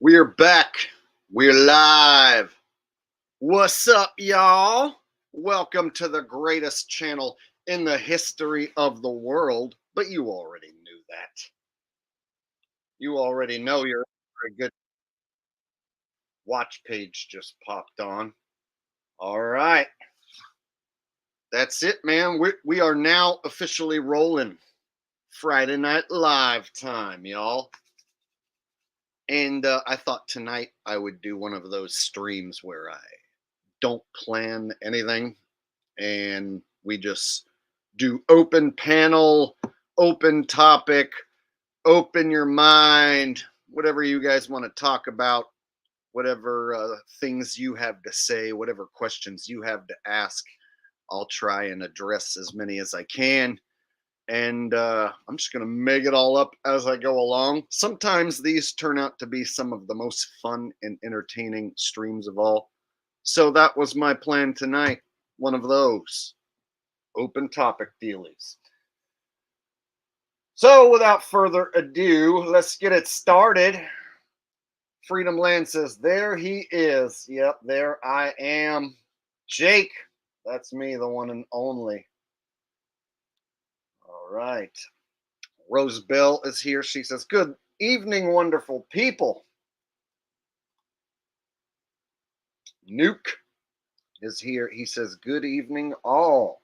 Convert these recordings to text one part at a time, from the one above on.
We're back. We're live. What's up, y'all? Welcome to the greatest channel in the history of the world. But you already knew that. You already know your very good watch page just popped on. All right. That's it, man. We are now officially rolling. Friday Night Live time, y'all. And I thought tonight I would do one of those streams where I don't plan anything and we just do open panel, open topic, open your mind, whatever you guys want to talk about, whatever things you have to say, whatever questions you have to ask. I'll try and address as many as I can. And I'm just going to make it all up as I go along. Sometimes these turn out to be some of the most fun and entertaining streams of all. So that was my plan tonight. One of those open topic dealies. So without further ado, let's get it started. Freedom Land says, there he is. Yep, there I am. Jake, that's me, the one and only. All right. Rose Bell is here. She says, good evening, wonderful people. Nuke is here. He says, good evening, all.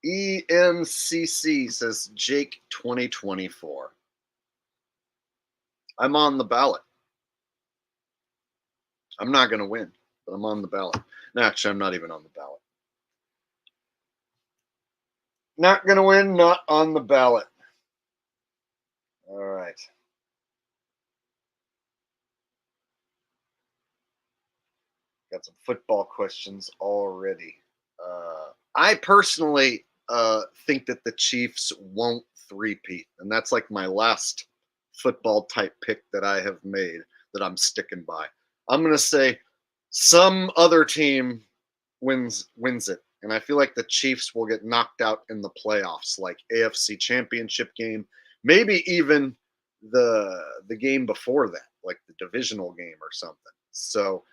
EMCC says, Jake 2024. I'm on the ballot. I'm not going to win, but I'm on the ballot. No, actually, I'm not even on the ballot. Not going to win, not on the ballot. All right. Got some football questions already. I personally think that the Chiefs won't three-peat, and that's like my last football type pick that I have made that I'm sticking by. I'm going to say some other team wins it. And I feel like the Chiefs will get knocked out in the playoffs, like AFC Championship game, maybe even the game before that, like the divisional game or something. So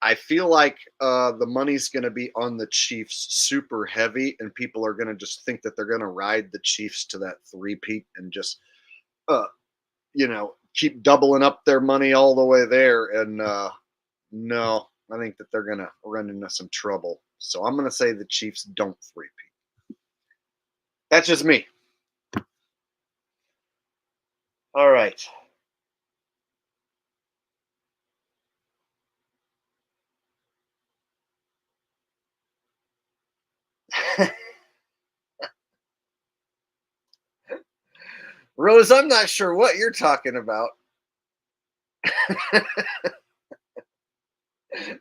I feel like the money's going to be on the Chiefs super heavy, and people are going to just think that they're going to ride the Chiefs to that three-peat and just, keep doubling up their money all the way there. And no, I think that they're going to run into some trouble. So I'm going to say the Chiefs don't three-peat. That's just me. All right. Rose, I'm not sure what you're talking about.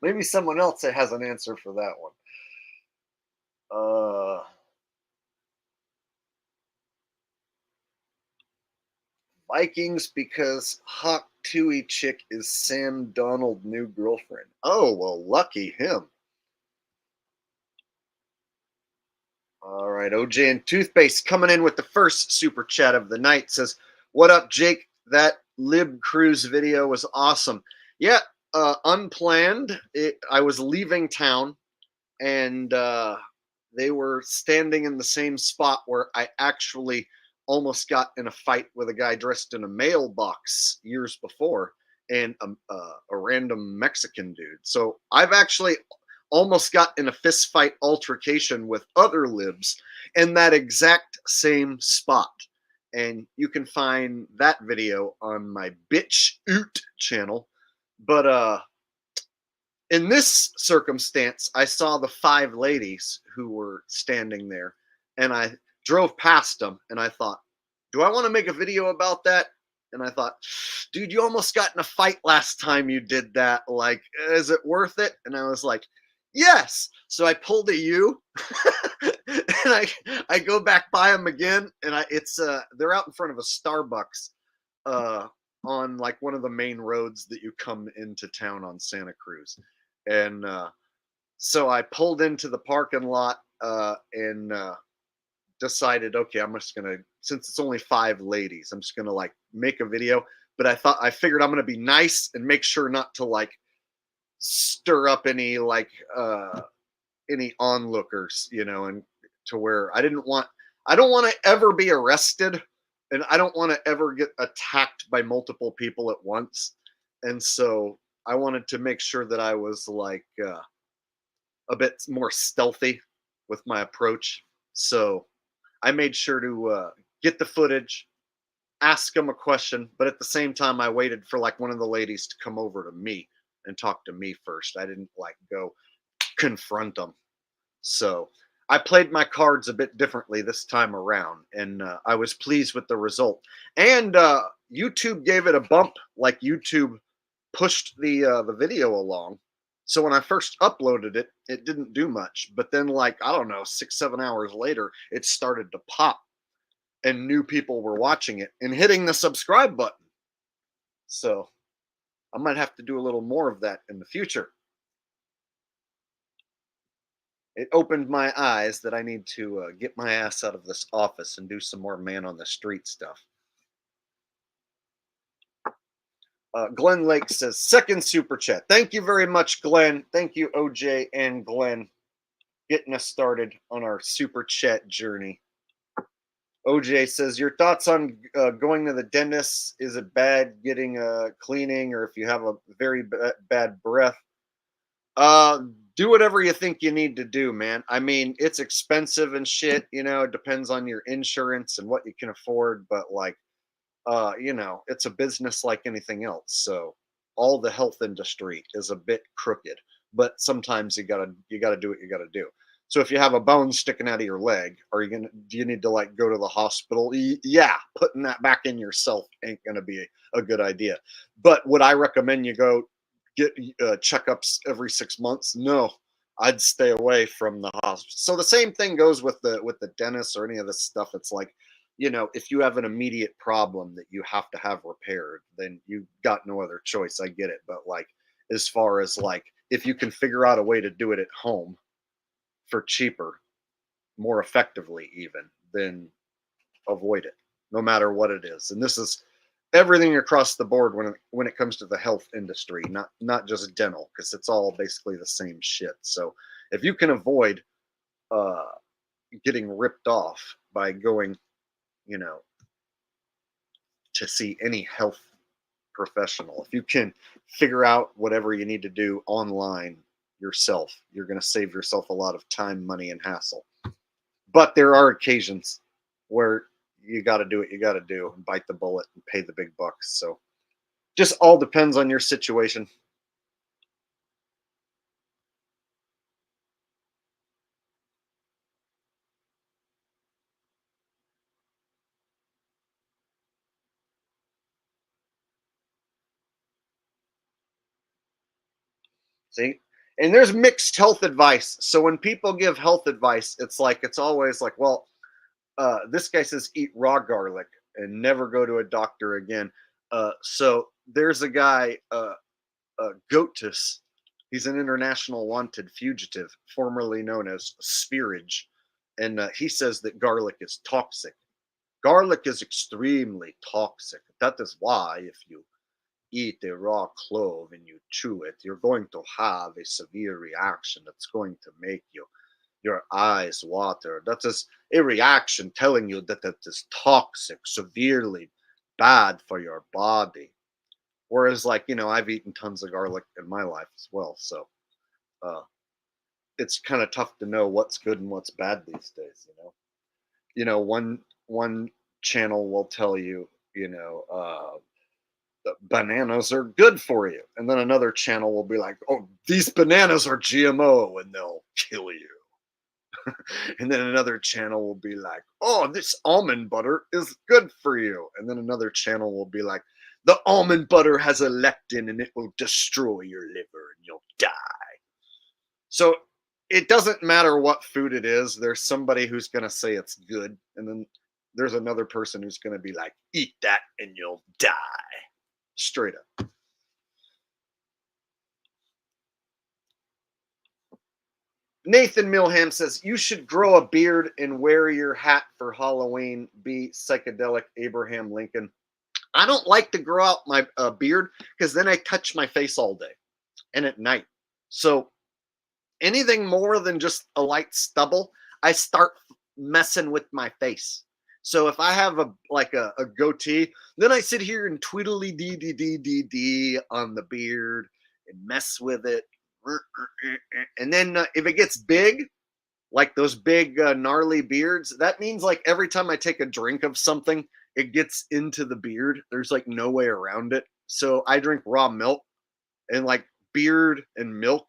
Maybe someone else has an answer for that one. Vikings because Hawk Tui chick is Sam Donald new girlfriend. Oh, well, lucky him. All right, OJ and Toothpaste coming in with the first super chat of the night says, what up, Jake? That Lib Cruise video was awesome. Yeah, unplanned. I was leaving town, and they were standing in the same spot where I actually almost got in a fight with a guy dressed in a mailbox years before, and a random Mexican dude. So I've actually almost got in a fist fight altercation with other libs in that exact same spot. And you can find that video on my Bitch Oot channel. But in this circumstance, I saw the 5 ladies who were standing there, and I drove past them, and I thought, do I want to make a video about that? And I thought, dude, you almost got in a fight last time you did that. Like, is it worth it? And I was like, yes. So I pulled a U, and I go back by them again, and they're out in front of a Starbucks on like one of the main roads that you come into town on Santa Cruz. And So I pulled into the parking lot and decided, okay, I'm just gonna, since it's only 5 ladies, I'm just gonna like make a video. But I figured I'm gonna be nice and make sure not to like stir up any onlookers, and to where I don't want to ever be arrested, and I don't want to ever get attacked by multiple people at once. And so I wanted to make sure that I was like a bit more stealthy with my approach. So I made sure to get the footage, ask them a question, but at the same time, I waited for like one of the ladies to come over to me and talk to me first. I didn't like go confront them. So I played my cards a bit differently this time around, and I was pleased with the result. And YouTube gave it a bump, like YouTube pushed the video along. So when I first uploaded it, it didn't do much. But then, like I don't know, 6 7 hours later, it started to pop, and new people were watching it and hitting the subscribe button. So I might have to do a little more of that in the future. It opened my eyes that I need to get my ass out of this office and do some more man on the street stuff. Glenn Lake says, second super chat. Thank you very much, Glenn. Thank you, OJ and Glenn, getting us started on our super chat journey. OJ says, your thoughts on going to the dentist? Is it bad getting a cleaning, or if you have a very bad breath? Do whatever you think you need to do, man. I mean, it's expensive and shit, it depends on your insurance and what you can afford, but like it's a business like anything else. So all the health industry is a bit crooked, but sometimes you gotta do what you gotta do. So if you have a bone sticking out of your leg, do you need to like go to the hospital? Yeah, putting that back in yourself ain't gonna be a good idea. But would I recommend you go get checkups every 6 months? No, I'd stay away from the hospital. So the same thing goes with the dentist or any of this stuff. It's like, if you have an immediate problem that you have to have repaired, then you got no other choice. I get it. But like, as far as like, if you can figure out a way to do it at home for cheaper, more effectively, even, then avoid it, no matter what it is. And this is everything across the board when it comes to the health industry, not just dental, because it's all basically the same shit. So if you can avoid uh, getting ripped off by going, you know, to see any health professional, if you can figure out whatever you need to do online yourself, you're going to save yourself a lot of time, money, and hassle. But there are occasions where you got to do what you got to do and bite the bullet and pay the big bucks. So just all depends on your situation. See? And there's mixed health advice. So when people give health advice, it's always like, well, this guy says eat raw garlic and never go to a doctor again. So there's a guy, Gotus. He's an international wanted fugitive, formerly known as Spearage. And he says that garlic is toxic. Garlic is extremely toxic. That is why if you eat a raw clove and you chew it, you're going to have a severe reaction that's going to make your eyes water. That is a reaction telling you that it is toxic, severely bad for your body. Whereas, like, I've eaten tons of garlic in my life as well. So uh, it's kind of tough to know what's good and what's bad these days. One channel will tell you, bananas are good for you. And then another channel will be like, oh, these bananas are GMO and they'll kill you. And then another channel will be like, oh, this almond butter is good for you. And then another channel will be like, the almond butter has a lectin and it will destroy your liver and you'll die. So it doesn't matter what food it is. There's somebody who's going to say it's good. And then there's another person who's going to be like, eat that and you'll die. Straight up. Nathan Milham says, you should grow a beard and wear your hat for Halloween. Be psychedelic Abraham Lincoln. I don't like to grow out my beard because then I touch my face all day and at night. So anything more than just a light stubble, I start messing with my face. So if I have a goatee, then I sit here and tweedly dee dee dee dee dee on the beard and mess with it. And then if it gets big, like those big gnarly beards, that means like every time I take a drink of something, it gets into the beard. There's like no way around it. So I drink raw milk, and like beard and milk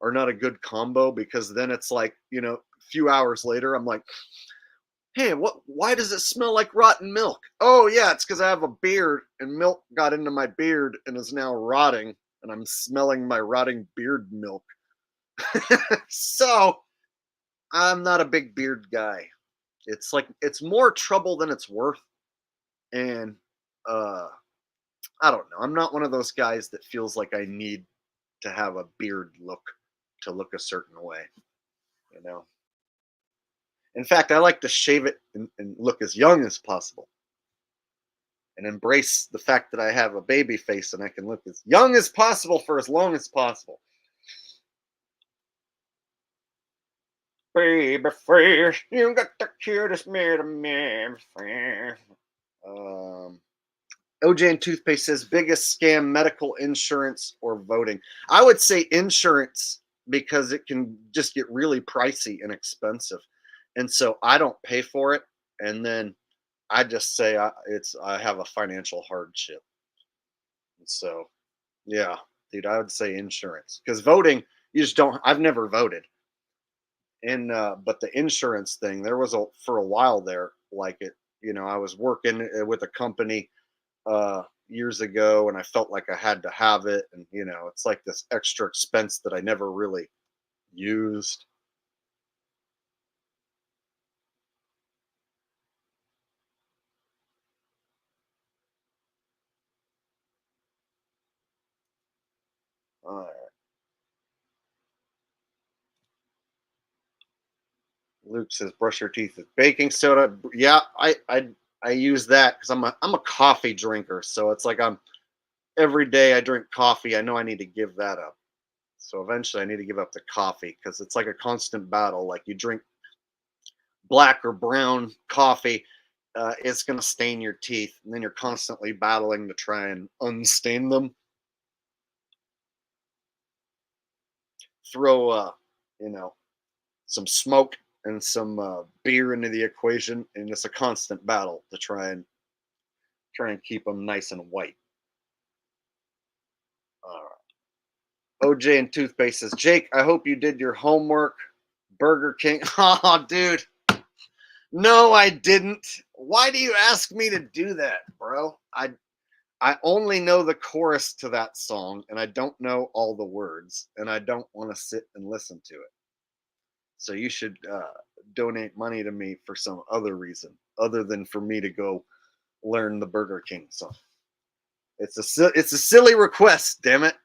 are not a good combo because then it's like, a few hours later, I'm like, hey, why does it smell like rotten milk? Oh yeah, it's because I have a beard and milk got into my beard and is now rotting, and I'm smelling my rotting beard milk. So I'm not a big beard guy. It's like it's more trouble than it's worth. And uh I don't know. I'm not one of those guys that feels like I need to have a beard look to look a certain way, you know. In fact, I like to shave it and look as young as possible and embrace the fact that I have a baby face and I can look as young as possible for as long as possible. Baby face, you got the cutest man of man. OJ and Toothpaste says biggest scam, medical insurance or voting. I would say insurance because it can just get really pricey and expensive. And so I don't pay for it. And then I just say I have a financial hardship. And so yeah, dude, I would say insurance because voting, you just don't. I've never voted. And but the insurance thing, there was for a while there, like it. I was working with a company years ago, and I felt like I had to have it, and it's like this extra expense that I never really used. All right. Luke says brush your teeth with baking soda. Yeah, I use that because I'm a coffee drinker, so it's like I'm every day I drink coffee. I know I need to give that up. So eventually I need to give up the coffee because it's like a constant battle. Like you drink black or brown coffee, it's going to stain your teeth. And then you're constantly battling to try and unstain them. Throw, you know, some smoke and some beer into the equation. And it's a constant battle to try and keep them nice and white. All right. OJ and Toothpaste says, Jake, I hope you did your homework. Burger King. Oh, dude. No, I didn't. Why do you ask me to do that, bro? I only know the chorus to that song and I don't know all the words and I don't want to sit and listen to it. So you should donate money to me for some other reason other than for me to go learn the Burger King song. It's a silly request, damn it.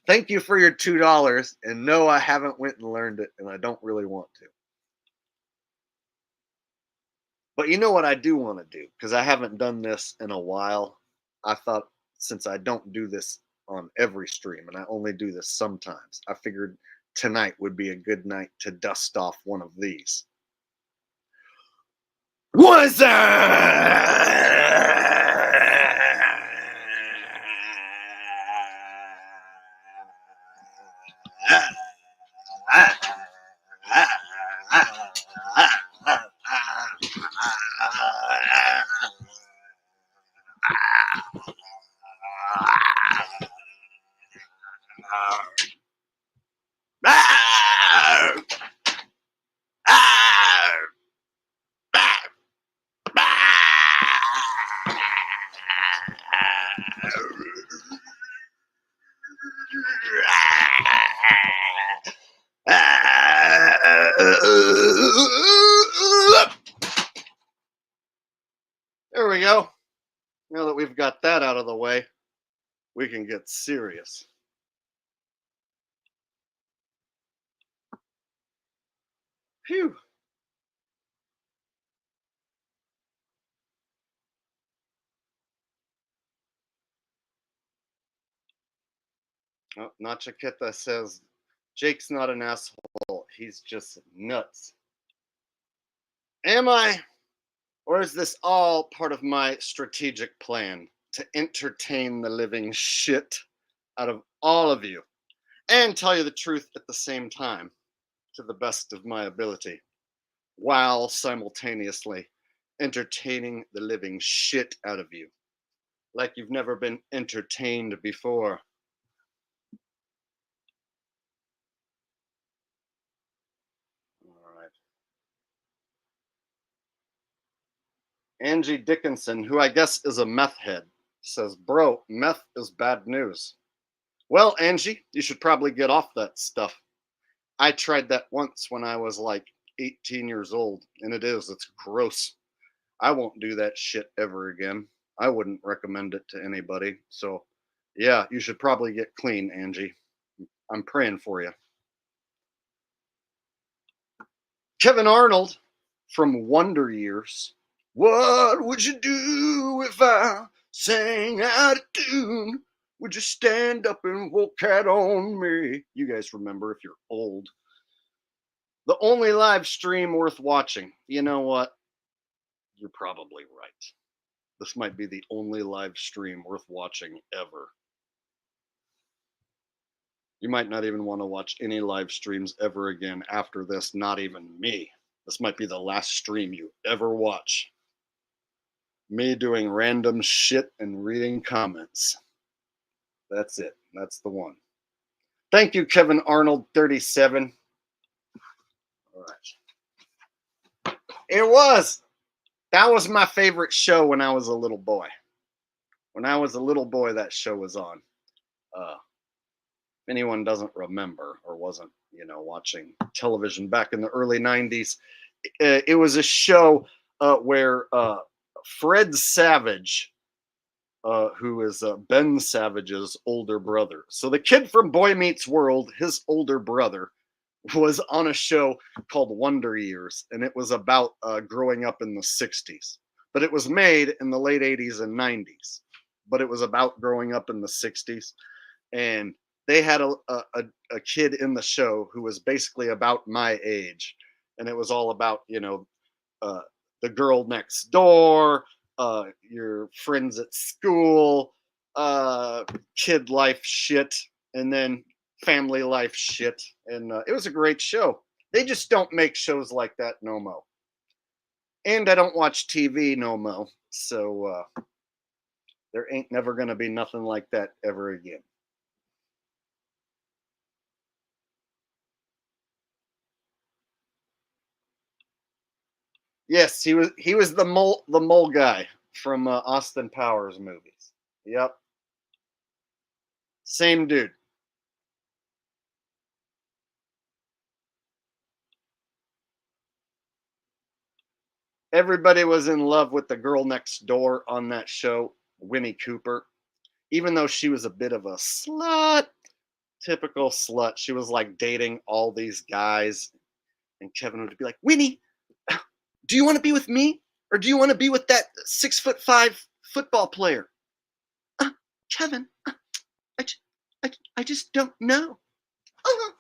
Thank you for your $2 and no, I haven't went and learned it and I don't really want to. But you know what I do want to do? Because I haven't done this in a while. I thought since I don't do this on every stream and I only do this sometimes, I figured tonight would be a good night to dust off one of these. What's that? There we go. Now that we've got that out of the way, we can get serious. Phew. Oh, Nachakita says Jake's not an asshole. He's just nuts. Am I? Or is this all part of my strategic plan to entertain the living shit out of all of you and tell you the truth at the same time to the best of my ability while simultaneously entertaining the living shit out of you like you've never been entertained before? All right. Angie Dickinson, who I guess is a meth head, says, Bro, meth is bad news. Well, Angie, you should probably get off that stuff. I tried that once when I was like 18 years old, and it's gross. I won't do that shit ever again. I wouldn't recommend it to anybody. So, yeah, you should probably get clean, Angie. I'm praying for you. Kevin Arnold from Wonder Years. What would you do if I sang out of tune? Would you stand up and walk out on me? You guys remember if you're old. The only live stream worth watching. You know what? You're probably right. This might be the only live stream worth watching ever. You might not even want to watch any live streams ever again after this, not even me. This might be the last stream you ever watch. Me doing random shit and reading comments. That's it. That's the one. Thank you, Kevin Arnold, 37. All right. It was. That was my favorite show when I was a little boy. When I was a little boy, that show was on. If anyone doesn't remember or wasn't, watching television back in the early 90s, it was a show where Fred Savage, who is Ben Savage's older brother. So the kid from Boy Meets World, his older brother, was on a show called Wonder Years, and it was about growing up in the 60s. But it was made in the late 80s and 90s. But it was about growing up in the 60s. And they had a kid in the show who was basically about my age. And it was all about, uh, the girl next door, your friends at school, kid life shit, and then family life shit. And it was a great show. They just don't make shows like that no mo. And I don't watch TV no mo. So there ain't never going to be nothing like that ever again. Yes, he was the mole guy from Austin Powers movies. Yep, same dude. Everybody was in love with the girl next door on that show, Winnie Cooper. Even though she was a bit of a slut, typical slut. She was like dating all these guys, and Kevin would be like, "Winnie, do you want to be with me, or do you want to be with that 6'5" football player?" Kevin, I, I just don't know. And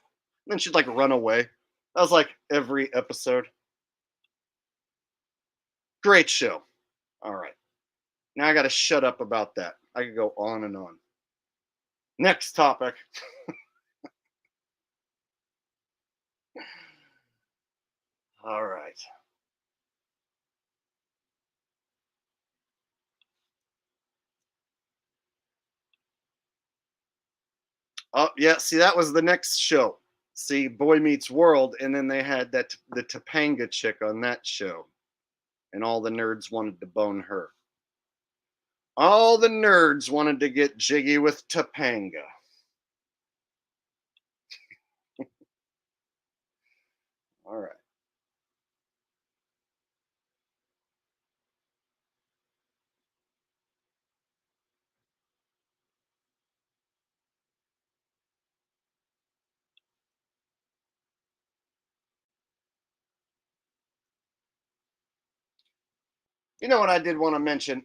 then she'd like run away. That was like every episode. Great show. All right. Now I got to shut up about that. I could go on and on. Next topic. All right. Oh, yeah. See, that was the next show. See, Boy Meets World. And then they had the Topanga chick on that show. And all the nerds wanted to bone her. All the nerds wanted to get jiggy with Topanga. All right. You know what I did want to mention?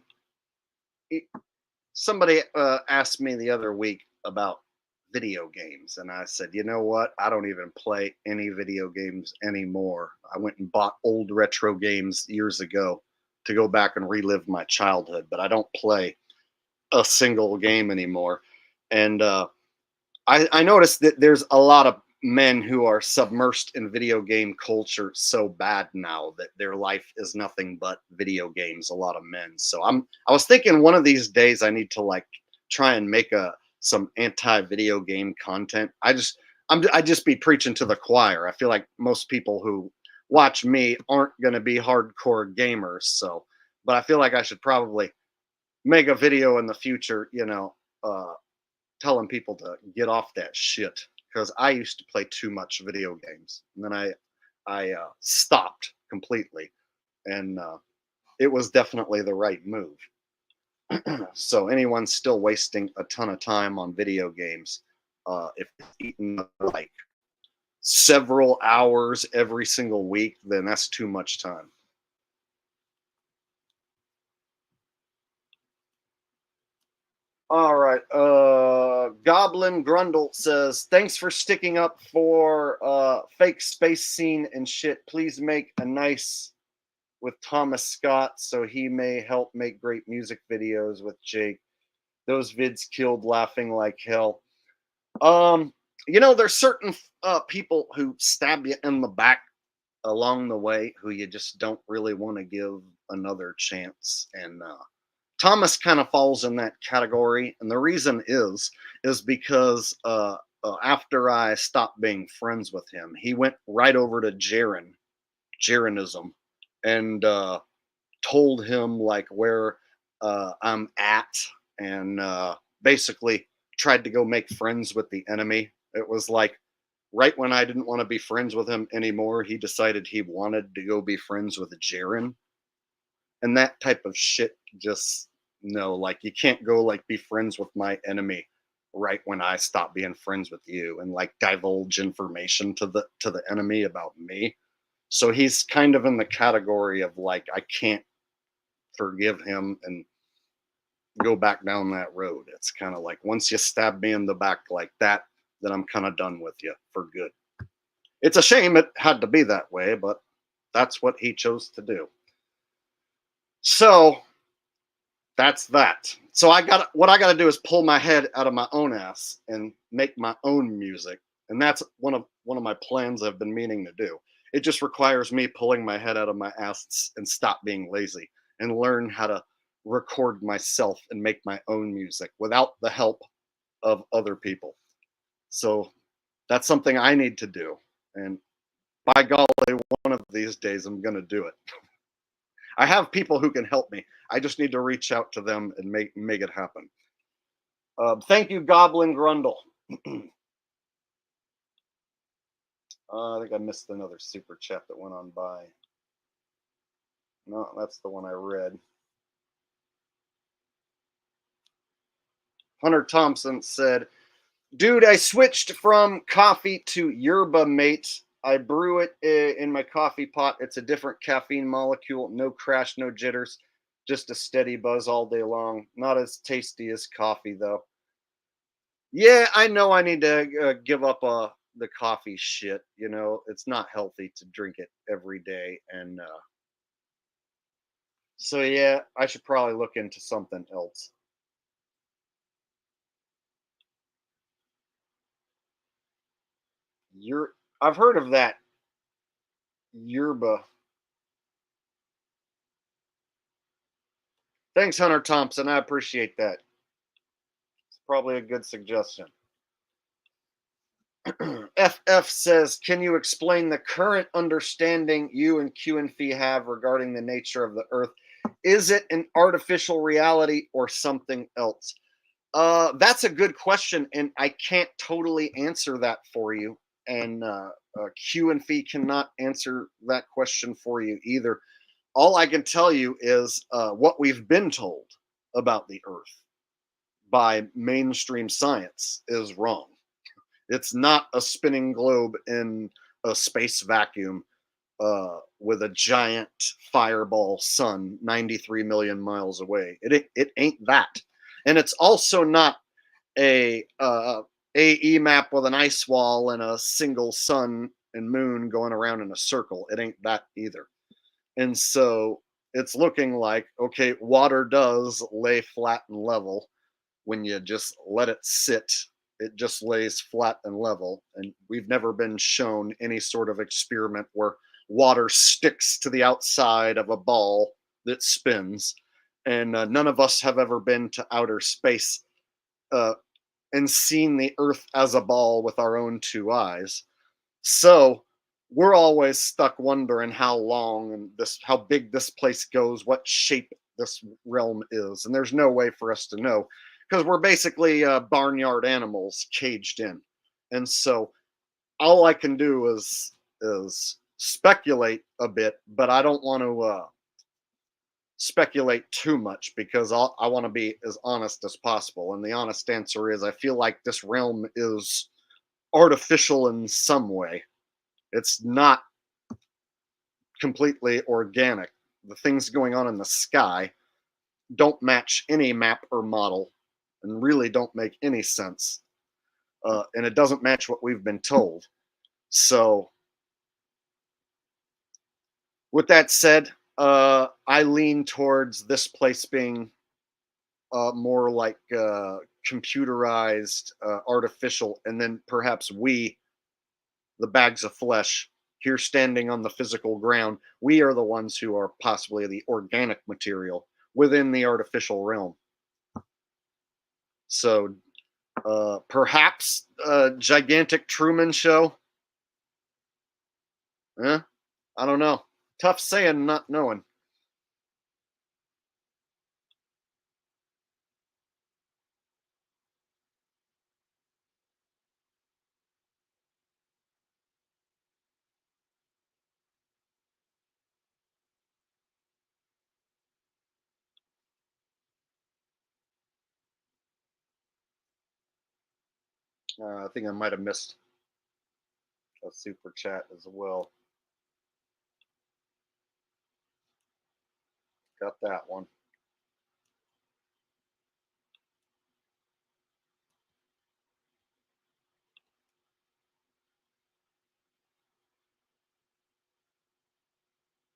Somebody asked me the other week about video games, and I said, you know what? I don't even play any video games anymore. I went and bought old retro games years ago to go back and relive my childhood, but I don't play a single game anymore. And I noticed that there's a lot of men who are submersed in video game culture so bad now that their life is nothing but video games. A lot of men. So I was thinking one of these days I need to like try and make a some anti-video game content. I just be preaching to the choir. I feel like most people who watch me aren't going to be hardcore gamers. So, but I feel like I should probably make a video in the future. Telling people to get off that shit because I used to play too much video games, and then I stopped completely, and it was definitely the right move. So anyone still wasting a ton of time on video games, if it's eating like several hours every single week, then that's too much time. All right. Goblin Grundle says, thanks for sticking up for fake space scene and shit. Please make a nice with Thomas Scott so he may help make great music videos with Jake. Those vids killed laughing like hell. There's certain people who stab you in the back along the way who you just don't really want to give another chance. And Thomas kind of falls in that category, and the reason is because after I stopped being friends with him, he went right over to Jaronism, and told him like where I'm at, and basically tried to go make friends with the enemy. It was like right when I didn't want to be friends with him anymore, he decided he wanted to go be friends with Jaren, and that type of shit just no, like you can't go like be friends with my enemy right when I stop being friends with you and like divulge information to the enemy about me. So he's kind of in the category of like I can't forgive him and go back down that road. It's kind of like once you stab me in the back like that, then I'm kind of done with you for good. It's a shame it had to be that way, but that's what he chose to do. So that's that. So what I got to do is pull my head out of my own ass and make my own music, and that's one of my plans I've been meaning to do. It just requires me pulling my head out of my ass and stop being lazy and learn how to record myself and make my own music without the help of other people. So that's something I need to do, and by golly, one of these days I'm going to do it. I have people who can help me. I just need to reach out to them and make it happen. Thank you, Goblin Grundle. I think I missed another super chat that went on by. No, that's the one I read. Hunter Thompson said, dude, I switched from coffee to yerba mate. I brew it in my coffee pot. It's a different caffeine molecule. No crash, no jitters. Just a steady buzz all day long. Not as tasty as coffee, though. Yeah, I know I need to give up the coffee shit. It's not healthy to drink it every day. And so, yeah, I should probably look into something else. I've heard of that yerba. Thanks, Hunter Thompson. I appreciate that. It's probably a good suggestion. FF says, can you explain the current understanding you and Q and Fee have regarding the nature of the Earth? Is it an artificial reality or something else? That's a good question, and I can't totally answer that for you. And Q and Fee cannot answer that question for you either. All I can tell you is what we've been told about the Earth by mainstream science is wrong. It's not a spinning globe in a space vacuum. with a giant fireball sun 93 million miles away. It ain't that. And it's also not a AE map with an ice wall and a single sun and moon going around in a circle. It ain't that either. And so it's looking like, okay, water does lay flat and level when you just let it sit. It just lays flat and level. And we've never been shown any sort of experiment where water sticks to the outside of a ball that spins. And none of us have ever been to outer space uh, and seen the Earth as a ball with our own two eyes. So we're always stuck wondering how long and how big this place goes, what shape this realm is, and there's no way for us to know because we're basically barnyard animals caged in. And so all I can do is speculate a bit, but I don't want to speculate too much because I want to be as honest as possible. And the honest answer is I feel like this realm is artificial in some way. It's not completely organic. The things going on in the sky don't match any map or model and really don't make any sense. And it doesn't match what we've been told. So, with that said, I lean towards this place being more like computerized, artificial, and then perhaps we, the bags of flesh, here standing on the physical ground, we are the ones who are possibly the organic material within the artificial realm. So perhaps a gigantic Truman show. I don't know. Tough saying, not knowing. I think I might have missed a super chat as well. Got that one.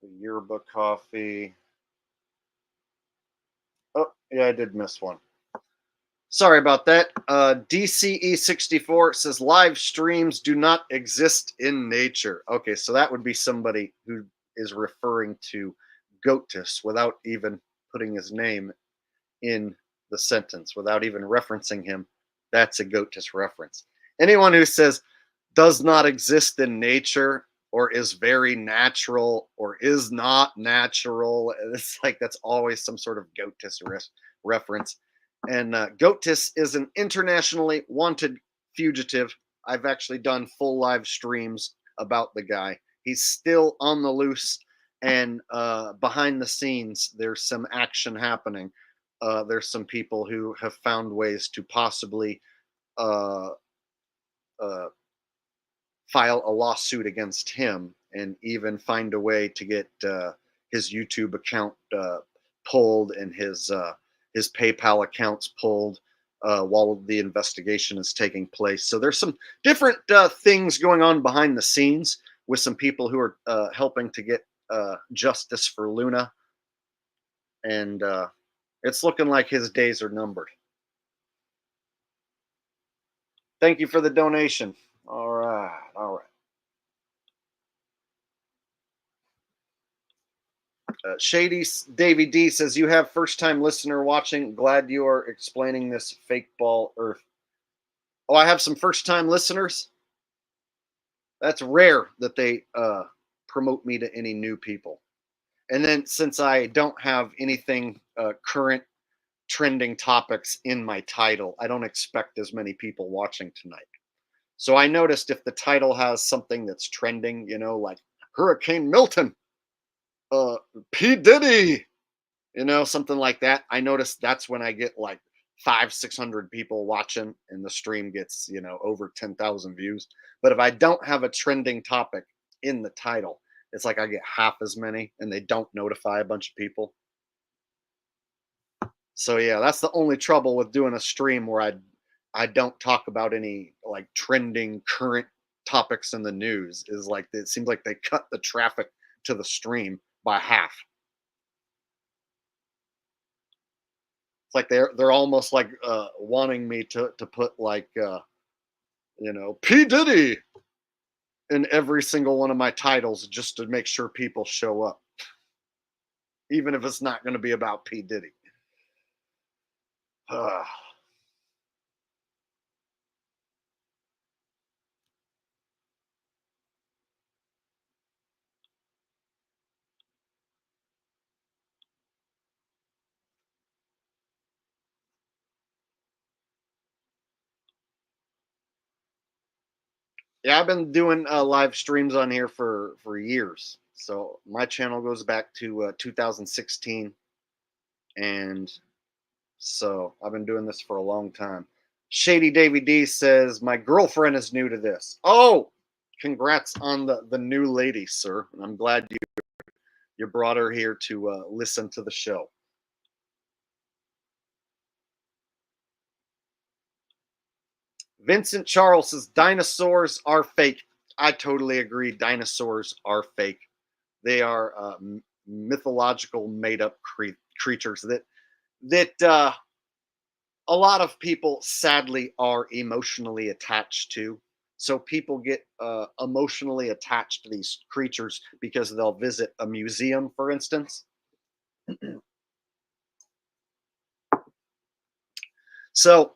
The yearbook coffee. Oh, yeah, I did miss one. Sorry about that. DCE64 says live streams do not exist in nature. Okay, so that would be somebody who is referring to Goatus without even putting his name in the sentence, without even referencing him. That's a Goatus reference. Anyone who says does not exist in nature or is very natural or is not natural, it's like that's always some sort of Goatus reference. And Goatus is an internationally wanted fugitive. I've actually done full live streams about the guy. He's still on the loose, and behind the scenes, there's some action happening. There's some people who have found ways to possibly uh, uh, file a lawsuit against him and even find a way to get his YouTube account pulled and his PayPal accounts pulled while the investigation is taking place. So there's some different things going on behind the scenes with some people who are helping to get justice for Luna, and it's looking like his days are numbered. Thank you for the donation. All right, all right. Shady Davy D says, you have first time listener watching. Glad you are explaining this fake ball earth. Oh, I have some first time listeners. That's rare that they promote me to any new people. And then since I don't have anything current trending topics in my title, I don't expect as many people watching tonight. So I noticed if the title has something that's trending, like Hurricane Milton, P. Diddy, something like that. I notice that's when I get like 500-600 people watching and the stream gets, over 10,000 views. But if I don't have a trending topic in the title, It's like I get half as many and they don't notify a bunch of people. So yeah, that's the only trouble with doing a stream where I don't talk about any like trending current topics in the news is like it seems like they cut the traffic to the stream by half. It's like they're almost like wanting me to put like P Diddy in every single one of my titles just to make sure people show up, even if it's not going to be about P Diddy. Yeah, I've been doing live streams on here for years. So my channel goes back to 2016, and so I've been doing this for a long time. Shady Davy D says my girlfriend is new to this. Oh, congrats on the new lady, sir. I'm glad you brought her here to listen to the show. Vincent Charles says dinosaurs are fake. I totally agree. Dinosaurs are fake. They are mythological, made-up creatures that a lot of people sadly are emotionally attached to. So people get emotionally attached to these creatures because they'll visit a museum, for instance. So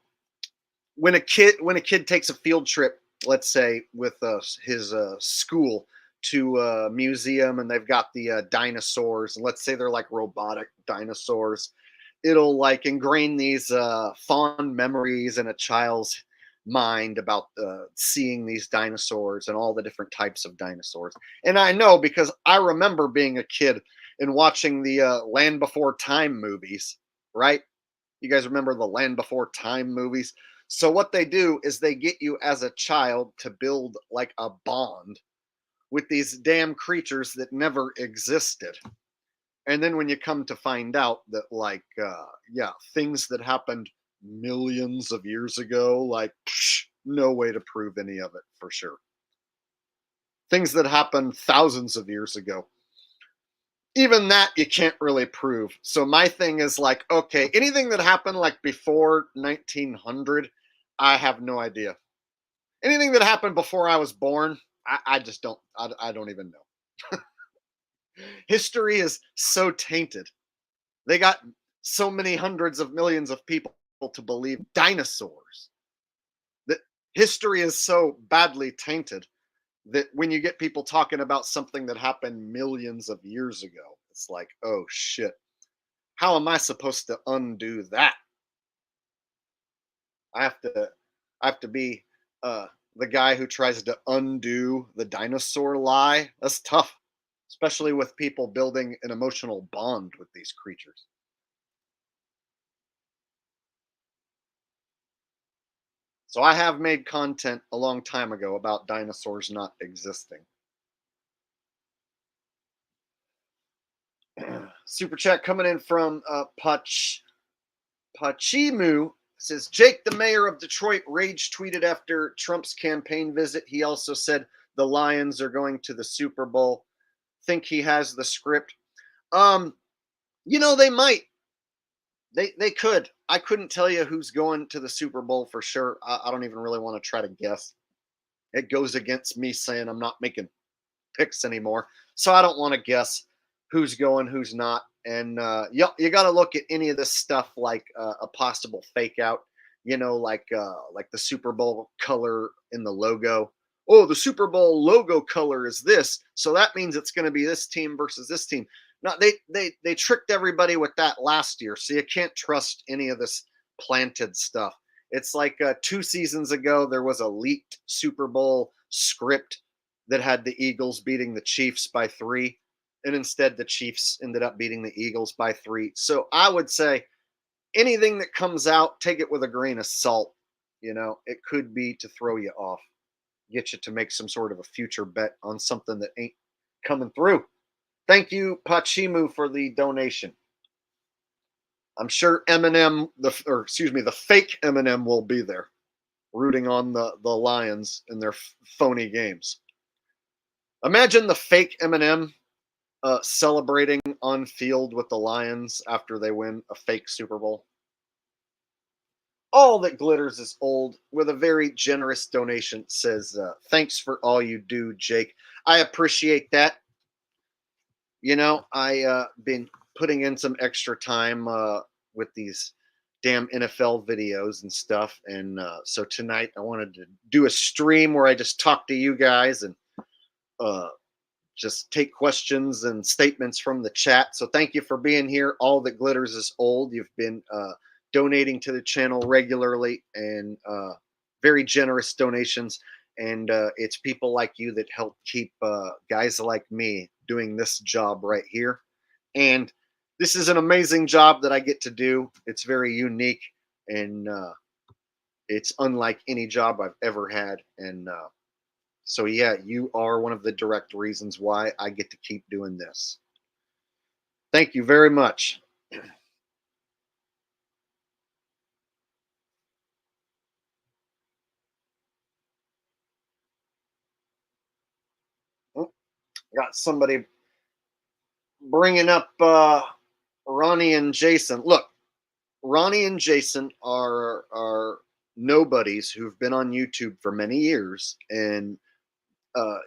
when a kid takes a field trip, let's say with his school to a museum, and they've got the dinosaurs, and let's say they're like robotic dinosaurs, it'll like ingrain these fond memories in a child's mind about seeing these dinosaurs and all the different types of dinosaurs. And I know because I remember being a kid and watching the Land Before Time movies, right? You guys remember the Land Before Time movies? So what they do is they get you as a child to build like a bond with these damn creatures that never existed. And then when you come to find out that like yeah, things that happened millions of years ago, like no way to prove any of it for sure. Things that happened thousands of years ago, even that you can't really prove. So my thing is like, okay, anything that happened like before 1900, I have no idea. Anything that happened before I was born, I just don't. I don't even know. History is so tainted. They got so many hundreds of millions of people to believe dinosaurs. That history is so badly tainted that when you get people talking about something that happened millions of years ago, it's like, oh shit. How am I supposed to undo that? I have to I have to be the guy who tries to undo the dinosaur lie. That's tough, especially with people building an emotional bond with these creatures. So I have made content a long time ago about dinosaurs not existing. Super chat coming in from Pachimu says Jake, the mayor of Detroit, rage tweeted after Trump's campaign visit. He also said the Lions are going to the Super Bowl. Think he has the script? Um, they might. They could. I couldn't tell you who's going to the Super Bowl for sure. I don't even really want to try to guess. It goes against me saying I'm not making picks anymore. So I don't want to guess who's going, who's not. And you got to look at any of this stuff like a possible fake out. Like the Super Bowl color in the logo. Oh, the Super Bowl logo color is this, so that means it's going to be this team versus this team. No, they tricked everybody with that last year, so you can't trust any of this planted stuff. It's like 2 seasons ago there was a leaked Super Bowl script that had the Eagles beating the Chiefs by 3, and instead the Chiefs ended up beating the Eagles by 3. So I would say anything that comes out, take it with a grain of salt. It could be to throw you off, get you to make some sort of a future bet on something that ain't coming through. Thank you, Pachimu, for the donation. I'm sure Eminem, the fake Eminem will be there, rooting on the Lions in their phony games. Imagine the fake Eminem celebrating on field with the Lions after they win a fake Super Bowl. All that glitters is old, with a very generous donation, says, thanks for all you do, Jake. I appreciate that. You know, I been putting in some extra time with these damn NFL videos and stuff, and so tonight I wanted to do a stream where I just talk to you guys and uh, just take questions and statements from the chat. So thank you for being here. All that glitters is old. You've been donating to the channel regularly, and very generous donations. And it's people like you that help keep guys like me doing this job right here. And this is an amazing job that I get to do. It's very unique, and it's unlike any job I've ever had. And so, yeah, you are one of the direct reasons why I get to keep doing this. Thank you very much. Oh, got somebody bringing up Ronnie and Jason. Look, Ronnie and Jason are nobodies who've been on YouTube for many years, and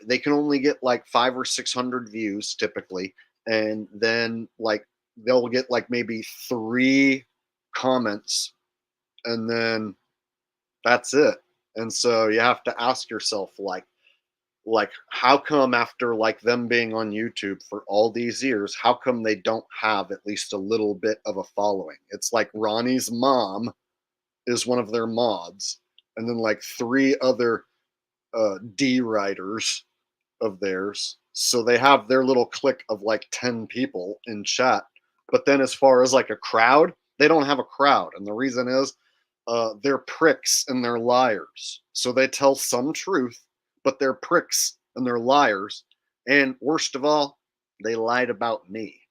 they can only get like 500 or 600 views typically, and then like they'll get like maybe 3 comments, and then that's it. And so you have to ask yourself, like how come after like them being on YouTube for all these years, how come they don't have at least a little bit of a following? It's like Ronnie's mom is one of their mods, and then like 3 other D writers of theirs. So they have their little clique of like 10 people in chat. But then as far as like a crowd, they don't have a crowd. And the reason is they're pricks and they're liars. So they tell some truth, but they're pricks and they're liars. And worst of all, they lied about me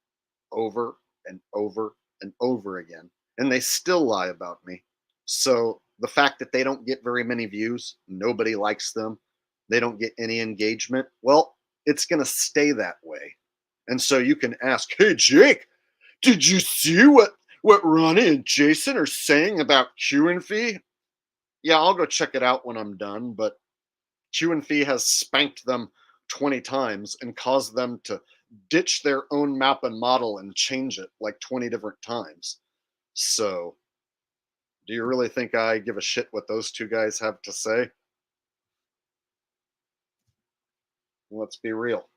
over and over and over again. And they still lie about me. So the fact that they don't get very many views, nobody likes them, they don't get any engagement, well, it's going to stay that way. And so you can ask, hey, Jake, did you see what Ronnie and Jason are saying about Q and Fee? Yeah, I'll go check it out when I'm done, but Q and Fee has spanked them 20 times and caused them to ditch their own map and model and change it like 20 different times. So, do you really think I give a shit what those 2 guys have to say? Let's be real.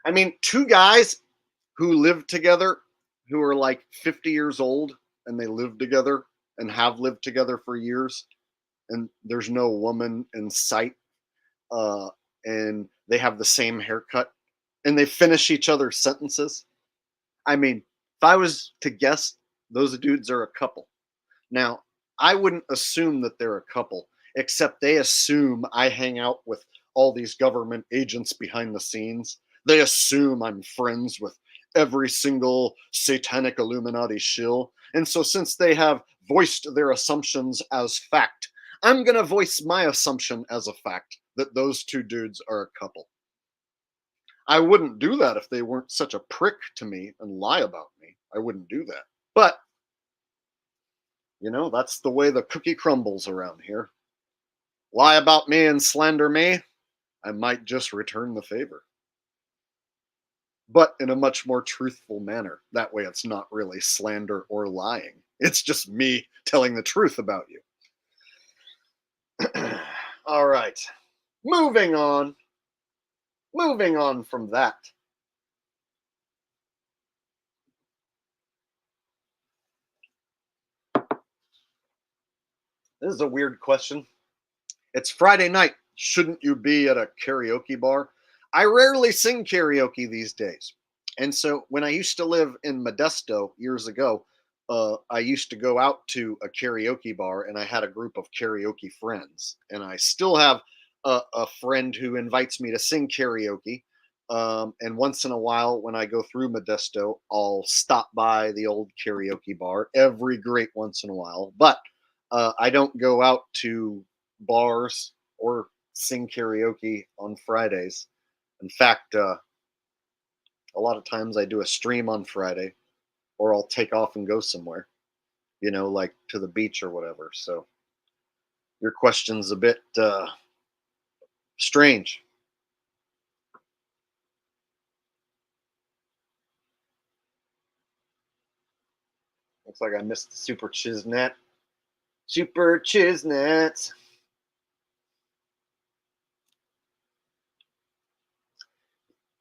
I mean, 2 guys who live together, who are like 50 years old, and they live together and have lived together for years, and there's no woman in sight, uh, and they have the same haircut, and they finish each other's sentences. I mean, if I was to guess, those dudes are a couple. Now, I wouldn't assume that they're a couple, except they assume I hang out with all these government agents behind the scenes. They assume I'm friends with every single satanic Illuminati shill. And so, since they have voiced their assumptions as fact, I'm going to voice my assumption as a fact that those 2 dudes are a couple. I wouldn't do that if they weren't such a prick to me and lie about me. I wouldn't do that. But you know, that's the way the cookie crumbles around here. Lie about me and slander me, I might just return the favor. But in a much more truthful manner. That way it's not really slander or lying. It's just me telling the truth about you. All right. Moving on. Moving on from that. This is a weird question. It's Friday night. Shouldn't you be at a karaoke bar? I rarely sing karaoke these days. And so when I used to live in Modesto years ago, I used to go out to a karaoke bar, and I had a group of karaoke friends, and I still have a friend who invites me to sing karaoke. And once in a while, when I go through Modesto, I'll stop by the old karaoke bar every great once in a while. But I don't go out to bars or sing karaoke on Fridays. In fact, a lot of times I do a stream on Friday, or I'll take off and go somewhere, like to the beach or whatever. So your question's a bit strange. Looks like I missed the Super Chiznet. Super Chiznet.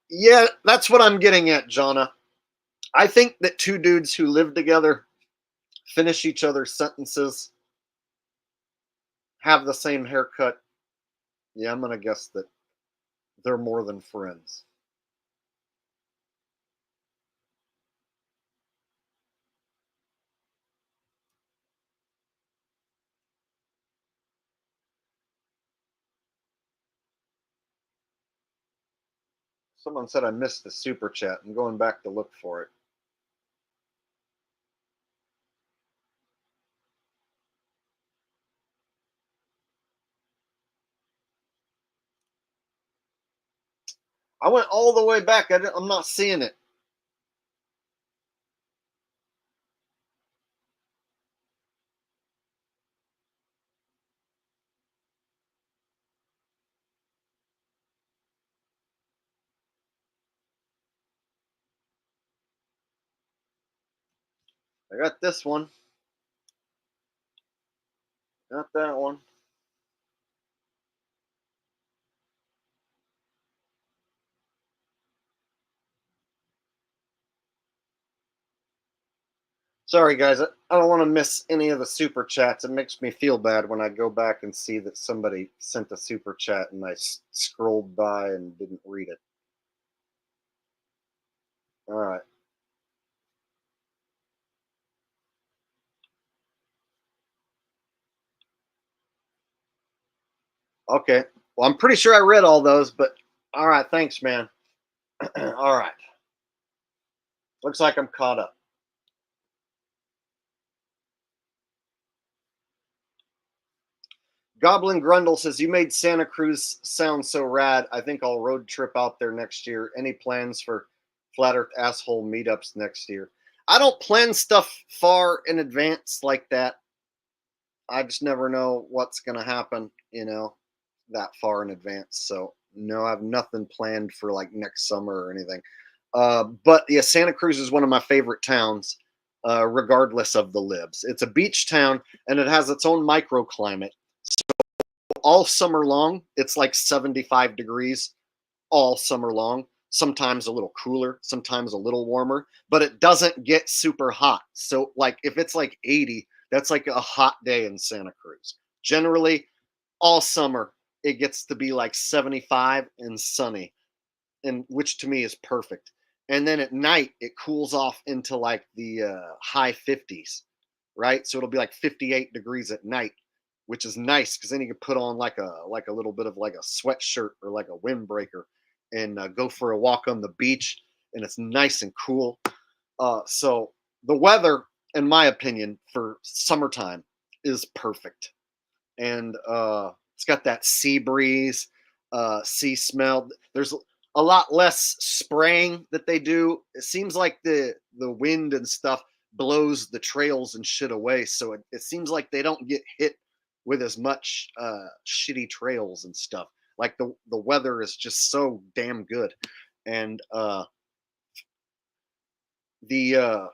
Yeah, that's what I'm getting at, Jonna. I think that two dudes who live together, finish each other's sentences, have the same haircut. Yeah, I'm going to guess that they're more than friends. Someone said I missed the super chat. I'm going back to look for it. I went all the way back. I'm not seeing it. I got this one. Got that one. Sorry, guys. I don't want to miss any of the super chats. It makes me feel bad when I go back and see that somebody sent a super chat and I scrolled by and didn't read it. All right. Okay. Well, I'm pretty sure I read all those, but all right. Thanks, man. All right. Looks like I'm caught up. Goblin Grundle says, "You made Santa Cruz sound so rad. I think I'll road trip out there next year. Any plans for Flat Earth Asshole meetups next year?" I don't plan stuff far in advance like that. I just never know what's going to happen, that far in advance. So, no, I have nothing planned for like next summer or anything. But yeah, Santa Cruz is one of my favorite towns, regardless of the libs. It's a beach town and it has its own microclimate. All summer long, it's like 75 degrees all summer long. Sometimes a little cooler, sometimes a little warmer, but it doesn't get super hot. So, like, if it's like 80, that's like a hot day in Santa Cruz. Generally, all summer, it gets to be like 75 and sunny, and which to me is perfect. And then at night, it cools off into like the high 50s, right? So it'll be like 58 degrees at night, which is nice because then you can put on like a little bit of like a sweatshirt or like a windbreaker and go for a walk on the beach, and it's nice and cool. So the weather, in my opinion, for summertime is perfect, and it's got that sea breeze, sea smell. There's a lot less spraying that they do. It seems like the wind and stuff blows the trails and shit away, so it seems like they don't get hit with as much shitty trails and stuff. Like the weather is just so damn good, and the uh,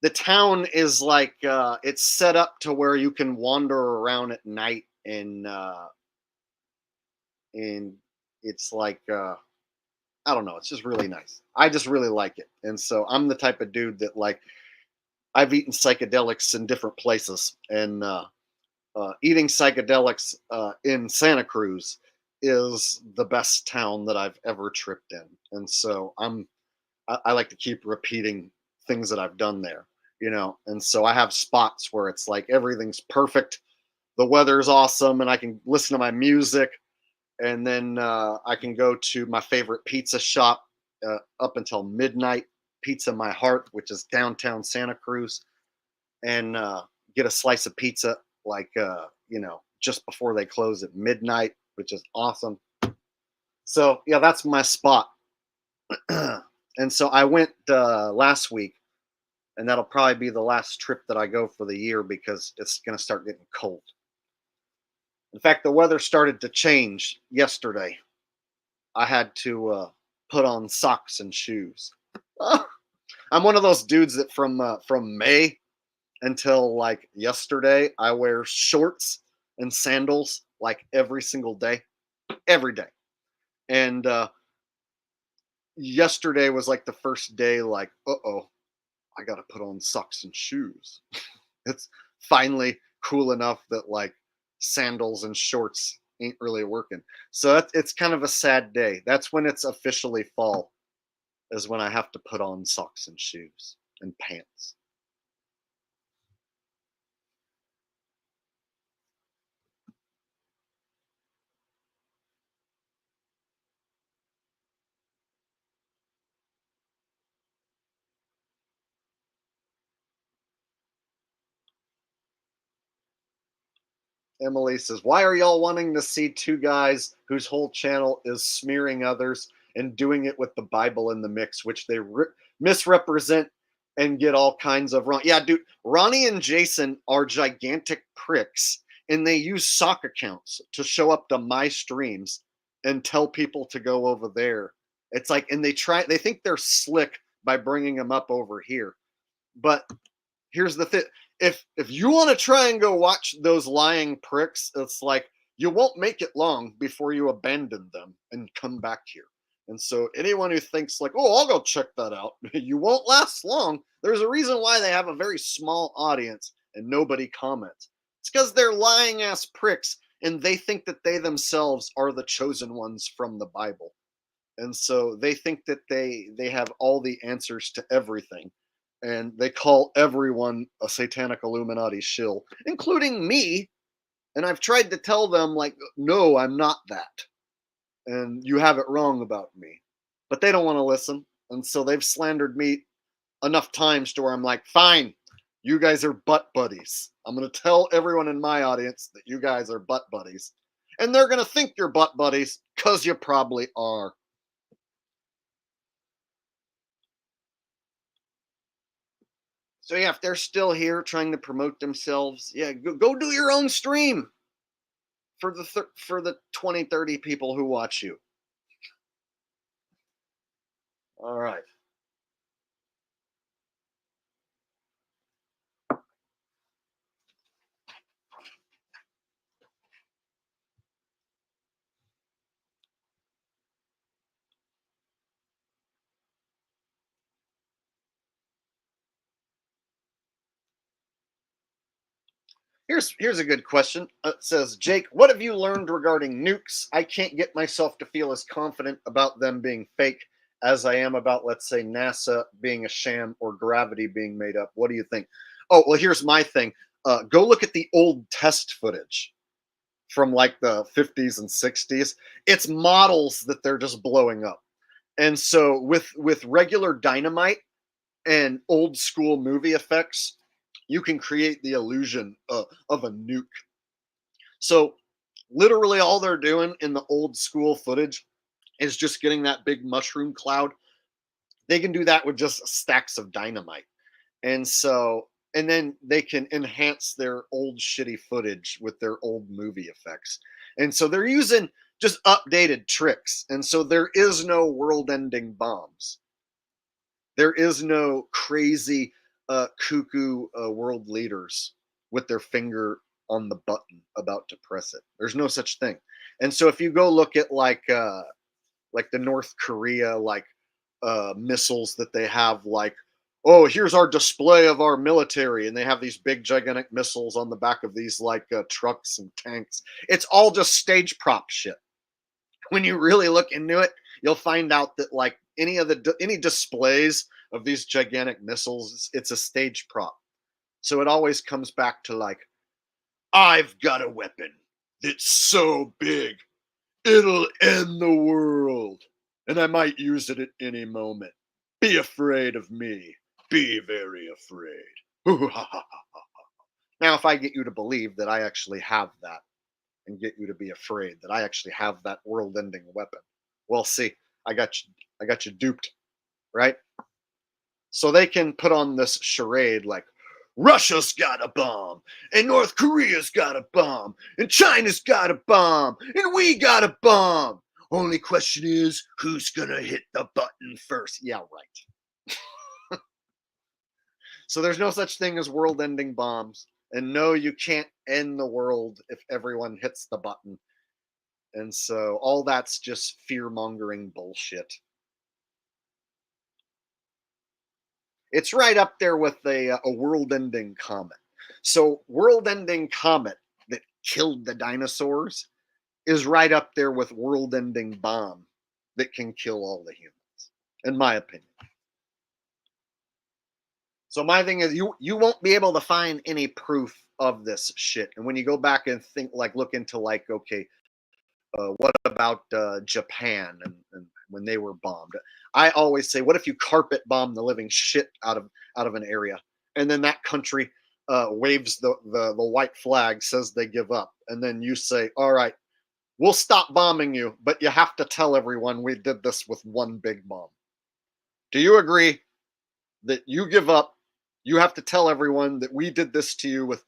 the town is like it's set up to where you can wander around at night, and it's like I don't know, it's just really nice. I just really like it, and so I'm the type of dude that like I've eaten psychedelics in different places, and eating psychedelics in Santa Cruz is the best town that I've ever tripped in, and so I like to keep repeating things that I've done there. And so I have spots where it's like everything's perfect, the weather's awesome, and I can listen to my music, and then I can go to my favorite pizza shop up until midnight. Pizza My Heart, which is downtown Santa Cruz, and get a slice of pizza like just before they close at midnight, which is awesome. So yeah, that's my spot. And so I went last week, and that'll probably be the last trip that I go for the year because it's going to start getting cold. In fact, the weather started to change yesterday. I had to put on socks and shoes. I'm one of those dudes that from May until like yesterday, I wear shorts and sandals like every single day, every day. And yesterday was like the first day, like, oh, I got to put on socks and shoes. It's finally cool enough that like sandals and shorts ain't really working. So it's kind of a sad day. That's when it's officially fall, is when I have to put on socks and shoes and pants. Emily says, "Why are y'all wanting to see two guys whose whole channel is smearing others and doing it with the Bible in the mix, which they misrepresent and get all kinds of wrong?" Yeah, dude, Ronnie and Jason are gigantic pricks, and they use sock accounts to show up to my streams and tell people to go over there. It's like, and they think they're slick by bringing them up over here, but here's the thing. If you want to try and go watch those lying pricks, it's like you won't make it long before you abandon them and come back here. And so anyone who thinks like, oh, I'll go check that out, you won't last long. There's a reason why they have a very small audience and nobody comments. It's because they're lying ass pricks and they think that they themselves are the chosen ones from the Bible. And so they think that they have all the answers to everything, and they call everyone a satanic Illuminati shill, including me. And I've tried to tell them, like, no, I'm not that. And you have it wrong about me. But they don't want to listen. And so they've slandered me enough times to where I'm like, fine, you guys are butt buddies. I'm going to tell everyone in my audience that you guys are butt buddies. And they're going to think you're butt buddies because you probably are. So yeah, if they're still here trying to promote themselves, yeah, go do your own stream for the 20, 30 people who watch you. All right. Here's a good question. It says, Jake, what have you learned regarding nukes? I can't get myself to feel as confident about them being fake as I am about, let's say, NASA being a sham or gravity being made up. What do you think? Oh, well, here's my thing. Go look at the old test footage from like the 50s and 60s. It's models that they're just blowing up. And so with regular dynamite and old school movie effects, you can create the illusion of a nuke. So literally all they're doing in the old school footage is just getting that big mushroom cloud. They can do that with just stacks of dynamite. And so, and then they can enhance their old shitty footage with their old movie effects. And so they're using just updated tricks. And so there is no world ending bombs. There is no crazy cuckoo world leaders with their finger on the button about to press it. There's no such thing. And so if you go look at like the North Korea missiles that they have, like, oh, here's our display of our military, and they have these big gigantic missiles on the back of these trucks and tanks. It's all just stage prop shit. When you really look into it, you'll find out that like any displays of these gigantic missiles, it's a stage prop. So it always comes back to like, I've got a weapon that's so big, it'll end the world. And I might use it at any moment. Be afraid of me. Be very afraid. Now, if I get you to believe that I actually have that and get you to be afraid that I actually have that world-ending weapon, well, see, I got you duped, right? So they can put on this charade like Russia's got a bomb, and North Korea's got a bomb, and China's got a bomb, and we got a bomb. Only question is, who's gonna hit the button first? Yeah, right. So there's no such thing as world-ending bombs, and no, you can't end the world if everyone hits the button. And so all that's just fear-mongering bullshit. It's right up there with a world-ending comet. So world-ending comet that killed the dinosaurs is right up there with world-ending bomb that can kill all the humans, in my opinion. So my thing is, you won't be able to find any proof of this shit. And when you go back and think, like, look into like, okay, what about Japan and when they were bombed? I always say, what if you carpet bomb the living shit out of an area, and then that country waves the white flag, says they give up, and then you say, all right, we'll stop bombing you, but you have to tell everyone we did this with one big bomb. Do you agree that you give up? You have to tell everyone that we did this to you with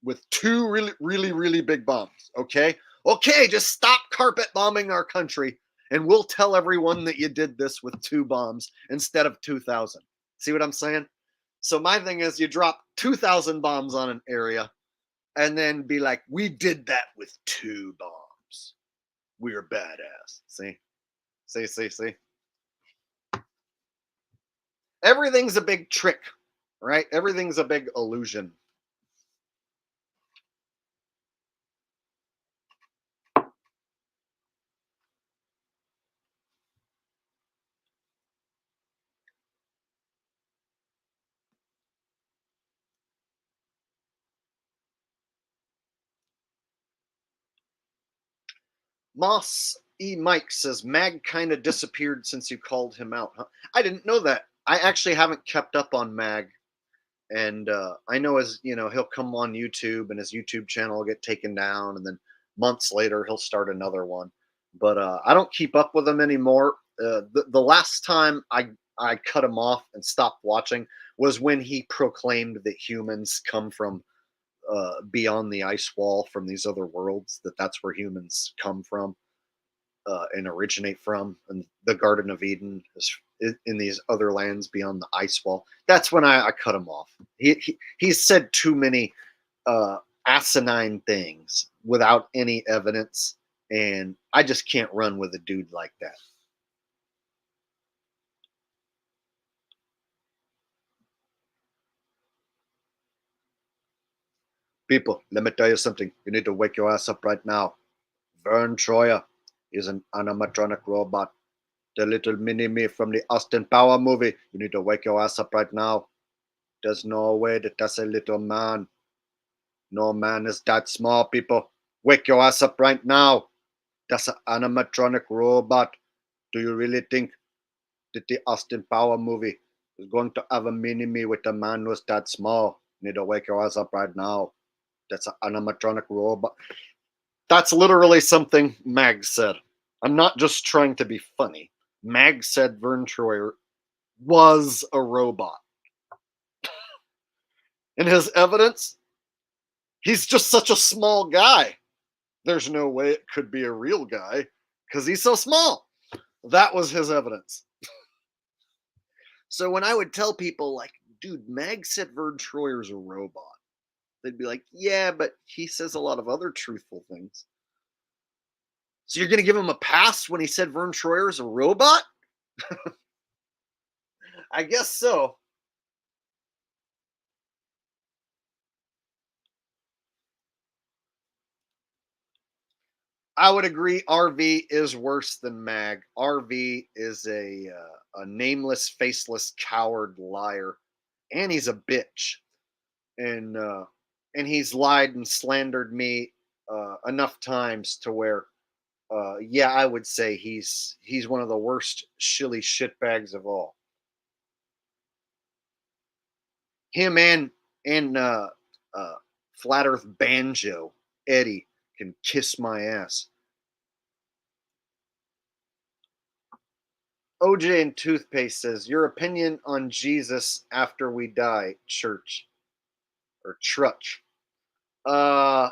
with two really big bombs. Okay, okay, just stop carpet bombing our country, and we'll tell everyone that you did this with two bombs instead of 2,000. See what I'm saying? So my thing is, you drop 2,000 bombs on an area, and then be like, we did that with two bombs. We're badass. See. Everything's a big trick, right? Everything's a big illusion. Moss E. Mike says Mag kind of disappeared since you called him out. Huh? I didn't know that. I actually haven't kept up on Mag, and I know as he'll come on YouTube and his YouTube channel will get taken down, and then months later he'll start another one. But I don't keep up with him anymore. The last time I cut him off and stopped watching was when he proclaimed that humans come from beyond the ice wall, from these other worlds, that's where humans come from and originate from, and the Garden of Eden is in these other lands beyond the ice wall. That's when I cut him off. He's said too many asinine things without any evidence, and I just can't run with a dude like that. People, let me tell you something. You need to wake your ass up right now. Vern Troyer is an animatronic robot. The little mini me from the Austin Power movie. You need to wake your ass up right now. There's no way that that's a little man. No man is that small, people. Wake your ass up right now. That's an animatronic robot. Do you really think that the Austin Power movie is going to have a mini me with a man who's that small? You need to wake your ass up right now. That's an animatronic robot. That's literally something Mag said. I'm not just trying to be funny. Mag said Vern Troyer was a robot. In his evidence, he's just such a small guy. There's no way it could be a real guy because he's so small. That was his evidence. So when I would tell people, like, dude, Mag said Vern Troyer's a robot, they'd be like, yeah, but he says a lot of other truthful things. So you're going to give him a pass when he said Vern Troyer's a robot? I guess so. I would agree. RV is worse than Mag. RV is a nameless, faceless coward liar, and he's a bitch. And and he's lied and slandered me enough times to where, yeah, I would say he's one of the worst shilly shitbags of all. Him and uh, Flat Earth Banjo Eddie can kiss my ass. OJ and Toothpaste says, your opinion on Jesus after we die, church or trutch. Uh,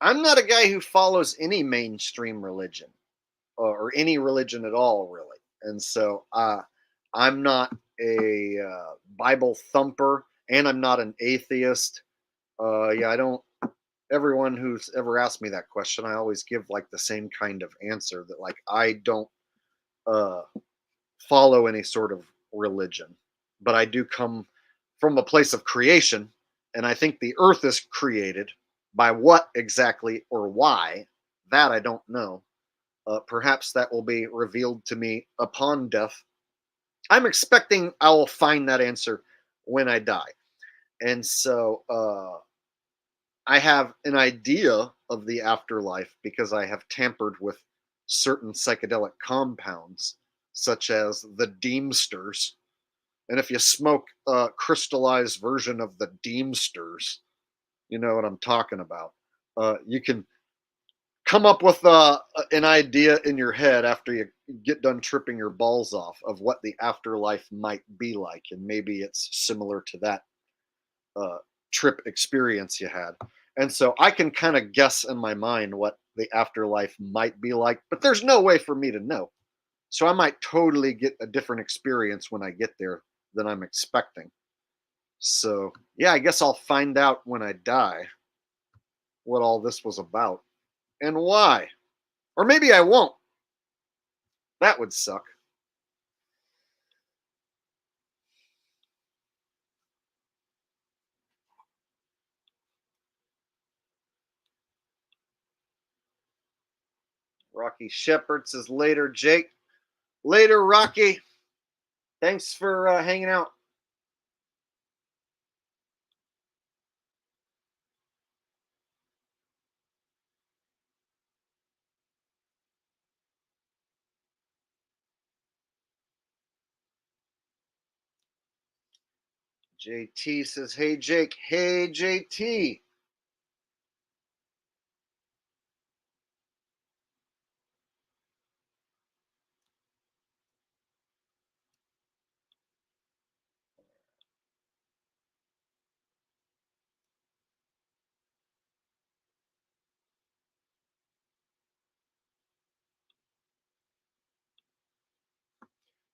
I'm not a guy who follows any mainstream religion or any religion at all, really. And so I'm not a Bible thumper and I'm not an atheist. Yeah, I don't. Everyone who's ever asked me that question, I always give like the same kind of answer that like I don't uh, follow any sort of religion, but I do come from a place of creation, and I think the earth is created by what exactly or why, that I don't know. Perhaps that will be revealed to me upon death. I'm expecting I will find that answer when I die. And so I have an idea of the afterlife because I have tampered with certain psychedelic compounds, such as the Deemsters. And if you smoke a crystallized version of the Deemsters, you know what I'm talking about. You can come up with an idea in your head after you get done tripping your balls off of what the afterlife might be like. And maybe it's similar to that uh, trip experience you had. And so I can kind of guess in my mind what the afterlife might be like, but there's no way for me to know. So I might totally get a different experience when I get there than I'm expecting. So, yeah, I guess I'll find out when I die what all this was about and why. Or maybe I won't. That would suck. Rocky Shepherd says later, Jake. Later, Rocky. Thanks for hanging out. JT says, hey, Jake. Hey, JT.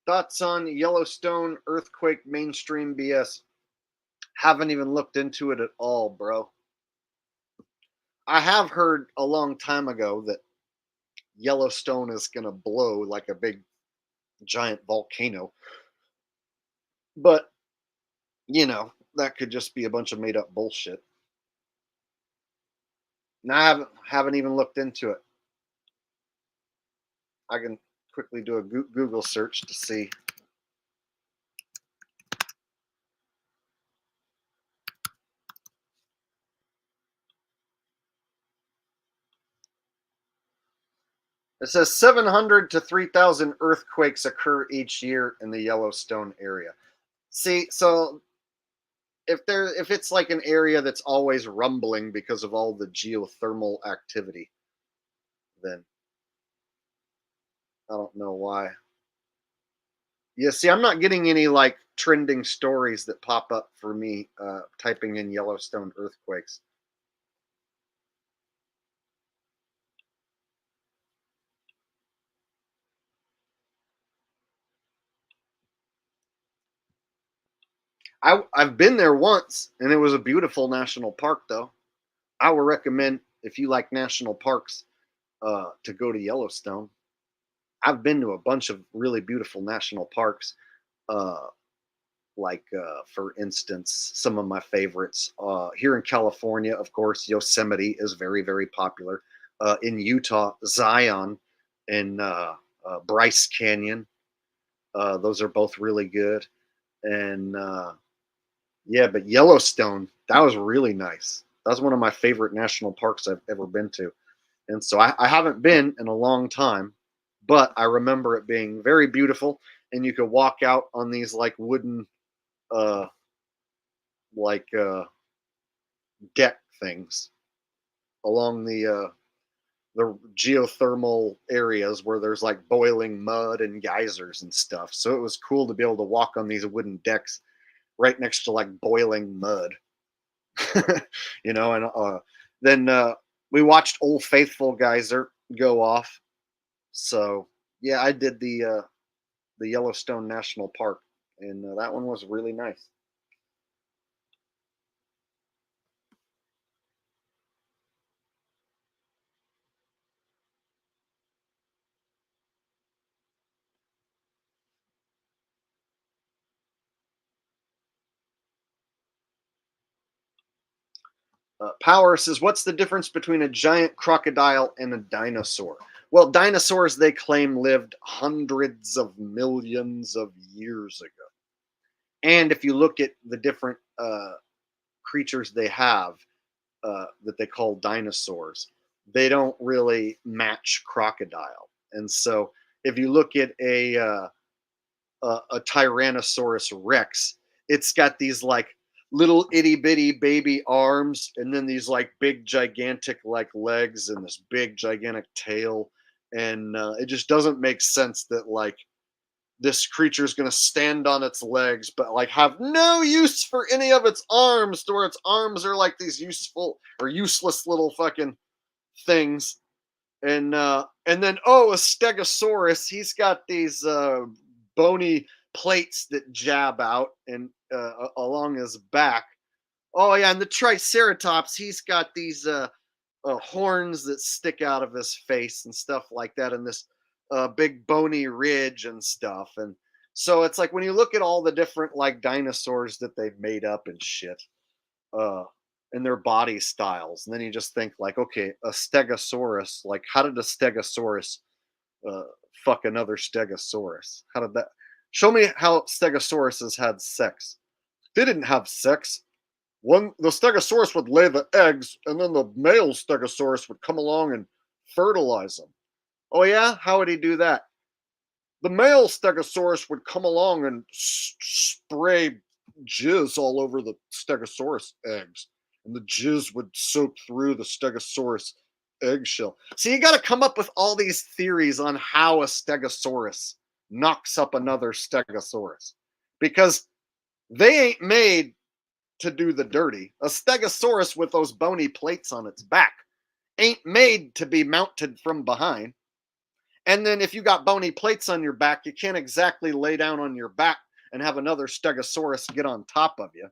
Thoughts on Yellowstone earthquake mainstream BS? Haven't even looked into it at all, bro. I have heard a long time ago that Yellowstone is going to blow like a big giant volcano. But, that could just be a bunch of made up bullshit. And I haven't even looked into it. I can quickly do a Google search to see. It says 700 to 3,000 earthquakes occur each year in the Yellowstone area. See, so if it's like an area that's always rumbling because of all the geothermal activity, then I don't know why. Yeah, see, I'm not getting any like trending stories that pop up for me typing in Yellowstone earthquakes. I've been there once, and it was a beautiful national park, though. I would recommend if you like national parks to go to Yellowstone. I've been to a bunch of really beautiful national parks. Uh, Like, for instance, some of my favorites here in California, of course, Yosemite is very, very popular. In Utah, Zion and Bryce Canyon, those are both really good. And yeah, but Yellowstone, that was really nice. That's one of my favorite national parks I've ever been to. And so I haven't been in a long time, but I remember it being very beautiful. And you could walk out on these like wooden, uh, like deck things along the geothermal areas where there's like boiling mud and geysers and stuff. So it was cool to be able to walk on these wooden decks right next to like boiling mud. And then we watched Old Faithful geyser go off. So yeah, I did the Yellowstone National Park, and that one was really nice. Power says, "What's the difference between a giant crocodile and a dinosaur?" Well, dinosaurs they claim lived hundreds of millions of years ago, and if you look at the different creatures they have that they call dinosaurs, they don't really match crocodile. And so, if you look at a Tyrannosaurus Rex, it's got these like little itty bitty baby arms, and then these like big gigantic like legs, and this big gigantic tail, and it just doesn't make sense that like this creature is going to stand on its legs but like have no use for any of its arms, to where its arms are like these useful or useless little fucking things. And then a stegosaurus, he's got these bony plates that jab out and along his back. Oh yeah, and the triceratops, he's got these horns that stick out of his face and stuff like that, and this big bony ridge and stuff. And so it's like when you look at all the different like dinosaurs that they've made up and shit, uh, and their body styles, and then you just think like, okay, a stegosaurus, like how did a stegosaurus uh, fuck another stegosaurus? How did that? Show me how stegosauruses had sex. They didn't have sex. One, the stegosaurus would lay the eggs, and then the male stegosaurus would come along and fertilize them. Oh yeah, how would he do that? The male stegosaurus would come along and spray jizz all over the stegosaurus eggs, and the jizz would soak through the stegosaurus eggshell. So you got to come up with all these theories on how a stegosaurus knocks up another stegosaurus, because they ain't made to do the dirty. A stegosaurus with those bony plates on its back ain't made to be mounted from behind. And then if you got bony plates on your back, you can't exactly lay down on your back and have another stegosaurus get on top of you.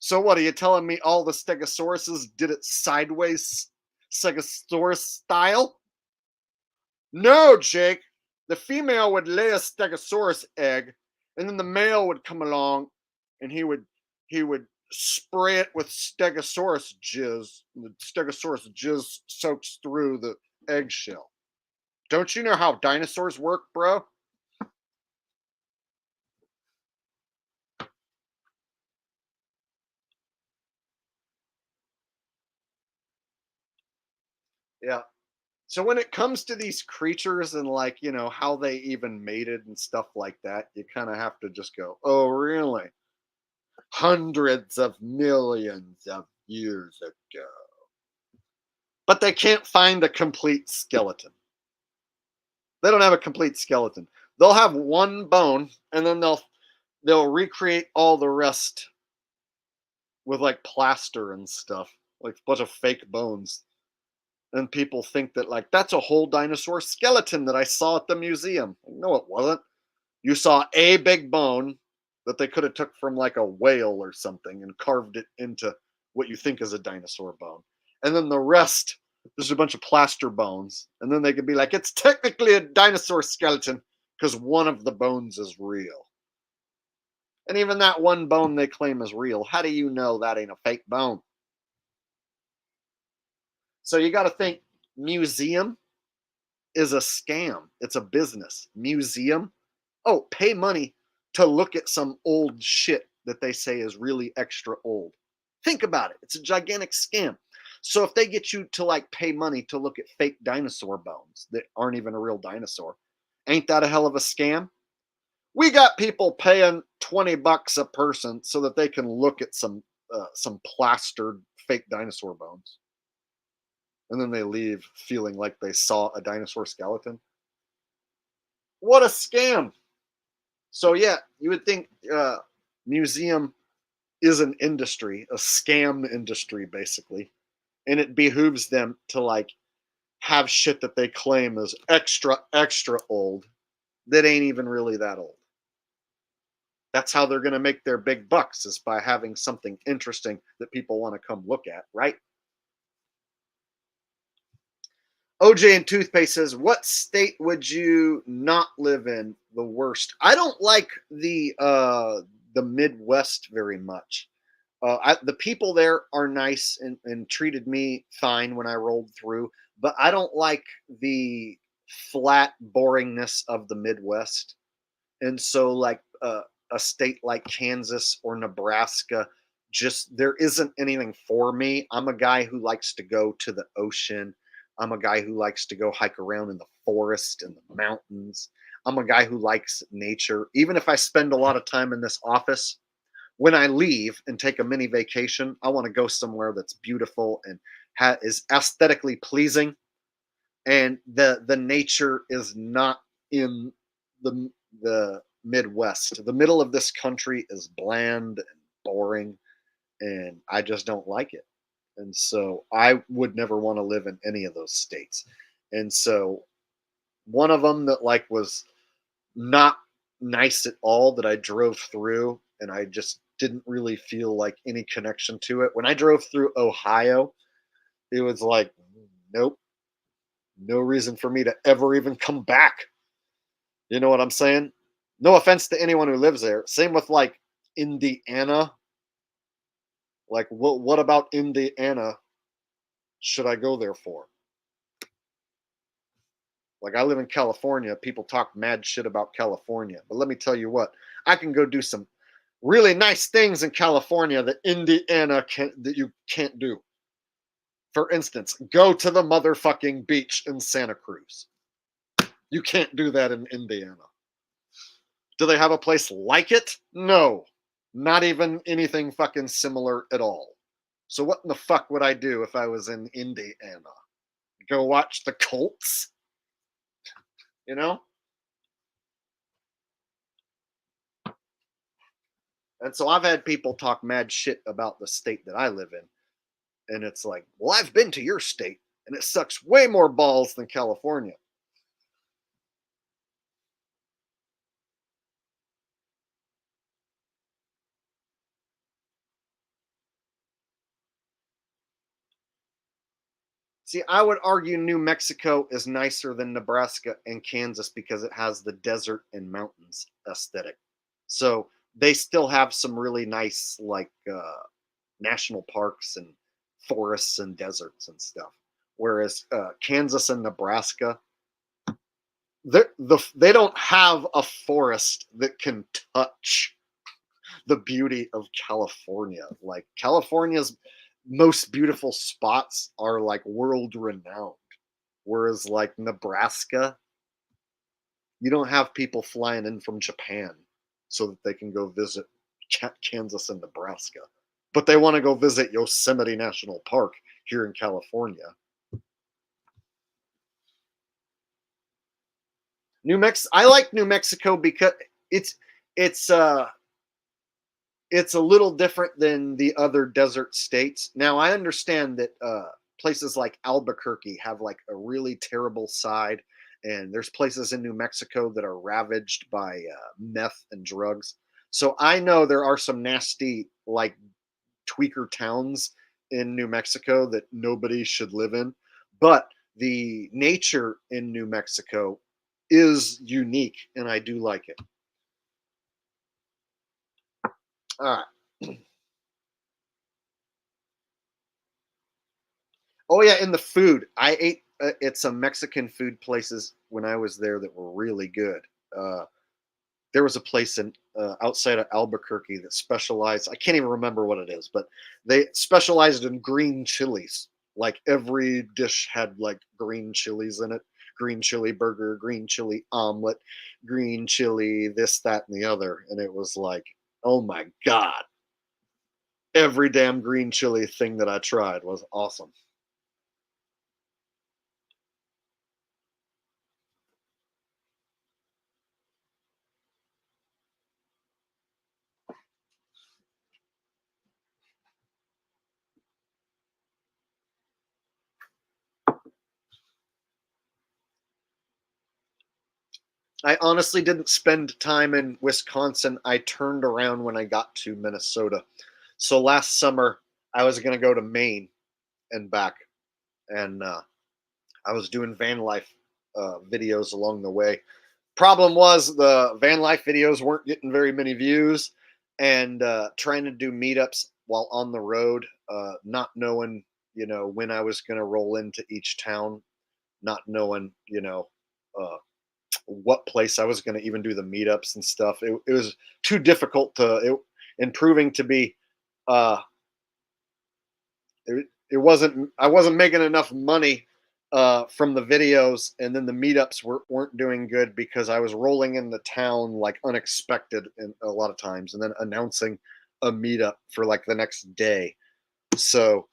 So what are you telling me? All the stegosauruses did it sideways, stegosaurus style? No, Jake. The female would lay a stegosaurus egg, and then the male would come along, and he would spray it with stegosaurus jizz. The stegosaurus jizz soaks through the eggshell. Don't you know how dinosaurs work, bro? Yeah. So when it comes to these creatures and like, how they even mated and stuff like that, you kind of have to just go, "Oh, really? Hundreds of millions of years ago." But they can't find a complete skeleton. They don't have a complete skeleton. They'll have one bone, and then they'll recreate all the rest with like plaster and stuff, like a bunch of fake bones. And people think that like that's a whole dinosaur skeleton that I saw at the museum. No, it wasn't. You saw a big bone that they could have took from like a whale or something and carved it into what you think is a dinosaur bone. And then the rest, there's a bunch of plaster bones. And then they could be like, it's technically a dinosaur skeleton because one of the bones is real. And even that one bone they claim is real, how do you know that ain't a fake bone? So you got to think museum is a scam. It's a business. Museum, oh, pay money to look at some old shit that they say is really extra old. Think about it. It's a gigantic scam. So if they get you to like pay money to look at fake dinosaur bones that aren't even a real dinosaur, ain't that a hell of a scam? We got people paying $20 a person so that they can look at some plastered fake dinosaur bones, and then they leave feeling like they saw a dinosaur skeleton. What a scam! So yeah, you would think museum is an industry, a scam industry, basically, and it behooves them to like have shit that they claim is extra old that ain't even really that old. That's how they're going to make their big bucks, is by having something interesting that people want to come look at, right? OJ and Toothpaste says, "What state would you not live in the worst?" I don't like the Midwest very much. The people there are nice and treated me fine when I rolled through, but I don't like the flat boringness of the Midwest. And so, like a state like Kansas or Nebraska, just there isn't anything for me. I'm a guy who likes to go to the ocean. I'm a guy who likes to go hike around in the forest and the mountains. I'm a guy who likes nature. Even if I spend a lot of time in this office, when I leave and take a mini vacation, I want to go somewhere that's beautiful and is aesthetically pleasing. And the nature is not in the Midwest. The middle of this country is bland and boring, and I just don't like it. And so I would never want to live in any of those states. And so one of them that like was not nice at all, that I drove through and I just didn't really feel like any connection to it. When I drove through Ohio, it was like, nope, no reason for me to ever even come back. You know what I'm saying? No offense to anyone who lives there. Same with like Indiana. Like, what about Indiana should I go there for? Like, I live in California. People talk mad shit about California. But let me tell you what, I can go do some really nice things in California that that you can't do. For instance, go to the motherfucking beach in Santa Cruz. You can't do that in Indiana. Do they have a place like it? No. Not even anything fucking similar at all. So what in the fuck would I do if I was in Indiana? Go watch the Colts? You know? And so I've had people talk mad shit about the state that I live in. And it's like, well, I've been to your state and it sucks way more balls than California. See, I would argue New Mexico is nicer than Nebraska and Kansas because it has the desert and mountains aesthetic. So they still have some really nice, like, national parks and forests and deserts and stuff. Whereas Kansas and Nebraska, they don't have a forest that can touch the beauty of California. Like California's most beautiful spots are like world renowned. Whereas like Nebraska, you don't have people flying in from Japan so that they can go visit Kansas and Nebraska. But they want to go visit Yosemite National Park here in California. I like New Mexico because it's it's uh it's a little different than the other desert states. Now, I understand that places like Albuquerque have like a really terrible side, and there's places in New Mexico that are ravaged by meth and drugs. So I know there are some nasty like tweaker towns in New Mexico that nobody should live in, but the nature in New Mexico is unique, and I do like it. All right. Oh yeah, in the food, I ate at some Mexican food places when I was there that were really good. Uh, there was a place in outside of Albuquerque that specialized. I can't even remember what it is, but they specialized in green chilies. Like every dish had like green chilies in it. Green chili burger, green chili omelet, green chili this, that, and the other. And it was like, oh my god, every damn green chili thing that I tried was awesome. I honestly didn't spend time in Wisconsin. I turned around when I got to Minnesota. So last summer, I was going to go to Maine and back, and I was doing van life videos along the way. Problem was, the van life videos weren't getting very many views, and trying to do meetups while on the road, not knowing, when I was going to roll into each town, not knowing, uh, what place I was going to even do the meetups and stuff. It was too difficult and proving to be. Uh, it wasn't. I wasn't making enough money from the videos, and then the meetups weren't doing good because I was rolling in the town like unexpected and a lot of times, and then announcing a meetup for like the next day. So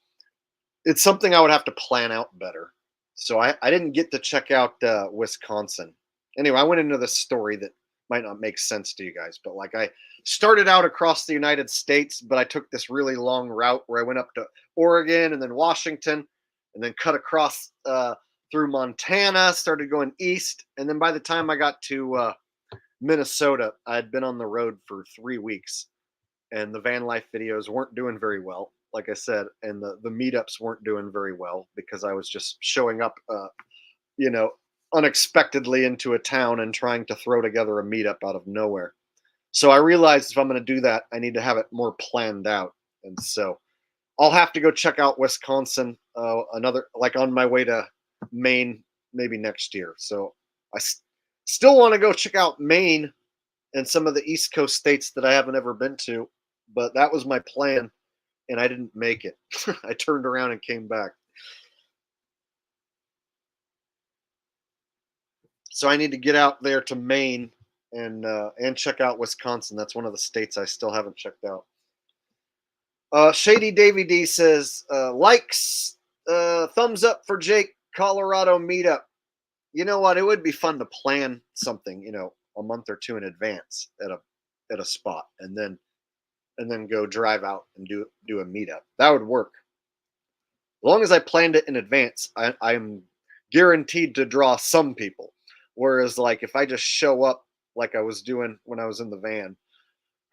it's something I would have to plan out better. So I didn't get to check out Wisconsin. Anyway, I went into this story that might not make sense to you guys, but like I started out across the United States, but I took this really long route where I went up to Oregon and then Washington, and then cut across through Montana, started going east, and then by the time I got to Minnesota, I had been on the road for 3 weeks, and the van life videos weren't doing very well, like I said, and the meetups weren't doing very well because I was just showing up, you know, unexpectedly into a town and trying to throw together a meetup out of nowhere. So I realized if I'm going to do that, I need to have it more planned out, and so I'll have to go check out Wisconsin, another like on my way to Maine maybe next year. So I still want to go check out Maine and some of the East Coast states that I haven't ever been to, but that was my plan, and I didn't make it. I turned around and came back. So I need to get out there to Maine and check out Wisconsin. That's one of the states I still haven't checked out. Shady Davy D says likes, thumbs up for Jake Colorado meetup. You know what? It would be fun to plan something, a month or two in advance at a spot, and then go drive out and do a meetup. That would work. As long as I planned it in advance, I'm guaranteed to draw some people. Whereas, like, if I just show up like I was doing when I was in the van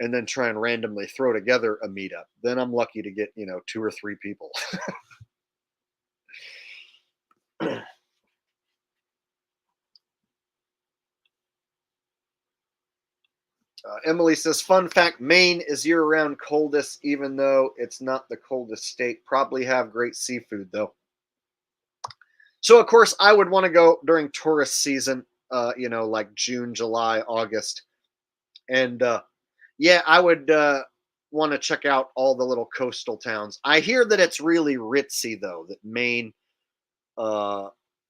and then try and randomly throw together a meetup, then I'm lucky to get, two or three people. Emily says, fun fact, Maine is year round coldest, even though it's not the coldest state. Probably have great seafood, though. So, of course, I would want to go during tourist season, like June, July, August. And yeah, I would want to check out all the little coastal towns. I hear that it's really ritzy, though, that Maine uh,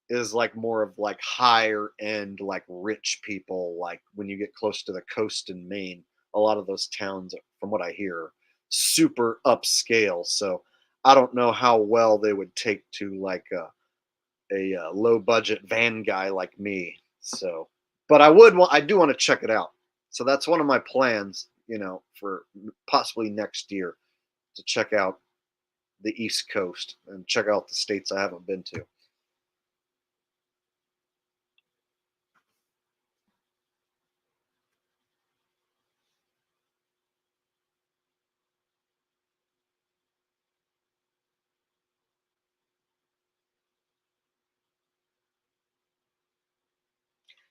is like more of like higher end, like rich people. Like when you get close to the coast in Maine, a lot of those towns, from what I hear, are super upscale. So I don't know how well they would take to like a low budget van guy like me. So, but I do want to check it out. So that's one of my plans, for possibly next year to check out the East Coast and check out the states I haven't been to.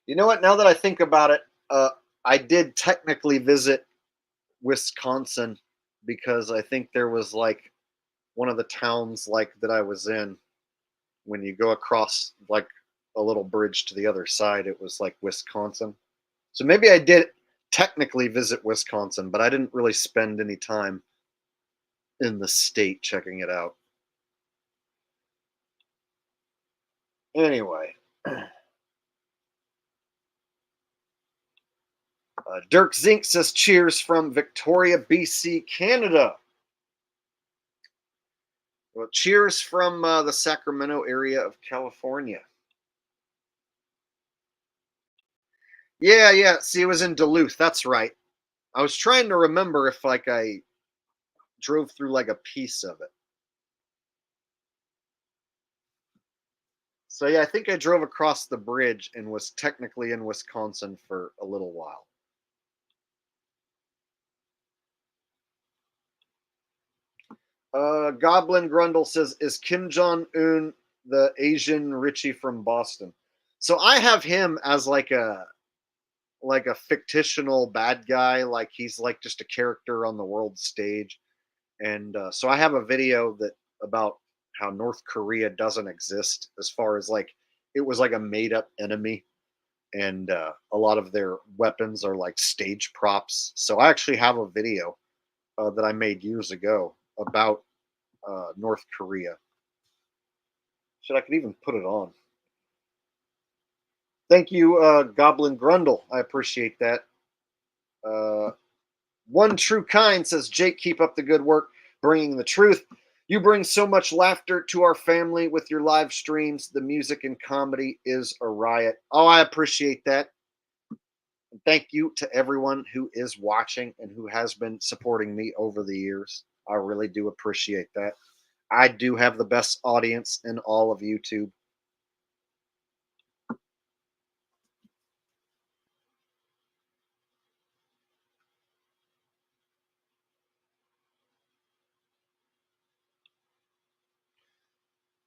You know what? Now that I think about it, I did technically visit Wisconsin because I think there was like one of the towns like that I was in when you go across like a little bridge to the other side, it was like Wisconsin. So maybe I did technically visit Wisconsin, but I didn't really spend any time in the state checking it out. Anyway, Dirk Zink says cheers from Victoria, BC, Canada. Well, cheers from the Sacramento area of California. Yeah, yeah. See, it was in Duluth. That's right. I was trying to remember if like I drove through like a piece of it. So yeah, I think I drove across the bridge and was technically in Wisconsin for a little while. Goblin Grundle says, "Is Kim Jong Un the Asian Richie from Boston?" So I have him as like a fictional bad guy, like he's like just a character on the world stage. And so I have a video that about how North Korea doesn't exist, as far as like it was like a made up enemy, and a lot of their weapons are like stage props. So I actually have a video that I made years ago about North Korea. Should I could even put it on. Thank you, Goblin Grundle. I appreciate that. Uh, One True Kind says, Jake, keep up the good work, bringing the truth. You bring so much laughter to our family with your live streams. The music and comedy is a riot. Oh, I appreciate that. And thank you to everyone who is watching and who has been supporting me over the years. I really do appreciate that. I do have the best audience in all of YouTube.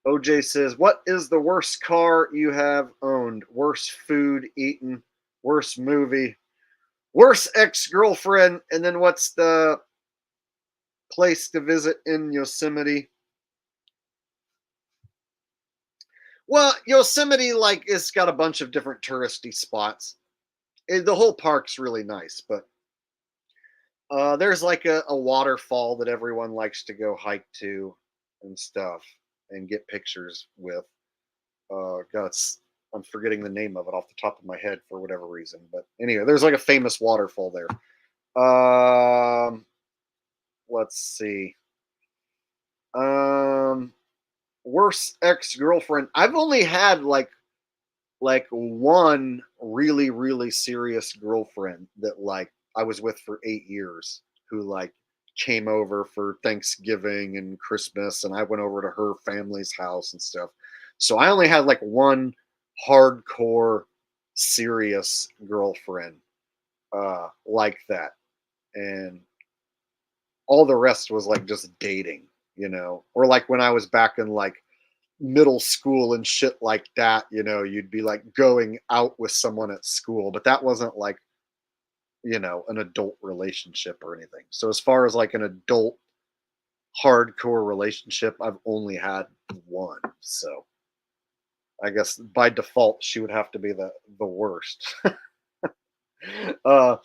OJ says, "What is the worst car you have owned? Worst food eaten? Worst movie? Worst ex girlfriend? And then what's the place to visit in Yosemite?" Well, Yosemite, like, it's got a bunch of different touristy spots. The whole park's really nice, but there's like a waterfall that everyone likes to go hike to and stuff and get pictures with. God, I'm forgetting the name of it off the top of my head for whatever reason. But anyway, there's like a famous waterfall there. Um, let's see. Um, Worst ex girlfriend. I've only had like one really serious girlfriend that like I was with for 8 years, who like came over for Thanksgiving and Christmas, and I went over to her family's house and stuff. So I only had like one hardcore serious girlfriend like that, and all the rest was like just dating, or like when I was back in like middle school and shit like that, you'd be like going out with someone at school, but that wasn't like, an adult relationship or anything. So as far as like an adult hardcore relationship, I've only had one. So I guess by default she would have to be the worst. uh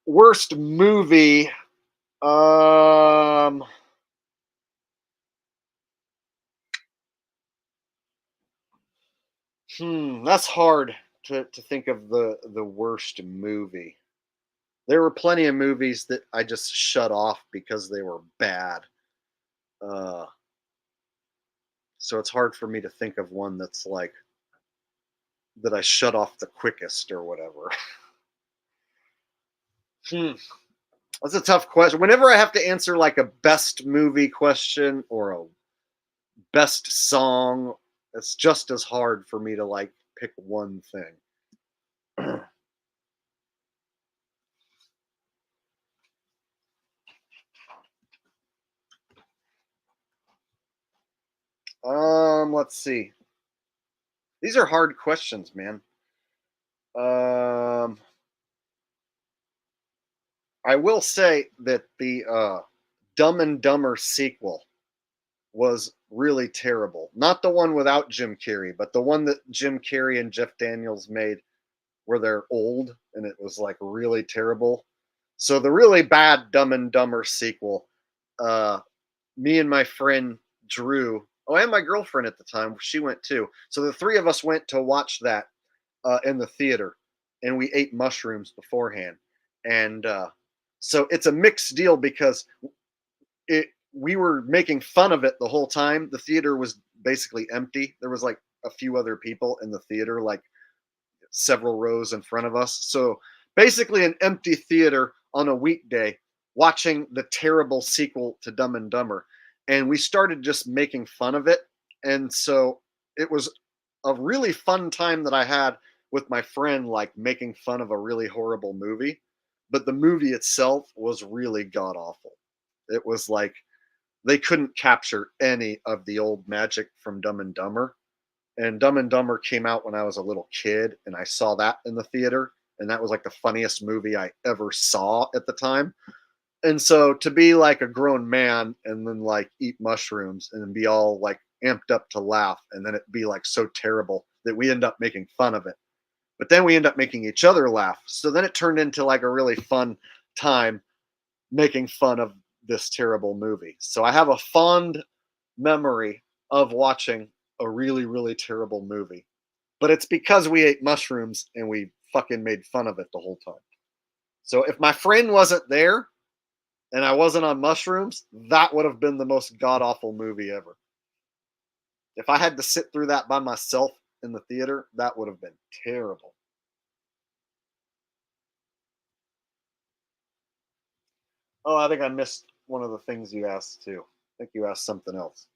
Worst movie. Um that's hard to think of the worst movie. There were plenty of movies that I just shut off because they were bad. Uh, so it's hard for me to think of one that's like that I shut off the quickest or whatever. Hmm, that's a tough question. Whenever I have to answer like a best movie question or a best song, it's just as hard for me to like pick one thing. Let's see. These are hard questions, man. Um, I will say that the Dumb and Dumber sequel was really terrible. Not the one without Jim Carrey, but the one that Jim Carrey and Jeff Daniels made where they're old and it was like really terrible. So the really bad Dumb and Dumber sequel, uh, me and my friend Drew, oh, and my girlfriend at the time, she went too. So the three of us went to watch that in the theater, and we ate mushrooms beforehand. And so it's a mixed deal because it we were making fun of it the whole time. The theater was basically empty. There was like a few other people in the theater, like several rows in front of us. So basically, an empty theater on a weekday watching the terrible sequel to Dumb and Dumber. And we started just making fun of it. And so it was a really fun time that I had with my friend, like making fun of a really horrible movie. But the movie itself was really god awful. It was like they couldn't capture any of the old magic from Dumb and Dumber. And Dumb and Dumber came out when I was a little kid, and I saw that in the theater, and that was like the funniest movie I ever saw at the time. And so to be like a grown man and then like eat mushrooms and then be all like amped up to laugh, and then it be like so terrible that we end up making fun of it. But then we end up making each other laugh. So then it turned into like a really fun time making fun of this terrible movie. So I have a fond memory of watching a really, really terrible movie. But it's because we ate mushrooms and we fucking made fun of it the whole time. So if my friend wasn't there and I wasn't on mushrooms, that would have been the most god awful movie ever. If I had to sit through that by myself in the theater, that would have been terrible. Oh, I think I missed one of the things you asked too. I think you asked something else.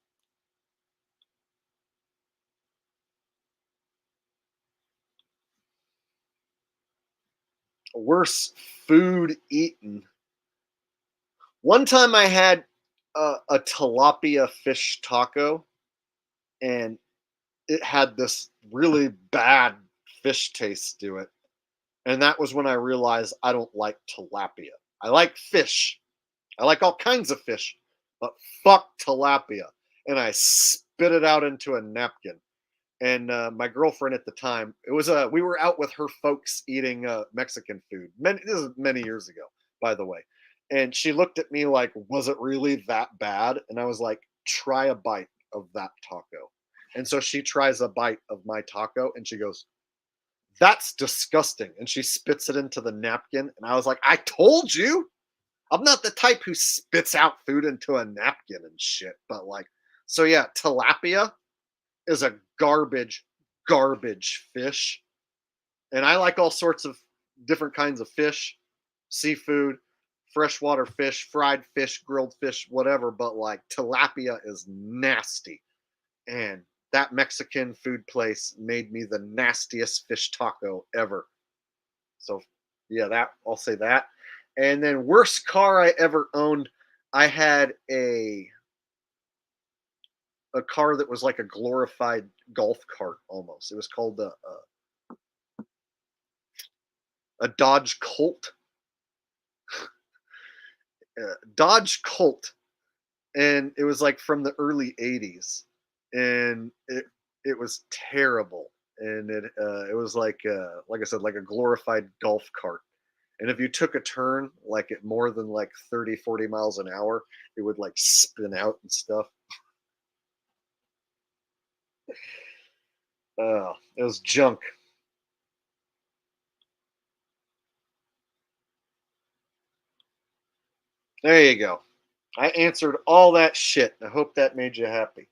Worst food eaten. One time I had a tilapia fish taco, and it had this really bad fish taste to it. And that was when I realized I don't like tilapia. I like fish. I like all kinds of fish, but fuck tilapia. And I spit it out into a napkin. And my girlfriend at the time, it was we were out with her folks eating Mexican food. This is many years ago, by the way. And she looked at me like, "Was it really that bad?" And I was like, "Try a bite of that taco." And so she tries a bite of my taco, and she goes, "That's disgusting." And she spits it into the napkin. And I was like, "I told you, I'm not the type who spits out food into a napkin and shit." But like, so yeah, tilapia is a garbage fish. And I like all sorts of different kinds of fish, seafood, freshwater fish, fried fish, grilled fish, whatever. But like tilapia is nasty. And that Mexican food place made me the nastiest fish taco ever. So yeah, that I'll say that. And then worst car I ever owned, I had a car that was like a glorified golf cart almost. It was called a Dodge Colt, Dodge Colt, and it was like from the early '80s, and it was terrible, and it was like I said, like a glorified golf cart. And if you took a turn like at more than like 30, 40 miles an hour, it would like spin out and stuff. Oh, it was junk. There you go. I answered all that shit. I hope that made you happy.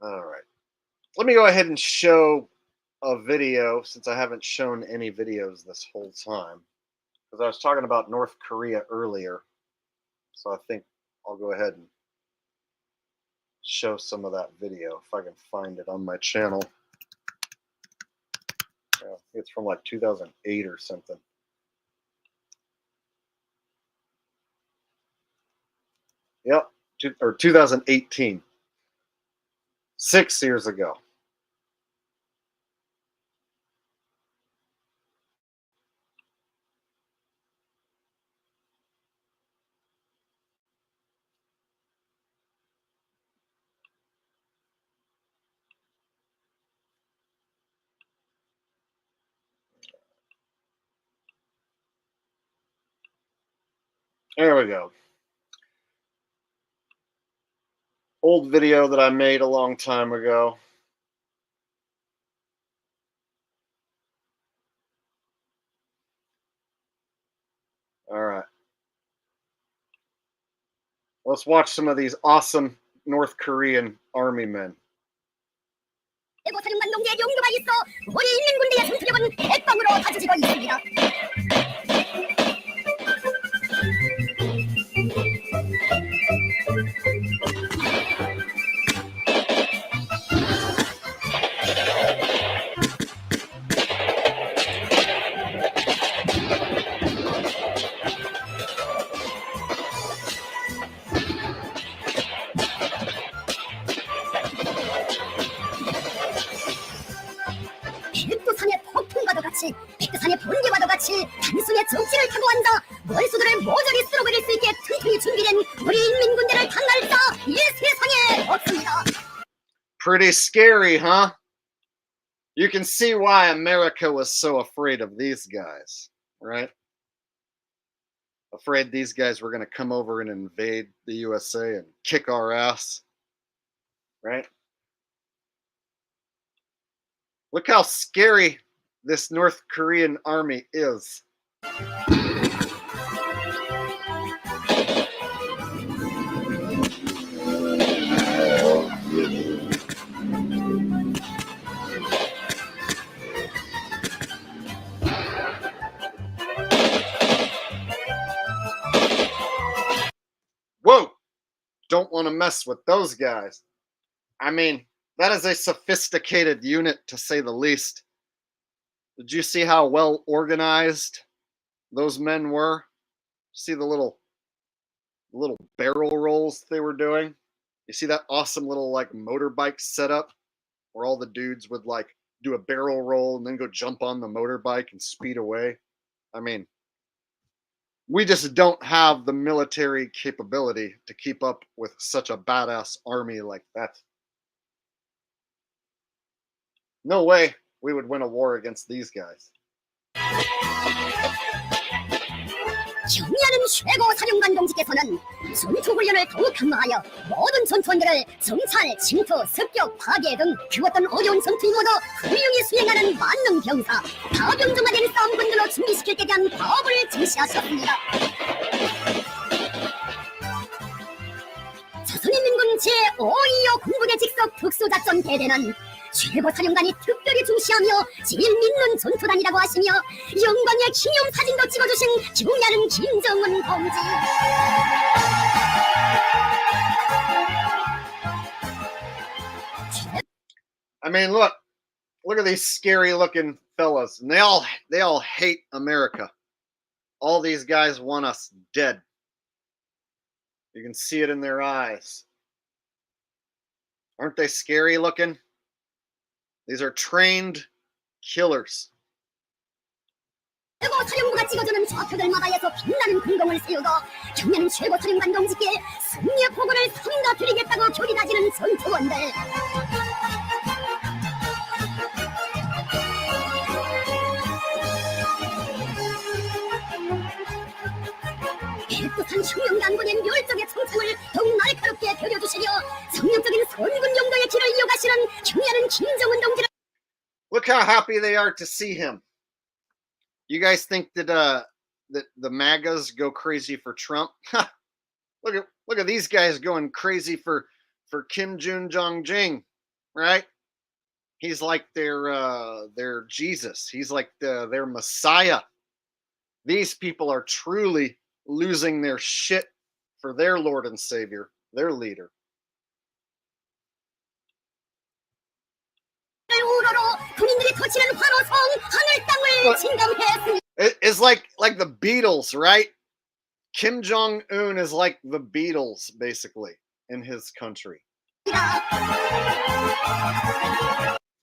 All right. Let me go ahead and show a video since I haven't shown any videos this whole time. Because I was talking about North Korea earlier. So I think I'll go ahead and show some of that video if I can find it on my channel. Yeah, it's from like 2008 or something. Yep, or 2018. 6 years ago. There we go. Old video that I made a long time ago. All right. Let's watch some of these awesome North Korean army men. 사령관 동지의 용도가 있어 우리 인민군대의 전투력은 백방으로 다져지고 있습니다. 백두산의 폭풍과도 같이 백두산의 번개와도 같이 단숨에 정치를 타고 앉아 원수들을 모조리 쓸어버릴 수 있게 튼튼히 준비된 우리 인민군대를 당할 자 이 세상에 없습니다. Pretty scary, huh? You can see why America was so afraid of these guys, right? Afraid these guys were going to come over and invade the USA and kick our ass, right? Look how scary this North Korean army is. Whoa! Don't want to mess with those guys. I mean, that is a sophisticated unit, to say the least. Did you see how well organized those men were? See the little barrel rolls they were doing? You see that awesome little like motorbike setup where all the dudes would like do a barrel roll and then go jump on the motorbike and speed away? I mean, we just don't have the military capability to keep up with such a badass army like that. No way we would win a war against these guys. 경의하는 최고 사령관 동지께서는 전투훈련을 더욱 강화하여 모든 전투원들을 정찰, 침투, 습격, 파괴 등 그 어떤 어려운 전투 임무도 훌륭히 수행하는 만능 병사, 다병종화된 싸움꾼들로 준비시킬 때 대한 과업을 지시하셨습니다. 조선인민군 제525 군부대 직속 특수작전 대대는 최고 사령관이 특별히 중시하며 제일 믿는 전투단이라고 하시며 영광의 기념사진도 찍어주신 경의하는 김정은 동지. I mean, look at these scary looking fellas, and they all hate America. All these guys want us dead. You can see it in their eyes. Aren't they scary looking? These are trained killers. 최고 사령부가 찍어주는 좌표들마다에서 빛나는 군공을 세우고 경례는 최고 사령관 동지께 승리의 포고를 삼가 드리겠다고 교리다지는 전투원들. 백두산 혁명강군의 멸종의 청창을 더욱 날카롭게 벼려주시려 정력적인 선군 용도의 길을 이어가시는 경례하는 김정은 동지를. Look how happy they are to see him. You guys think that that the MAGAs go crazy for Trump? look at these guys going crazy for Kim Jong-jing, right? He's like their Jesus. He's like their Messiah. These people are truly losing their shit for their Lord and Savior, their leader. 터치는 환호성 하늘 땅을 진감했습니다. It's like the Beatles, right? Kim Jong-un is like the Beatles, basically, in his country.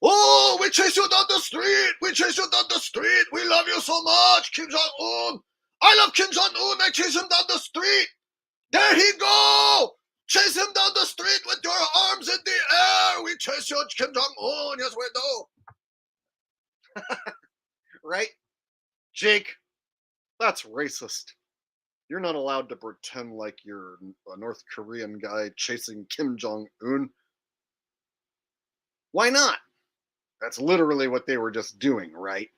Oh, we chase you down the street. We chase you down the street. We love you so much, Kim Jong-un. I love Kim Jong-un. I chase him down the street. There he go. Chase him down the street with your arms in the air. We chase you, Kim Jong-un. Yes, we do. Right? Jake, that's racist. You're not allowed to pretend like you're a North Korean guy chasing Kim Jong-un. Why not? That's literally what they were just doing, right?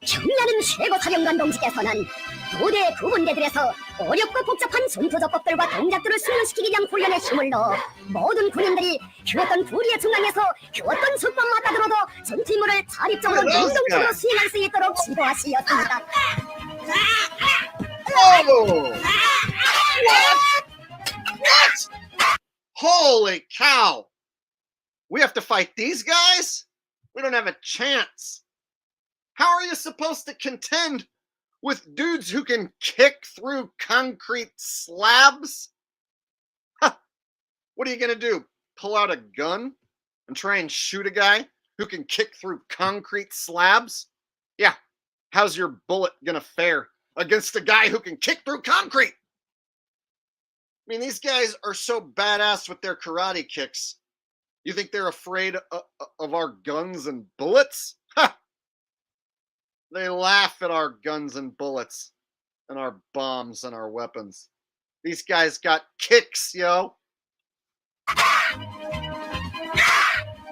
경례하는 최고 사령관 동지께서는 부대 부분대들에서 어렵고 복잡한 전투조법들과 동작들을 숙련시키기 위한 훈련에 힘을 넣어 모든 군인들이 그 어떤 불의의 중간에서 그 어떤 적과 맞다들어도 전투 임무를 자립적으로 능동적으로 수행할 수 있도록 지도하시었습니다. Oh! What? Holy cow! We have to fight these guys? We don't have a chance. How are you supposed to contend with dudes who can kick through concrete slabs? Huh. What are you going to do? Pull out a gun and try and shoot a guy who can kick through concrete slabs? Yeah. How's your bullet going to fare against a guy who can kick through concrete? I mean, these guys are so badass with their karate kicks. You think they're afraid of our guns and bullets? Ha! They laugh at our guns and bullets and our bombs and our weapons. These guys got kicks, yo.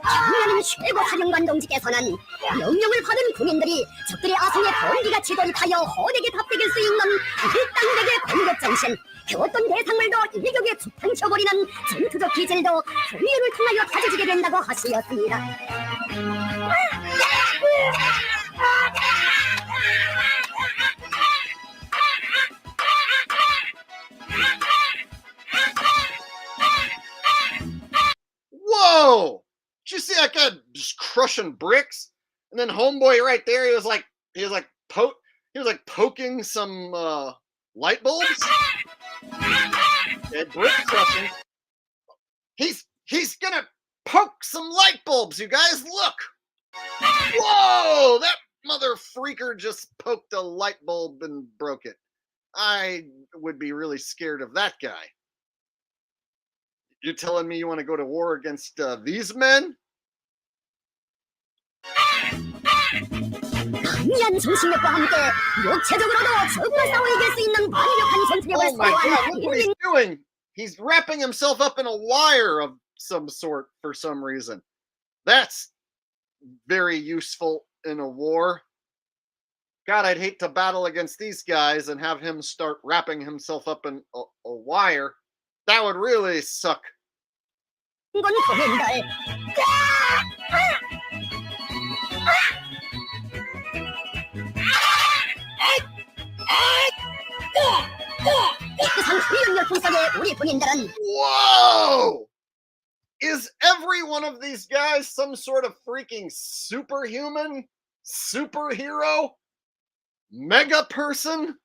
경례하는 최고 사령관 동지께서는 명령을 받은 군인들이 적들의 아성에 번개같이 돌입하여 호되게 답대길 수 있는 일당백의 공격정신, 그 어떤 대상물도 일격에 죽탕쳐버리는 전투적 기질도 훈련을 통하여 다져지게 된다고 하시었습니다. Whoa! Did you see that guy just crushing bricks? And then homeboy right there, he was like poking some light bulbs. Yeah, brick crushing. He's gonna poke some light bulbs, you guys. Look. Whoa! That mother freaker just poked a light bulb and broke it. I would be really scared of that guy. You're telling me you want to go to war against these men? 강렬한 정신력과 함께 육체적으로도 적과 싸워 이길 수 있는 완벽한 전투력을 Oh my God, 소화한 look what he's doing. He's wrapping himself up in a wire of some sort for some reason. That's very useful in a war. God, I'd hate to battle against these guys and have him start wrapping himself up in a wire. That would really suck. 건 군인들. 특수상 훈련 열풍 우리 군인들은 Whoa! Is every one of these guys some sort of freaking superhuman, superhero, mega person?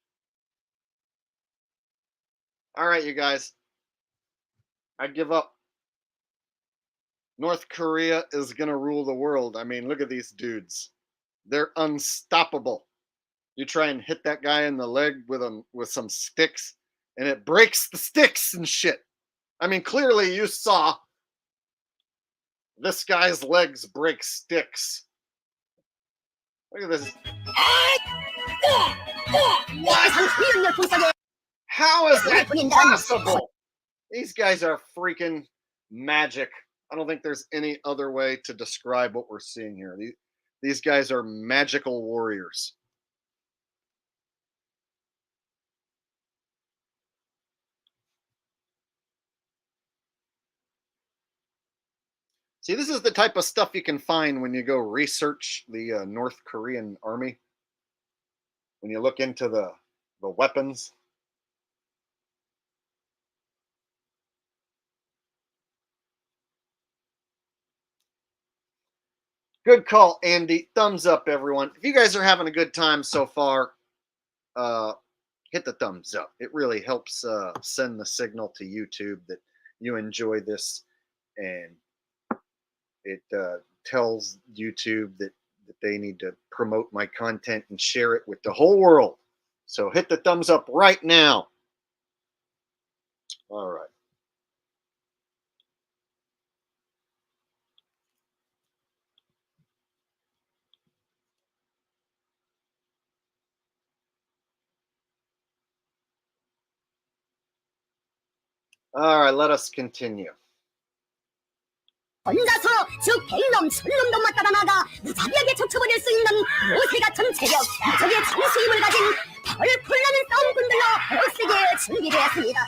All right, you guys. I give up. North Korea is going to rule the world. I mean, look at these dudes. They're unstoppable. You try and hit that guy in the leg with some sticks, and it breaks the sticks and shit. I mean, clearly you saw this guy's legs break sticks. Look at this. What? How is that possible? These guys are freaking magic. I don't think there's any other way to describe what we're seeing here. These guys are magical warriors. See, this is the type of stuff you can find when you go research the North Korean army. When you look into the the weapons. Good call, Andy. Thumbs up, everyone. If you guys are having a good time so far, hit the thumbs up. It really helps send the signal to YouTube that you enjoy this, and it tells YouTube that they need to promote my content and share it with the whole world. So hit the thumbs up right now. All right. All right, let us continue. 혼자서 주 100놈, 1000놈도 맞따라 나가 무자비하게 쫓아버릴 수 있는 요새 같은 체력, 무적의 장수 힘을 가진 펄펄나는 싸움꾼들로 거세게 준비되었습니다.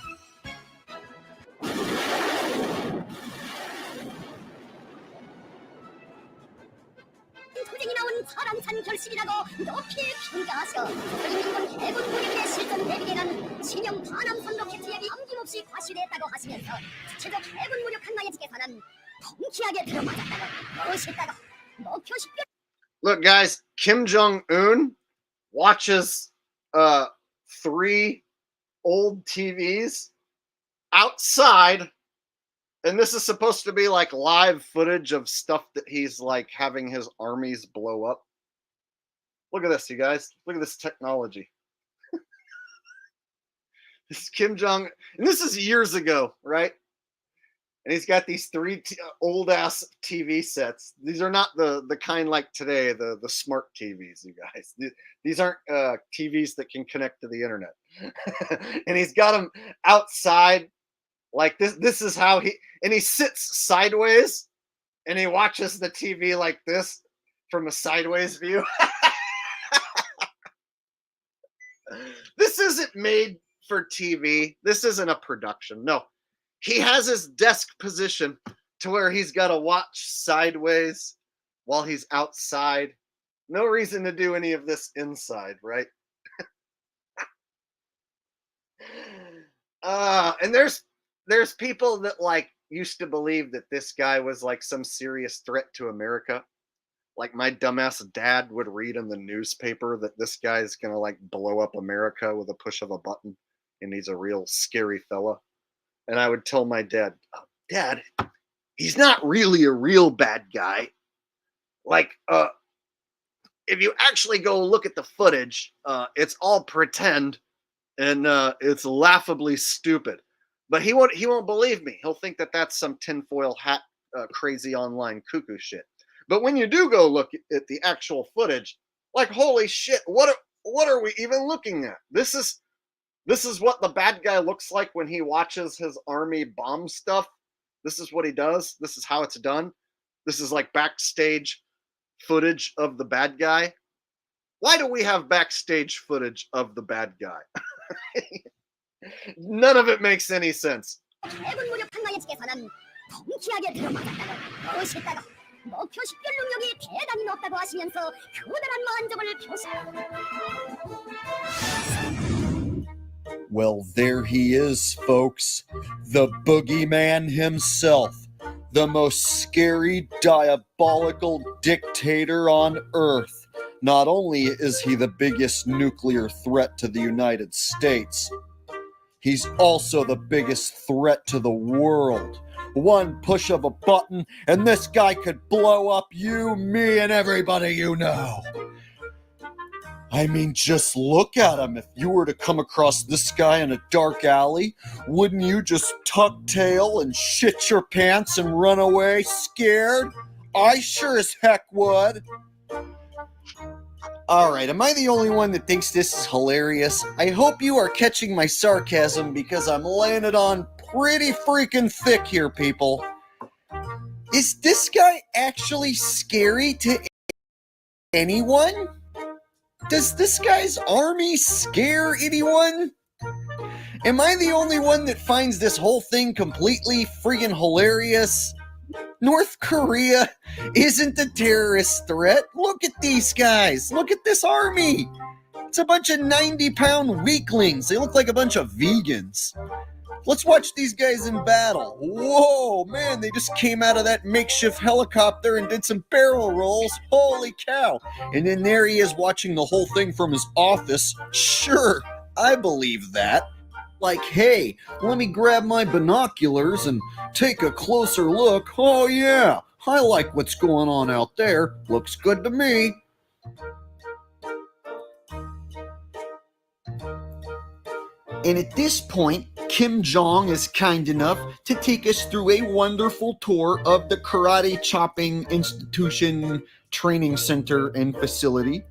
투쟁이 나온 파랑찬 결심이라고 높이 평가하셔. 인군 해군 무력의 실전 대비계는 신형 반함선 로켓 앱이 아낌없이 과시됐다고 하시면서 구체적 해군 무력 한마예지께서는 통쾌하게 들어맞았다고 멋있다고 목표 식별. Look, guys, Kim Jong-un watches 3 old TVs outside, and this is supposed to be like live footage of stuff that he's like having his armies blow up. Look at this, you guys. Look at this technology. This is Kim Jong, and this is years ago, right? And he's got these 3 old ass TV sets. These are not the kind like today, the smart TVs, you guys. These aren't TVs that can connect to the internet. And he's got them outside like this. This is how he sits sideways and he watches the TV like this from a sideways view. This isn't made for TV. This isn't a production. No. He has his desk position to where he's got to watch sideways while he's outside. No reason to do any of this inside, right? And there's people that like used to believe that this guy was like some serious threat to America. Like my dumbass dad would read in the newspaper that this guy's gonna like blow up America with a push of a button, and he's a real scary fella. And I would tell my dad, oh, Dad, he's not really a real bad guy. Like, if you actually go look at the footage, it's all pretend, and it's laughably stupid. But he won't believe me. He'll think that that's some tinfoil hat, crazy online cuckoo shit. But when you do go look at the actual footage, like, holy shit, what are we even looking at? This is what the bad guy looks like when he watches his army bomb stuff. This is what he does. This is how it's done. This is like backstage footage of the bad guy. Why do we have backstage footage of the bad guy? None of it makes any sense. 목표 식별 능력이 대단히 높다고 하시면서 커다란 만족을 Well, there he is, folks. The boogeyman himself. The most scary, diabolical dictator on Earth. Not only is he the biggest nuclear threat to the United States, he's also the biggest threat to the world. One push of a button, and this guy could blow up you, me, and everybody you know. I mean, just look at him. If you were to come across this guy in a dark alley, wouldn't you just tuck tail and shit your pants and run away scared? I sure as heck would. Alright, am I the only one that thinks this is hilarious? I hope you are catching my sarcasm because I'm laying it on pretty freaking thick here, people. Is this guy actually scary to anyone? Does this guy's army scare anyone? Am I the only one that finds this whole thing completely friggin' hilarious? North Korea isn't a terrorist threat. Look at these guys. Look at this army. It's a bunch of 90-pound weaklings. They look like a bunch of vegans. Let's watch these guys in battle. Whoa, man, they just came out of that makeshift helicopter and did some barrel rolls. Holy cow. And then there he is watching the whole thing from his office. Sure, I believe that. Like, hey, let me grab my binoculars and take a closer look. Oh, yeah, I like what's going on out there. Looks good to me. And at this point, Kim Jong is kind enough to take us through a wonderful tour of the Karate Chopping Institution Training Center and facility,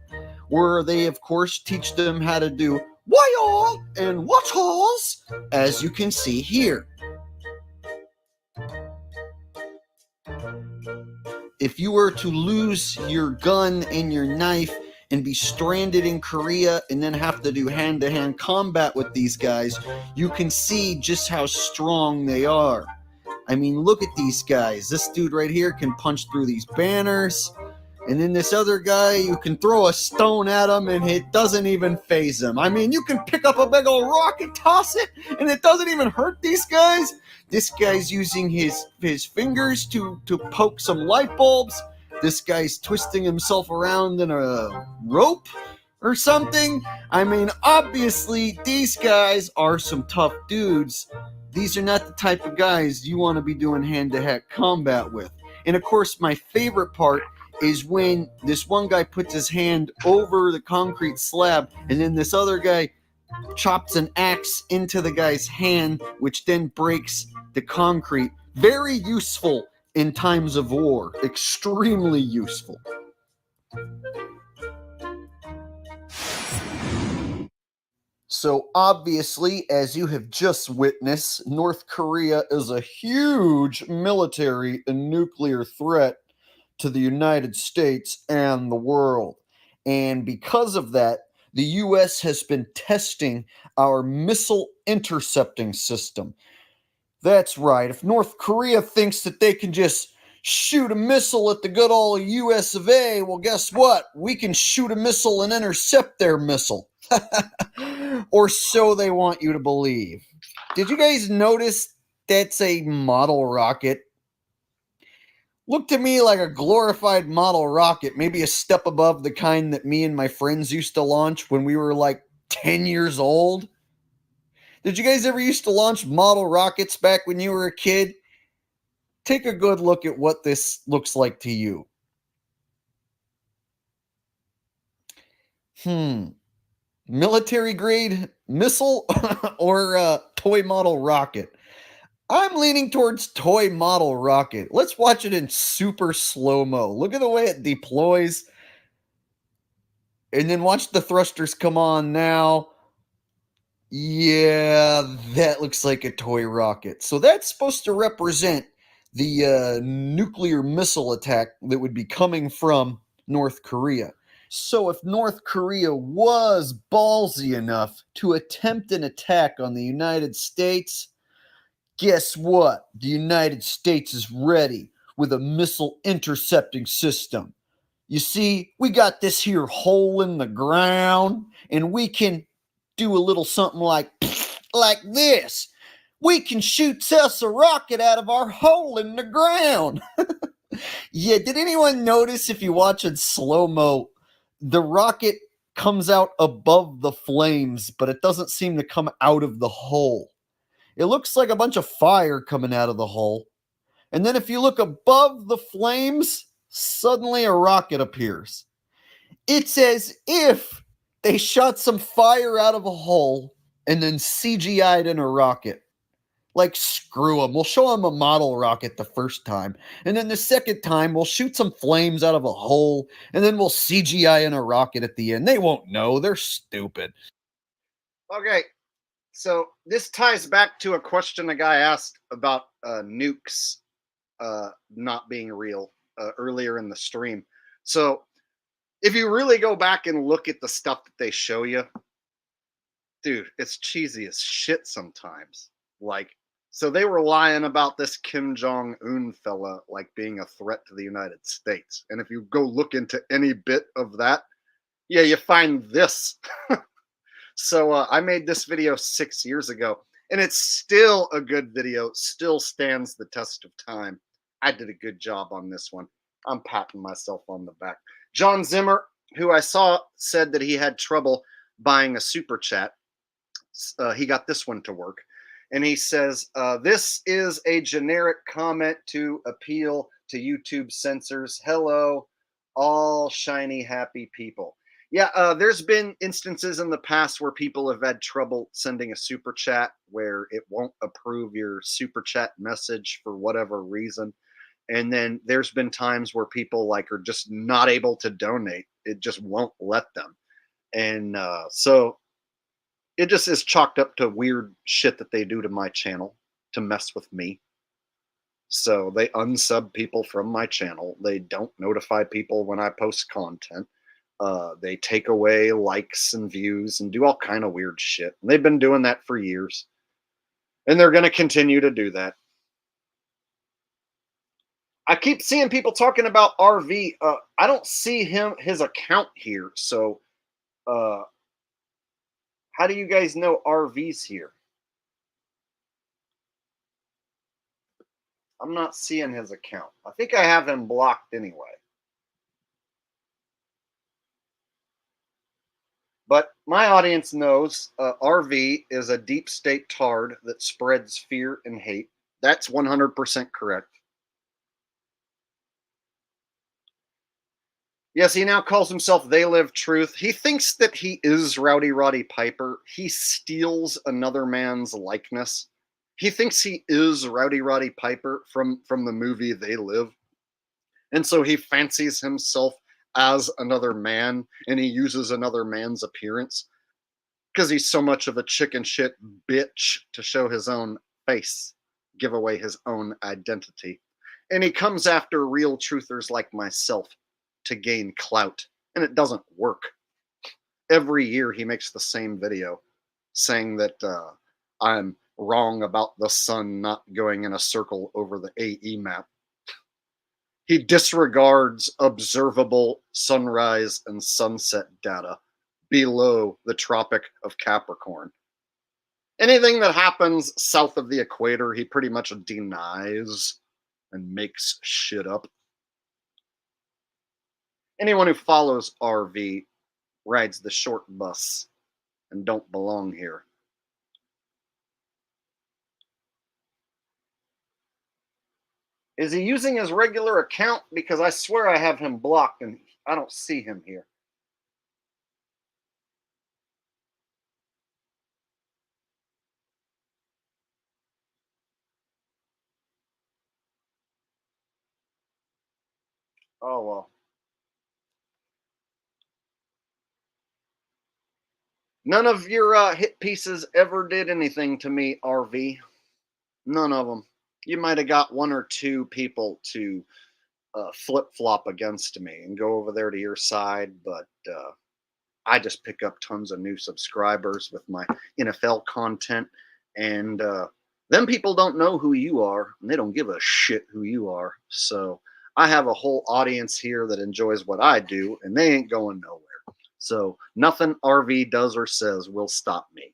where they, of course, teach them how to do why-all and what-alls, as you can see here. If you were to lose your gun and your knife and be stranded in Korea and then have to do hand-to-hand combat with these guys, you can see just how strong they are. I mean, look at these guys. This dude right here can punch through these banners. And then this other guy, you can throw a stone at him and it doesn't even faze him. I mean, you can pick up a big old rock and toss it and it doesn't even hurt these guys. This guy's using his fingers to poke some light bulbs. This guy's twisting himself around in a rope or something. I mean, obviously, these guys are some tough dudes. These are not the type of guys you want to be doing hand-to-hand combat with. And of course, my favorite part is when this one guy puts his hand over the concrete slab and then this other guy chops an axe into the guy's hand, which then breaks the concrete. Very useful in times of war. Extremely useful. So obviously, as you have just witnessed, North Korea is a huge military and nuclear threat to the United States and the world. And because of that, the U.S. has been testing our missile intercepting system. That's right. If North Korea thinks that they can just shoot a missile at the good old U.S. of A., well, guess what? We can shoot a missile and intercept their missile. Or so they want you to believe. Did you guys notice that's a model rocket? Looked to me like a glorified model rocket, maybe a step above the kind that me and my friends used to launch when we were like 10 years old. Did you guys ever used to launch model rockets back when you were a kid? Take a good look at what this looks like to you. Military grade missile or toy model rocket? I'm leaning towards toy model rocket. Let's watch it in super slow-mo. Look at the way it deploys. And then watch the thrusters come on now. Yeah, that looks like a toy rocket. So that's supposed to represent the nuclear missile attack that would be coming from North Korea. So if North Korea was ballsy enough to attempt an attack on the United States, guess what? The United States is ready with a missile intercepting system. You see, we got this here hole in the ground, and we can do a little something like this. We can shoot us a rocket out of our hole in the ground. Yeah, did anyone notice if you watch it slow-mo, the rocket comes out above the flames, but it doesn't seem to come out of the hole. It looks like a bunch of fire coming out of the hole. And then if you look above the flames, suddenly a rocket appears. It's as if they shot some fire out of a hole and then CGI'd in a rocket. Like, screw them. We'll show them a model rocket the first time. And then the second time, we'll shoot some flames out of a hole. And then we'll CGI in a rocket at the end. They won't know. They're stupid. Okay. So this ties back to a question a guy asked about nukes not being real earlier in the stream. So if you really go back and look at the stuff that they show you, dude, it's cheesy as shit sometimes. Like, so they were lying about this Kim Jong-un fella like being a threat to the United States. And if you go look into any bit of that, Yeah, you find this. So I made this video 6 years ago, and it's still a good video, still stands the test of time. I did a good job on this one. I'm patting myself on the back. John Zimmer, who I saw, said that he had trouble buying a super chat. He got this one to work. And he says, this is a generic comment to appeal to YouTube censors. Hello, all shiny, happy people. Yeah, there's been instances in the past where people have had trouble sending a super chat where it won't approve your super chat message for whatever reason. And then there's been times where people like are just not able to donate. It just won't let them. And so it just is chalked up to weird shit that they do to my channel to mess with me. So they unsub people from my channel. They don't notify people when I post content. They take away likes and views and do all kind of weird shit. And they've been doing that for years. And they're going to continue to do that. I keep seeing people talking about RV. I don't see his account here. So how do you guys know RV's here? I'm not seeing his account. I think I have him blocked anyway. But my audience knows RV is a deep state tard that spreads fear and hate. That's 100% correct. Yes, he now calls himself They Live Truth. He thinks that he is Rowdy Roddy Piper. He steals another man's likeness. He thinks he is Rowdy Roddy Piper from the movie They Live. And so he fancies himself as another man, and he uses another man's appearance because he's so much of a chicken shit bitch to show his own face, give away his own identity. And he comes after real truthers like myself to gain clout, and it doesn't work. Every year he makes the same video saying that I'm wrong about the sun not going in a circle over the AE map. He disregards observable sunrise and sunset data below the Tropic of Capricorn. Anything that happens south of the equator, he pretty much denies and makes shit up. Anyone who follows RV rides the short bus and don't belong here. Is he using his regular account? Because I swear I have him blocked and I don't see him here. Oh, well. None of your hit pieces ever did anything to me, RV. None of them. You might have got one or two people to flip-flop against me and go over there to your side, but I just pick up tons of new subscribers with my NFL content, and them people don't know who you are, and they don't give a shit who you are. So I have a whole audience here that enjoys what I do, and they ain't going nowhere. So nothing RV does or says will stop me.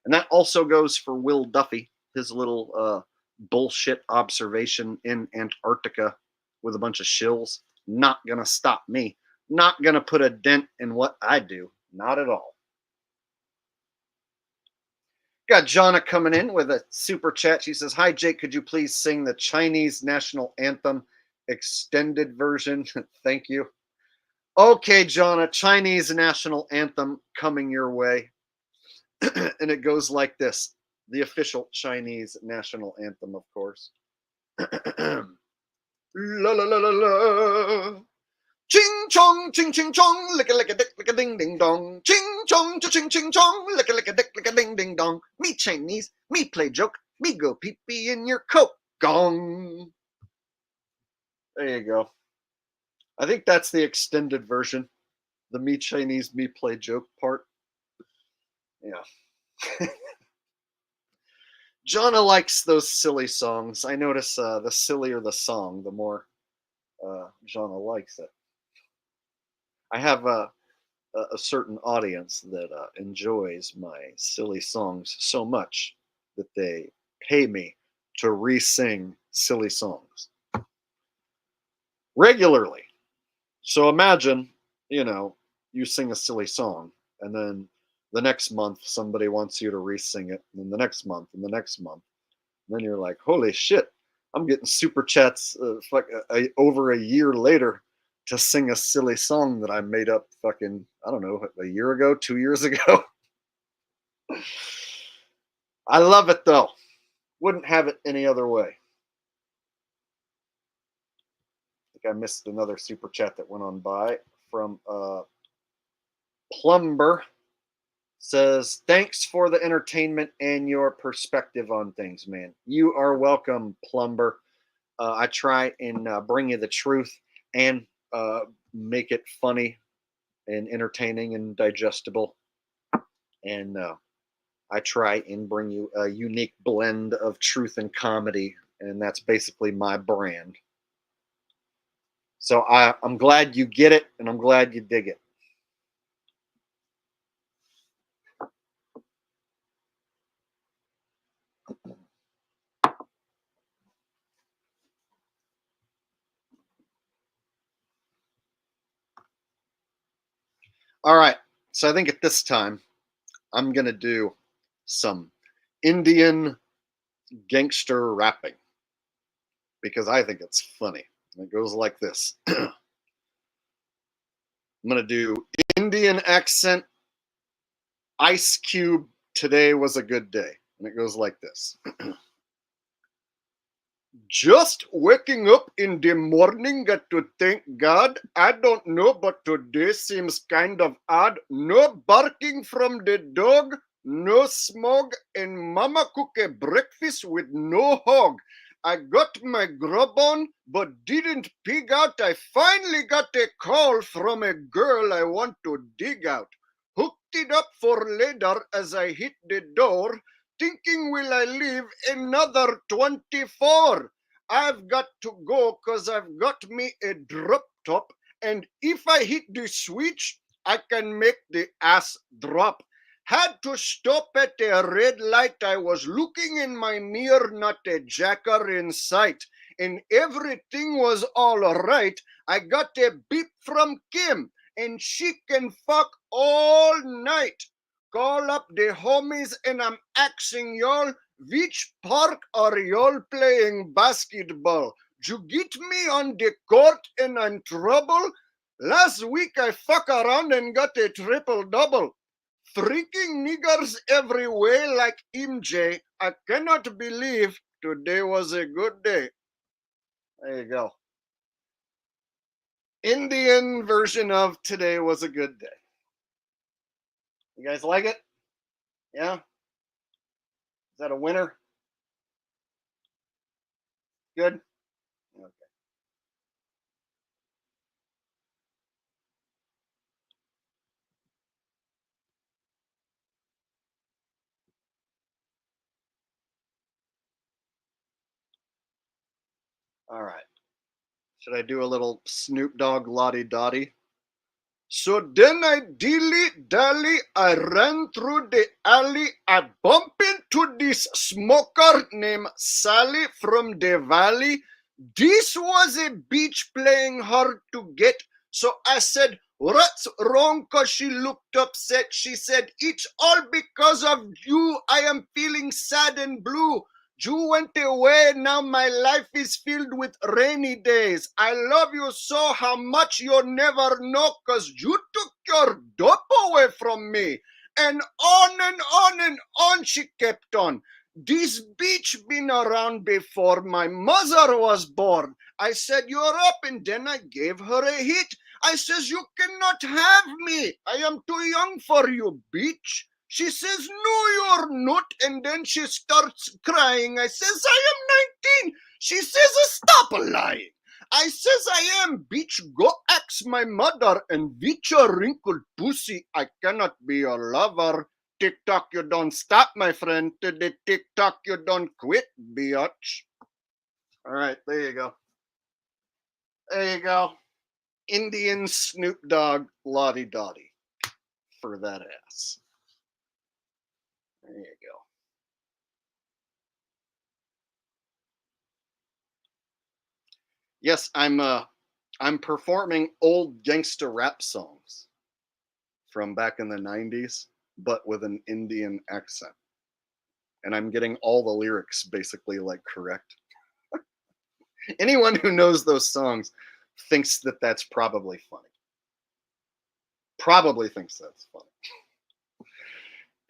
And that also goes for Will Duffy, his little bullshit observation in Antarctica with a bunch of shills. Not gonna stop me. Not gonna put a dent in what I do. Not at all. Got Jonna coming in with a super chat. She says, "Hi Jake, could you please sing the Chinese national anthem extended version?" Thank you. Okay, Jonna, Chinese national anthem coming your way. And it goes like this. The official Chinese national anthem, of course. La la la la la. Ching chong, ching ching chong, lick a dick, lick a ding ding dong. Ching chong, ching ching chong, lick a dick, lick a ding ding dong. Me Chinese, me play joke, me go pee pee in your coat gong. There you go. I think that's the extended version. The me Chinese, me play joke part. Yeah. Jonna likes those silly songs. I notice the sillier the song, the more Jonna likes it. I have a certain audience that enjoys my silly songs so much that they pay me to re-sing silly songs regularly. So imagine, you sing a silly song, and then the next month somebody wants you to re-sing it, and then the next month, and the next month. And then you're like, holy shit, I'm getting super chats over a year later to sing a silly song that I made up fucking, I don't know, a year ago, 2 years ago. I love it though. Wouldn't have it any other way. I think I missed another super chat that went on by from Plumber. Says, thanks for the entertainment and your perspective on things, man. You are welcome, Plumber. I try and bring you the truth and make it funny and entertaining and digestible. And I try and bring you a unique blend of truth and comedy. And that's basically my brand. So I'm glad you get it, and I'm glad you dig it. All right. So I think at this time, I'm going to do some Indian gangster rapping because I think it's funny. And it goes like this. I'm going to do Indian accent, Ice Cube, today was a good day. And it goes like this. Just waking up in the morning, got to thank God. I don't know, but today seems kind of odd. No barking from the dog, no smog, and mama cook a breakfast with no hog. I got my grub on, but didn't pig out. I finally got a call from a girl I want to dig out. Hooked it up for later as I hit the door, thinking will I live another 24? I've got to go cause I've got me a drop top, and if I hit the switch, I can make the ass drop. Had to stop at a red light. I was looking in my mirror, not a jacker in sight, and everything was all right. I got a beep from Kim, and she can fuck all night. Call up the homies, and I'm asking y'all, which park are y'all playing basketball? You get me on the court and I'm trouble? Last week I fuck around and got a triple-double. Freaking niggers every way like MJ. I cannot believe today was a good day. There you go. Indian version of today was a good day. You guys like it? Yeah? Is that a winner? Good? Okay. All right. Should I do a little Snoop Dogg Lottie Dottie? So then I dilly-dally, I ran through the alley, I bumped into this smoker named Sally from the valley. This was a bitch playing hard to get, so I said, what's wrong? Cause she looked upset. She said, it's all because of you. I am feeling sad and blue. You went away, now my life is filled with rainy days. I love you so how much you'll never know, cause you took your dope away from me. And on and on and on she kept on. This bitch been around before my mother was born. I said, you're up, and then I gave her a hit. I says, you cannot have me. I am too young for you, bitch. She says, no, you're not. And then she starts crying. I says, I am 19. She says, stop lying. I says, I am, bitch. Go ask my mother. And with your wrinkled pussy, I cannot be your lover. TikTok, you don't stop, my friend. To the TikTok, you don't quit, biatch. All right, there you go. There you go. Indian Snoop Dogg Lottie Dottie. for that ass. There you go. Yes, I'm performing old gangster rap songs from back in the 90s, but with an Indian accent. And I'm getting all the lyrics basically like correct. Anyone who knows those songs thinks that that's probably funny. Probably thinks that's funny.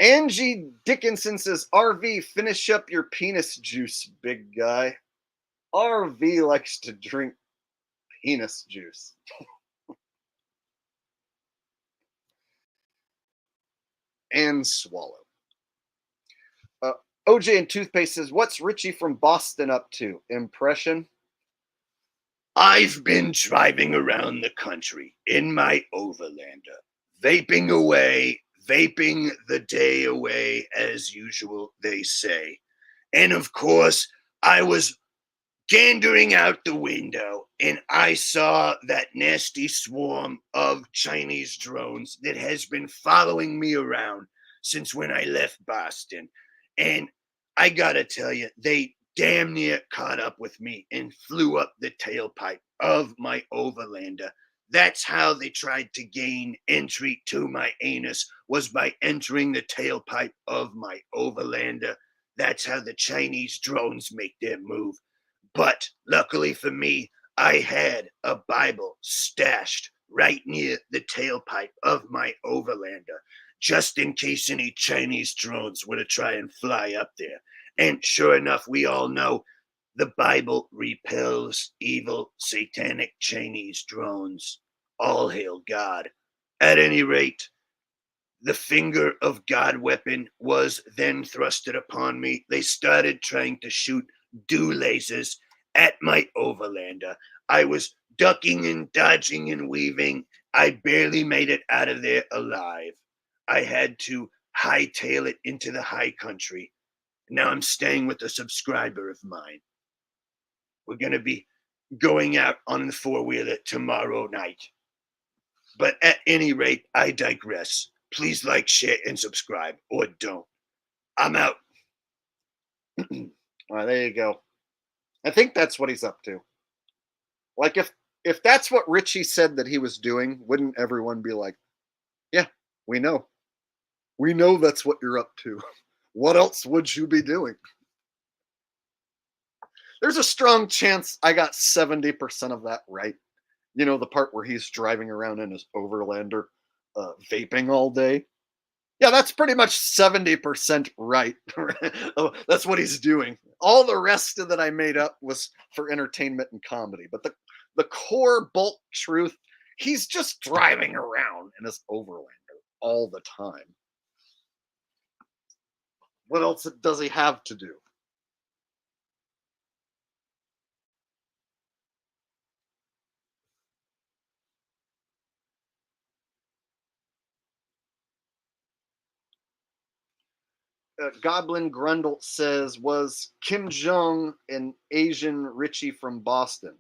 Angie Dickinson says, RV, finish up your penis juice, big guy. RV likes to drink penis juice. And swallow. OJ and Toothpaste says, what's Richie from Boston up to? Impression? I've been driving around the country in my Overlander, vaping away, vaping the day away as usual, they say. And of course, I was gandering out the window and I saw that nasty swarm of Chinese drones that has been following me around since when I left Boston. And I gotta tell you, they damn near caught up with me and flew up the tailpipe of my Overlander. That's how they tried to gain entry to my anus, was by entering the tailpipe of my Overlander. That's how the Chinese drones make their move. But luckily for me, I had a Bible stashed right near the tailpipe of my Overlander, just in case any Chinese drones were to try and fly up there. And sure enough, we all know the Bible repels evil, satanic Chinese drones. All hail God. At any rate, the finger of God weapon was then thrusted upon me. They started trying to shoot dew lasers at my Overlander. I was ducking and dodging and weaving. I barely made it out of there alive. I had to hightail it into the high country. Now I'm staying with a subscriber of mine. We're going to be going out on the four-wheeler tomorrow night. But at any rate, I digress. Please like, share, and subscribe, or don't. I'm out. All right, there you go. I think that's what he's up to. Like, if that's what Richie said that he was doing, wouldn't everyone be like, yeah, we know. We know that's what you're up to. What else would you be doing? There's a strong chance I got 70% of that right. You know, the part where he's driving around in his Overlander, vaping all day. Yeah, that's pretty much 70% right. Oh, that's what he's doing. All the rest of that I made up was for entertainment and comedy. But the core bulk truth, he's just driving around in his Overlander all the time. What else does he have to do? Goblin Grundle says, was Kim Jong an Asian Richie from Boston?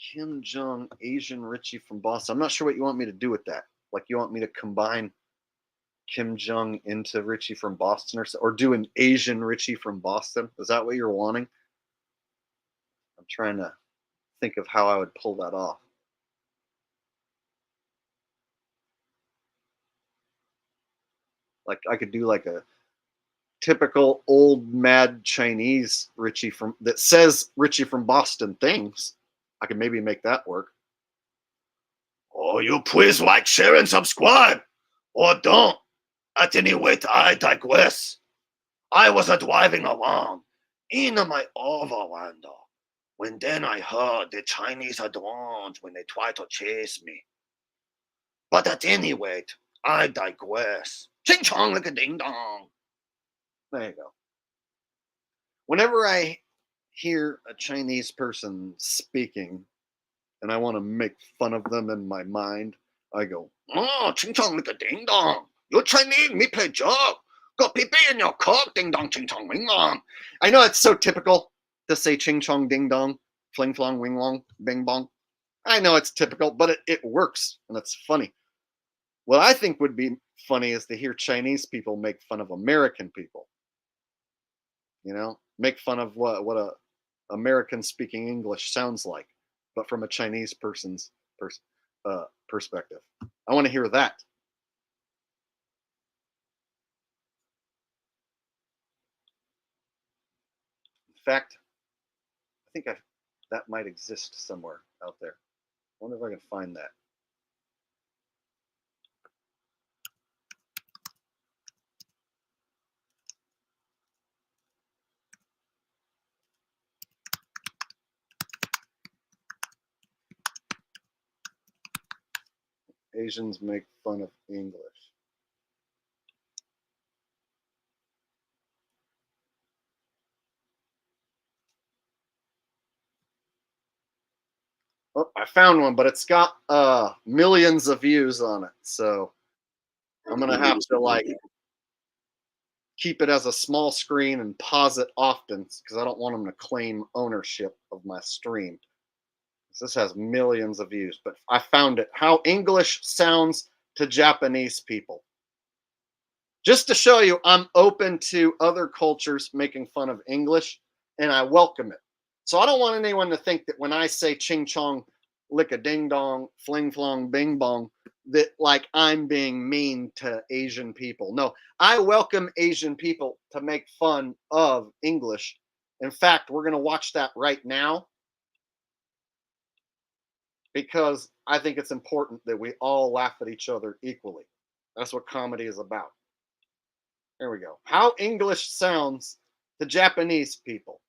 Kim Jong, Asian Richie from Boston. I'm not sure what you want me to do with that. Like, you want me to combine Kim Jong into Richie from Boston, or do an Asian Richie from Boston? Is that what you're wanting? I'm trying to think of how I would pull that off. Like, I could do like a typical old mad Chinese Richie from that says Richie from Boston things. I could maybe make that work. Oh, you please like, share, and subscribe, or don't. At any rate, I digress. I was driving along in my Overlander when then I heard the Chinese drones when they tried to chase me. But at any rate, I digress. Ching chong like a ding dong. There you go. Whenever I hear a Chinese person speaking and I want to make fun of them in my mind, I go, oh, ching chong like a ding dong. You're Chinese, me play joke. Got pee pee in your cock, ding dong, ching chong, wing long. I know it's so typical to say ching chong, ding dong, fling flong, wing long, bing bong. I know it's typical, but it works and it's funny. What I think would be funny is to hear Chinese people make fun of American people. You know, make fun of what a American speaking English sounds like, but from a Chinese person's perspective. I want to hear that. In fact, I think that might exist somewhere out there. I wonder if I can find that. Asians make fun of English. Oh, I found one, but it's got millions of views on it. So I'm gonna have to like keep it as a small screen and pause it often because I don't want them to claim ownership of my stream. This has millions of views, but I found it. How English sounds to Japanese people. Just to show you, I'm open to other cultures making fun of English, and I welcome it. So I don't want anyone to think that when I say ching chong, lick a ding dong, fling flong, bing bong, that like I'm being mean to Asian people. No, I welcome Asian people to make fun of English. In fact, we're going to watch that right now because I think it's important that we all laugh at each other equally. That's what comedy is about. There we go. How English sounds to Japanese people.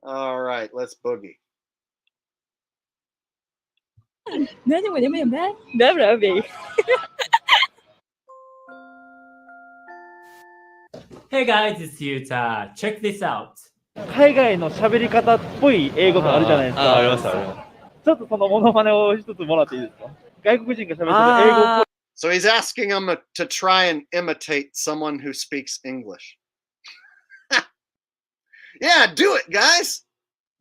All right, let's boogie. Hey guys, it's Yuta. Check this out. 海外の喋り方っぽい英語とかあるじゃないですか。ありますあります。ちょっとそのモノマネを一つもらっていいですか。外国人が喋ってる英語っぽい。 So he's asking him to try and imitate someone who speaks English. Yeah, do it, guys.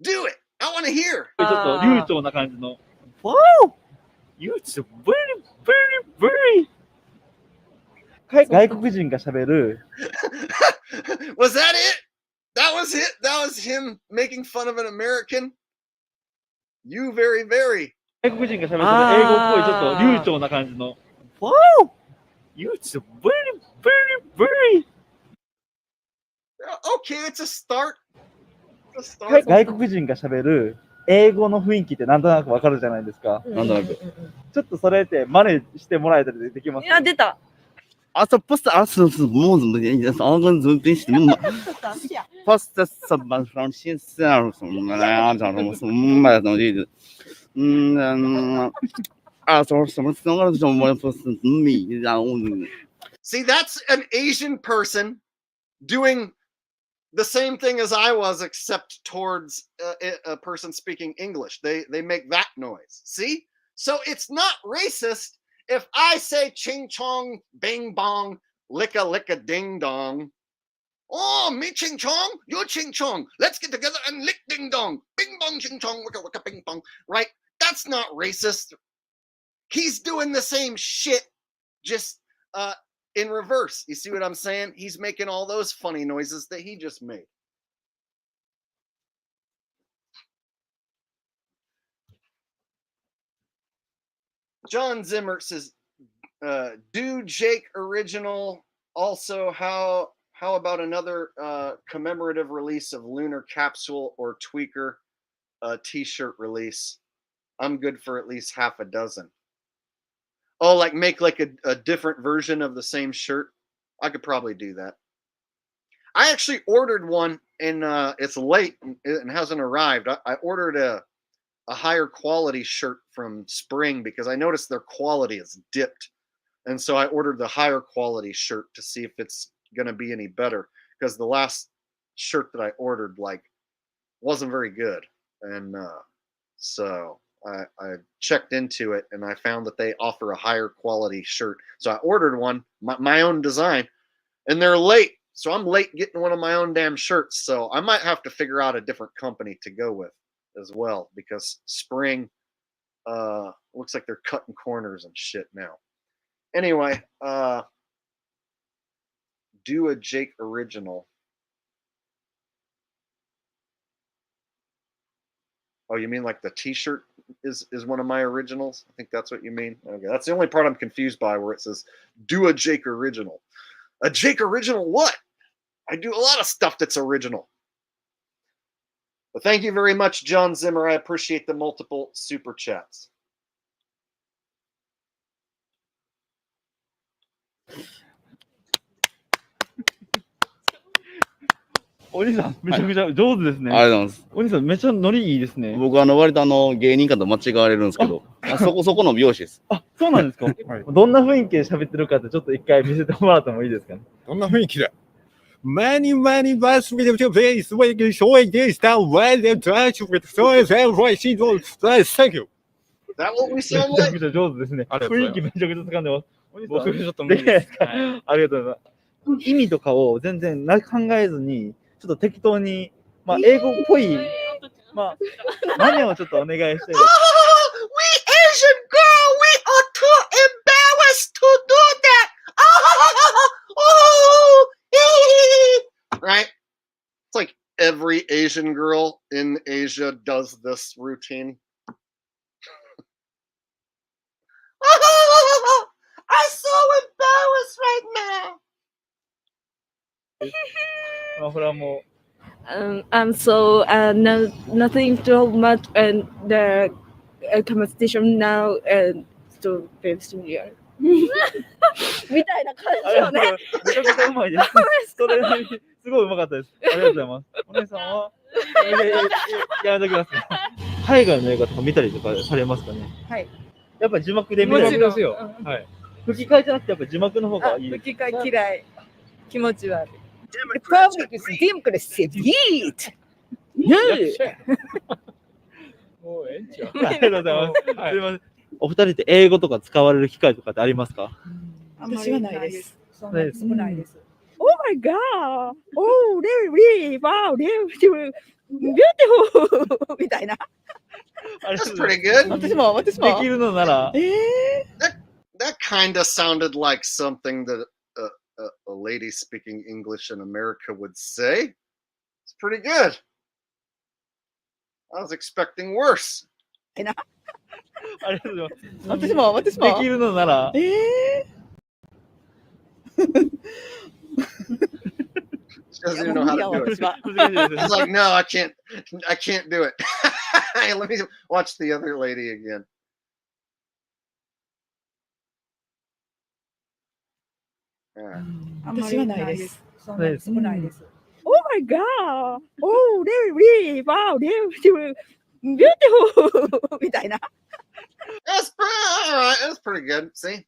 Do it. I want to hear. ちょっと流暢な感じの。Wow! It's very, very, very. 外国人が喋る。Was that it? That was it? That was him making fun of an American? You very, very. 外国人が喋ってる英語っぽいちょっと流暢な感じの。Wow! It's very, very, very. Okay, it's a start. It's a start. 外国人が喋る英語の雰囲気ってなんとなくわかるじゃないですか。なんとなく。ちょっとそれって真似してもらえたりできますか。Ja, dit da. Also, post also das Augen so ein bisschen. Post das man Francis also See, that's an Asian person doing the same thing as I was, except towards a person speaking English. They make that noise. See? So it's not racist if I say ching chong, bing bong, licka ding dong. Oh, me ching chong, you ching chong. Let's get together and lick ding dong. Bing bong ching chong, wicka bing bong. Right? That's not racist. He's doing the same shit, just in reverse. You see what I'm saying? He's making all those funny noises that he just made. John Zimmer says, do Jake original. Also, how about another commemorative release of Lunar Capsule or Tweaker t-shirt release? I'm good for at least half a dozen. Oh, like make like a different version of the same shirt? I could probably do that. I actually ordered one and it's late and hasn't arrived. I ordered a higher quality shirt from Spring because I noticed their quality is dipped. And so I ordered the higher quality shirt to see if it's going to be any better because the last shirt that I ordered like wasn't very good. And so I checked into it and I found that they offer a higher quality shirt. So I ordered one, my own design, and they're late. So I'm late getting one of my own damn shirts. So I might have to figure out a different company to go with as well because Spring looks like they're cutting corners and shit now. Anyway, do a Jake original. Oh, you mean like the T-shirt is one of my originals? I think that's what you mean. Okay, that's the only part I'm confused by, where it says do a Jake original. A Jake original what? I do a lot of stuff that's original. But thank you very much, John Zimmer. I appreciate the multiple super chats.お兄さん、めちゃくちゃ上手ですね。ありがとうございます。お兄さん、めちゃノリいいですね。僕割と芸人かと間違われるんですけど、そこそこの美容師です。あ、そうなんですか。どんな雰囲気で喋ってるかってちょっと一回見せてもらってもいいですかね。どんな雰囲気で？Many bus with the place when you show this down when they try to with so every single thank you. Is that what we め sound ちゃ like? くちゃ上手ですね。ありがとうございます雰囲気めちゃくちゃ掴んでます。お兄さん僕ちょっと無理です。はいありがとうございます。意味とかを全然考えずに、ちょっと適当に、まあ、英語っぽい、まあ、マネをちょっとお願いして。We Asian girl, we are too embarrassed to do that. Right? It's like every Asian girl in Asia does this routine. I'm so embarrassed right now. まあ、これはも I'm so nothing too much and the competition now and to fifth year みたいな感う、じよね。めちゃくちゃうまいです。それ、すごいうまかったです。ありがとうございます。お姉さんは、やめときます。海外の映画とか見たりとかされますかね。はい。やっぱり字幕で見たりもちろんですよ。うんはい。吹き替えじゃなくてやっぱ字幕の方がいいです。吹き替え嫌い。気持ち悪い。Public is democracy. Yeet! もうええんちゃう。ありがとうございます。はいすいません。お二人って英語とか使われる機会とかってありますか？私はないです。そんなないつもないです。Oh my god! Oh, really? Wow, really beautiful! みたいな。That's pretty good. 私も。できるのなら、 That kind of sounded like something that a lady speaking English in America would say. It's pretty good. I was expecting worse. ありがとうございます。私も。できるのなら、 She doesn't even know how to do it. 難しいです It's like, no, I can't do it. Hey, let me watch the other lady again. Yeah. 私はないです。そんないですなつもないです。Oh my god! Oh, really? Wow, really beautiful! みたいな。 That's all right. That's pretty good. See?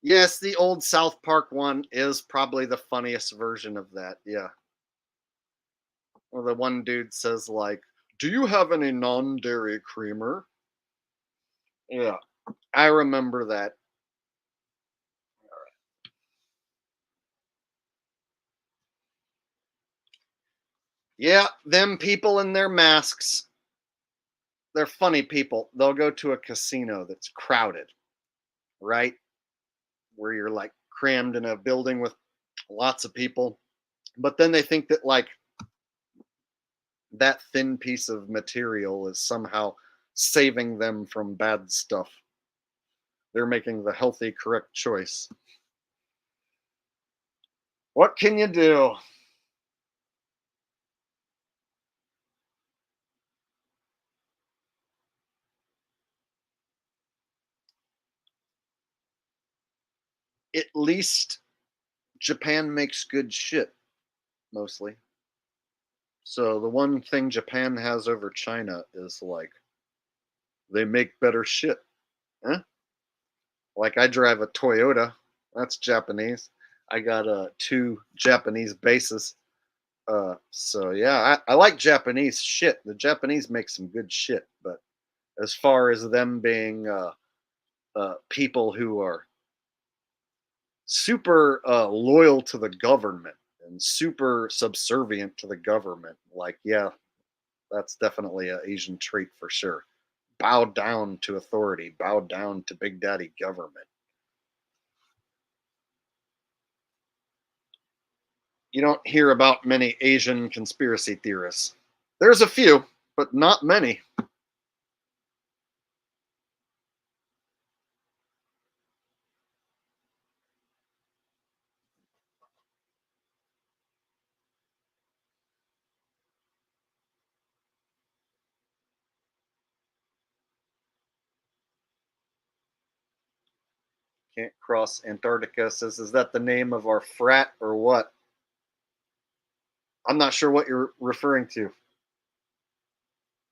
Yes, the old South Park one is probably the funniest version of that. Yeah. Where the one dude says, like, do you have any non-dairy creamer? Yeah. I remember that. Yeah, them people in their masks, they're funny people. They'll go to a casino that's crowded, right? Where you're like crammed in a building with lots of people. But then they think that like that thin piece of material is somehow saving them from bad stuff. They're making the healthy, correct choice. What can you do? At least Japan makes good shit, mostly. So the one thing Japan has over China is like they make better shit. Huh? Like I drive a Toyota, that's Japanese. I got 2 Japanese bases. So yeah, I like Japanese shit. The Japanese make some good shit, but as far as them being people who are super loyal to the government, and super subservient to the government. Like, yeah, that's definitely an Asian trait for sure. Bow down to authority, bow down to Big Daddy government. You don't hear about many Asian conspiracy theorists. There's a few, but not many. Can't cross Antarctica says, is that the name of our frat or what? I'm not sure what you're referring to.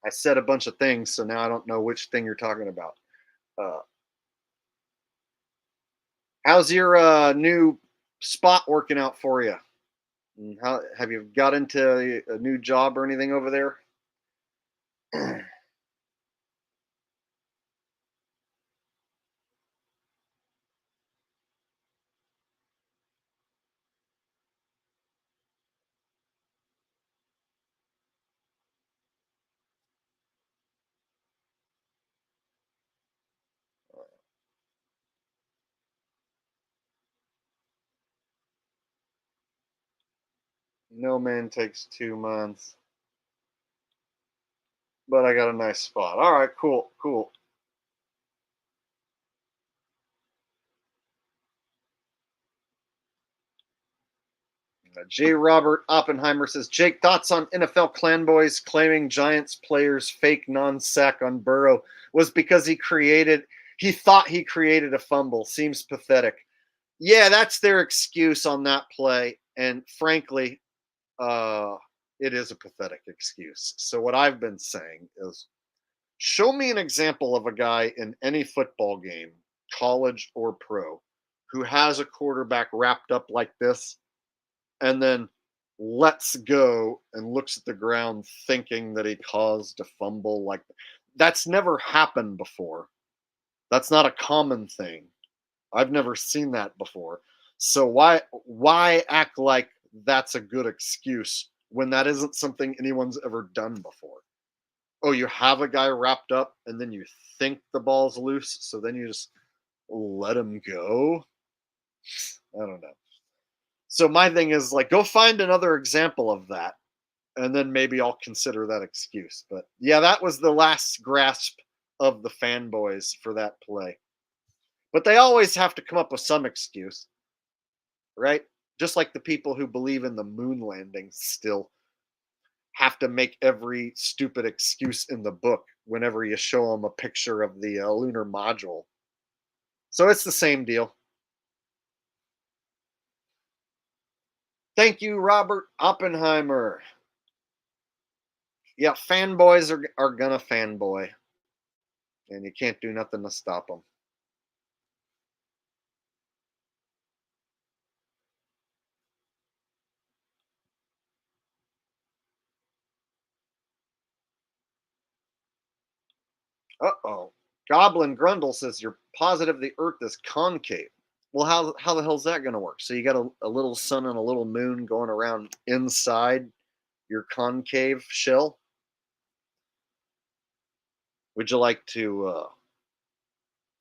I said a bunch of things, so now I don't know which thing you're talking about. How's your new spot working out for you? And how have you got into a new job or anything over there? No man takes 2 months, but I got a nice spot. All right, cool, cool. J. Robert Oppenheimer says, Jake, thoughts on NFL clan boys claiming Giants players fake non-sack on Burrow was because he thought he created a fumble. Seems pathetic. Yeah, that's their excuse on that play. And frankly, it is a pathetic excuse. So what I've been saying is, show me an example of a guy in any football game, college or pro, who has a quarterback wrapped up like this and then lets go and looks at the ground thinking that he caused a fumble. Like, that's never happened before. That's not a common thing. I've never seen that before. So why act like that's a good excuse when that isn't something anyone's ever done before? Oh, you have a guy wrapped up and then you think the ball's loose, so then you just let him go? I don't know. So my thing is, like, go find another example of that, and then maybe I'll consider that excuse. But yeah, that was the last grasp of the fanboys for that play. But they always have to come up with some excuse, right? Just like the people who believe in the moon landing still have to make every stupid excuse in the book whenever you show them a picture of the lunar module. So it's the same deal. Thank you, Robert Oppenheimer. Yeah, fanboys are gonna fanboy, and you can't do nothing to stop them. Uh-oh. Goblin Grundle says, you're positive the Earth is concave. Well, how the hell's that going to work? So you got a little sun and a little moon going around inside your concave shell? Would you like to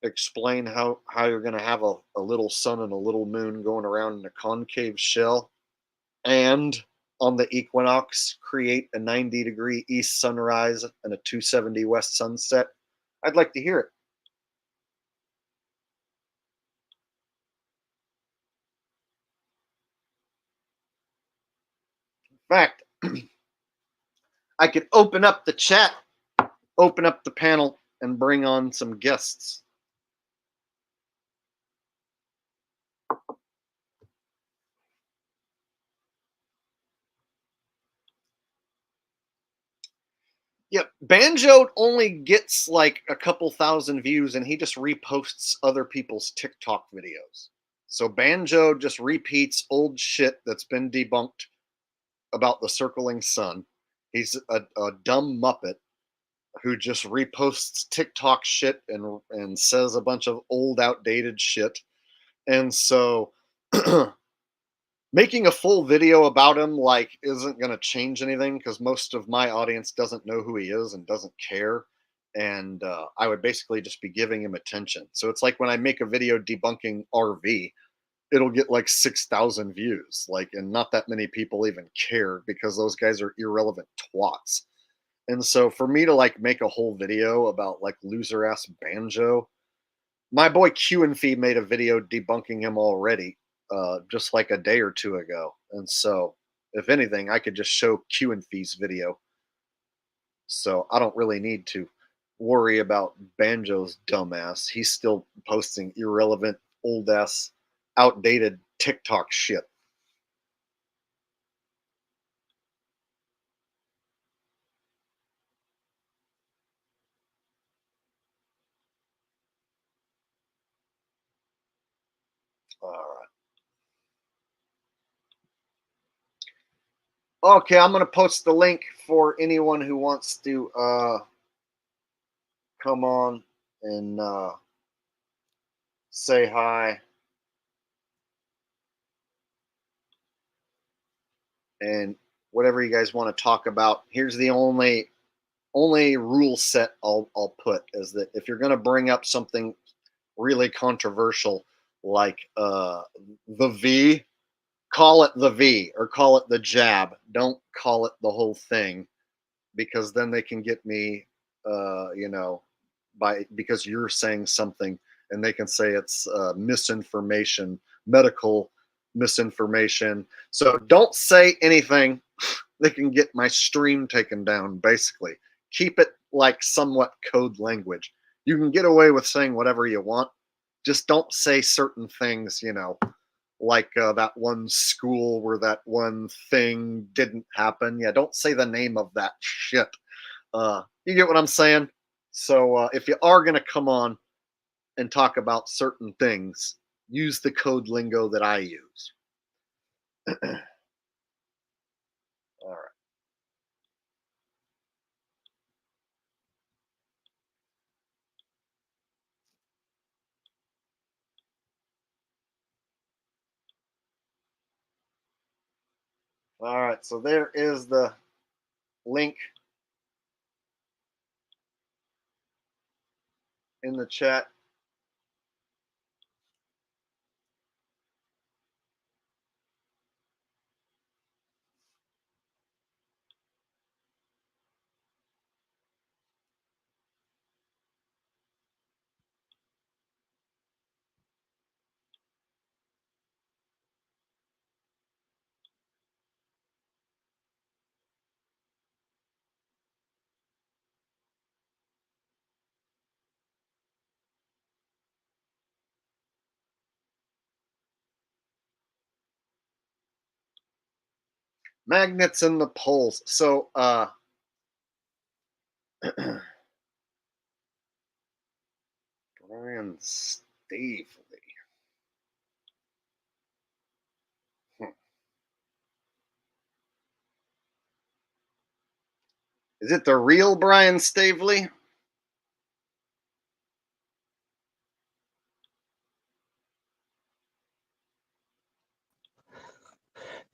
explain how you're going to have a little sun and a little moon going around in a concave shell and on the equinox create a 90-degree east sunrise and a 270 west sunset? I'd like to hear it. In fact, I could open up the chat, open up the panel, and bring on some guests. Yep, Banjo only gets like a couple thousand views and he just reposts other people's TikTok videos. So Banjo just repeats old shit that's been debunked about the circling sun. He's a dumb Muppet who just reposts TikTok shit and says a bunch of old outdated shit. And so making a full video about him like isn't going to change anything because most of my audience doesn't know who he is and doesn't care. And I would basically just be giving him attention. So it's like when I make a video debunking RV, it'll get like 6,000 views, like, and not that many people even care because those guys are irrelevant twats. And so for me to like make a whole video about like loser ass Banjo, my boy Q and Fee made a video debunking him already, just like a day or two ago. And so if anything, I could just show Q and Fee's video. So I don't really need to worry about Banjo's dumbass. He's still posting irrelevant, old ass, outdated TikTok shit. All right. Okay, I'm going to post the link for anyone who wants to come on and say hi. And whatever you guys want to talk about. Here's the only rule set I'll put is that if you're going to bring up something really controversial like the V, call it the V or call it the jab. Don't call it the whole thing, because then they can get me, because you're saying something, and they can say it's misinformation, medical misinformation. So don't say anything that can get my stream taken down. Basically, keep it like somewhat code language. You can get away with saying whatever you want. Just don't say certain things, like that one school where that one thing didn't happen. Yeah, don't say the name of that shit. You get what I'm saying? So if you are going to come on and talk about certain things, use the code lingo that I use. All right. All right, so there is the link in the chat. Magnets in the poles. So Brian Stavely. Is it the real Brian Stavely?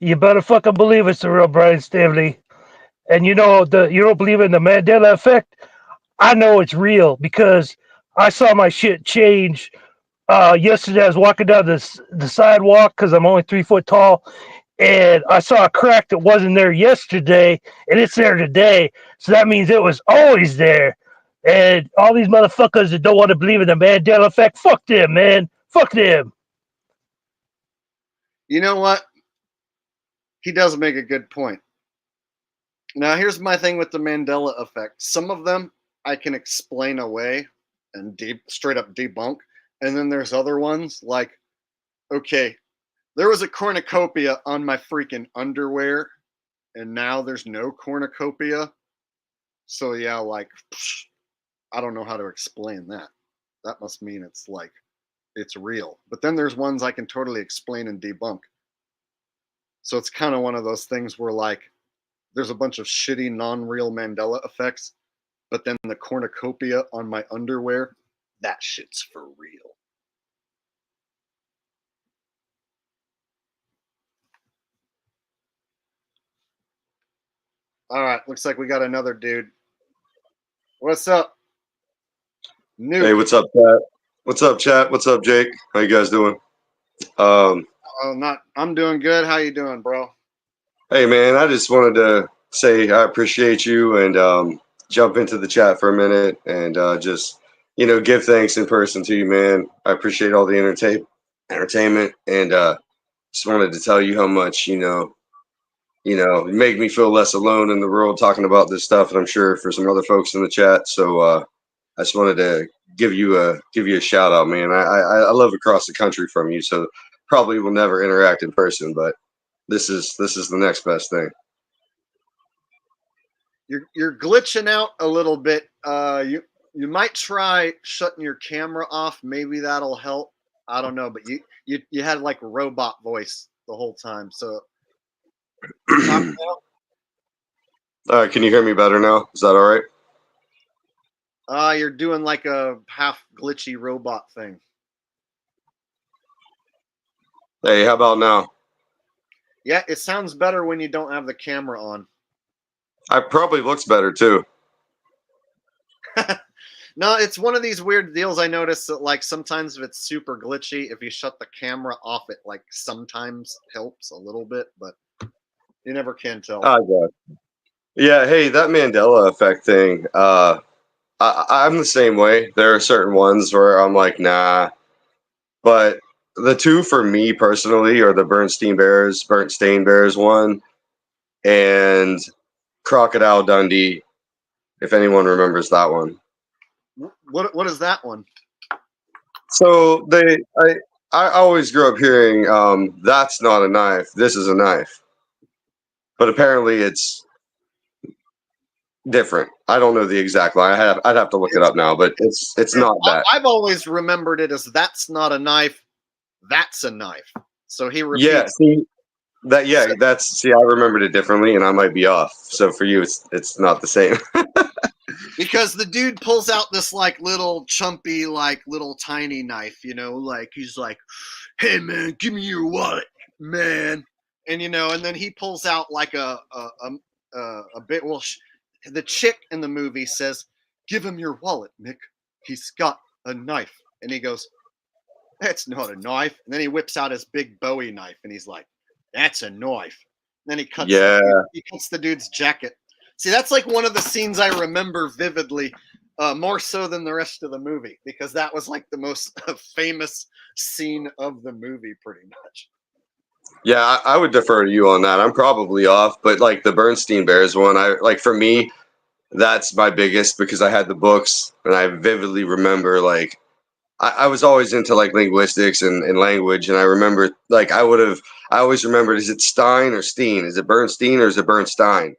You better fucking believe it's the real Brian Stanley. And you don't believe in the Mandela effect? I know it's real because I saw my shit change. Yesterday I was walking down the sidewalk because I'm only 3 foot tall, and I saw a crack that wasn't there yesterday, and it's there today. So that means it was always there. And all these motherfuckers that don't want to believe in the Mandela effect, fuck them, man. Fuck them. You know what? He does make a good point. Now, here's my thing with the Mandela effect. Some of them I can explain away and straight up debunk. And then there's other ones like, okay, there was a cornucopia on my freaking underwear, and now there's no cornucopia. So, yeah, like, I don't know how to explain that. That must mean it's like, it's real. But then there's ones I can totally explain and debunk. So it's kind of one of those things where, like, there's a bunch of shitty non-real Mandela effects, but then the cornucopia on my underwear, that shit's for real. All right, looks like we got another dude. What's up? New. Hey, what's up, chat? What's up, chat? What's up, Jake? How you guys doing? Um, I'm doing good. How you doing, bro? hey, man, I just wanted to say I appreciate you and jump into the chat for a minute and just, give thanks in person to you, man. I appreciate all the entertainment and just wanted to tell you how much, you make me feel less alone in the world talking about this stuff, and I'm sure for some other folks in the chat. So I just wanted to give you a shout out, man. I love across the country from you, so probably will never interact in person, but this is the next best thing. You're glitching out a little bit. You might try shutting your camera off. Maybe that'll help. I don't know, but you had like a robot voice the whole time. So All right, can you hear me better now? Is that all right? You're doing like a half glitchy robot thing. Hey, how about now? Yeah, it sounds better when you don't have the camera on. It probably looks better too. No, it's one of these weird deals. I noticed that like sometimes if it's super glitchy, if you shut the camera off, it like sometimes helps a little bit, but you never can tell. I got. Yeah, hey, that Mandela effect thing. I'm the same way. There are certain ones where I'm like, nah, but the two for me personally are the Burnt Stain Bears one, and Crocodile Dundee. If anyone remembers that one. What is that one? So I always grew up hearing, that's not a knife. This is a knife, but apparently it's different. I don't know the exact line. I'd have to look it up now, but it's not that. I've always remembered it as that's not a knife, that's a knife. So he repeats. Yeah, see, I remembered it differently, and I might be off. So for you, it's not the same. Because the dude pulls out this like little chumpy, like little tiny knife, like he's like, "Hey man, give me your wallet, man," and and then he pulls out like a bit. Well, the chick in the movie says, "Give him your wallet, Nick. He's got a knife," and he goes, "That's not a knife." And then he whips out his big Bowie knife, and he's like, "That's a knife." And then he cuts the dude's jacket. See, that's like one of the scenes I remember vividly, more so than the rest of the movie, because that was like the most famous scene of the movie, pretty much. Yeah, I would defer to you on that. I'm probably off, but like the Bernstein Bears one, for me, that's my biggest because I had the books and I vividly remember like I was always into like linguistics and language, and I remember like I always remembered, is it Stein or Steen? Is it Bernstein or is it Bernstein?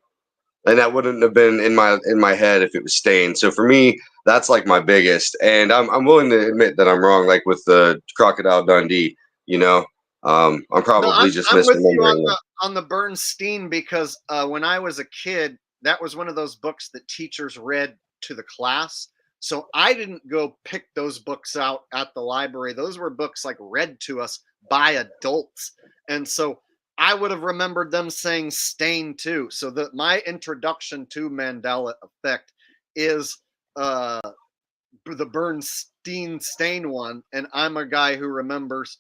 And that wouldn't have been in my head if it was Stain. So for me, that's like my biggest, and I'm willing to admit that I'm wrong. Like with the Crocodile Dundee, I'm probably just I'm with you misremembering on the Bernstein because when I was a kid, that was one of those books that teachers read to the class. So I didn't go pick those books out at the library. Those were books like read to us by adults. And so I would have remembered them saying stain too. So my introduction to Mandela effect is the Bernstein stain one. And I'm a guy who remembers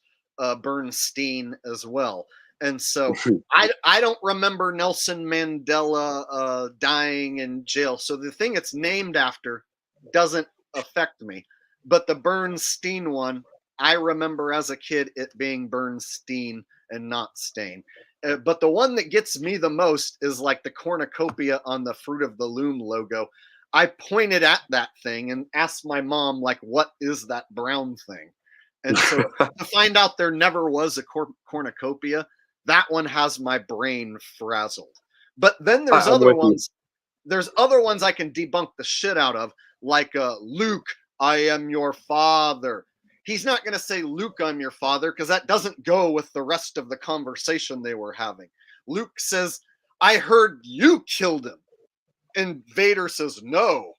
Bernstein as well. And so I don't remember Nelson Mandela dying in jail. So the thing it's named after doesn't affect me. But the Bernstein one, I remember as a kid it being Bernstein and not Stain. But the one that gets me the most is like the cornucopia on the Fruit of the Loom logo. I pointed at that thing and asked my mom, like, what is that brown thing? And so to find out there never was a cornucopia, that one has my brain frazzled. But then there's other ones. There's other ones I can debunk the shit out of, like Luke, I am your father. He's not going to say, Luke, I'm your father, because that doesn't go with the rest of the conversation they were having. Luke says, I heard you killed him. And Vader says, no,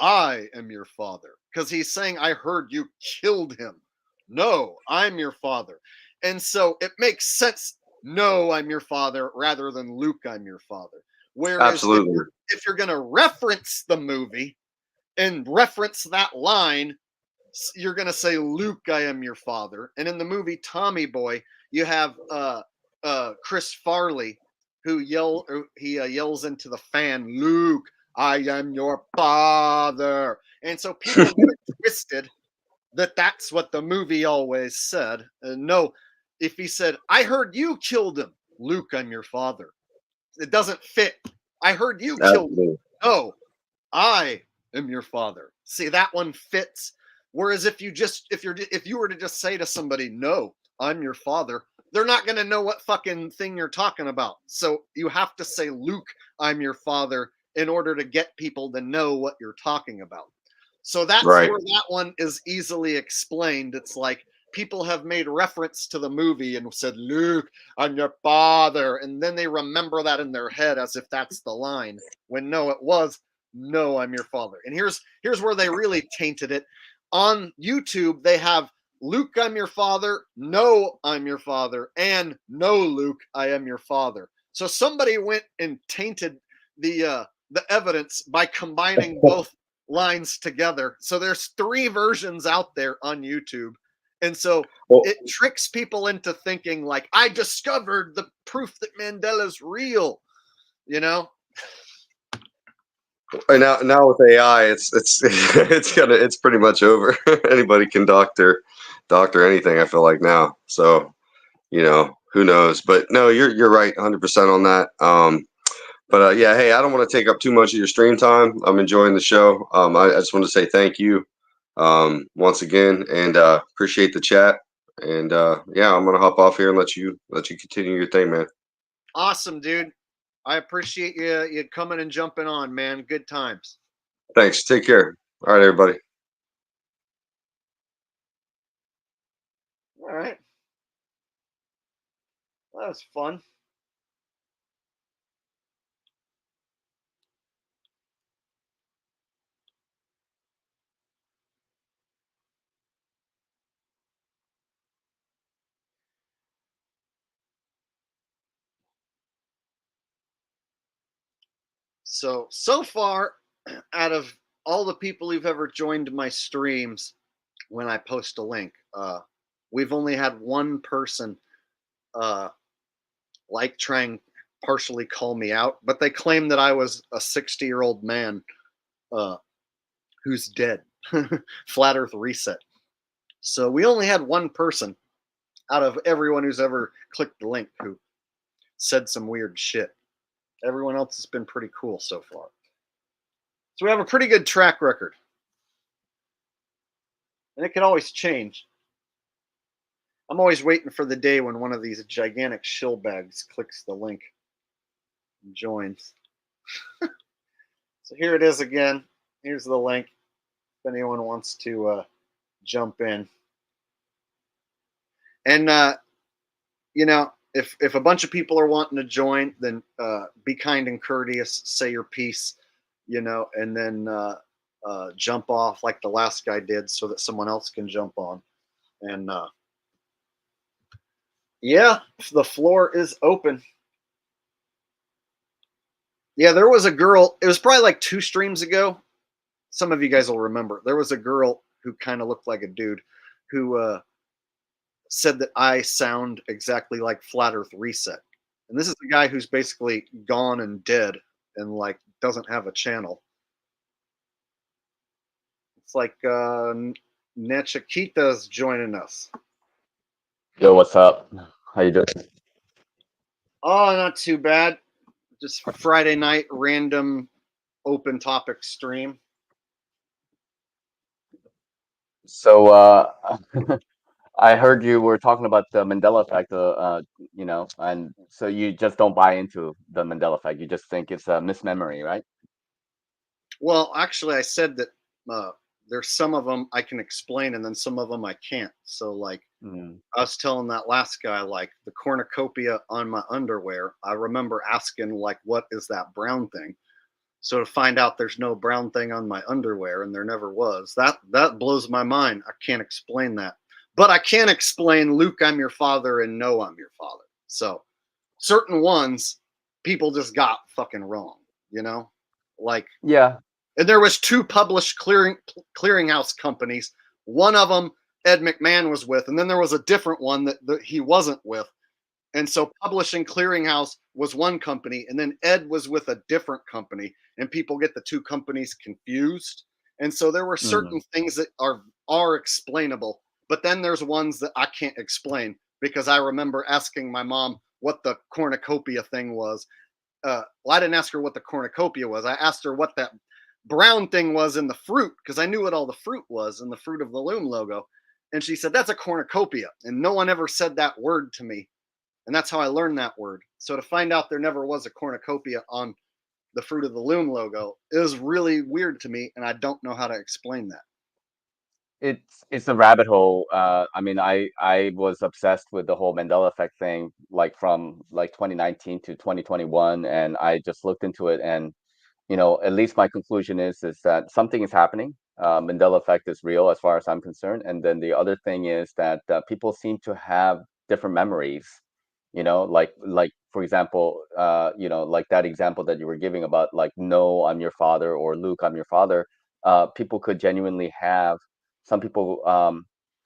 I am your father. Because he's saying, I heard you killed him. No, I'm your father. And so it makes sense, no, I'm your father, rather than Luke, I'm your father. Whereas Absolutely. if you're going to reference the movie and reference that line, you're going to say, Luke, I am your father. And in the movie Tommy Boy, you have Chris Farley who yells into the fan, Luke, I am your father. And so people get it twisted that that's what the movie always said. No, if he said, I heard you killed him, Luke, I'm your father. It doesn't fit. I heard you killed him. No, I am your father. See, that one fits. Whereas if you were to just say to somebody, no, I'm your father, they're not going to know what fucking thing you're talking about. So you have to say, Luke, I'm your father, in order to get people to know what you're talking about. So that's Right. where that one is easily explained. It's like people have made reference to the movie and said, Luke, I'm your father. And then they remember that in their head as if that's the line, when no, it was, no, I'm your father. And here's where they really tainted it. On YouTube, they have Luke, I'm your father, no, I'm your father, and no, Luke, I am your father. So somebody went and tainted the evidence by combining both lines together. So there's 3 versions out there on YouTube. And so it tricks people into thinking like, I discovered the proof that Mandela's real, you know? And now with AI, it's pretty much over. Anybody can doctor anything, I feel like now. So, who knows? But no, you're right 100% on that. But yeah, hey, I don't want to take up too much of your stream time. I'm enjoying the show. I just want to say thank you once again, and appreciate the chat. And yeah, I'm gonna hop off here and let you continue your thing, man. Awesome, dude. I appreciate you coming and jumping on, man. Good times. Thanks. Take care. All right, everybody. All right. That was fun. So far, out of all the people who've ever joined my streams when I post a link, we've only had one person try and partially call me out, but they claim that I was a 60-year-old man who's dead. Flat Earth Reset. So we only had one person out of everyone who's ever clicked the link who said some weird shit. Everyone else has been pretty cool so far. So we have a pretty good track record. And it can always change. I'm always waiting for the day when one of these gigantic shill bags clicks the link and joins. So here it is again. Here's the link if anyone wants to jump in. And, if a bunch of people are wanting to join, then be kind and courteous, say your piece, and then jump off like the last guy did so that someone else can jump on. And yeah, the floor is open. Yeah, there was a girl, it was probably like 2 streams ago. Some of you guys will remember. There was a girl who kind of looked like a dude who said that I sound exactly like Flat Earth Reset. And this is the guy who's basically gone and dead and like doesn't have a channel. It's like Nachikita's joining us. Yo, what's up? How you doing? Oh, not too bad. Just Friday night random open topic stream. So, I heard you were talking about the Mandela effect, and so you just don't buy into the Mandela effect. You just think it's a mismemory, right? Well, actually, I said that there's some of them I can explain, and then some of them I can't. So, like, I was telling that last guy, like, the cornucopia on my underwear, I remember asking, like, what is that brown thing? So to find out there's no brown thing on my underwear, and there never was, that blows my mind. I can't explain that. But I can explain, Luke, I'm your father, and no, I'm your father. So certain ones people just got fucking wrong, you know? Like, Yeah. and there was 2 published clearinghouse companies. One of them Ed McMahon was with, and then there was a different one that he wasn't with. And so Publishing Clearinghouse was one company, and then Ed was with a different company, and people get the 2 companies confused. And so there were certain things that are explainable, but then there's ones that I can't explain, because I remember asking my mom what the cornucopia thing was. Well, I didn't ask her what the cornucopia was. I asked her what that brown thing was in the fruit, because I knew what all the fruit was in the fruit of the Loom logo. And she said, that's a cornucopia. And no one ever said that word to me. And that's how I learned that word. So to find out there never was a cornucopia on the fruit of the Loom logo is really weird to me, and I don't know how to explain that. It's a rabbit hole. I mean, I was obsessed with the whole Mandela effect thing, like from like 2019 to 2021, and I just looked into it, and at least my conclusion is that something is happening. Mandela effect is real as far as I'm concerned, and then the other thing is that people seem to have different memories. Like for example, like that example that you were giving about like, no, I'm your father, or Luke, I'm your father. People could genuinely have, some people,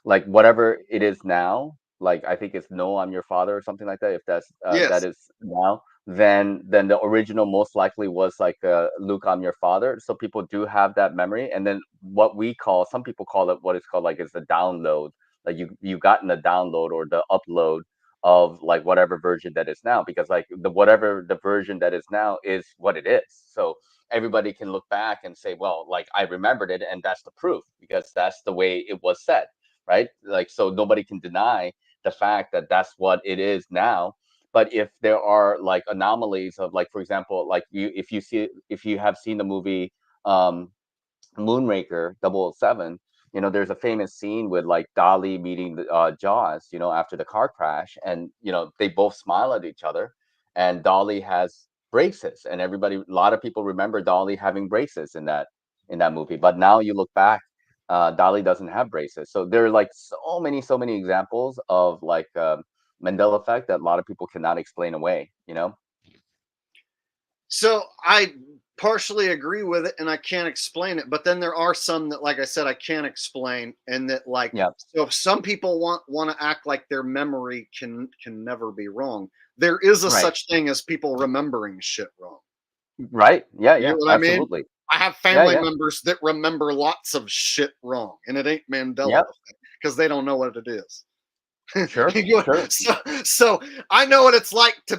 like whatever it is now, like I think it's no, I'm your father or something like that. If that Yes. is now, then the original most likely was like Luke, I'm your father. So people do have that memory, and then some people call it what it's called, like it's the download. Like you've gotten the download or the upload of like whatever version that is now, because like whatever the version that is now is what it is. So everybody can look back and say, well, like I remembered it, and that's the proof, because that's the way it was said, right? Like, so nobody can deny the fact that that's what it is now. But if there are like anomalies of, like, for example, like if you have seen the movie Moonraker 007, there's a famous scene with like Dolly meeting Jaws, after the car crash, and they both smile at each other, and Dolly has braces, and a lot of people remember Dolly having braces in that movie. But now you look back, Dolly doesn't have braces. So there are like so many examples of like Mandela effect that a lot of people cannot explain away. So I partially agree with it, and I can't explain it. But then there are some that, like I said, I can't explain, and that like, Yeah. so some people want to act like their memory can never be wrong. There is a Right. such thing as people remembering shit wrong. Right. Yeah. You Yeah. know what I mean? Absolutely. I have family members that remember lots of shit wrong, and it ain't Mandela Yep. effect, because they don't know what it is. Sure. Sure. So I know what it's like to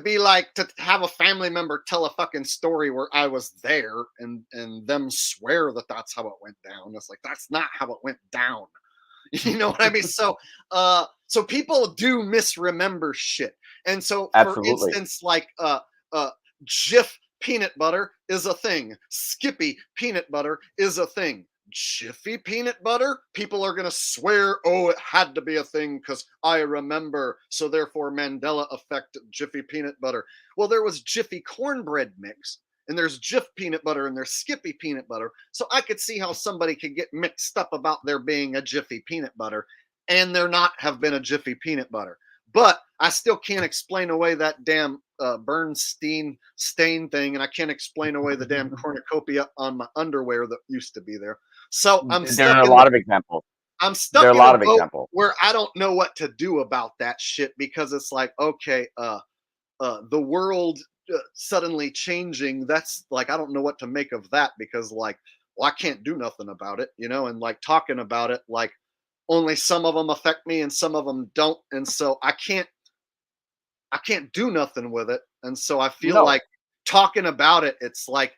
have a family member tell a fucking story where I was there, and them swear that that's how it went down. It's like, that's not how it went down. You know what I mean? So people do misremember shit. And so for Absolutely. instance, like Jif peanut butter is a thing. Skippy peanut butter is a thing. Jiffy peanut butter, people are going to swear, oh, it had to be a thing because I remember. So therefore, Mandela effect Jiffy peanut butter. Well, there was Jiffy cornbread mix, and there's Jif peanut butter, and there's Skippy peanut butter. So I could see how somebody could get mixed up about there being a Jiffy peanut butter and there not have been a Jiffy peanut butter. But I still can't explain away that damn Bernstein stain thing, and I can't explain away the damn cornucopia on my underwear that used to be there. So I'm There stuck are a in lot of examples. I'm There stuck are a in lot a of boat examples. where I don't know what to do about that shit, because it's like, okay, the world suddenly changing. That's like, I don't know what to make of that, because like, well, I can't do nothing about it, and like talking about it, like only some of them affect me and some of them don't, and so I can't do nothing with it, and so I feel No. like talking about it, it's like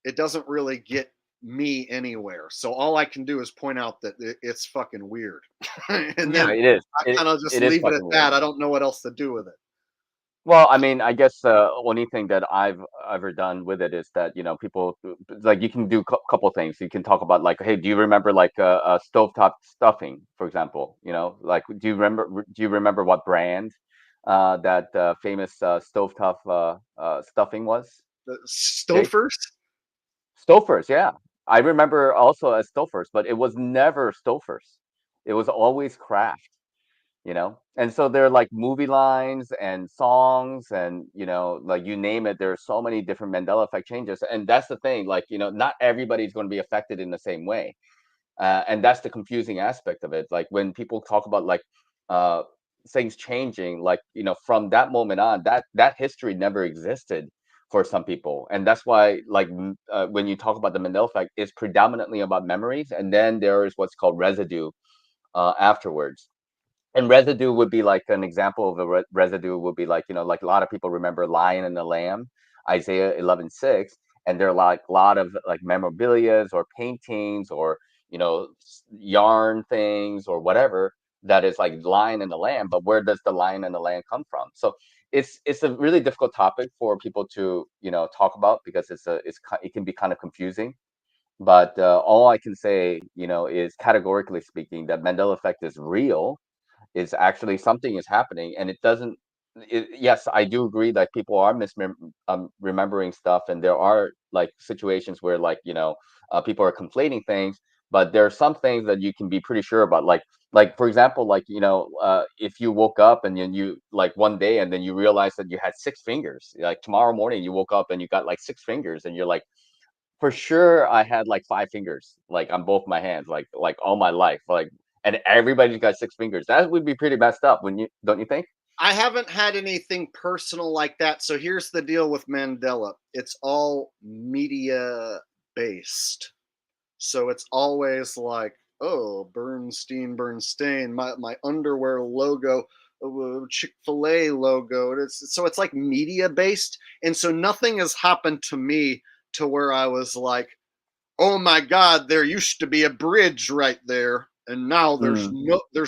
it doesn't really get me anywhere. So all I can do is point out that it's fucking weird. And Yeah, then it is. I kind of just It is leave it at fucking weird. that. I don't know what else to do with it. Well, I mean, I guess only thing that I've ever done with it is that, people, like, you can do a couple things. You can talk about like, hey, do you remember like stovetop stuffing, for example? Like, do you remember what brand that famous stovetop stuffing was? The Jake? Stofers? Stouffer's, yeah. I remember also as Stouffer's, but it was never Stouffer's. It was always Kraft. And so there are like movie lines and songs and like you name it, there are so many different Mandela effect changes. And that's the thing, like not everybody's going to be affected in the same way. And that's the confusing aspect of it. Like when people talk about like uh things changing, like from that moment on, that history never existed for some people. And that's why like when you talk about the Mandela effect, it's predominantly about memories, and then there is what's called residue afterwards. And residue would be like an example of a residue would be like like a lot of people remember Lion and the Lamb, Isaiah 11:6, and there are like a lot of like memorabilia or paintings or yarn things or whatever that is like Lion and the Lamb. But where does the Lion and the Lamb come from? So it's a really difficult topic for people to talk about, because it can be kind of confusing. But all I can say is, categorically speaking, that Mandela effect is real. Is actually something is happening, and it doesn't. Yes, I do agree that people are remembering stuff, and there are like situations where like people are conflating things. But there are some things that you can be pretty sure about, like for example, like if you woke up and then you like one day and then you realize that you had 6 fingers, like tomorrow morning you woke up and you got like 6 fingers, and you're like, for sure I had like 5 fingers, like on both my hands, like all my life, like, and everybody's got 6 fingers. That would be pretty messed up, when you don't you think? I haven't had anything personal like that. So here's the deal with Mandela. It's all media based. So it's always like, oh, Bernstein, my underwear logo, Chick-fil-A logo. So it's like media based. And so nothing has happened to me to where I was like, oh my God, there used to be a bridge right there. And now there's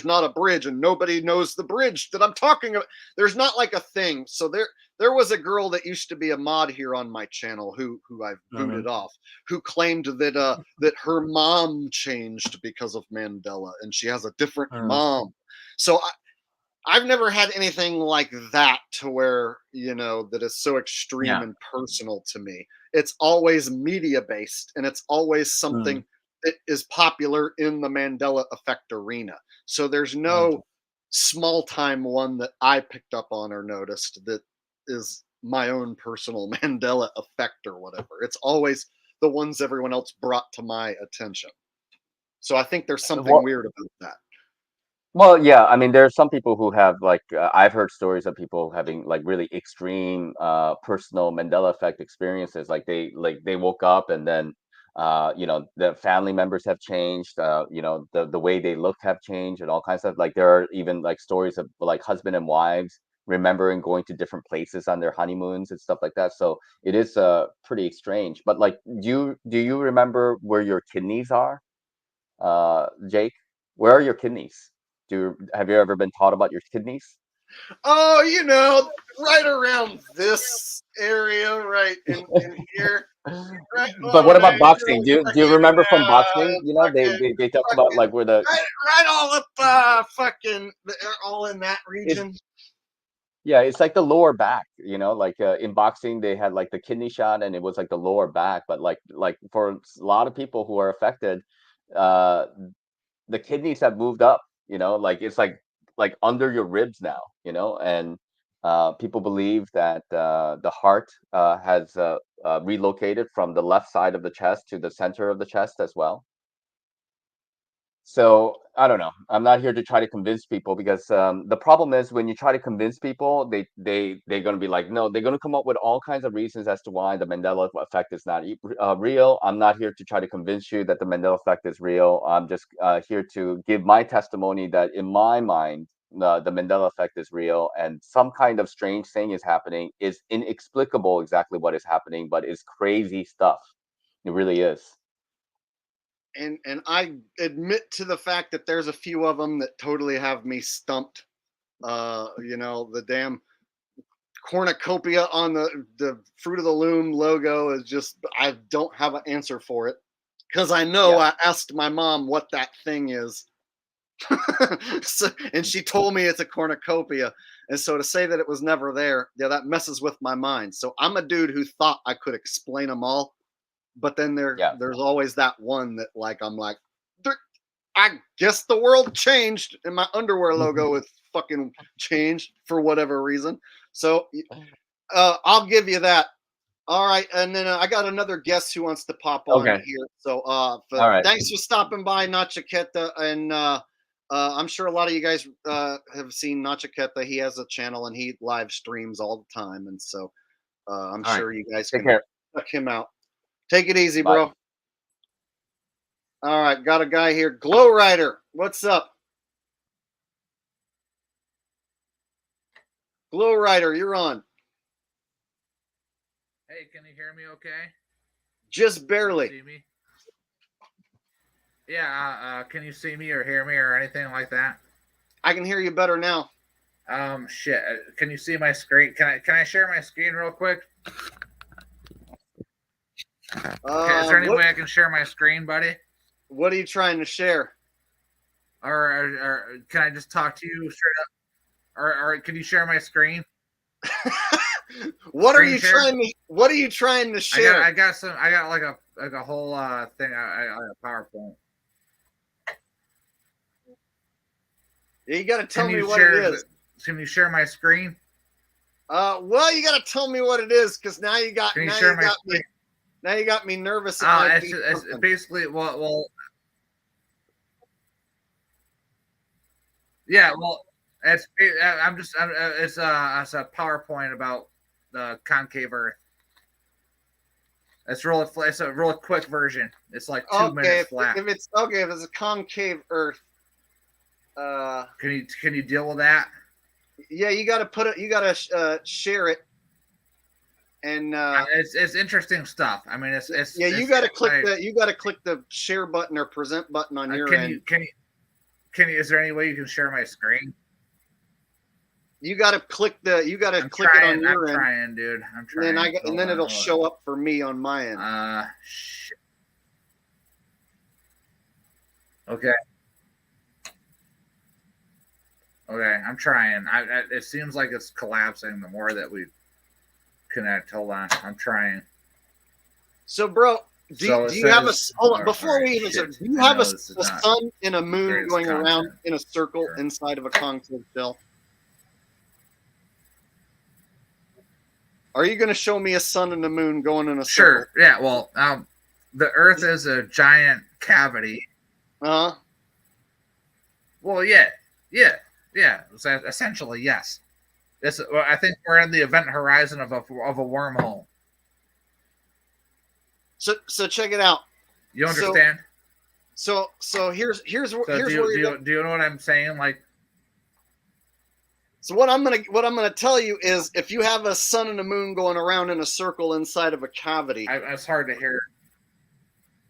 not a bridge, and nobody knows the bridge that I'm talking about. There's not like a thing. So there was a girl that used to be a mod here on my channel who I've booted off, who claimed that that her mom changed because of Mandela, and she has a different mom. So I've never had anything like that, to where, that is so extreme and personal to me. It's always media based, and it's always something that is popular in the Mandela effect arena. So there's no small time one that I picked up on or noticed that is my own personal Mandela effect or whatever. It's always the ones everyone else brought to my attention. So I think there's something weird about that. Well, yeah, I mean, there are some people who have like I've heard stories of people having like really extreme personal Mandela effect experiences. Like they woke up and then the family members have changed. The way they look have changed, and all kinds of, like, there are even like stories of like husband and wives remembering going to different places on their honeymoons and stuff like that. So it is pretty strange. But like, do you remember where your kidneys are, Jake? Where are your kidneys? Have you ever been taught about your kidneys? Oh, right around this area, right in here. Right, But what about man, boxing? Do you remember from boxing? fucking, They talk about like where the right all up, all in that it's region. yeah, it's like the lower back. Like in boxing they had like the kidney shot, and it was like the lower back. But like for a lot of people who are affected, uh, the kidneys have moved up. Like it's like under your ribs now. And people believe that the heart has relocated from the left side of the chest to the center of the chest as well. So I don't know. I'm not here to try to convince people, because the problem is, when you try to convince people, they're going to be like, no, they're going to come up with all kinds of reasons as to why the Mandela effect is not real. I'm not here to try to convince you that the Mandela effect is real. I'm just here to give my testimony that, in my mind, the Mandela effect is real, and some kind of strange thing is happening. Is inexplicable exactly what is happening, but it's crazy stuff. It really is. And I admit to the fact that there's a few of them that totally have me stumped. The damn cornucopia on the Fruit of the Loom logo is just, I don't have an answer for it, because I know I asked my mom what that thing is. And she told me it's a cornucopia. And so to say that it was never there, that messes with my mind. So I'm a dude who thought I could explain them all, but then there's always that one that I'm like, I guess the world changed and my underwear logo is fucking changed for whatever reason. So I'll give you that. All right, and then I got another guest who wants to pop on Okay. here. So All right. thanks for stopping by, Nachiketa, and I'm sure a lot of you guys have seen Nachiketa. He has a channel and he live streams all the time, and so I'm All right. sure you guys Take can care. check him out. Take it easy, Bye. bro. All right, got a guy here, Glow Rider. What's up, Glow Rider? You're on. Hey, can you hear me okay? Just barely. Can you see me? Yeah, can you see me or hear me or anything like that? I can hear you better now. Shit. Can you see my screen? Can I share my screen real quick? Okay, is there any way I can share my screen, buddy? What are you trying to share? Or can I just talk to you straight up? Or can you share my screen? What Screen are you share? trying to? What are you trying to share? I got like a whole thing. I a PowerPoint. You got to tell Can me you what share? it is. Can you share my screen? Well, you got to tell me what it is because now you got Can you now share you my got me screen? now you got me nervous. It might be It's something. basically well. Yeah, well, it's a PowerPoint about the concave Earth. It's a really quick version. It's like 2 minutes flat. If it's a concave Earth, can you deal with that? Yeah, you got to put it. You got to share it, and it's interesting stuff. I mean, it's yeah. You got to click the share button or present button on your end. Can you? Is there any way you can share my screen? You got to click it on your end. I'm trying, dude. I'm trying. And then it'll show up for me on my end. Shit. Okay. Okay, I'm trying. It seems like it's collapsing the more that we connect. Hold on, I'm trying. So, bro, do you have a hold on, before we even start? Do you have a sun and a moon going around in a circle inside of a concave shell? Are you going to show me a sun and a moon going in a circle? Sure. Yeah. Well, the Earth is a giant cavity. Uh huh. Well, yeah. Essentially, yes. I think we're in the event horizon of a wormhole. So check it out. You understand? So here's where do you know what I'm saying? Like, so what I'm gonna tell you is if you have a sun and a moon going around in a circle inside of a cavity, it's hard to hear.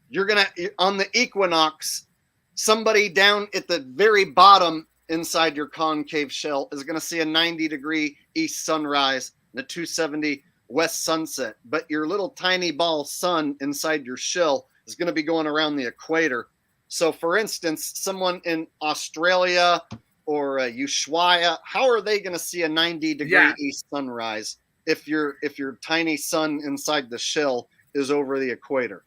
You're gonna on the equinox, somebody down at the very bottom inside your concave shell is gonna see a 90-degree east sunrise and a 270 west sunset, but your little tiny ball sun inside your shell is going to be going around the equator. So for instance, someone in Australia or Ushuaia, how are they going to see a 90-degree east sunrise if your tiny sun inside the shell is over the equator?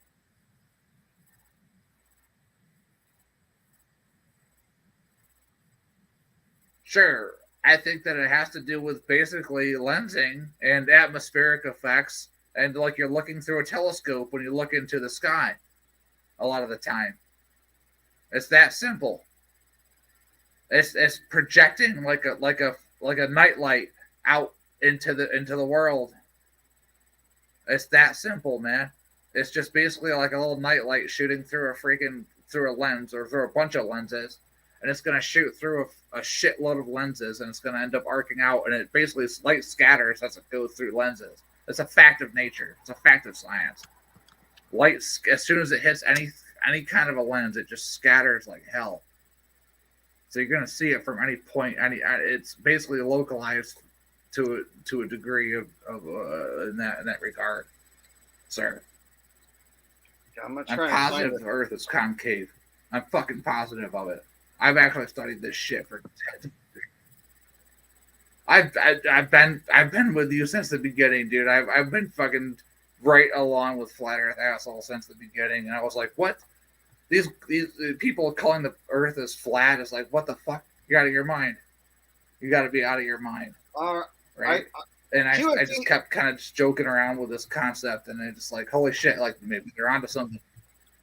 Sure. I think that it has to do with basically lensing and atmospheric effects, and like you're looking through a telescope when you look into the sky a lot of the time. It's that simple. It's projecting like a nightlight out into the world. It's that simple, man. It's just basically like a little nightlight shooting through a lens or through a bunch of lenses, and it's gonna shoot through a shitload of lenses, and it's gonna end up arcing out, and it basically light scatters as it goes through lenses. It's a fact of nature. It's a fact of science. Light, as soon as it hits any kind of a lens, it just scatters like hell. So you're gonna see it from any point. It's basically localized to a degree of in that regard, sir. I'm positive the Earth is concave. I'm fucking positive of it. I've actually studied this shit for. I've been with you since the beginning, dude. I've been fucking right along with flat Earth asshole since the beginning, and I was like, what? These people calling the Earth as flat is like, what the fuck? You're out of your mind. You got to be out of your mind, All right? And I just kept kind of just joking around with this concept, and I just like, holy shit, like maybe they're onto something.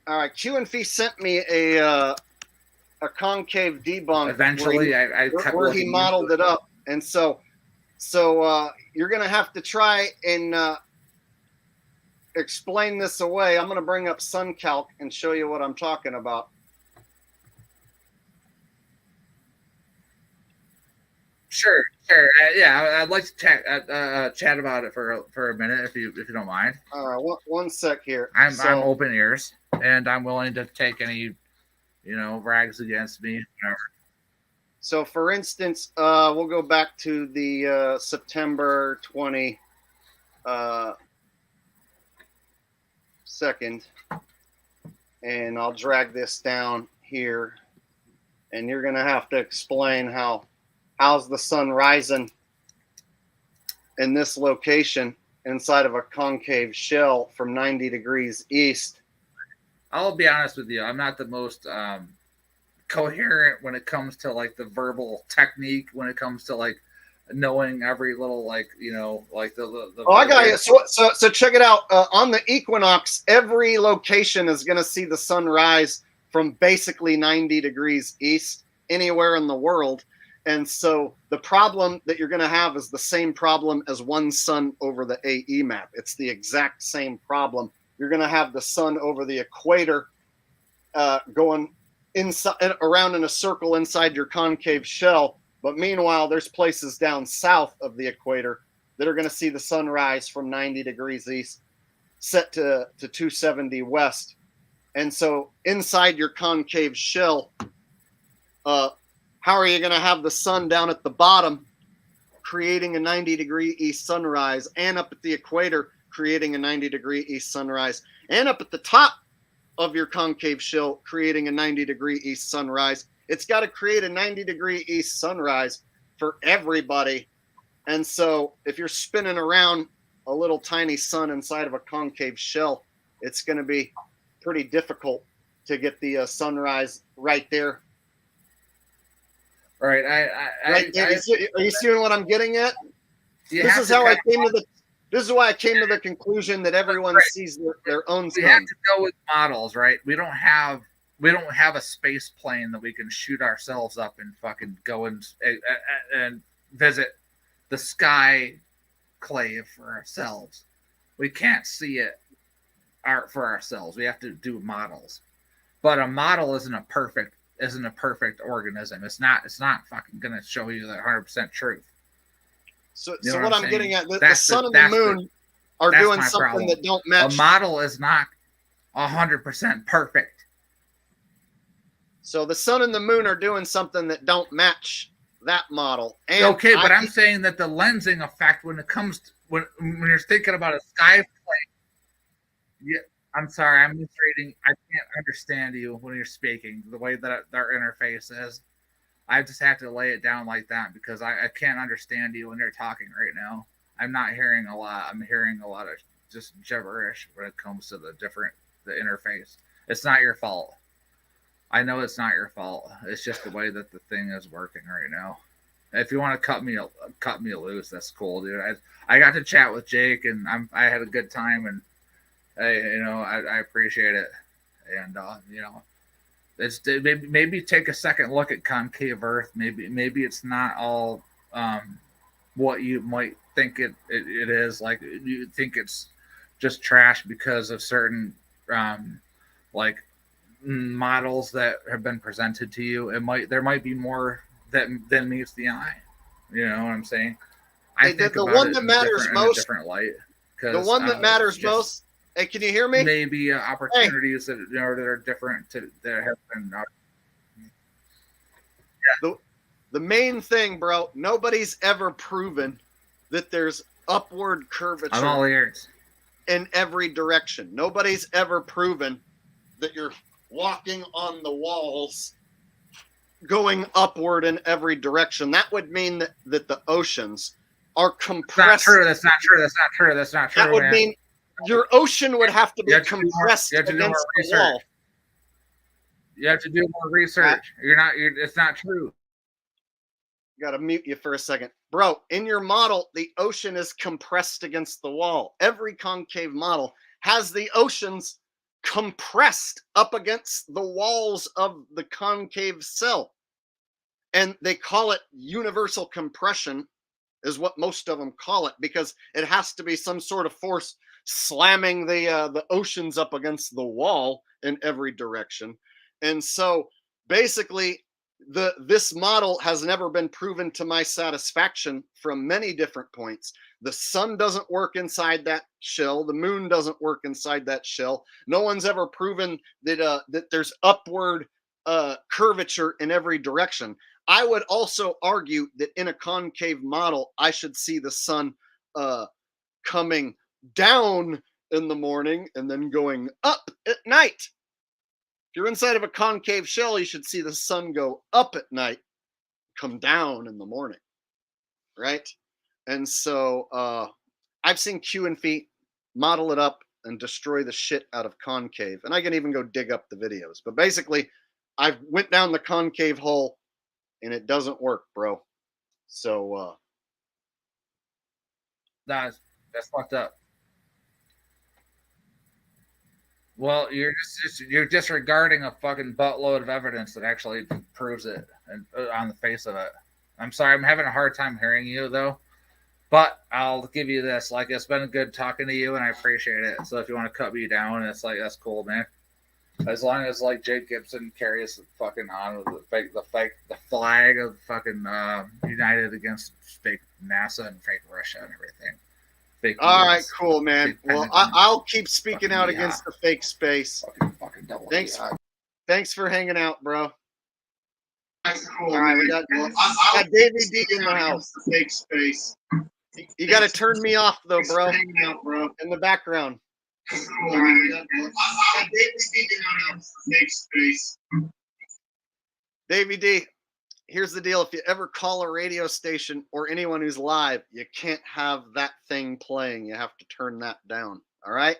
All right, Q and Fee sent me a concave debunk. Eventually, where he modeled it up, and so you're gonna have to try and explain this away. I'm gonna bring up SunCalc and show you what I'm talking about. Sure. Yeah, I'd like to chat about it for a minute if you don't mind. All right, one sec here. I'm open ears, and I'm willing to take any, rags against me. Whatever. So, for instance, we'll go back to the September 22nd, and I'll drag this down here, and you're gonna have to explain how's the sun rising in this location inside of a concave shell from 90 degrees east. I'll be honest with you. I'm not the most coherent when it comes to like the verbal technique, when it comes to like knowing every little like the Oh, I got you. So check it out. On the equinox, every location is going to see the sun rise from basically 90 degrees east anywhere in the world. And so the problem that you're going to have is the same problem as one sun over the AE map. It's the exact same problem. You're going to have the sun over the equator going inside around in a circle inside your concave shell. But meanwhile, there's places down south of the equator that are going to see the sun rise from 90 degrees east set to 270 west. And so inside your concave shell, how are you going to have the sun down at the bottom creating a 90-degree east sunrise, and up at the equator creating a 90-degree east sunrise, and up at the top of your concave shell creating a 90-degree east sunrise? It's got to create a 90-degree east sunrise for everybody. And so if you're spinning around a little tiny sun inside of a concave shell, it's going to be pretty difficult to get the sunrise right there. Right. Are you seeing what I'm getting at? This is why I came to the conclusion that everyone sees their own sun. We have to go with models, right? We don't have a space plane that we can shoot ourselves up and fucking go and visit the sky clave for ourselves. We can't see it for ourselves. We have to do models. But a model isn't a perfect organism. It's not fucking gonna show you the 100% truth. So what I'm getting at, the sun and the moon are doing something that don't match. A model is not 100% perfect. So the sun and the moon are doing something that don't match that model. And okay, but I'm saying that the lensing effect, when it comes to, when you're thinking about a sky plane, yeah. I'm sorry, I'm misreading. I can't understand you when you're speaking. The way that our interface is, I just have to lay it down like that because I can't understand you when you're talking right now. I'm not hearing a lot. I'm hearing a lot of just gibberish when it comes to the interface. It's not your fault. I know it's not your fault. It's just the way that the thing is working right now. If you want to cut me loose, that's cool, dude. I got to chat with Jake and I had a good time, and hey, I appreciate it. And it's maybe take a second look at concave Earth. Maybe it's not all what you might think it is. Like you think it's just trash because of certain like models that have been presented to you. There might be more than meets the eye. You know what I'm saying? I think the one that matters most, different light. The one that matters most. Hey, can you hear me? Maybe opportunities that are different that have been. Yeah. The main thing, bro. Nobody's ever proven that there's upward curvature. I'm all ears. In every direction. Nobody's ever proven that you're walking on the walls going upward in every direction. That would mean that the oceans are compressed. That's not true. That would mean your ocean would have to be compressed against the wall. You have to do more research. It's not true. Gotta mute you for a second. Bro, in your model, the ocean is compressed against the wall. Every concave model has the oceans compressed up against the walls of the concave cell. And they call it universal compression, is what most of them call it, because it has to be some sort of force slamming the oceans up against the wall in every direction. And so basically, this model has never been proven to my satisfaction from many different points. The sun doesn't work inside that shell. The moon doesn't work inside that shell. No one's ever proven that that there's upward curvature in every direction. I would also argue that in a concave model, I should see the sun coming down in the morning and then going up at night. If you're inside of a concave shell, you should see the sun go up at night, come down in the morning, right? And so I've seen Q and Feet model it up and destroy the shit out of concave. And I can even go dig up the videos. But basically, I went down the concave hole and it doesn't work, bro. So that's fucked up. Well, you're disregarding a fucking buttload of evidence that actually proves it, and on the face of it. I'm sorry, I'm having a hard time hearing you though. But I'll give you this: like, it's been good talking to you, and I appreciate it. So if you want to cut me down, it's like, that's cool, man. As long as like Jake Gibson carries fucking on with the flag of fucking united against fake NASA and fake Russia and everything. Fake all US, right, cool, man. Well, I'll keep speaking out against the fake space. Thanks for hanging out, bro. Cool. All right, we got Davey D in the house. Fake space. You got to turn me off though, bro. In the background. Davey D, here's the deal. If you ever call a radio station or anyone who's live, you can't have that thing playing. You have to turn that down. All right?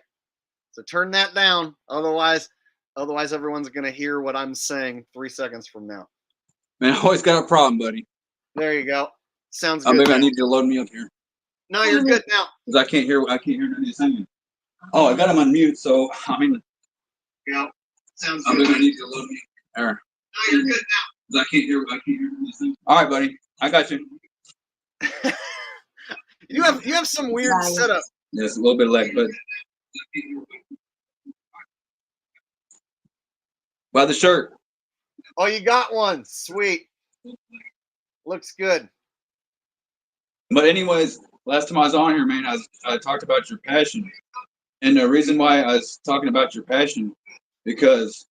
So turn that down. Otherwise everyone's going to hear what I'm saying 3 seconds from now. Man, I always got a problem, buddy. There you go. Sounds good. Maybe I need you to load me up here. No, you're good now. Because I can't hear none of you singing. Oh, I got him on mute, so I mean. Yeah. Sounds good. Maybe I need you to load me there. No, you're good now. I can't hear none of you singing. All right, buddy. I got you. You have some weird setup. Yes, a little bit of lag, but buy the shirt. Oh, you got one. Sweet. Looks good. But anyways, last time I was on here, man, I talked about your passion. And the reason why I was talking about your passion, because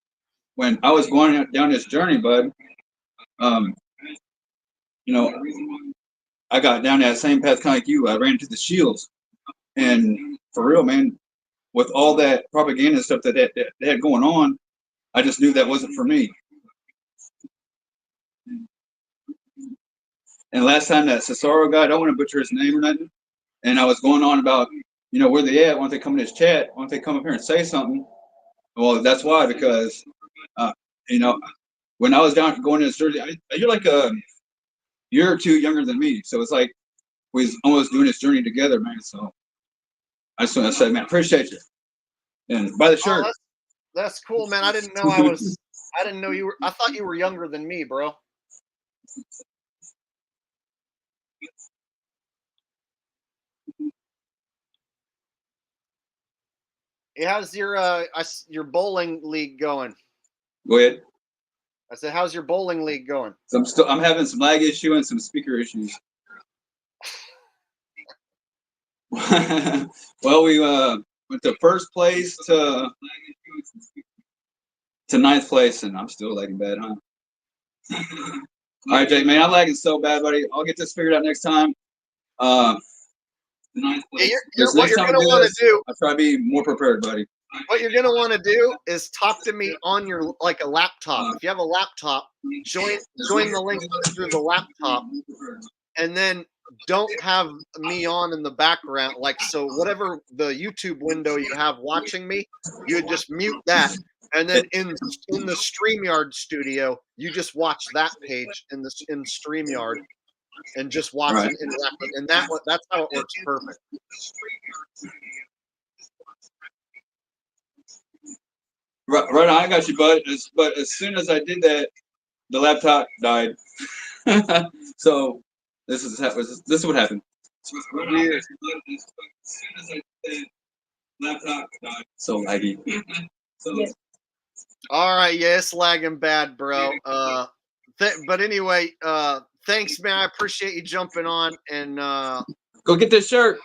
when I was going down this journey, bud, you know, I got down that same path kind of like you. I ran into the shields. And for real, man, with all that propaganda stuff that they had going on, I just knew that wasn't for me. And last time that Cesaro guy, I don't want to butcher his name or nothing, and I was going on about, you know, where they at, why don't they come in this chat, why don't they come up here and say something? Well, that's why, because, you know, when I was down going to this journey, you're like a year or two younger than me, so it's like we was almost doing this journey together, man. So I just want to say, man, appreciate you. And buy the shirt. Oh, that's cool, man. I didn't know you were. I thought you were younger than me, bro. How's your bowling league going? Go ahead. I said, how's your bowling league going? So I'm having some lag issue and some speaker issues. Well, we went to first place to ninth place, and I'm still lagging bad, huh? All right, Jake, man, I'm lagging so bad, buddy. I'll get this figured out next time. Ninth place. What you're gonna want to do? I'll try to be more prepared, buddy. What you're gonna want to do is talk to me on your a laptop. If you have a laptop, join the link through the laptop, and then don't have me on in the background. Like, so whatever the YouTube window you have watching me, you would just mute that, and then in the StreamYard studio, you just watch that page in StreamYard, and just watch Right. it interacting. And that's how it works perfect. Right on, I got you, bud. But as soon as I did that, the laptop died. So this is what happened. Weird. As soon as I did that, laptop died. So laggy. So All right, yeah, it's lagging bad, bro. But anyway, thanks, man. I appreciate you jumping on and go get this shirt.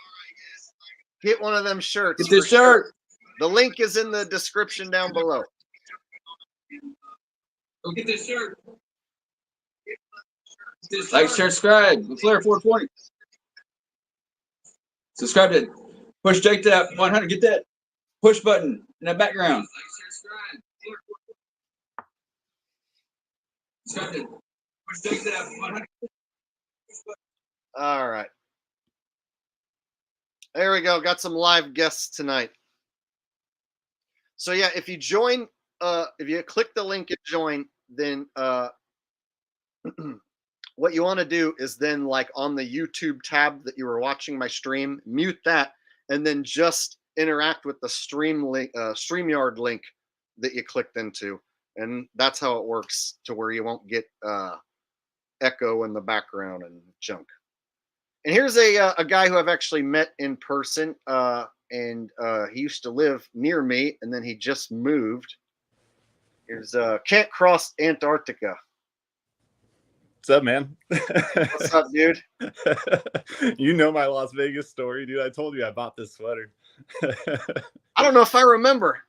get one of them shirts. Get this for sure. shirt. The link is in the description down below. Go get this shirt. Like, share, subscribe. The Flair 420. Subscribe to push Jake to that 100. Get that push button in the background. Subscribe to push Jake to that 100. All right. There we go. Got some live guests tonight. So yeah, if you join, if you click the link and join, then what you want to do is then, like, on the YouTube tab that you were watching my stream, mute that, and then just interact with the stream link, StreamYard link that you clicked into, and that's how it works to where you won't get echo in the background and junk. And here's a guy who I've actually met in person, and he used to live near me, and then he just moved. Here's Can't Cross Antarctica. What's up, man? What's up, dude? You know my Las Vegas story, dude. I told you I bought this sweater. I don't know if I remember.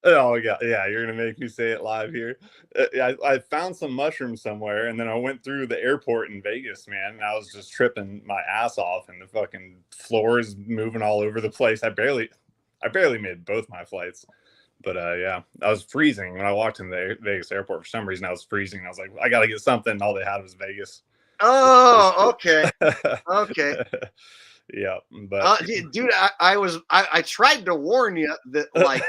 Oh, yeah. You're gonna make me say it live here. I found some mushrooms somewhere, and then I went through the airport in Vegas, man. And I was just tripping my ass off, and the fucking floors moving all over the place. I barely made both my flights. But yeah, I was freezing when I walked in the Vegas airport. For some reason, I was freezing. I was like, I got to get something. All they had was Vegas. Oh, okay. Okay. Yeah, but dude, I tried to warn you that, like,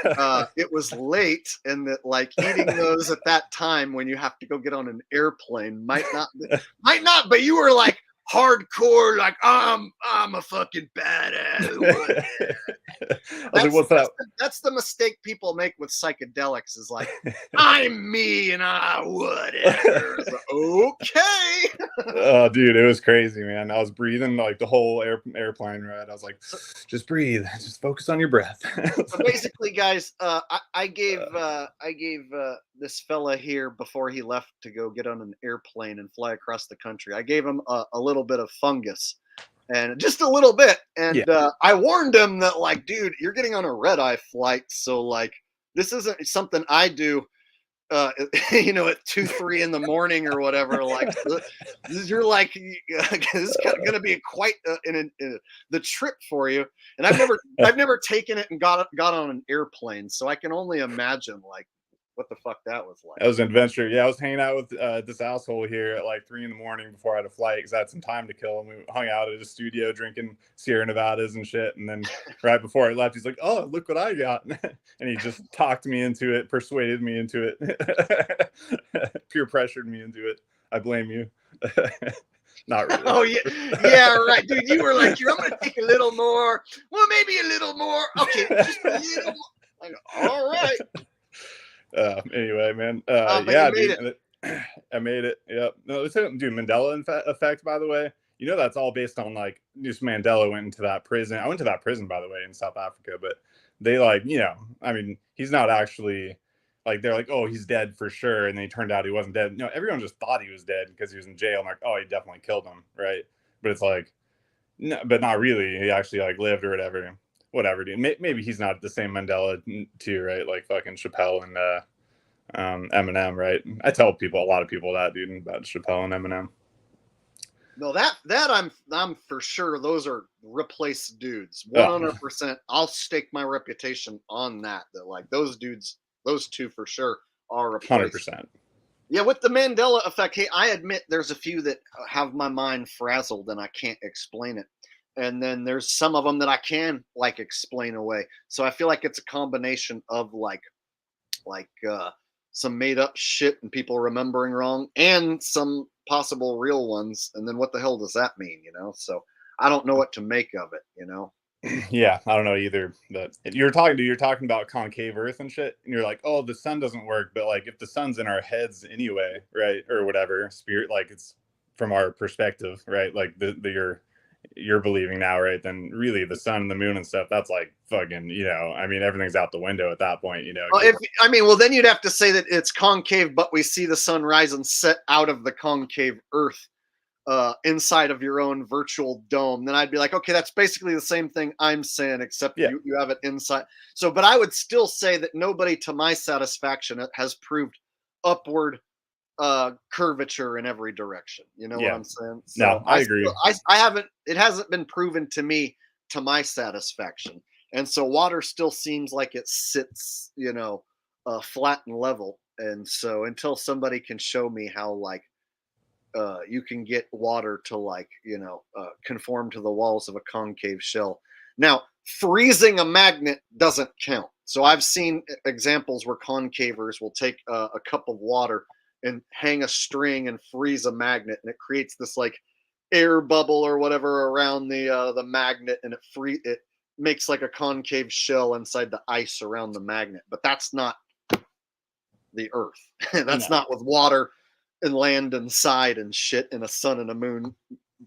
it was late, and that, like, eating those at that time when you have to go get on an airplane might not, but you were like hardcore, like, I'm a fucking badass. That's the mistake people make with psychedelics, is like, I'm me and I whatever. Like, okay. Oh, dude, it was crazy, man. I was breathing like the whole airplane ride. I was like, just breathe, just focus on your breath. So basically, guys, I gave this fella here, before he left to go get on an airplane and fly across the country, I gave him a little bit of fungus, and just a little bit, and I warned him that, like, dude, you're getting on a red-eye flight, so, like, this isn't something I do you know, at 2-3 in the morning or whatever. Like, you're like, this is going to be quite the trip for you. And I've never taken it and got on an airplane, so I can only imagine, like, what the fuck that was like. That was an adventure. Yeah, I was hanging out with this asshole here at like 3 in the morning before I had a flight because I had some time to kill. And we hung out at a studio drinking Sierra Nevadas and shit. And then right before I left, he's like, "Oh, look what I got!" And he just talked me into it, persuaded me into it, peer pressured me into it. I blame you. Not really. Oh yeah, right, dude. You were like, "I'm gonna take a little more. Well, maybe a little more. Okay, just a little more." I go, all right. Anyway, man. Yeah, dude, I made it. Yep. No, it's dude, Mandela effect, by the way. You know, that's all based on, like, just Mandela went into that prison. I went to that prison, by the way, in South Africa, but they, like, you know, I mean, he's not actually, like, they're like, oh, he's dead for sure. And then he turned out he wasn't dead. No, everyone just thought he was dead because he was in jail. I'm like, oh, he definitely killed him. Right. But it's like, no, but not really. He actually, like, lived or whatever. Whatever, dude. Maybe he's not the same Mandela too, right? Like fucking Chappelle and Eminem, right? I tell a lot of people that, dude, about Chappelle and Eminem. No, that I'm for sure. Those are replaced dudes, 100%. I'll stake my reputation on that. That, like, those dudes, those two for sure are replaced. 100%. Yeah, with the Mandela effect, hey, I admit there's a few that have my mind frazzled and I can't explain it. And then there's some of them that I can, like, explain away. So I feel like it's a combination of like some made up shit and people remembering wrong, and some possible real ones, and then what the hell does that mean? So I don't know what to make of it. Yeah, I don't know either. But you're talking about concave Earth and shit, and you're like, oh, the sun doesn't work, but like if the sun's in our heads anyway, right, or whatever, spirit, like it's from our perspective, right? Like you're believing now, right? Then really the sun and the moon and stuff, that's like fucking, I mean, everything's out the window at that point, Well, then you'd have to say that it's concave, but we see the sun rise and set out of the concave Earth. Inside of your own virtual dome, then I'd be like, okay, that's basically the same thing I'm saying, except you have it inside. So, but I would still say that nobody, to my satisfaction, has proved upward curvature in every direction. You know what I'm saying? So no, I agree. I haven't. It hasn't been proven to me to my satisfaction, and so water still seems like it sits, flat and level. And so until somebody can show me how, like, you can get water to conform to the walls of a concave shell. Now, freezing a magnet doesn't count. So I've seen examples where concavers will take a cup of water and hang a string and freeze a magnet, and it creates this like air bubble or whatever around the magnet, and it makes like a concave shell inside the ice around the magnet. But that's not the Earth. That's not with water and land inside and shit, and a sun and a moon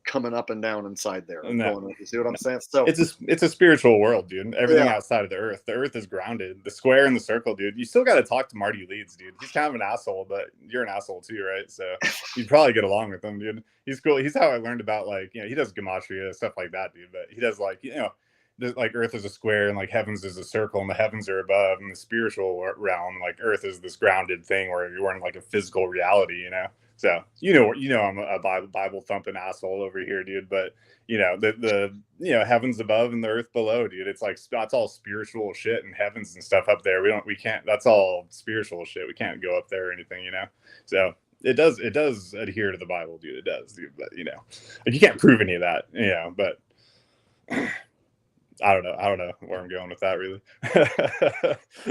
coming up and down inside there. You see what I'm saying? So it's a spiritual world, dude. Everything outside of the Earth is grounded. The square and the circle, dude. You still got to talk to Marty Leeds, dude. He's kind of an asshole, but you're an asshole too, right? So you'd probably get along with him, dude. He's cool. He's how I learned about, like, he does gematria stuff like that, dude. But he does like like Earth is a square and like heavens is a circle, and the heavens are above, and the spiritual realm, like Earth is this grounded thing where you're in like a physical reality, So I'm a Bible thumping asshole over here, dude. But the heavens above and the earth below, dude. It's like that's all spiritual shit, and heavens and stuff up there. We can't. That's all spiritual shit. We can't go up there or anything, So it does adhere to the Bible, dude. It does, dude. But like you can't prove any of that, But I don't know where I'm going with that, really.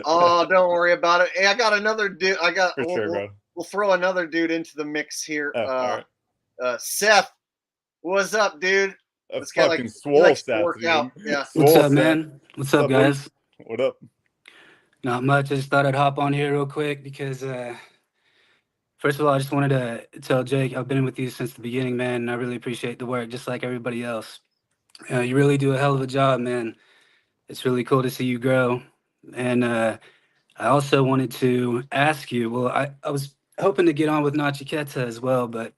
Oh, don't worry about it. Hey, I got another dude. Bro. We'll throw another dude into the mix here. All right. Seth, what's up, dude? This guy fucking swole Seth, work dude. out. Yeah. What's up, man? What's up, guys? What up? Not much. I just thought I'd hop on here real quick because, first of all, I just wanted to tell Jake I've been with you since the beginning, man, and I really appreciate the work, just like everybody else. You really do a hell of a job, man. It's really cool to see you grow. And I also wanted to ask you, well, I was hoping to get on with Nachiketa as well, but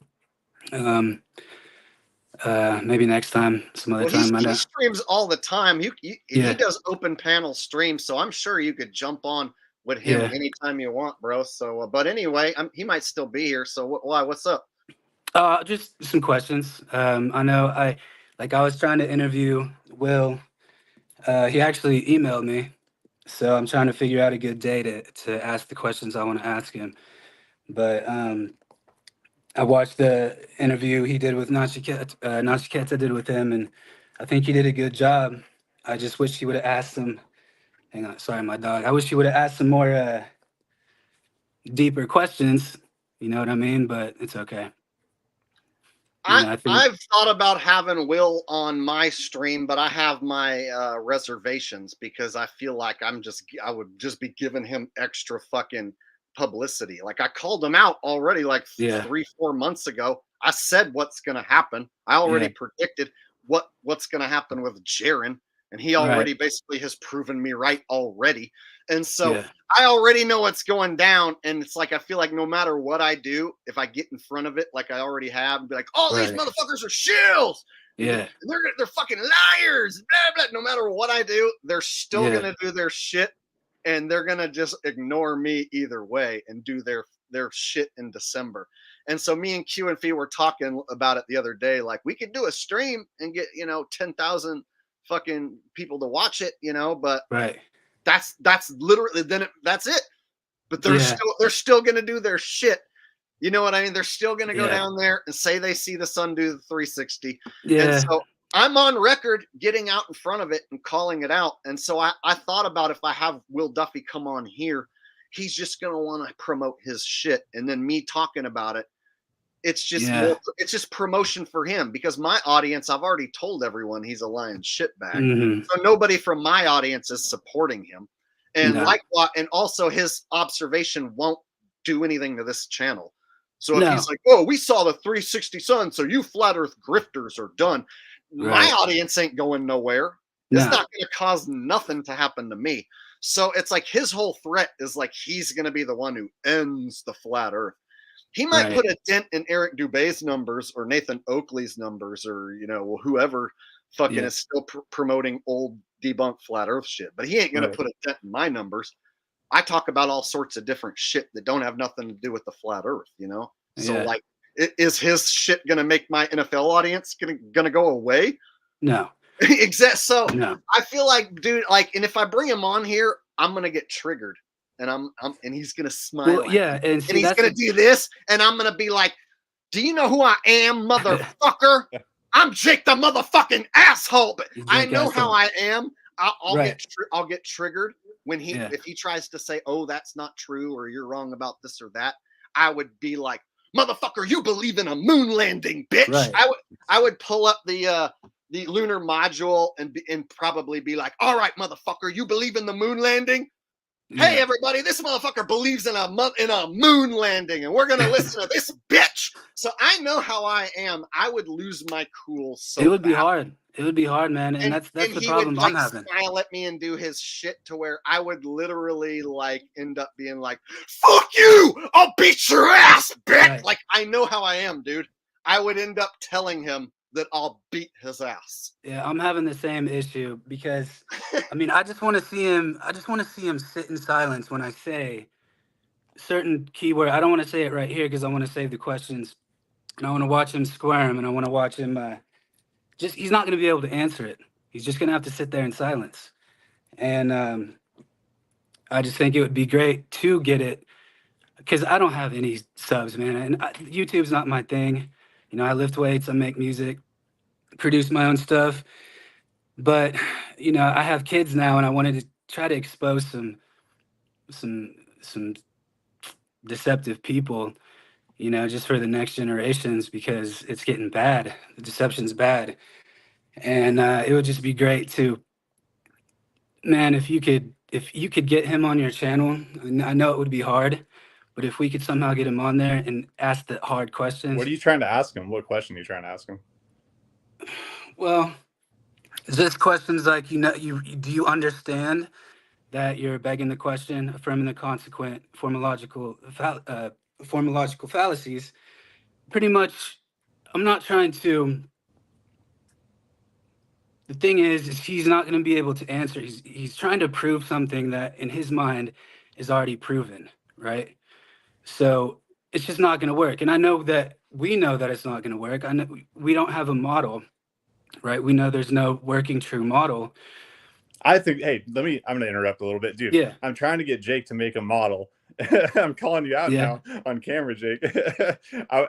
maybe next time, some other time. He streams all the time. He does open panel streams, so I'm sure you could jump on with him anytime you want, bro. So, but anyway, he might still be here. So, why? What's up? Just some questions. I know I was trying to interview Will. He actually emailed me, so I'm trying to figure out a good day to ask the questions I want to ask him. But I watched the interview he did with Nachiketa did with him, and I think he did a good job. I just wish he would have asked some. Hang on, sorry, my dog. I wish he would have asked some more deeper questions. You know what I mean? But it's okay. I've thought about having Will on my stream, but I have my reservations because I feel like I would just be giving him extra fucking publicity. Like I called him out already 3-4 months ago. I said what's going to happen. I already predicted what's going to happen with Jaren, and he already basically has proven me right already. And so I already know what's going down. And it's like, I feel like no matter what I do, if I get in front of it, like I already have, and be like, oh, these motherfuckers are shills. Yeah. They're fucking liars. Blah, blah. No matter what I do, they're still going to do their shit. And they're going to just ignore me either way and do their shit in December. And so me and Q and Fee were talking about it the other day. Like we could do a stream and get, 10,000 fucking people to watch it, but that's literally that's it. But they're still going to do their shit. You know what I mean? They're still going to go down there and say they see the sun do the 360. Yeah. And so I'm on record getting out in front of it and calling it out. And so I thought about if I have Will Duffy come on here, he's just going to want to promote his shit. And then me talking about it It's just Yeah. it's just promotion for him, because my audience, I've already told everyone he's a lying shitbag. Mhm. So nobody from my audience is supporting him. And No. and also his observation won't do anything to this channel. So if No. he's like, "Oh, we saw the 360 sun, so you flat earth grifters are done." My Right. audience ain't going nowhere. It's No. not going to cause nothing to happen to me. So it's like his whole threat is like he's going to be the one who ends the flat earth. He might Right. put a dent in Eric Dubé's numbers or Nathan Oakley's numbers, or whoever fucking Yeah. is still promoting old debunked flat earth shit, but he ain't going Right. to put a dent in my numbers. I talk about all sorts of different shit that don't have nothing to do with the flat earth, So Yeah. like, is his shit going to make my NFL audience going to go away? No. Exactly. So No. I feel like, dude, like, and if I bring him on here, I'm gonna get triggered, and and he's gonna smile. Well, yeah, and see, he's that's gonna do this, and I'm gonna be like, "Do you know who I am, motherfucker? I'm Jake the motherfucking asshole." But I Jake know how asshole. I am. I'll Right. I'll get triggered when Yeah. if he tries to say, "Oh, that's not true," or "You're wrong about this or that." I would be like, "Motherfucker, you believe in a moon landing, bitch." Right. I would pull up the lunar module and probably be like, "All right, motherfucker, you believe in the moon landing? Hey, Yeah. everybody, this motherfucker believes in a moon landing, and we're gonna listen to this bitch." So I know how I am. I would lose my cool so It would be fast. hard. It would be hard, man, and that's And the he would problem I'm like having. smile at me and do his shit to where I would literally like end up being like, "Fuck you! I'll beat your ass, bitch!" Right. Like, I know how I am, dude. I would end up telling him that I'll beat his ass. Yeah, I'm having the same issue because, I mean, I just want to see him. I just want to see him sit in silence when I say certain keyword. I don't want to say it right here because I want to save the questions, and I want to watch him squirm, and I want to watch him. He's not going to be able to answer it. He's just going to have to sit there in silence. And I just think it would be great to get it because I don't have any subs, man. And YouTube's not my thing. I lift weights, I make music, produce my own stuff. But, I have kids now and I wanted to try to expose some deceptive people, just for the next generations because it's getting bad. The deception's bad. And it would just be great to, man, if you could get him on your channel. I know it would be hard, but if we could somehow get him on there and ask the hard questions. What are you trying to ask him? What question are you trying to ask him? Well, just questions like, do you understand that you're begging the question, affirming the consequent formological fallacies? Pretty much, I'm not trying to. The thing is he's not going to be able to answer. He's trying to prove something that in his mind is already proven, right? So it's just not going to work. And I know that we know that it's not going to work. I know we don't have a model, right? We know there's no working true model. I think, hey, I'm going to interrupt a little bit, dude. Yeah. I'm trying to get Jake to make a model. I'm calling you out now on camera, Jake.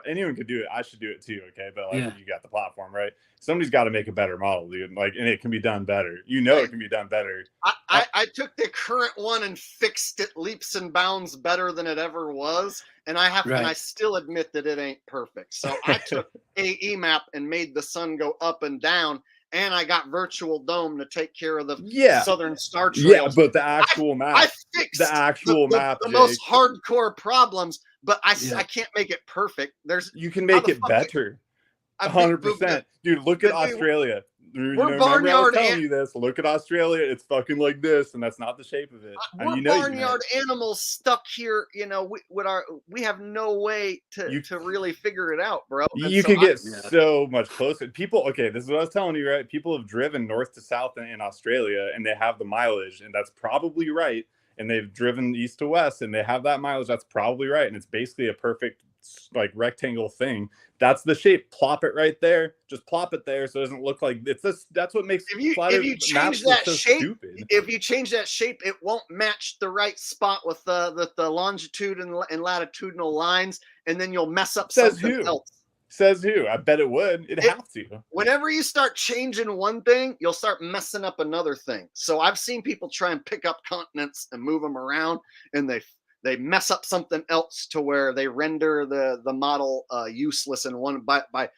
Anyone could do it. I should do it too, okay? But like, you got the platform, right? Somebody's got to make a better model, dude. Like, and it can be done better. It can be done better. I took the current one and fixed it leaps and bounds better than it ever was, and and I still admit that it ain't perfect. So I took AE map and made the sun go up and down. And I got Virtual Dome to take care of the Southern Star Trails. Yeah, but the actual map. I fixed the most hardcore problems, but I can't make it perfect. You can make it better. 100%. Dude, look at Australia. Remember I was telling you this. Look at Australia. It's fucking like this, and that's not the shape of it. We're barnyard animals stuck here. We have no way to really figure it out, bro. You could get so much closer. People, okay, this is what I was telling you, right? People have driven north to south in Australia, and they have the mileage, and that's probably right. And they've driven east to west, and they have that mileage. That's probably right, and it's basically a perfect like rectangle thing. That's the shape. Plop it right there. Just plop it there so it doesn't look like it's this. That's what makes if you change that shape. Stupid. If you change that shape, it won't match the right spot with the longitude and latitudinal lines, and then you'll mess up something else. Says who? I bet it would. It'd have to. Whenever you start changing one thing, you'll start messing up another thing. So I've seen people try and pick up continents and move them around, and they mess up something else to where they render the model useless in one by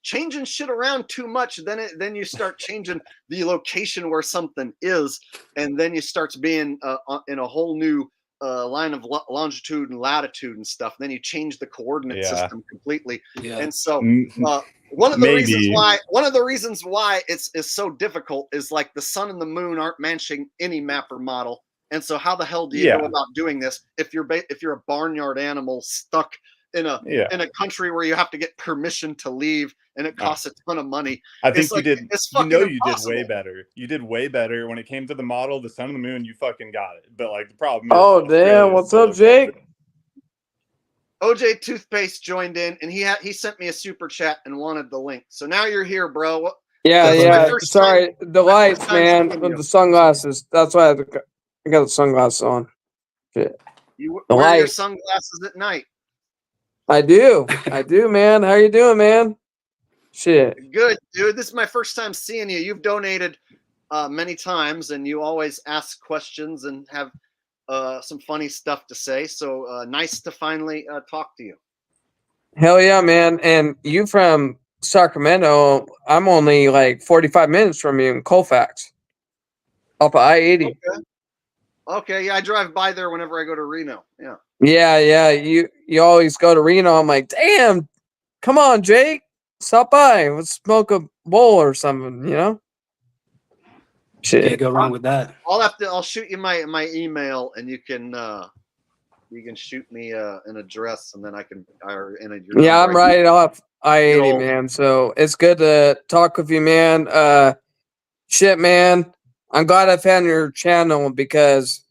changing shit around too much. Then you start changing the location where something is, and then you starts being in a whole new line of longitude and latitude and stuff. Then you change the coordinate system completely. Yeah. And so one of the reasons why it's so difficult is like the sun and the moon aren't matching any mapper model. And so how the hell do you go about doing this if you're a barnyard animal stuck in a country where you have to get permission to leave and it costs a ton of money? I think you did. It's you fucking did way better. You did way better when it came to the model, the sun and the moon. You fucking got it. But like the problem is, oh damn, what's up, Jake? OJ Toothpaste joined in, and he sent me a super chat and wanted the link. So now you're here, bro. Yeah. Sorry, the lights, man, with the sunglasses. That's why I got the sunglasses on. Shit. You the wear your light. sunglasses at night. I do, man. How you doing, man? Shit. Good, dude. This is my first time seeing you. You've donated many times, and you always ask questions and have some funny stuff to say. So nice to finally talk to you. Hell yeah, man. And you from Sacramento, I'm only like 45 minutes from you in Colfax. Up at I-80. Okay, yeah, I drive by there whenever I go to Reno. Yeah. Yeah. You always go to Reno. I'm like, damn, come on, Jake. Stop by. Let's smoke a bowl or something, you know? Shit. Can't go wrong with that. I'll shoot you my email, and you can shoot me an address, and then I can Yeah, I'm right off I-80, man. So it's good to talk with you, man. Shit, man. I'm glad I found your channel because,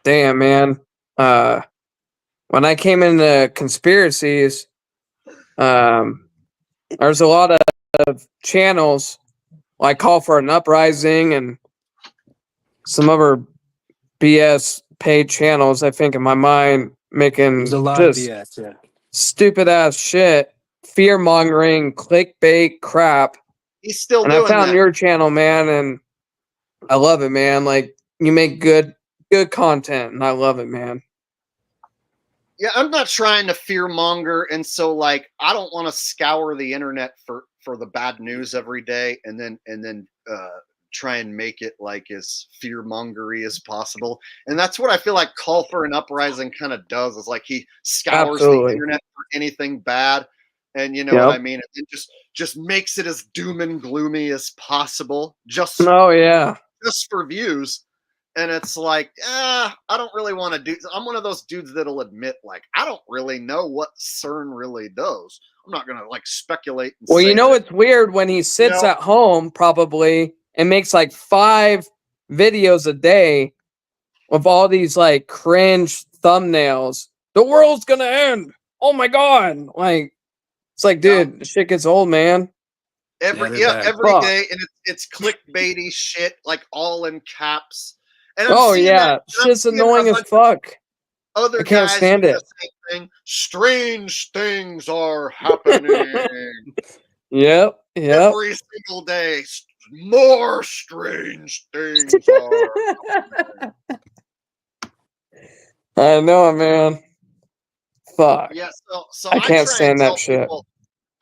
damn, man. When I came into conspiracies, there's a lot of channels like Call for an Uprising and some other BS paid channels, I think, in my mind, making There's a lot just of BS, yeah. stupid ass shit, fear mongering, clickbait crap. He's still and doing I found that. your channel, man, and I love it, man. Like you make good content, and I love it, man. Yeah, I'm not trying to fear monger, and so like I don't want to scour the internet for the bad news every day, and then try and make it like as fear mongery as possible. And that's what I feel like Call for an Uprising kind of does. Is like he scours the internet for anything bad, and you know what I mean. And just makes it as doom and gloomy as possible. Just for views. And it's like, I don't really want to do. I'm one of those dudes that'll admit, like, I don't really know what CERN really does. I'm not gonna like speculate. Well, you know, it's weird when he sits at home probably and makes like 5 videos a day with all these like cringe thumbnails. The world's gonna end. Oh my god! Like, it's like, dude, the shit gets old, man. Every day, and it's clickbaity shit, like all in caps. And shit's annoying as fuck. Other I can't guys stand do it. the same thing. Strange things are happening. Yep. Every single day, more strange things are happening. I know, man. Fuck. Yeah, so I can't stand that shit.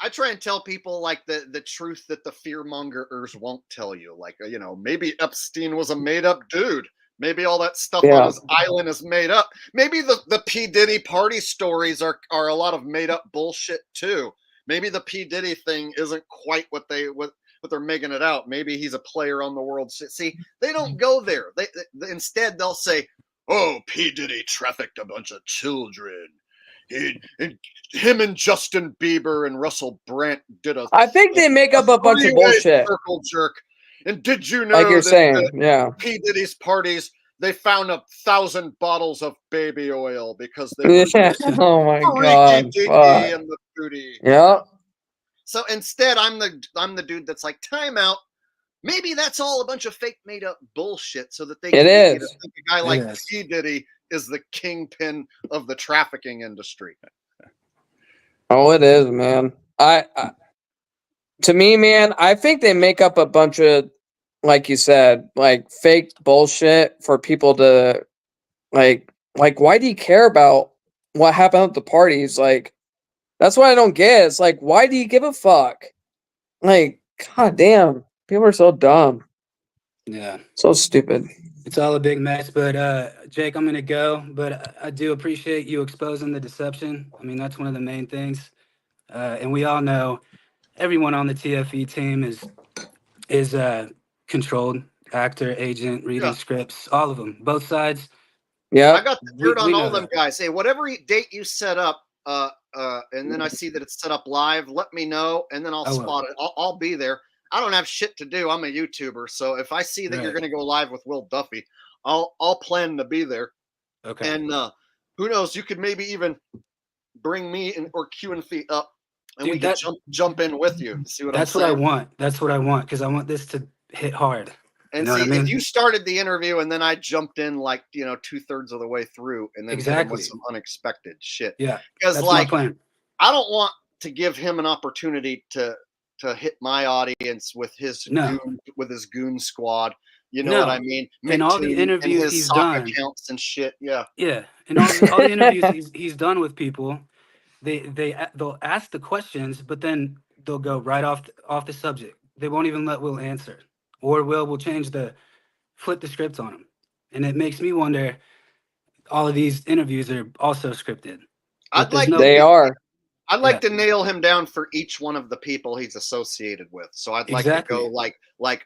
I try and tell people like the truth that the fear mongers won't tell you. Like, you know, maybe Epstein was a made up dude. Maybe all that stuff on his island is made up. Maybe the P. Diddy party stories are a lot of made up bullshit too. Maybe the P. Diddy thing isn't quite what they're making it out. Maybe he's a player on the world. See, they don't go there. They instead they'll say, "Oh, P. Diddy trafficked a bunch of children. Him and Justin Bieber and Russell Brand did a." I think they make up a bunch of bullshit. Circle jerk. And did you know, like you're saying, P. Diddy's parties, they found 1,000 bottles of baby oil because they were oh my god, and the booty. Yeah. So instead, I'm the dude that's like, time out. Maybe that's all a bunch of fake made up bullshit, so that they can get you to think a guy like P. Diddy is the kingpin of the trafficking industry. Oh, it is, man. To me, man, I think they make up a bunch of, like you said, like fake bullshit for people to like Like, why do you care about what happened at the parties? Like, that's what I don't get. It's like, why do you give a fuck? Like, god damn, people are so dumb, Yeah. so stupid. It's all a big mess, but Jake, I'm gonna go. But I do appreciate you exposing the deception. I mean, that's one of the main things. And we all know everyone on the TFE team is controlled, actor, agent, reading scripts, all of them, both sides. Yeah, I got the dirt on we all know them that. guys. Hey, whatever date you set up, and then I see that it's set up live, let me know, and then I'll I will. spot it. I'll be there. I don't have shit to do. I'm a YouTuber, so if I see that you're Right. going to go live with Will Duffy, I'll plan to be there. Okay. And who knows? You could maybe even bring me or Q and Fee up, and Dude, we could jump in with you. See what I'm That's what I saying? want. That's what I want because I want this to hit hard. You And know see, what I mean? if you started the interview and then I jumped in like 2/3 of the way through, and then hit him with Exactly. some unexpected shit. Yeah, Because that's like my plan. I don't want to give him an opportunity to hit my audience with his goon squad. You know what I mean? And all the McToon and interviews his he's sock done. accounts and shit. Yeah. Yeah, and all the interviews he's done with people, they'll ask the questions, but then they'll go right off the subject. They won't even let Will answer, or will flip the script on him, and it makes me wonder. All of these interviews are also scripted. But I'd like They are. I'd like to nail him down for each one of the people he's associated with. So I'd like to go like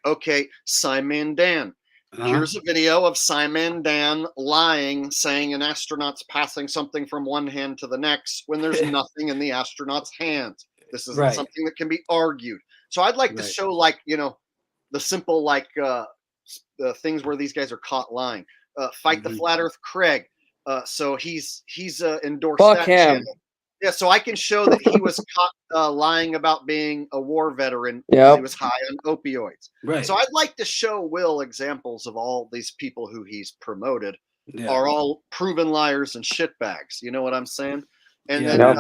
okay, Simon Dan. Here's a video of Simon Dan lying, saying an astronaut's passing something from one hand to the next when there's nothing in the astronaut's hands. This isn't something that can be argued. So I'd like to show like, the simple like the things where these guys are caught lying. Fight the Flat Earth Craig. So he's endorsed Fuck that him. channel. Yeah, so I can show that he was caught lying about being a war veteran Yep. because he was high on opioids. Right. So I'd like to show Will examples of all these people who he's promoted Yeah. are all proven liars and shitbags. You know what I'm saying? And Yeah. then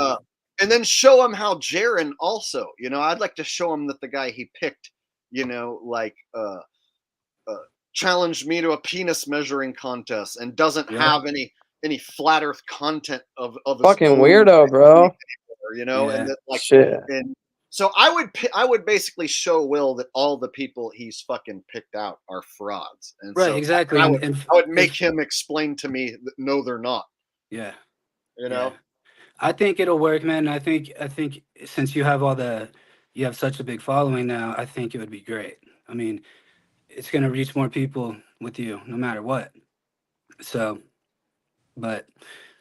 and then show him how Jaron also. I'd like to show him that the guy he picked, challenged me to a penis measuring contest and doesn't have any flat earth content of his Fucking own weirdo, bro. and that like Shit. and so I would basically show Will that all the people he's fucking picked out are frauds. And Right, so exactly. I And would make him explain to me that no, they're not. Yeah. You know? I think it'll work, man. I think since you have you have such a big following now, I think it would be great. I mean, it's gonna reach more people with you, no matter what. So, but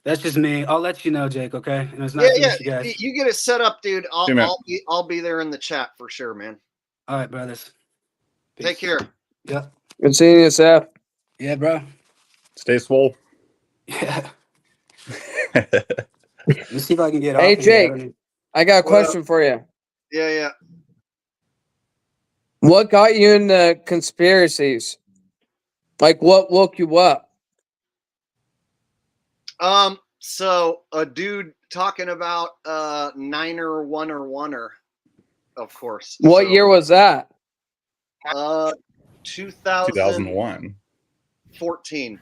that's just me. I'll let you know, Jake. Okay, and it's nice to meet you guys. You get it set up, dude. Hey, man. I'll be there in the chat for sure, man. All right, brothers. Take care. Yep. Good seeing you, Seth. Yeah, bro. Stay swole. Yeah. Let's see if I can get off. Hey, here. Jake, I got a question for you. Yeah. What got you into conspiracies? Like, what woke you up? So a dude talking about Niner Oneer, of course. What year was that? 2001. 14.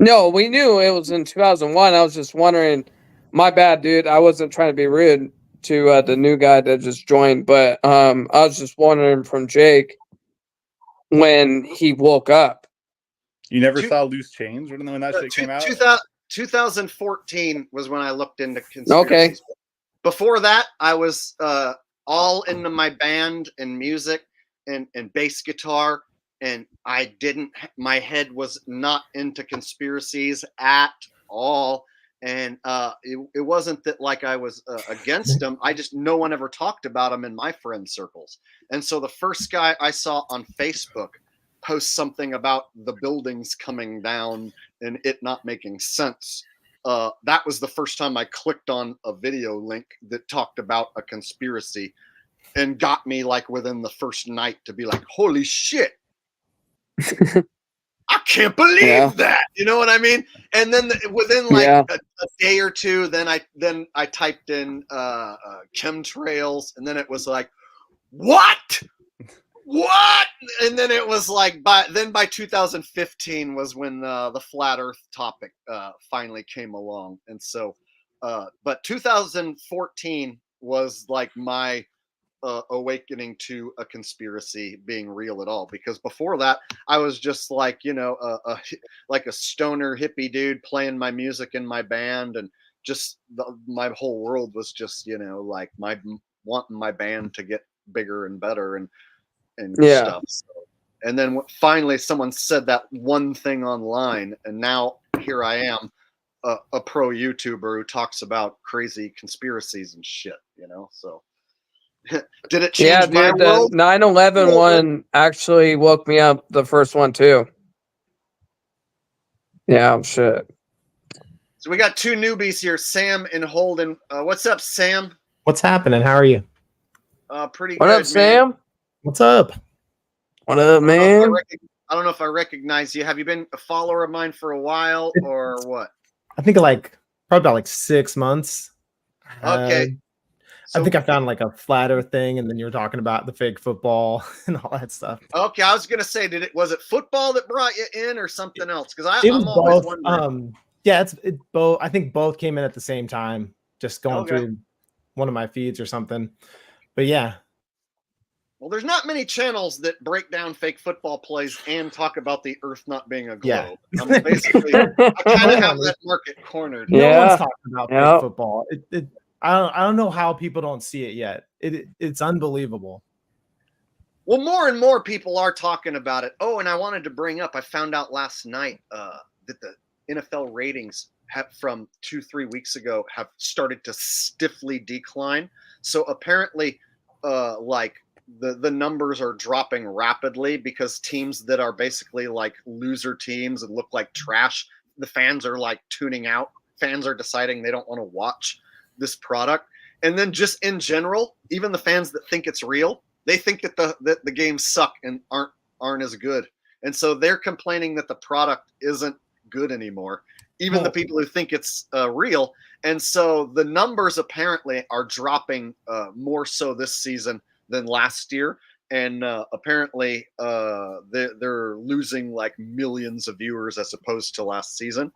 No, we knew it was in 2001. I was just wondering. My bad, dude. I wasn't trying to be rude to the new guy that just joined, but I was just wondering from Jake when he woke up. You never saw Loose Change when that shit came out? 2014 was when I looked into conspiracies. Okay. Before that, I was all into my band and music and bass guitar, and my head was not into conspiracies at all. And it wasn't that like I was against them. No one ever talked about them in my friend circles. And so the first guy I saw on Facebook post something about the buildings coming down and it not making sense. That was the first time I clicked on a video link that talked about a conspiracy and got me like within the first night to be like, holy shit. I can't believe that. You know what I mean? And then within like a day or two, then I typed in chemtrails, and then it was like, what? what? And then it was like by 2015 was when the flat Earth topic finally came along, and so but 2014 was like my awakening to a conspiracy being real at all, because before that I was just like, you know, like a stoner hippie dude playing my music in my band, and just my whole world was just, you know, like wanting my band to get bigger and better and Yeah. stuff. So, and then finally someone said that one thing online, and now here I am, a pro YouTuber who talks about crazy conspiracies and shit, you know. So did it change Yeah, my dude, the world? 9/11 one actually woke me up, the first one too. Yeah, shit. So we got two newbies here, Sam and Holden. What's up, Sam? What's happening? How are you? Pretty What good, up, man. Sam? What's up? What up, man? I don't know if I recognize you. Have you been a follower of mine for a while or what? I think like probably about like 6 months. Okay. I think I found like a flat Earth thing, and then you were talking about the fake football and all that stuff. Okay, I was gonna say, was it football that brought you in or something else? Because It was I'm always both. wondering. Yeah, it's both. I think both came in at the same time, just going Okay. through one of my feeds or something. But yeah, Well, there's not many channels that break down fake football plays and talk about the Earth not being a globe. Yeah. I'm basically, I kind of have that market cornered. no one's talking about Yep. fake football. I don't know how people don't see it yet. It's unbelievable. Well, more and more people are talking about it. Oh, and I wanted to bring up, I found out last night that the NFL ratings from 2-3 weeks ago have started to stiffly decline. So apparently, like the numbers are dropping rapidly because teams that are basically like loser teams and look like trash, the fans are like tuning out. Fans are deciding they don't want to watch this product. And then just in general, even the fans that think it's real, they think that the games suck and aren't as good. And so they're complaining that the product isn't good anymore, even the people who think it's real. And so the numbers apparently are dropping more so this season than last year. And apparently they're losing like millions of viewers as opposed to last season.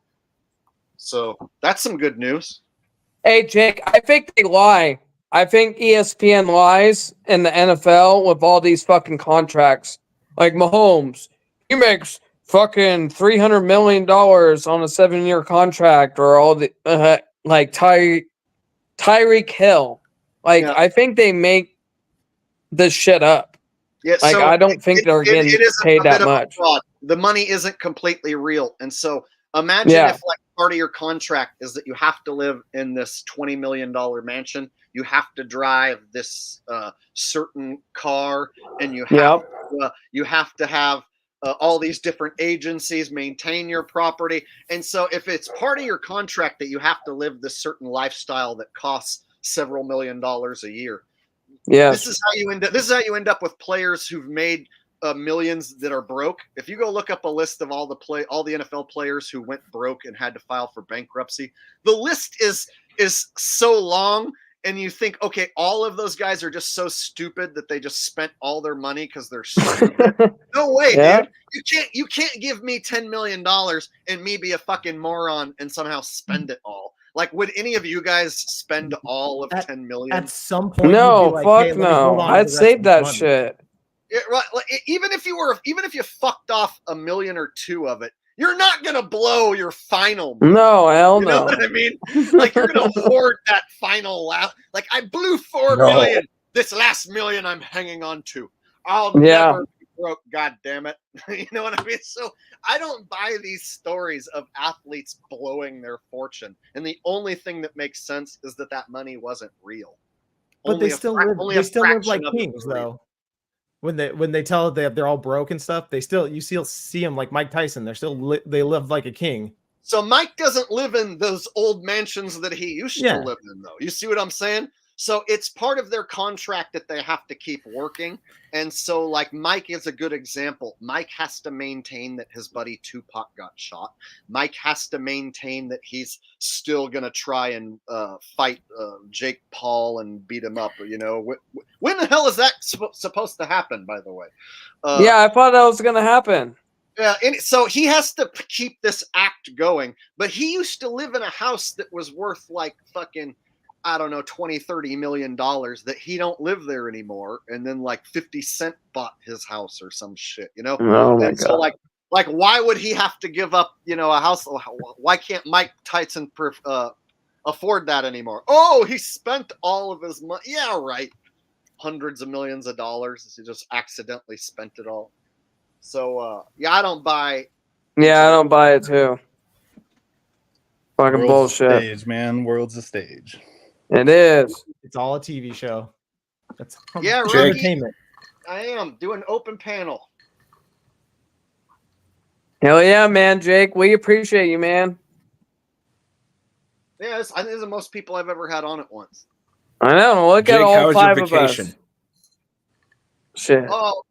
So that's some good news. Hey, Jake, I think they lie. I think ESPN lies in the NFL with all these fucking contracts. Like Mahomes, he makes fucking $300 million on a 7-year contract, or all the like Tyreek Hill. Like, I think they make this shit up. Yeah, like so I don't think they're getting paid that much. The money isn't completely real, and so imagine if like part of your contract is that you have to live in this $20 million mansion, you have to drive this certain car, and you have to have all these different agencies maintain your property. And so if it's part of your contract that you have to live this certain lifestyle that costs several $1 million a year, this is how you end up with players who've made millions that are broke. If you go look up a list of all the NFL players who went broke and had to file for bankruptcy, the list is so long. And you think, okay, all of those guys are just so stupid that they just spent all their money because they're stupid. No way, dude. You can't give me $10 million and me be a fucking moron and somehow spend it all. Like, would any of you guys spend all of 10 million? At some point, no, you'd be like, fuck hey, let me no. hold on to I'd the rest save of that this money. shit. Yeah, right. Like, even if you fucked off $1 million or $2 million of it, you're not gonna blow your final. No, hell you know no. what I mean? Like, you're gonna hoard that final last. Like, I blew $4 million. This last $1 million I'm hanging on to. I'll never be broke. God damn it. You know what I mean? So I don't buy these stories of athletes blowing their fortune, and the only thing that makes sense is that money wasn't real. But Only they still live. only They a still live fraction like of it kings, was real. though. When they tell they're all broke and stuff, you still see them like Mike Tyson. They live like a king. So Mike doesn't live in those old mansions that he used to live in, though. You see what I'm saying? So it's part of their contract that they have to keep working. And so, like, Mike is a good example. Mike has to maintain that his buddy Tupac got shot. Mike has to maintain that he's still going to try and fight Jake Paul and beat him up. You know, when the hell is that supposed to happen, by the way? Yeah, I thought that was going to happen. Yeah, and so he has to keep this act going. But he used to live in a house that was worth like fucking, I don't know, 20, 30 million dollars, that he don't live there anymore. And then like 50 Cent bought his house or some shit, you know? Oh my And so God. like why would he have to give up, you know, a house? Why can't Mike Tyson afford that anymore? Oh, he spent all of his money. Yeah, right. Hundreds of millions of dollars. He just accidentally spent it all. So yeah, I don't buy. Yeah, I don't buy it too. Fucking World's bullshit. a stage, man. World's a stage. It is. It's all a TV show. That's Yeah, it's Rookie, entertainment. I am doing open panel. Hell yeah, man, Jake. We appreciate you, man. Yeah, I think this is the most people I've ever had on at once. I know. Look Jake, at how all was your 5 of vacation? us. Shit. Oh,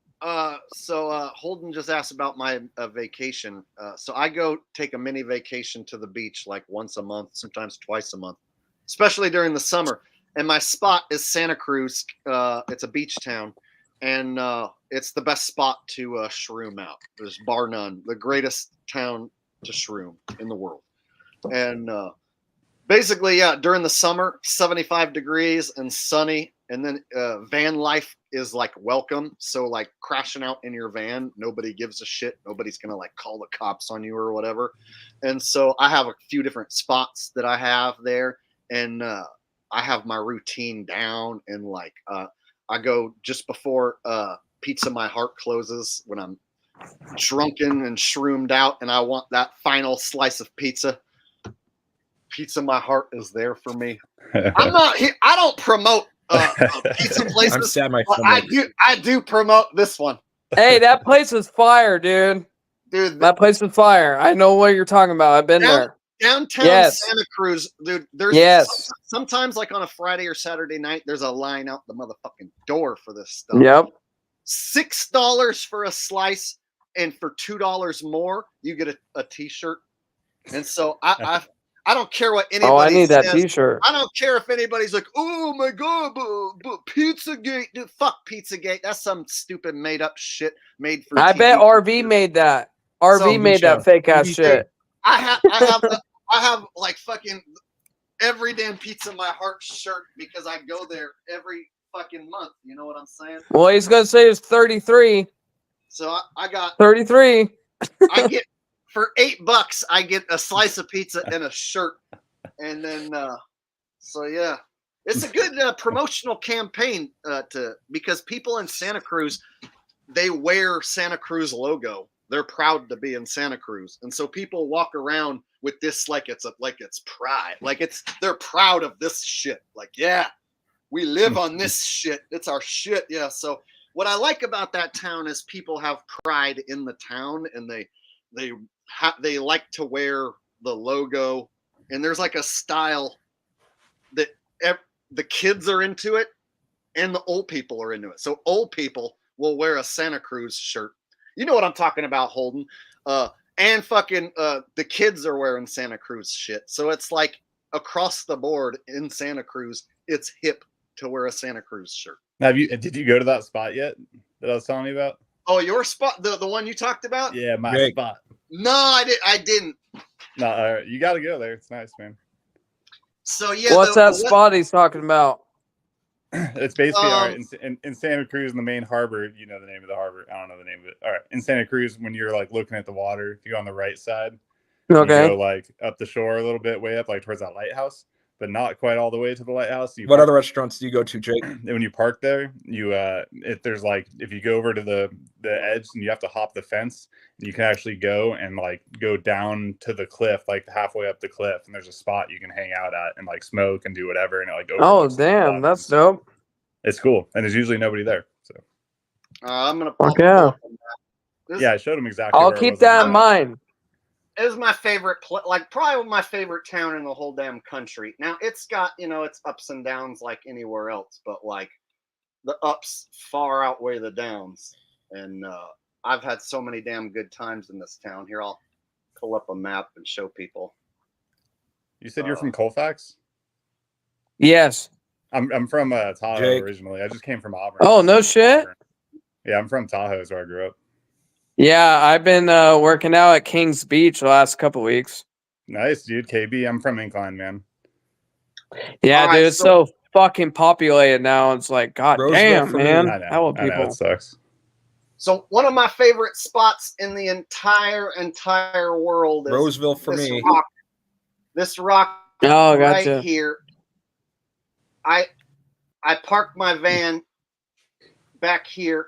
so Holden just asked about my vacation. So I go take a mini vacation to the beach like once a month, sometimes twice a month, especially during the summer. And my spot is Santa Cruz. It's a beach town, and it's the best spot to shroom out. There's bar none. The greatest town to shroom in the world. And basically, yeah, during the summer, 75 degrees and sunny. And then van life is like welcome. So like crashing out in your van, nobody gives a shit. Nobody's going to like call the cops on you or whatever. And so I have a few different spots that I have there. And I have my routine down. And like I go just before Pizza My Heart closes when I'm drunken and shroomed out. And I want that final slice of pizza. Pizza My Heart is there for me. I'm not here. I don't promote pizza places. I'm sad my but I do promote this one. Hey, that place is fire, dude. Dude, that place is fire. I know what you're talking about. I've been there. Downtown Yes. Santa Cruz, dude. There's sometimes like on a Friday or Saturday night, there's a line out the motherfucking door for this stuff. Yep. $6 for a slice, and for $2 more, you get a t-shirt. And so I don't care what anybody I need that says. t-shirt. I don't care if anybody's like, oh my God, but Pizzagate. Dude, fuck Pizzagate. That's some stupid made up shit made for I TV. bet RV made that. RV made that fake ass shit. I have like fucking every damn Pizza My Heart shirt because I go there every fucking month. You know what I'm saying? Well, he's gonna say it's 33. So I got 33. I get for $8, I get a slice of pizza and a shirt, and then so yeah, it's a good promotional campaign because people in Santa Cruz, they wear Santa Cruz logo. They're proud to be in Santa Cruz, and so people walk around with this like it's pride, like they're proud of this shit. Like, yeah, we live on this shit. It's our shit. Yeah. So what I like about that town is people have pride in the town, and they like to wear the logo, and there's like a style that the kids are into it and the old people are into it. So old people will wear a Santa Cruz shirt. You know what I'm talking about, Holden. And fucking the kids are wearing Santa Cruz shit. So it's like across the board in Santa Cruz, it's hip to wear a Santa Cruz shirt. Now, did you go to that spot yet that I was telling you about? Oh, your spot, the one you talked about? Yeah, my spot. No, I didn't. No, you got to go there. It's nice, man. So yeah, What's that spot he's talking about? It's basically all right in Santa Cruz in the main harbor. You know the name of the harbor. I don't know the name of it. All right, in Santa Cruz, when you're like looking at the water, if you go on the right side, okay, you go like up the shore a little bit, way up, like towards that lighthouse, but not quite all the way to the lighthouse. What other restaurants do you go to, Jake? When you park there, if there's like if you go over to the edge and you have to hop the fence, you can actually go and like go down to the cliff, like halfway up the cliff, and there's a spot you can hang out at and like smoke and do whatever, and it like oh damn, that's dope. It's cool, and there's usually nobody there. So I'm gonna yeah. Yeah, I showed him exactly. I'll where it keep was that in mind. is my favorite, like probably my favorite town in the whole damn country. Now it's got, its ups and downs like anywhere else, but like the ups far outweigh the downs. And I've had so many damn good times in this town. Here, I'll pull up a map and show people. You said you're from Colfax? Yes. I'm from Tahoe Jake. originally. I just came from Auburn. Oh, no shit. Yeah, I'm from Tahoe, is where I grew up. Yeah, I've been working out at Kings Beach the last couple weeks. Nice, dude. KB, I'm from Incline, man. Yeah, All dude, right, it's so fucking populated now. It's like, god Roseville damn, for me. man. I know. Hella I know, people. it sucks. So one of my favorite spots in the entire world is Roseville for this me. rock. This rock Oh, right gotcha. here. I parked my van back here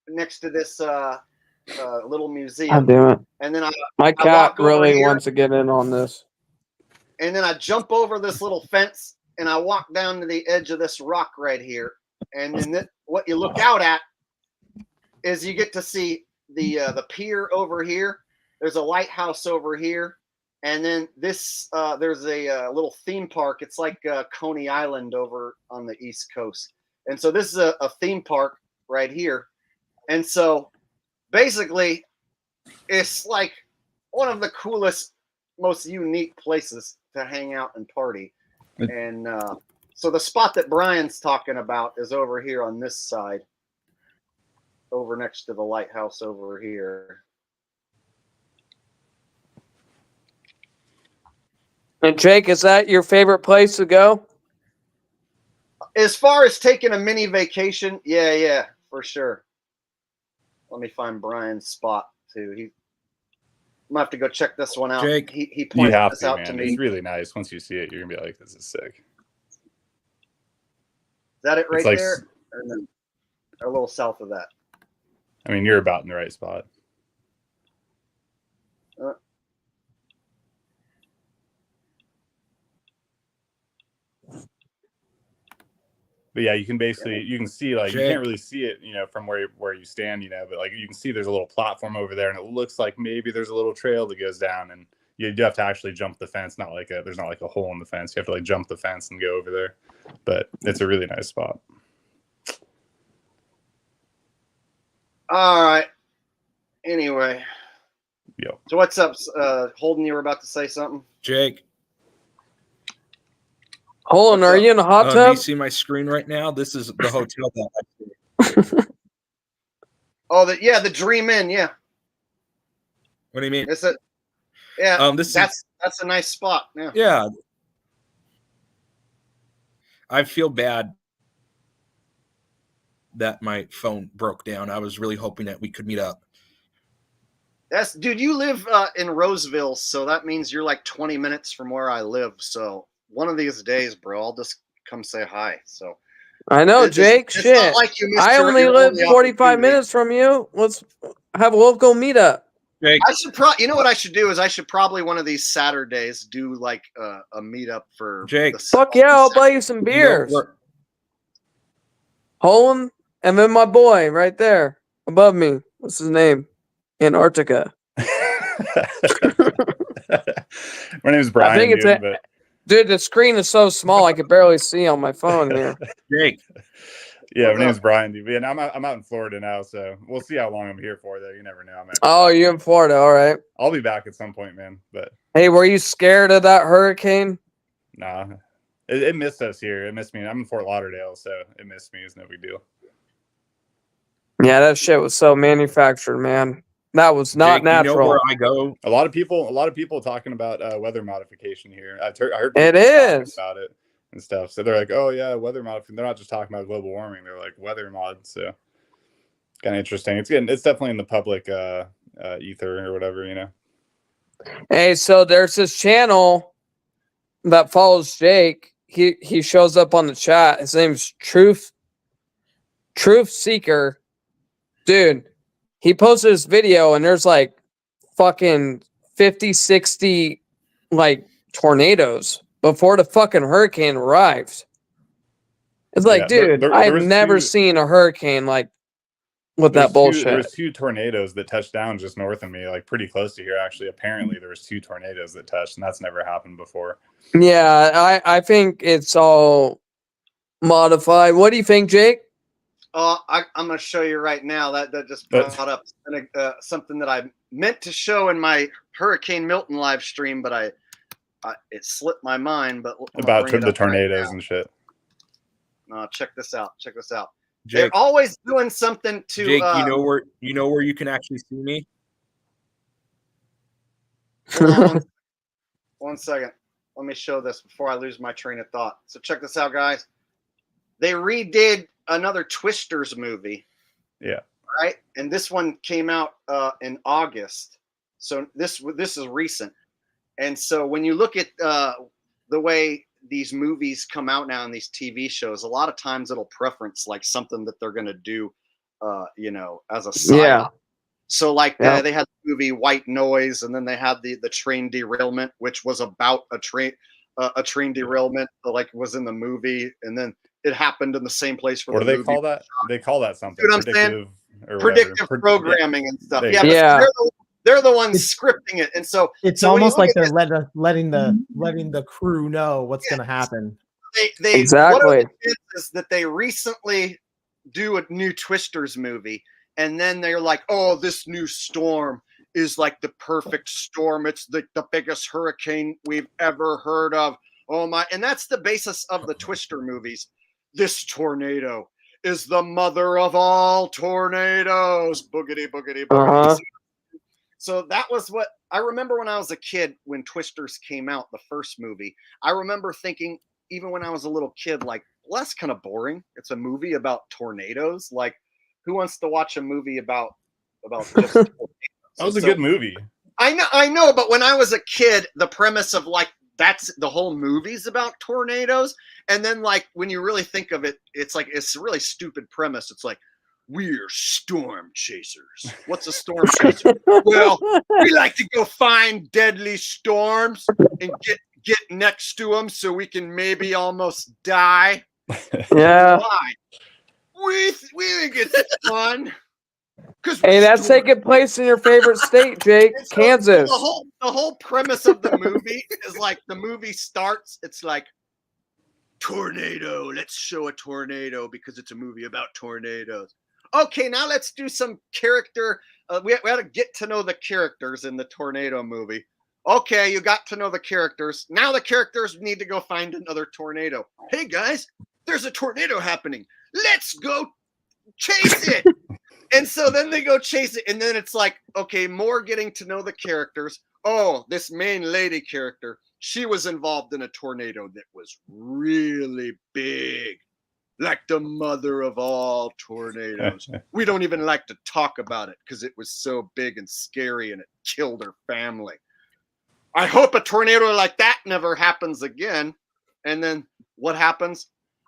next to this little museum. God damn it. And then My I cat walk over really here, wants to get in on this. and then I jump over this little fence and I walk down to the edge of this rock right here. And then what you look out at is you get to see the pier over here. There's a lighthouse over here. And then this, there's a little theme park. It's like Coney Island over on the East Coast. And so this is a theme park right here. And so basically, it's like one of the coolest, most unique places to hang out and party. And so the spot that Brian's talking about is over here on this side, over next to the lighthouse over here. And Jake, is that your favorite place to go? As far as taking a mini vacation, yeah, for sure. Let me find Brian's spot too. I'm gonna have to go check this one out. Jake, he You pointed have this to, out man. to me. It's really nice. Once you see it, you're gonna be like, "This is sick." Is that it right It's like, there? Or, then, or a little south of that? I mean, you're about in the right spot. But yeah, you can basically see like you Jake. can't really see it, from where you stand, but like you can see there's a little platform over there, and it looks like maybe there's a little trail that goes down, and you do have to actually jump the fence. There's not like a hole in the fence. You have to like jump the fence and go over there. But it's a really nice spot. All right. Anyway. Yo. So what's up, Holden? You were about to say something. Jake. Holden, are you in a hot Do tub? you see my screen right now? This is the hotel that Oh, the Dream Inn. Yeah. What do you mean? It's a yeah. That's a nice spot. Yeah. Yeah. I feel bad that my phone broke down. I was really hoping that we could meet up. Dude, you live in Roseville, so that means you're like 20 minutes from where I live. So one of these days, bro, I'll just come say hi. So I know, Jake. it's Shit. not like you missed I only your live only 45 opportunity. minutes from you. Let's have a local meetup. Jake. I should you know what I should do is I should probably one of these Saturdays do like a meetup for Jake. Fuck yeah, I'll buy you some beers. Holden, and then my boy right there above me. What's his name? Antarctica. My name is Brian. I think it's dude, but... Dude, the screen is so small I could barely see on my phone here. Jake. Yeah, my name is Brian, dude. And I'm out in Florida now, so we'll see how long I'm here for. Though you never know. Oh, you're in Florida, all right. I'll be back at some point, man. But hey, were you scared of that hurricane? nah, it missed us here. It missed me. I'm in Fort Lauderdale, so it missed me. It's no big deal. Yeah, that shit was so manufactured, man. That was not Jake, natural. You know where I go? A lot of people talking about weather modification here. I heard it people talking is about it and stuff. So they're like, oh yeah, weather modification. They're not just talking about global warming. They're like weather mod. So kind of interesting. It's definitely in the public ether or whatever. Hey, so there's this channel that follows Jake. He shows up on the chat. His name's Truth Seeker. Dude, he posted this video and there's like fucking 50, 60 like tornadoes before the fucking hurricane arrived. It's like, dude, I've never seen a hurricane like with that bullshit. There was 2 tornadoes that touched down just north of me, like pretty close to here. Actually, apparently there was 2 tornadoes that touched, and that's never happened before. Yeah, I think it's all modified. What do you think, Jake? I'm going to show you right now. That just brought up something that I meant to show in my Hurricane Milton live stream, but it slipped my mind. But about the tornadoes and shit. Check this out. Check this out. Jake, they're always doing something to. Jake, you know where you can actually see me. One second. Let me show this before I lose my train of thought. So check this out, guys. They redid another Twisters movie. Yeah. Right, and this one came out in August. So this is recent. And so when you look at the way these movies come out now in these TV shows, a lot of times it'll preference like something that they're going to do, as a side. Yeah. So like they had the movie White Noise, and then they had the train derailment, which was about a train derailment, like was in the movie, and then it happened in the same place for what the do they movie. call that? They call that something. You know what I'm saying? Predictive programming and stuff. Yeah, yeah. They're the ones scripting it, and so it's so almost like they're letting the crew know what's going to happen. They exactly. What it is that they recently do a new Twisters movie, and then they're like, "Oh, this new storm is like the perfect storm. It's the biggest hurricane we've ever heard of. Oh my!" And that's the basis of the Twister movies. This tornado is the mother of all tornadoes. Boogity, boogity, boogity. So that was what I remember when I was a kid, when Twisters came out, the first movie. I remember thinking, even when I was a little kid, like, well, that's kind of boring. It's a movie about tornadoes. Like, who wants to watch a movie about just tornadoes? That was a good movie. I know, but when I was a kid, the premise of like, that's the whole movie's about tornadoes. And then like, when you really think of it, it's like, it's a really stupid premise. It's like, we're storm chasers. What's a storm chaser? Well, we like to go find deadly storms and get next to them so we can maybe almost die. Yeah. Why? We think it's fun. Hey, that's taking place in your favorite state, Jake, Kansas. The whole premise of the movie is like, the movie starts, it's like, tornado. Let's show a tornado because it's a movie about tornadoes. Okay, now let's do some character. We had to get to know the characters in the tornado movie. Okay, you got to know the characters. Now the characters need to go find another tornado. Hey guys, there's a tornado happening. Let's go chase it. And so then they go chase it. And then it's like, okay, more getting to know the characters. Oh, this main lady character, she was involved in a tornado that was really big. Like the mother of all tornadoes. We don't even like to talk about it because it was so big and scary and it killed her family. I hope a tornado like that never happens again. And then what happens?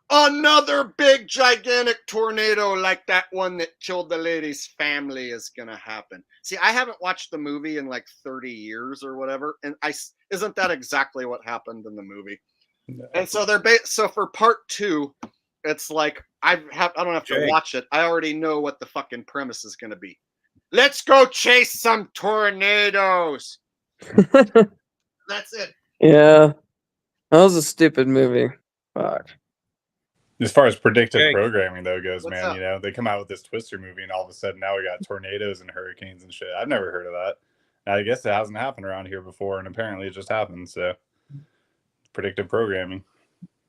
Another big, gigantic tornado like that one that killed the lady's family is going to happen. See, I haven't watched the movie in like 30 years or whatever. And isn't that exactly what happened in the movie? No. And so so for part 2, it's like I don't have to watch it. I already know what the fucking premise is going to be. Let's go chase some tornadoes. That's it. Yeah, that was a stupid movie. Fuck. As far as predictive programming though goes, What's man, up? they come out with this Twister movie, and all of a sudden now we got tornadoes and hurricanes and shit. I've never heard of that. I guess it hasn't happened around here before, and apparently it just happened. So, predictive programming.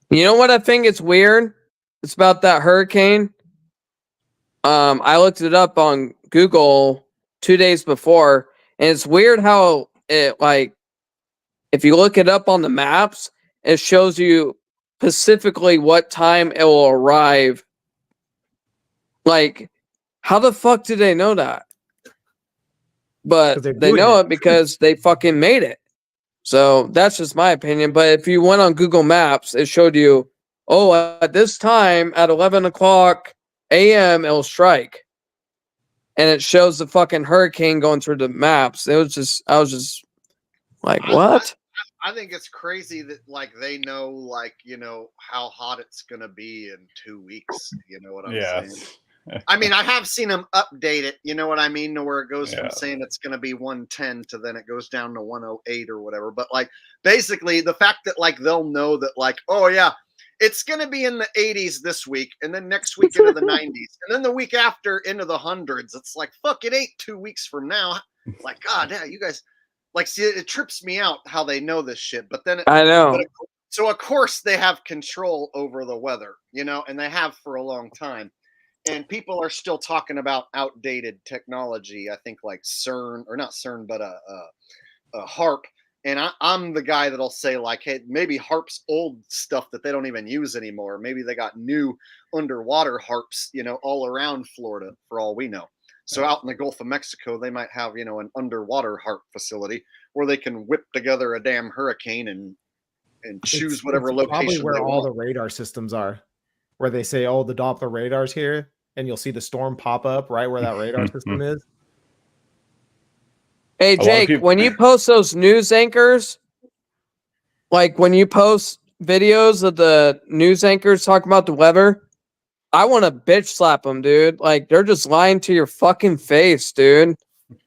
You know what I think is weird? It's about that hurricane. I looked it up on Google 2 days before, and it's weird how it, like, if you look it up on the maps, it shows you specifically what time it will arrive. Like, how the fuck did they know that? But they know it because they fucking made it. So that's just my opinion. But if you went on Google Maps, it showed you, oh, at this time at 11 o'clock a.m. it'll strike, and it shows the fucking hurricane going through the maps. I was just like, what? I think it's crazy that like they know, like, how hot it's gonna be in 2 weeks. You know what I'm saying? I mean, I have seen them update it. You know what I mean? To where it goes from Yeah. saying it's going to be 110 to then it goes down to 108 or whatever. But like, basically, the fact that like they'll know that like, oh yeah, it's going to be in the 80s this week, and then next week into the 90s, and then the week after into the hundreds. It's like, fuck, it ain't 2 weeks from now. Like, God, yeah, you guys, like, see, it trips me out how they know this shit. But then I know. So of course they have control over the weather, you know, and they have for a long time. And people are still talking about outdated technology. I think like CERN, or not CERN, but a HARP. And I'm the guy that'll say like, hey, maybe HARP's old stuff that they don't even use anymore. Maybe they got new underwater HARPs, you know, all around Florida for all we know. So out in the Gulf of Mexico, they might have, you know, an underwater HARP facility where they can whip together a damn hurricane and choose whatever it's location probably where they all want. the radar systems are, where they say, oh, the Doppler radar's here, and you'll see the storm pop up right where that radar system is. Hey, Jake, when you post those news anchors, like when you post videos of the news anchors talking about the weather, I want to bitch slap them, dude. Like, they're just lying to your fucking face, dude.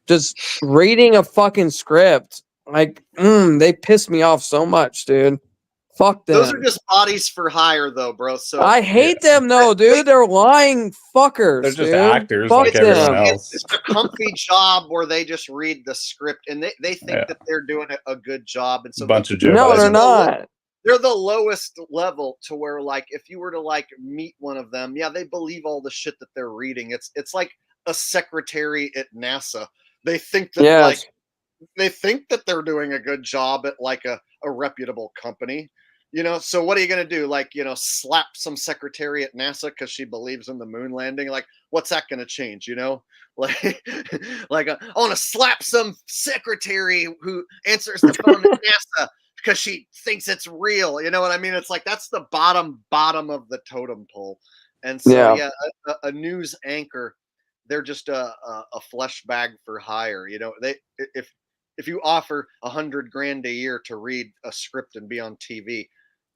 Just reading a fucking script. Like, they piss me off so much, dude. Fuck them. Those are just bodies for hire, though, bro. So I hate them, though, dude. They're lying fuckers. They're just dude. actors Fuck like them. everyone else. It's a comfy job where they just read the script and they think that they're doing a good job. And so Bunch of No, Joe they're Bidens. not. they're the lowest level to where, like, if you were to like meet one of them, yeah, they believe all the shit that they're reading. It's like a secretary at NASA. They think that like they think that they're doing a good job at like a reputable company. You know, so what are you going to do? Like, you know, slap some secretary at NASA because she believes in the moon landing? Like, what's that going to change? You know, like, I want to slap some secretary who answers the phone at NASA because she thinks it's real. You know what I mean? It's like that's the bottom of the totem pole. And so, yeah, a news anchor, they're just a flesh bag for hire. You know, if you offer $100,000 a year to read a script and be on TV,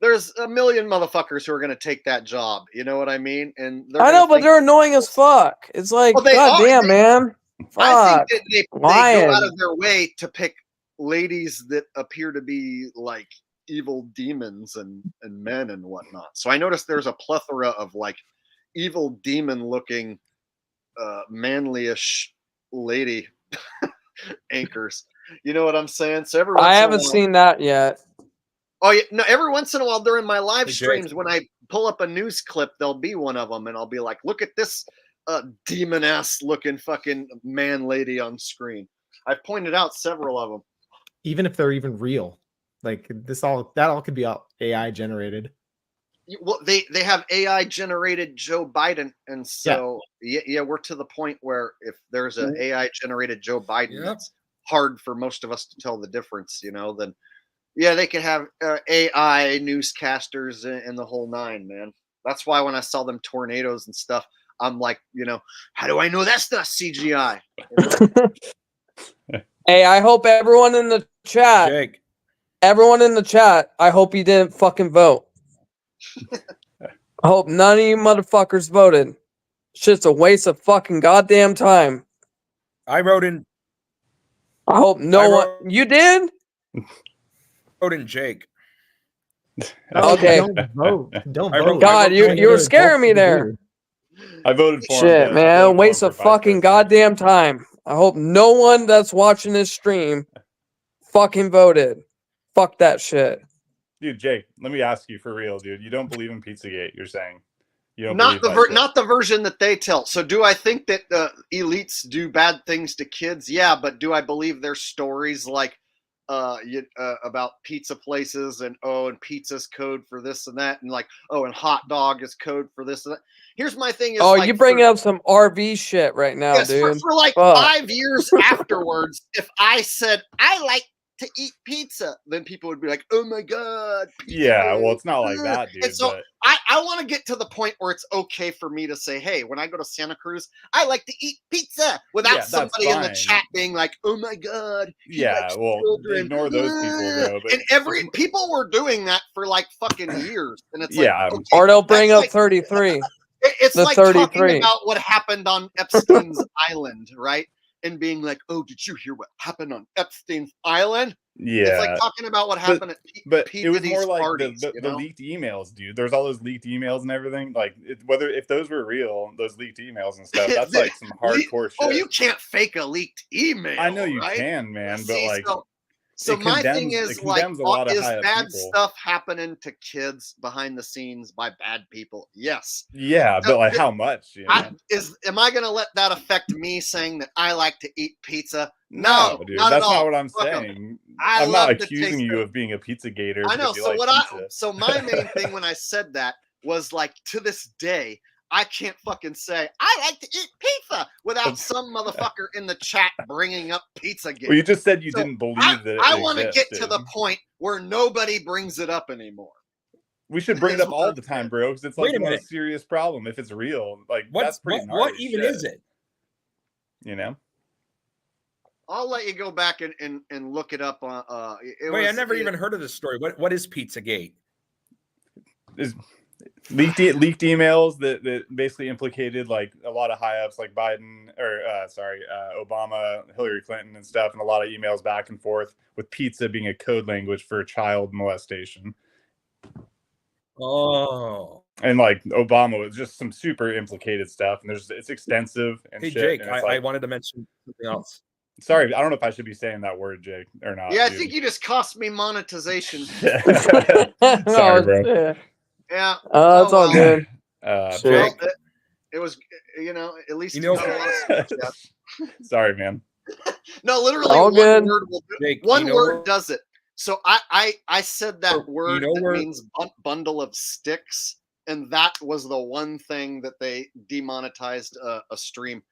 there's a million motherfuckers who are going to take that job. You know what I mean? And I know, but they're annoying as fuck. It's like, well, they God are. damn, man. Fuck. I think that they go Lying. out of their way to pick ladies that appear to be like evil demons and men and whatnot. So I noticed there's a plethora of like evil demon looking manly-ish lady anchors. You know what I'm saying? So every once I in a haven't while- seen that yet. Oh yeah, no. Every once in a while during my live streams, when I pull up a news clip, there'll be one of them, and I'll be like, "Look at this demon ass looking fucking man lady on screen." I've pointed out several of them. Even if they're even real, like that all could be AI generated. Well, they have AI generated Joe Biden, and so yeah, we're to the point where if there's an AI generated Joe Biden, it's hard for most of us to tell the difference. You know, then. Yeah, they could have AI newscasters and the whole nine, man. That's why when I saw them tornadoes and stuff, I'm like, you know, how do I know that's not CGI? Hey, I hope everyone in the chat, I hope you didn't fucking vote. I hope none of you motherfuckers voted. Shit's a waste of fucking goddamn time. I wrote in. I hope one. You did? Wrote in Jake. Okay. Don't vote. Don't vote. God, you were scaring me there. I voted for him. Shit, man. Waste of fucking goddamn time. I hope no one that's watching this stream fucking voted. Fuck that shit. Dude, Jake, let me ask you for real, dude. You don't believe in Pizzagate, you're saying? You don't Not believe not the version that they tell. So do I think that elites do bad things to kids? Yeah, but do I believe their stories like about pizza places and pizza's code for this and that, and like and hot dog is code for this and that? Here's my thing is you bringing up some RV shit right now, yes, dude. for like Fuck. 5 years afterwards, if I said I like to eat pizza, then people would be like, oh my god, pizza. Yeah, well, it's not like that, dude. And so but... I want to get to the point where it's okay for me to say, hey, when I go to Santa Cruz, I like to eat pizza without somebody in the chat being like, oh my god, ignore those people, bro. But... And people were doing that for like fucking years, and it's like, okay, or they'll bring up 33. It's the like talking 33. about what happened on Epstein's Island, right? And being like, "Oh, did you hear what happened on Epstein's Island?" It's like Yeah. talking about what happened at But P. it was Diddy's more like parties. the, You the know? leaked emails, dude. There's all those leaked emails and everything. Like whether if those were real, those leaked emails and stuff, that's like some hardcore shit. Oh, you can't fake a leaked email. I know you right? can, man, but See, like so it my thing condemns- is it like, condemns a lot of is high-up bad people. stuff happening to kids behind the scenes by bad people? Yes. Yeah, but like how much? You know? Am I going to let that affect me saying that I like to eat pizza? No, dude, not that's at all. not what I'm Fuck 'em. saying. I I'm love not the accusing taste you of- of being a pizza gator. I know. because you So like what pizza. so my main thing when I said that was like, to this day, I can't fucking say I like to eat pizza without some motherfucker in the chat bringing up Pizzagate. Well, you just said you So didn't believe that it I want to get to existed. the point where nobody brings it up anymore. We should bring it is up what all I'm the time, bro, because it's like Wait a the most minute. serious problem if it's real. Like What's that's pretty what gnarly even shit, is it? You know? I'll let you go back and look it up on. Wait, I never even heard of this story. What is Pizzagate? Is leaked emails that basically implicated like a lot of high ups like Biden or Obama, Hillary Clinton and stuff, and a lot of emails back and forth with pizza being a code language for child molestation. Oh. And like Obama was just some super implicated stuff, and it's extensive and Hey shit. Jake, and it's I wanted to mention something else. Sorry, I don't know if I should be saying that word, Jake, or not. Yeah, I dude. think you just cost me monetization. Sorry, bro. Yeah. It's all good. Well, it was, at least You know- got a lot of stuff, yeah. Sorry, man. No, literally All one good. word will do Jake, one you know word where- does it. So I said that word that where- means bundle of sticks, and that was the one thing that they demonetized a stream.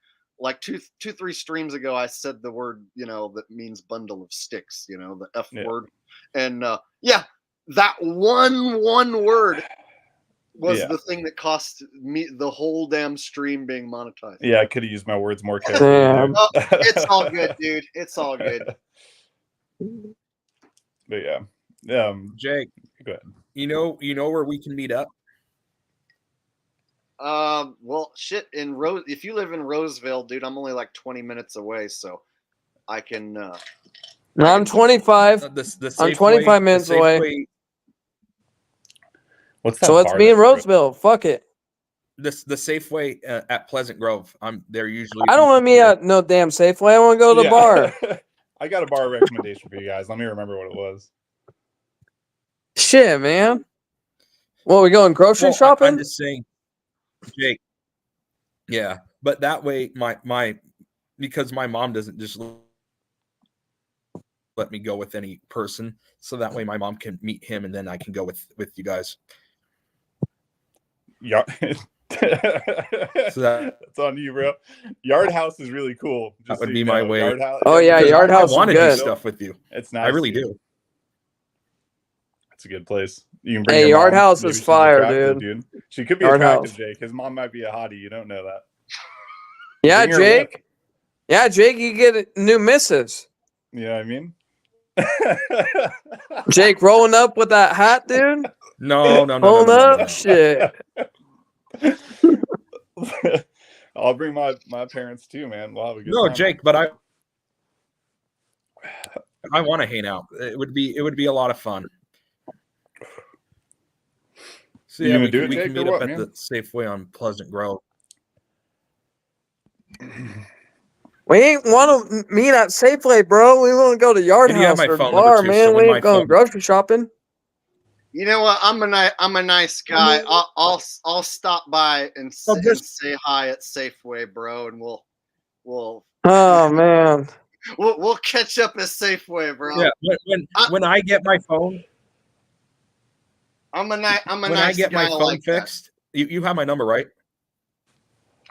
Like two, 3 streams ago, I said the word, that means bundle of sticks, the F word. And yeah, that one word was the thing that cost me the whole damn stream being monetized. Yeah, I could have used my words more carefully. Damn. Oh, it's all good, dude. It's all good. But yeah. Jake, go ahead. You know where we can meet up? Well, shit. If you live in Roseville, dude, I'm only like 20 minutes away, so I can. No, I'm 25. I'm 25 minutes away. What's So it's me in Roseville. Fuck it. The Safeway at Pleasant Grove. I'm there usually. I don't want to meet at no damn Safeway. I want to go to the bar. I got a bar recommendation for you guys. Let me remember what it was. Shit, man. Well, we going grocery shopping? I'm just saying, Jake. Yeah, but that way, because my mom doesn't just let me go with any person, so that way my mom can meet him, and then I can go with you guys. Yeah. So that's on you, bro. Yard House is really cool. That would be my way. Yard House, Oh yeah, Yard House I want is to do good. stuff with you. It's nice. I really do. It's a good place. You can bring Hey, your Yard mom. House Maybe is she's fire, attractive, dude. She could be Yard attractive, House. Jake. His mom might be a hottie. You don't know that. Yeah, Bring her with. Jake. Yeah, Jake, you get a new missus. You know what I mean? Jake rolling up with that hat, dude. No. Hold up, shit. I'll bring my parents too, man. We'll have a good No, time. Jake, but I want to hang out. It would be a lot of fun. So You yeah, gonna we do can, it, we Jake, can or meet what, up at man? the Safeway on Pleasant Grove. We ain't want to meet at Safeway, bro. We want to go to Yard And you have House my or phone bar, number, too, man. so when We my ain't going phone- grocery shopping. You know what? I'm a nice guy. I'll stop by and say hi at Safeway, bro, and we'll Oh man. we'll catch up at Safeway, bro. Yeah, when I get my phone, I'm a nice when I get my guy phone like that. fixed, you have my number, right?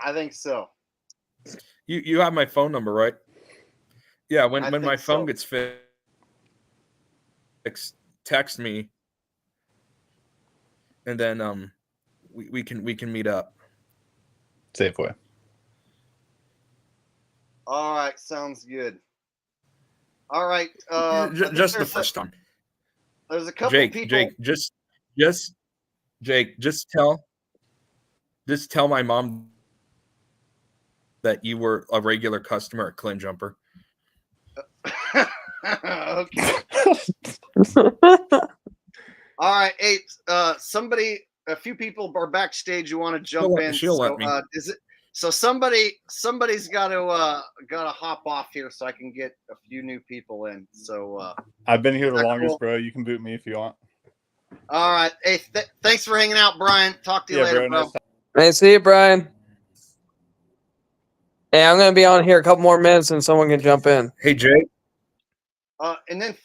I think so. You have my phone number, right? Yeah, when I my think phone so. gets fixed, text me, and then we can meet up. Safeway. All right, sounds good. All right, Just the first time. There's a couple Jake, people. Jake, just Jake, just tell Just tell my mom that you were a regular customer at Clint Jumper. Okay. All right, hey, somebody, a few people are backstage. You want to jump in? She'll let me. Is it? So somebody's got to hop off here so I can get a few new people in. So I've been here the longest, cool? bro. You can boot me if you want. All right, hey, thanks for hanging out, Brian. Talk to you later, bro. Hey, see you, Brian. Hey, I'm gonna be on here a couple more minutes, and someone can jump in. Hey, Jake. And then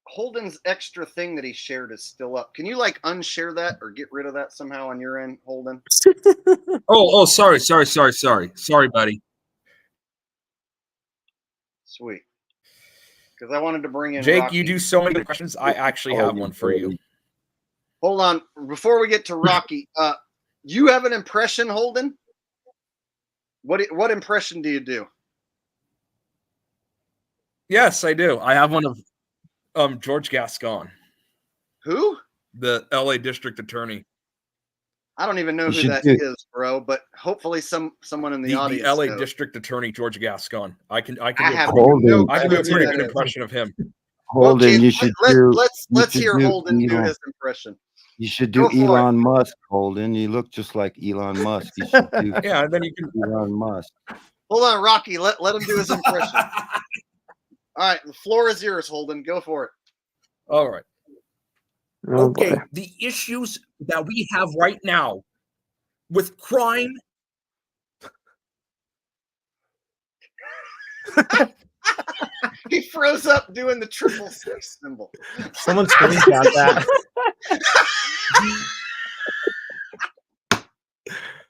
Holden's extra thing that he shared is still up. Can you like unshare that or get rid of that somehow on your end, Holden? Oh, sorry, buddy. Sweet. Because I wanted to bring in Jake, Rocky. you do so many good questions. I actually have one for you. Hold on, before we get to Rocky, you have an impression, Holden? What impression do you do? Yes, I do. I have one of George Gascon. Who? The LA District Attorney. I don't even know who that is, bro. But hopefully someone in the audience. The LA knows. District Attorney, George Gascon. I can do Holden. I can do a pretty good impression of him. Holden, Okay, you should do. Let's you should hear do Holden do Elon. his impression. You should do Go for it. Elon Musk, Holden. You look just like Elon Musk. You should do Yeah, and then you can Elon Musk. Hold on, Rocky. Let him do his impression. All right, the floor is yours, Holden. Go for it. All right. Oh, Okay, boy. the issues that we have right now with crime. He froze up doing the 666 symbol. Someone screenshot that.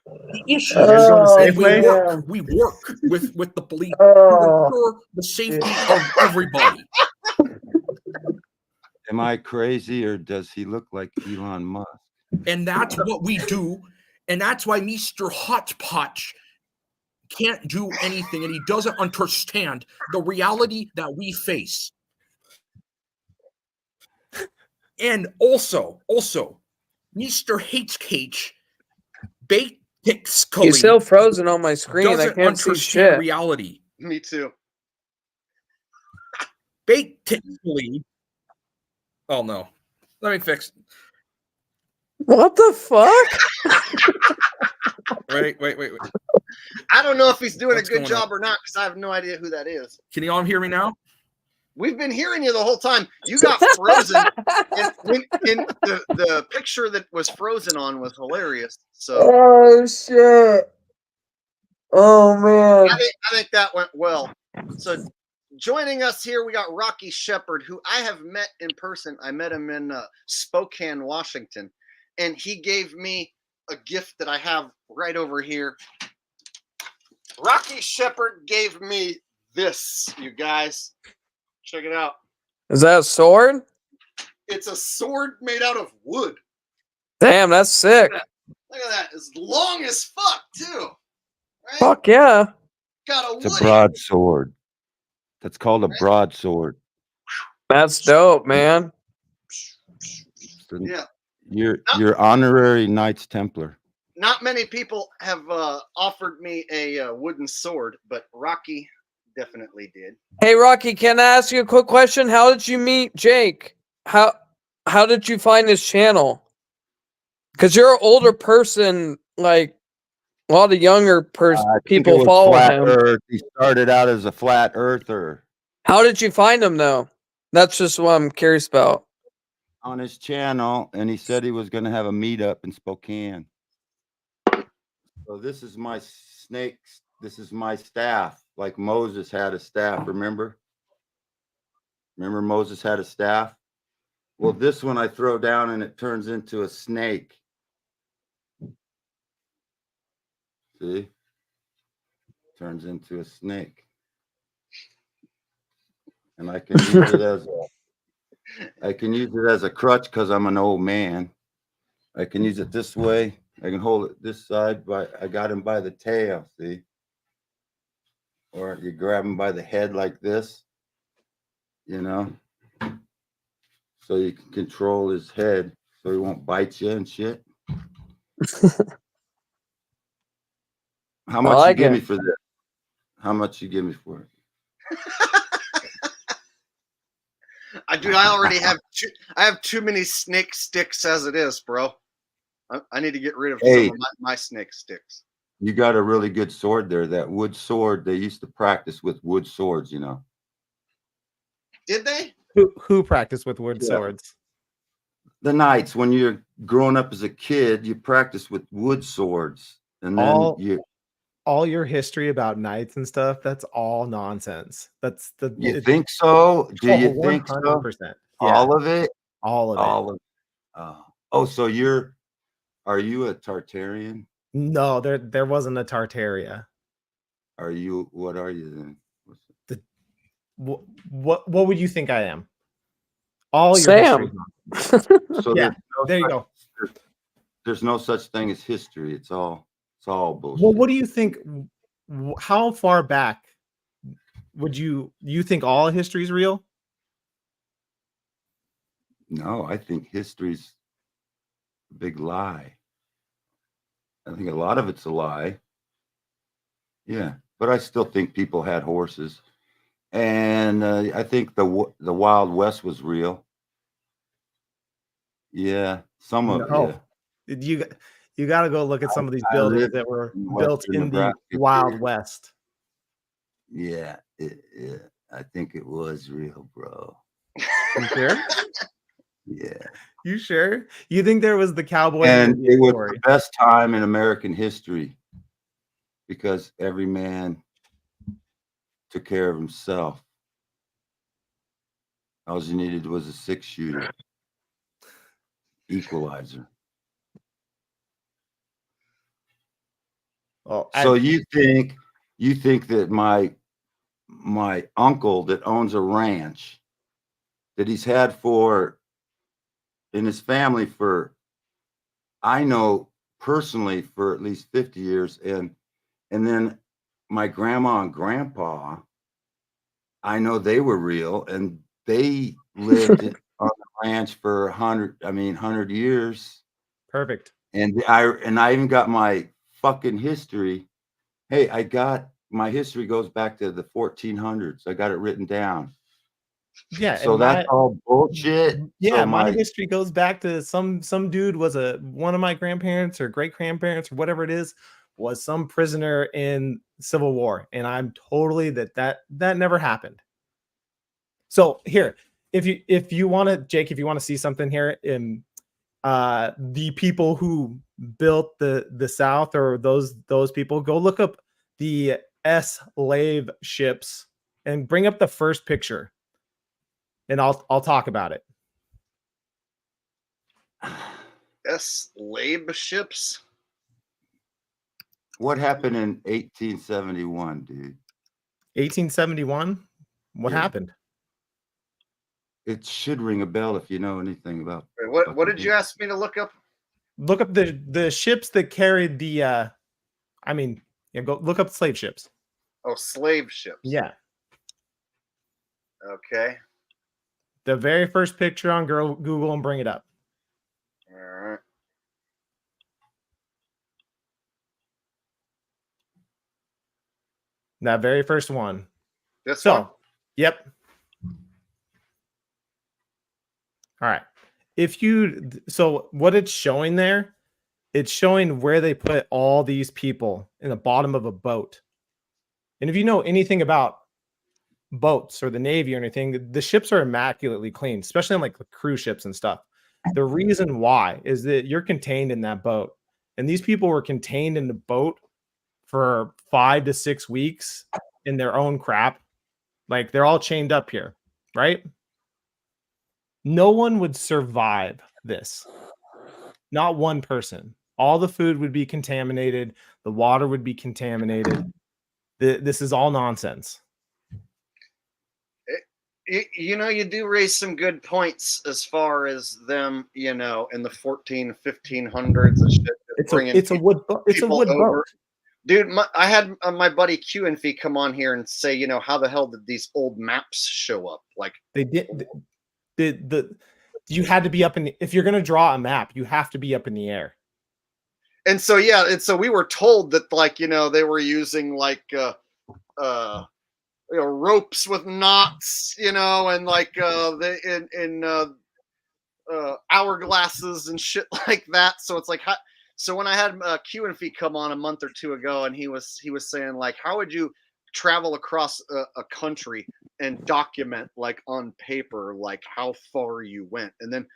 The issue Oh, is man. we work with the police to Oh. ensure the safety of everybody. Am I crazy or does he look like Elon Musk? And that's what we do. And that's why Mr. Hotchpotch can't do anything, and he doesn't understand the reality that we face. And also, Mr. H-Cage, basically, He's still frozen on my screen. I doesn't can't see understand shit. reality. Me too. Basically, oh no, let me fix. What the fuck? Wait. I don't know if he's doing What's a good going job or not because I have no idea who that is. Can you all hear me now? We've been hearing you the whole time. You got frozen. in the picture that was frozen on was hilarious. So Oh shit! Oh man! I think that went well. So joining us here, we got Rocky Shepard, who I have met in person. I met him in Spokane, Washington, and he gave me a gift that I have right over here. Rocky Shepard gave me this, you guys. Check it out. Is that a sword? It's a sword made out of wood. Damn, that's sick. Look at that. It's long as fuck, too. Right? Fuck yeah. Got a It's a woody. broadsword. That's called a broadsword. That's dope, man. Yeah. Your honorary Knights Templar. Not many people have offered me a wooden sword, but Rocky definitely did. Hey Rocky, can I ask you a quick question? How did you meet Jake? How did you find his channel? Because you're an older person, like a lot of younger I think it people was follow flat him. Earth. He started out as a flat earther How did you find him though? That's just what I'm curious about. on his channel, and he said he was going to have a meetup in Spokane. So this is my snakes. This is my staff, like Moses had a staff. Remember Moses had a staff? Well, this one I throw down and it turns into a snake. See? Turns into a snake. And I can use it as a crutch because I'm an old man. I can use it this way. I can hold it this side, but I got him by the tail, see? Or you grab him by the head like this, you know? So you can control his head so he won't bite you and shit. How much like you give it. me for this? How much you give me for it? Dude, I already have I have too many snake sticks as it is, bro. I need to get rid of some Hey. of my snake sticks. You got a really good sword there. That wood sword, they used to practice with wood swords, you know. Did they? Who practiced with wood Yeah. swords? The knights, when you're growing up as a kid, you practice with wood swords, and then All your history about knights and stuff, that's all nonsense. You think so? Do you think so? 100%. Yeah. All of it? All of it. All of so are you a Tartarian? No, there wasn't a Tartaria. What are you then? What would you think I am? All your Sam. history. So Yeah, there you go. There's no such thing as history. It's all bullshit. Well, what do you think? How far back would you think all history is real? No, I think history's a big lie. I think a lot of it's a lie. Yeah, but I still think people had horses, and I think the Wild West was real. Yeah, some of You got to go look at some of these I buildings lived that were in built western in the Nebraska Wild too. West. Yeah, I think it was real, bro. You sure? Yeah. You sure? You think there was the cowboy And Indian it was story? the best time in American history because every man took care of himself. All you needed was a 6-shooter, equalizer. Oh, So you think that my uncle that owns a ranch that he's had in his family for, I know personally, for at least 50 years, and then my grandma and grandpa, I know they were real, and they lived on the ranch for 100 years. Perfect. And I even got my fucking history. Hey, my history goes back to the 1400s. I got it written down. Yeah, So and that's all bullshit. Yeah, So my history goes back to some dude was one of my grandparents or great grandparents or whatever it is, was some prisoner in Civil War, and I'm totally that never happened. So here, if you want to, Jake, if you want to see something here in the people who built the South, or those people, go look up the slave ships and bring up the first picture, and I'll talk about it. Slave ships. What happened in 1871, dude? 1871? What happened? It should ring a bell if you know anything about. What did you ask me to look up? Look up the ships that carried the go look up slave ships. Oh, slave ships. Yeah. Okay. The very first picture on Google, and bring it up. All right. That very first one. This one? Yep. All right. So what it's showing there, it's showing where they put all these people in the bottom of a boat. And if you know anything about boats or the Navy or anything, the ships are immaculately clean, especially on like the cruise ships and stuff. The reason why is that you're contained in that boat. And these people were contained in the boat for 5 to 6 weeks in their own crap. Like they're all chained up here, right? No one would survive this. Not one person. All the food would be contaminated. The water would be contaminated. This is all nonsense. You do raise some good points as far as them, in the 1500s and shit. It's a wood boat. Dude, I had my buddy Q and Fee come on here and say, how the hell did these old maps show up? Like they did. You had to be up in if you're going to draw a map, you have to be up in the air. And so yeah, and so we were told that like they were using like ropes with knots, and like hourglasses and shit like that. So it's like, so when I had Q and Fee come on a month or two ago, and he was saying like, how would you travel across a country and document like on paper like how far you went, and then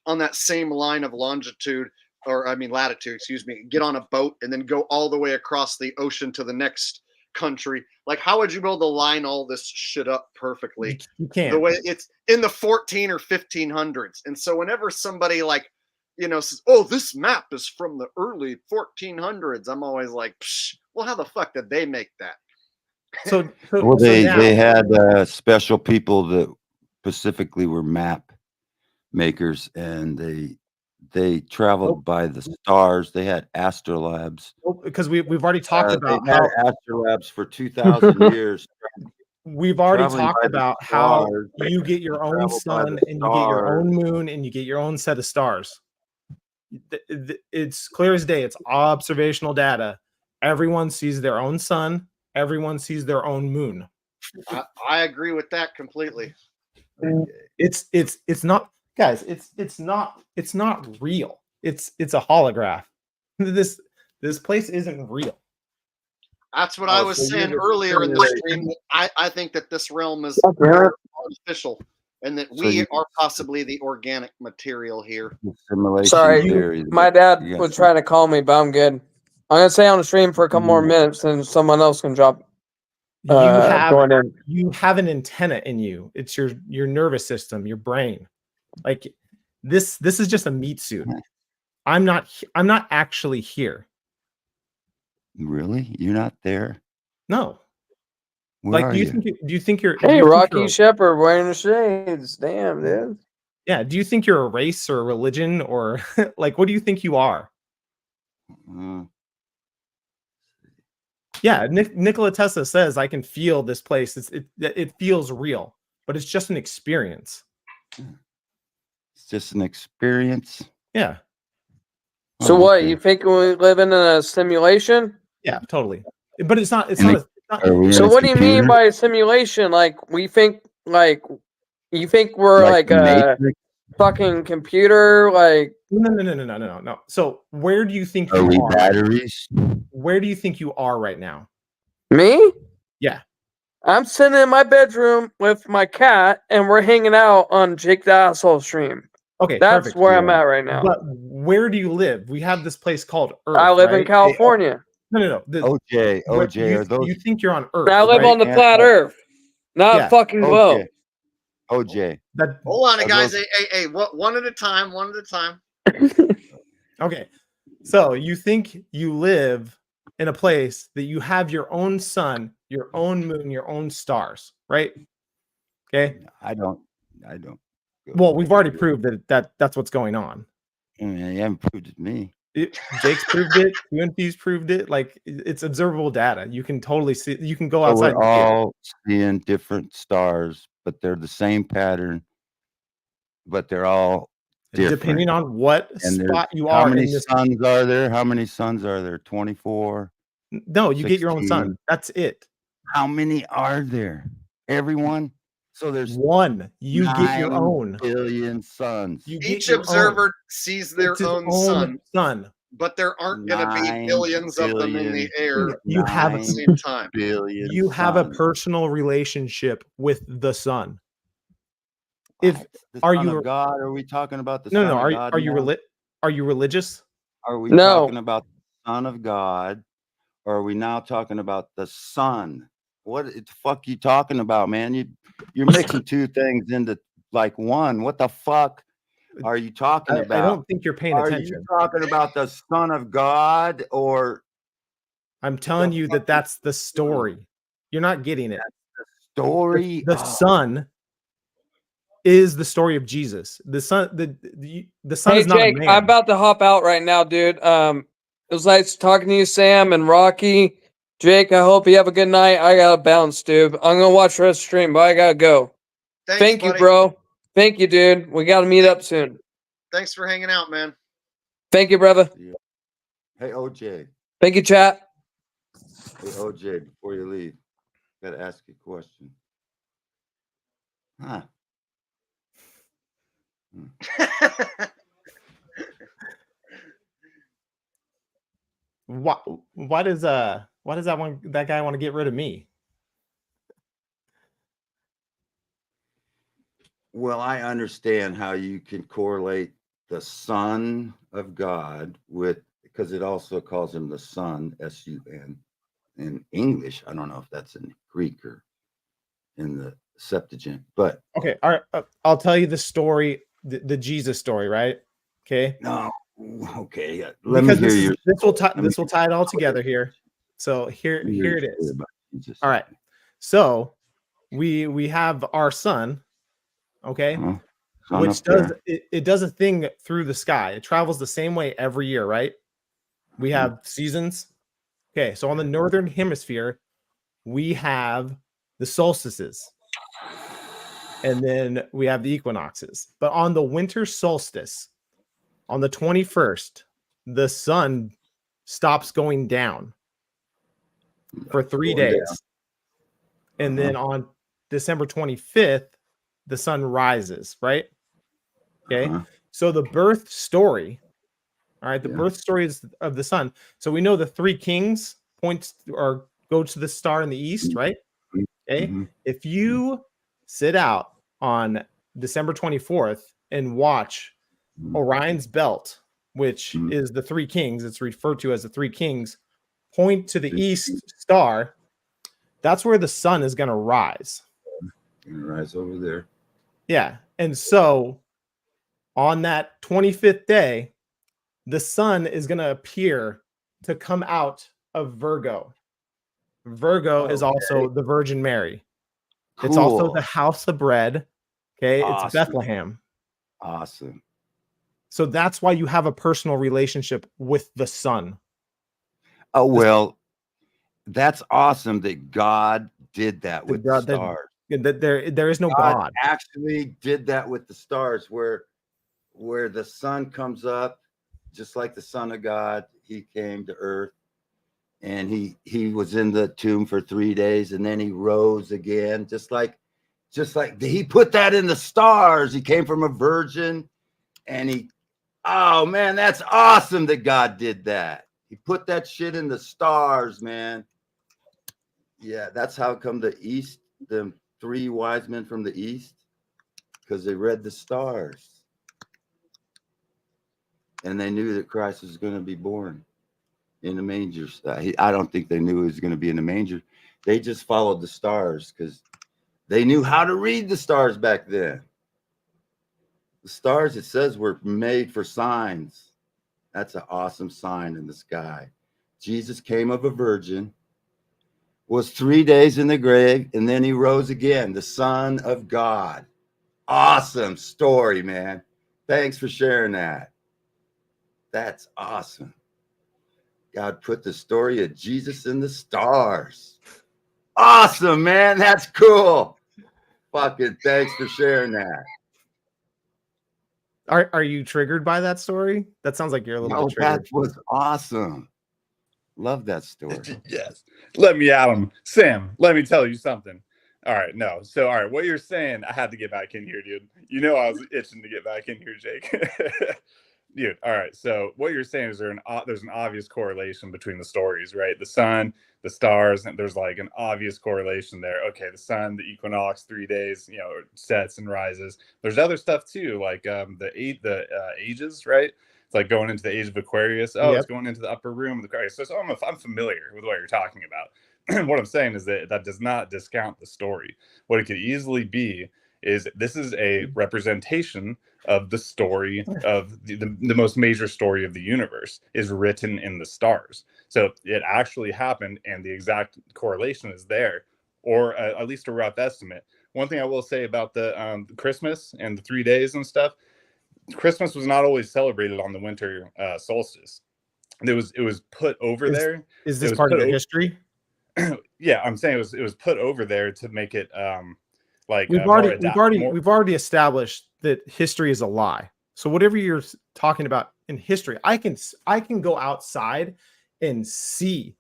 on that same line of longitude, or I mean latitude, excuse me, get on a boat and then go all the way across the ocean to the next country. Like, how would you be able to line all this shit up perfectly? You can't. The way it's in the 14 or 1500s. And so whenever somebody like, says, oh, this map is from the early 1400s, I'm always like, psh, well, how the fuck did they make that? Well, they had special people that specifically were map makers, and they traveled by the stars. They had astrolabs. Because we've already talked about they had astrolabs for 2,000 years. We've already traveling talked by the about how stars. you get your own Travel by sun the and you get your stars. own moon and you get your own set of stars. It's clear as day. It's observational data. Everyone sees their own sun. Everyone sees their own moon. I agree with that completely. It's not, guys. It's not real. It's a holograph. This place isn't real. That's what I was saying earlier in the stream. I think that this realm is artificial, and that we are possibly the organic material here. Sorry, my dad was trying to call me, but I'm good. I'm gonna stay on the stream for a couple more minutes, and someone else can drop. You have an antenna in you. It's your nervous system, your brain. Like this is just a meat suit. I'm not actually here. Really? You're not there? No. Where Like, are do you? you think you're? Hey, Rocky Shepherd wearing the shades. Damn, dude. Yeah. Do you think you're a race or a religion, or like what do you think you are? Yeah, Nikola Tesla says I can feel this place. It feels real, but it's just an experience. It's just an experience. Yeah. So what? You think we live in a simulation? Yeah, totally. But it's not. So what do you mean by a simulation? Like you think we're like a fucking computer? Like No. So where do you think Are you we are? batteries? Where do you think you are right now? Me? Yeah. I'm sitting in my bedroom with my cat, and we're hanging out on Jake the Asshole stream. Okay, that's perfect. where I'm at right now. But where do you live? We have this place called Earth. I live in right? California. No. OJ, are those? You think you're on Earth? I live right? on the flat Earth, not Yeah. fucking globe. OJ. Hold on, Are guys. those- Hey, one at a time. One at a time. Okay. So you think you live in a place that you have your own sun, your own moon, your own stars, right? Okay. I don't. Well, we've already proved that's what's going on. I mean, you haven't proved it to me. Jake's proved it. UNP's proved it. Like it's observable data. You can totally see. You can go So outside. we're all seeing different stars, but they're the same pattern, but they're all different. Depending on what And there's- spot you how are many in this. suns are there? How many suns are there? 24. No, you get your own sun. 16. That's it. How many are there? Everyone. So there's one. You get your 9 own. billion suns. You get Each your observer own. sees their It's his own sun, But but there aren't going to be 9 billions of them in the billion. air You have at a the same time. Billion You have a suns. personal relationship with the sun. If The are Son you of God? Are we talking about the no Son no of are God? are you now? are you religious? Are we No. talking about the Son of God, or are we now talking about the Sun? What the fuck you talking about, man? You're mixing two things into like one. What the fuck are you talking I about? don't think you're paying Are attention. you talking about the Son of God, or I'm telling you that that's the story. You're not getting it. story? The sun is the story of Jesus. The sun Hey is not a Jake, man. I'm about to hop out right now, dude. It was nice talking to you, Sam and Rocky. Jake, I hope you have a good night. I gotta bounce, dude. I'm gonna watch the rest of the stream, but I gotta go. Thanks, Thank you, buddy. bro. Thank you, dude. We gotta meet up soon. Thanks for hanging out, man. Thank you, brother. Hey, OJ. Thank you, chat. Hey, OJ, before you leave, got to ask you a question. Huh. Why does that guy want to get rid of me? Well, I understand how you can correlate the Son of God with, because it also calls him the Son, S-U-N, in English. I don't know if that's in Greek or in the Septuagint, but Okay, all right. I'll tell you the story, the Jesus story, right? Okay. no, okay. Let Because me hear this will tie it all together here. So here it is. All right. So we have our sun, okay, Son which up there. it does a thing through the sky. It travels the same way every year, right? We have seasons. Okay, so on the northern hemisphere, we have the solstices. And then we have the equinoxes. But on the winter solstice, on the 21st, the sun stops going down for 3 Going down. days. And then on December 25th, the sun rises, right? Okay. So the birth story, all right, the birth story is of the sun. So we know the three kings points or go to the star in the east, right? Okay. If you sit out on December 24th and watch Orion's belt, which is the three kings, it's referred to as the three kings, point to the east star, that's where the sun is going to rise. Gonna rise over there. Yeah. And so on that 25th day, the sun is going to appear to come out of Virgo. Virgo is also the Virgin Mary. It's also the house of bread. Okay. Awesome. It's Bethlehem. Awesome. So that's why you have a personal relationship with the sun. Oh, well, that's awesome that God did that with the stars. There is no God. Actually did that with the stars where the sun comes up, just like the Son of God, he came to earth and he was in the tomb for 3 days and then he rose again, just like he put that in the stars. He came from a virgin and oh man, that's awesome that God did that. He put that shit in the stars, man. Yeah, that's how come the east, the three wise men from the east, because they read the stars. And they knew that Christ was going to be born in the manger. I don't think they knew he was going to be in the manger. They just followed the stars because they knew how to read the stars back then. The stars, it says, were made for signs. That's an awesome sign in the sky. Jesus came of a virgin, was 3 days in the grave, and then he rose again, the Son of God. Awesome story, man. Thanks for sharing that. That's awesome. God put the story of Jesus in the stars. Awesome, man. That's cool. Fucking thanks for sharing that. Are you triggered by that story? That sounds like you're a little bit triggered. That was awesome. Love that story. Yes. Let me at him. Sam, let me tell you something. All right, no. So, all right, what you're saying, I had to get back in here, dude. You know I was itching to get back in here, Jake. Dude, all right. So what you're saying is there's an obvious correlation between the stories, right? The sun, the stars, and there's like an obvious correlation there. Okay, the sun, the equinox, 3 days, sets and rises. There's other stuff too, like the ages, right? It's like going into the age of Aquarius. Oh, It's going into the upper room of the Aquarius. So I'm familiar with what you're talking about. What I'm saying is that does not discount the story. What it could easily be is this is a representation of the story of the most major story of the universe is written in the stars. So it actually happened and the exact correlation is there, or at least a rough estimate. One thing I will say about the Christmas and the 3 days and stuff, Christmas was not always celebrated on the winter solstice. It was put over there. Is this part of your history? Yeah, I'm saying it was put over there to make it we've already established that history is a lie. So whatever you're talking about in history. I can go outside and see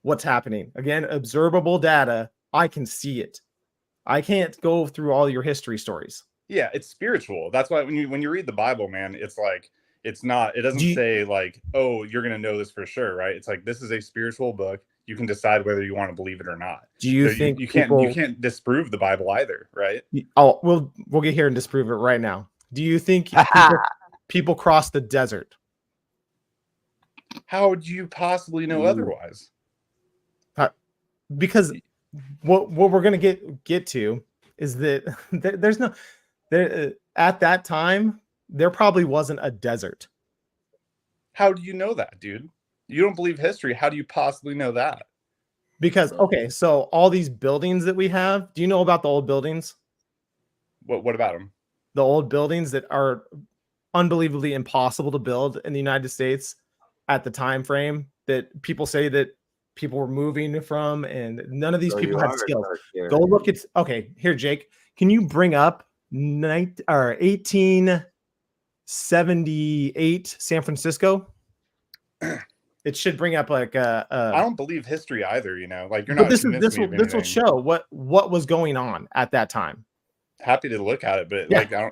what's happening. Again, observable data. I can see it. I can't go through all your history stories. Yeah, it's spiritual. That's why when you read the Bible, man, it's like it doesn't say like, oh, you're gonna know this for sure, right? It's like this is a spiritual book. You can decide whether you want to believe it or not. Do you think you can't disprove the Bible either, right? Oh, we'll get here and disprove it right now. Do you think people cross the desert? How would you possibly know otherwise? Because what we're gonna get to is that there's no at that time there probably wasn't a desert. How do you know that, dude? You don't believe history. How do you possibly know that? Because okay, so all these buildings that we have, do you know about the old buildings? What about them? The old buildings that are unbelievably impossible to build in the United States at the time frame that people say that people were moving from, and none of these people had skills. Go look at here, Jake. Can you bring up 1878 San Francisco? It should bring up like I don't believe history either, you know. Like you're but not this convincing will show what was going on at that time. Happy to look at it, but Yeah. like I'm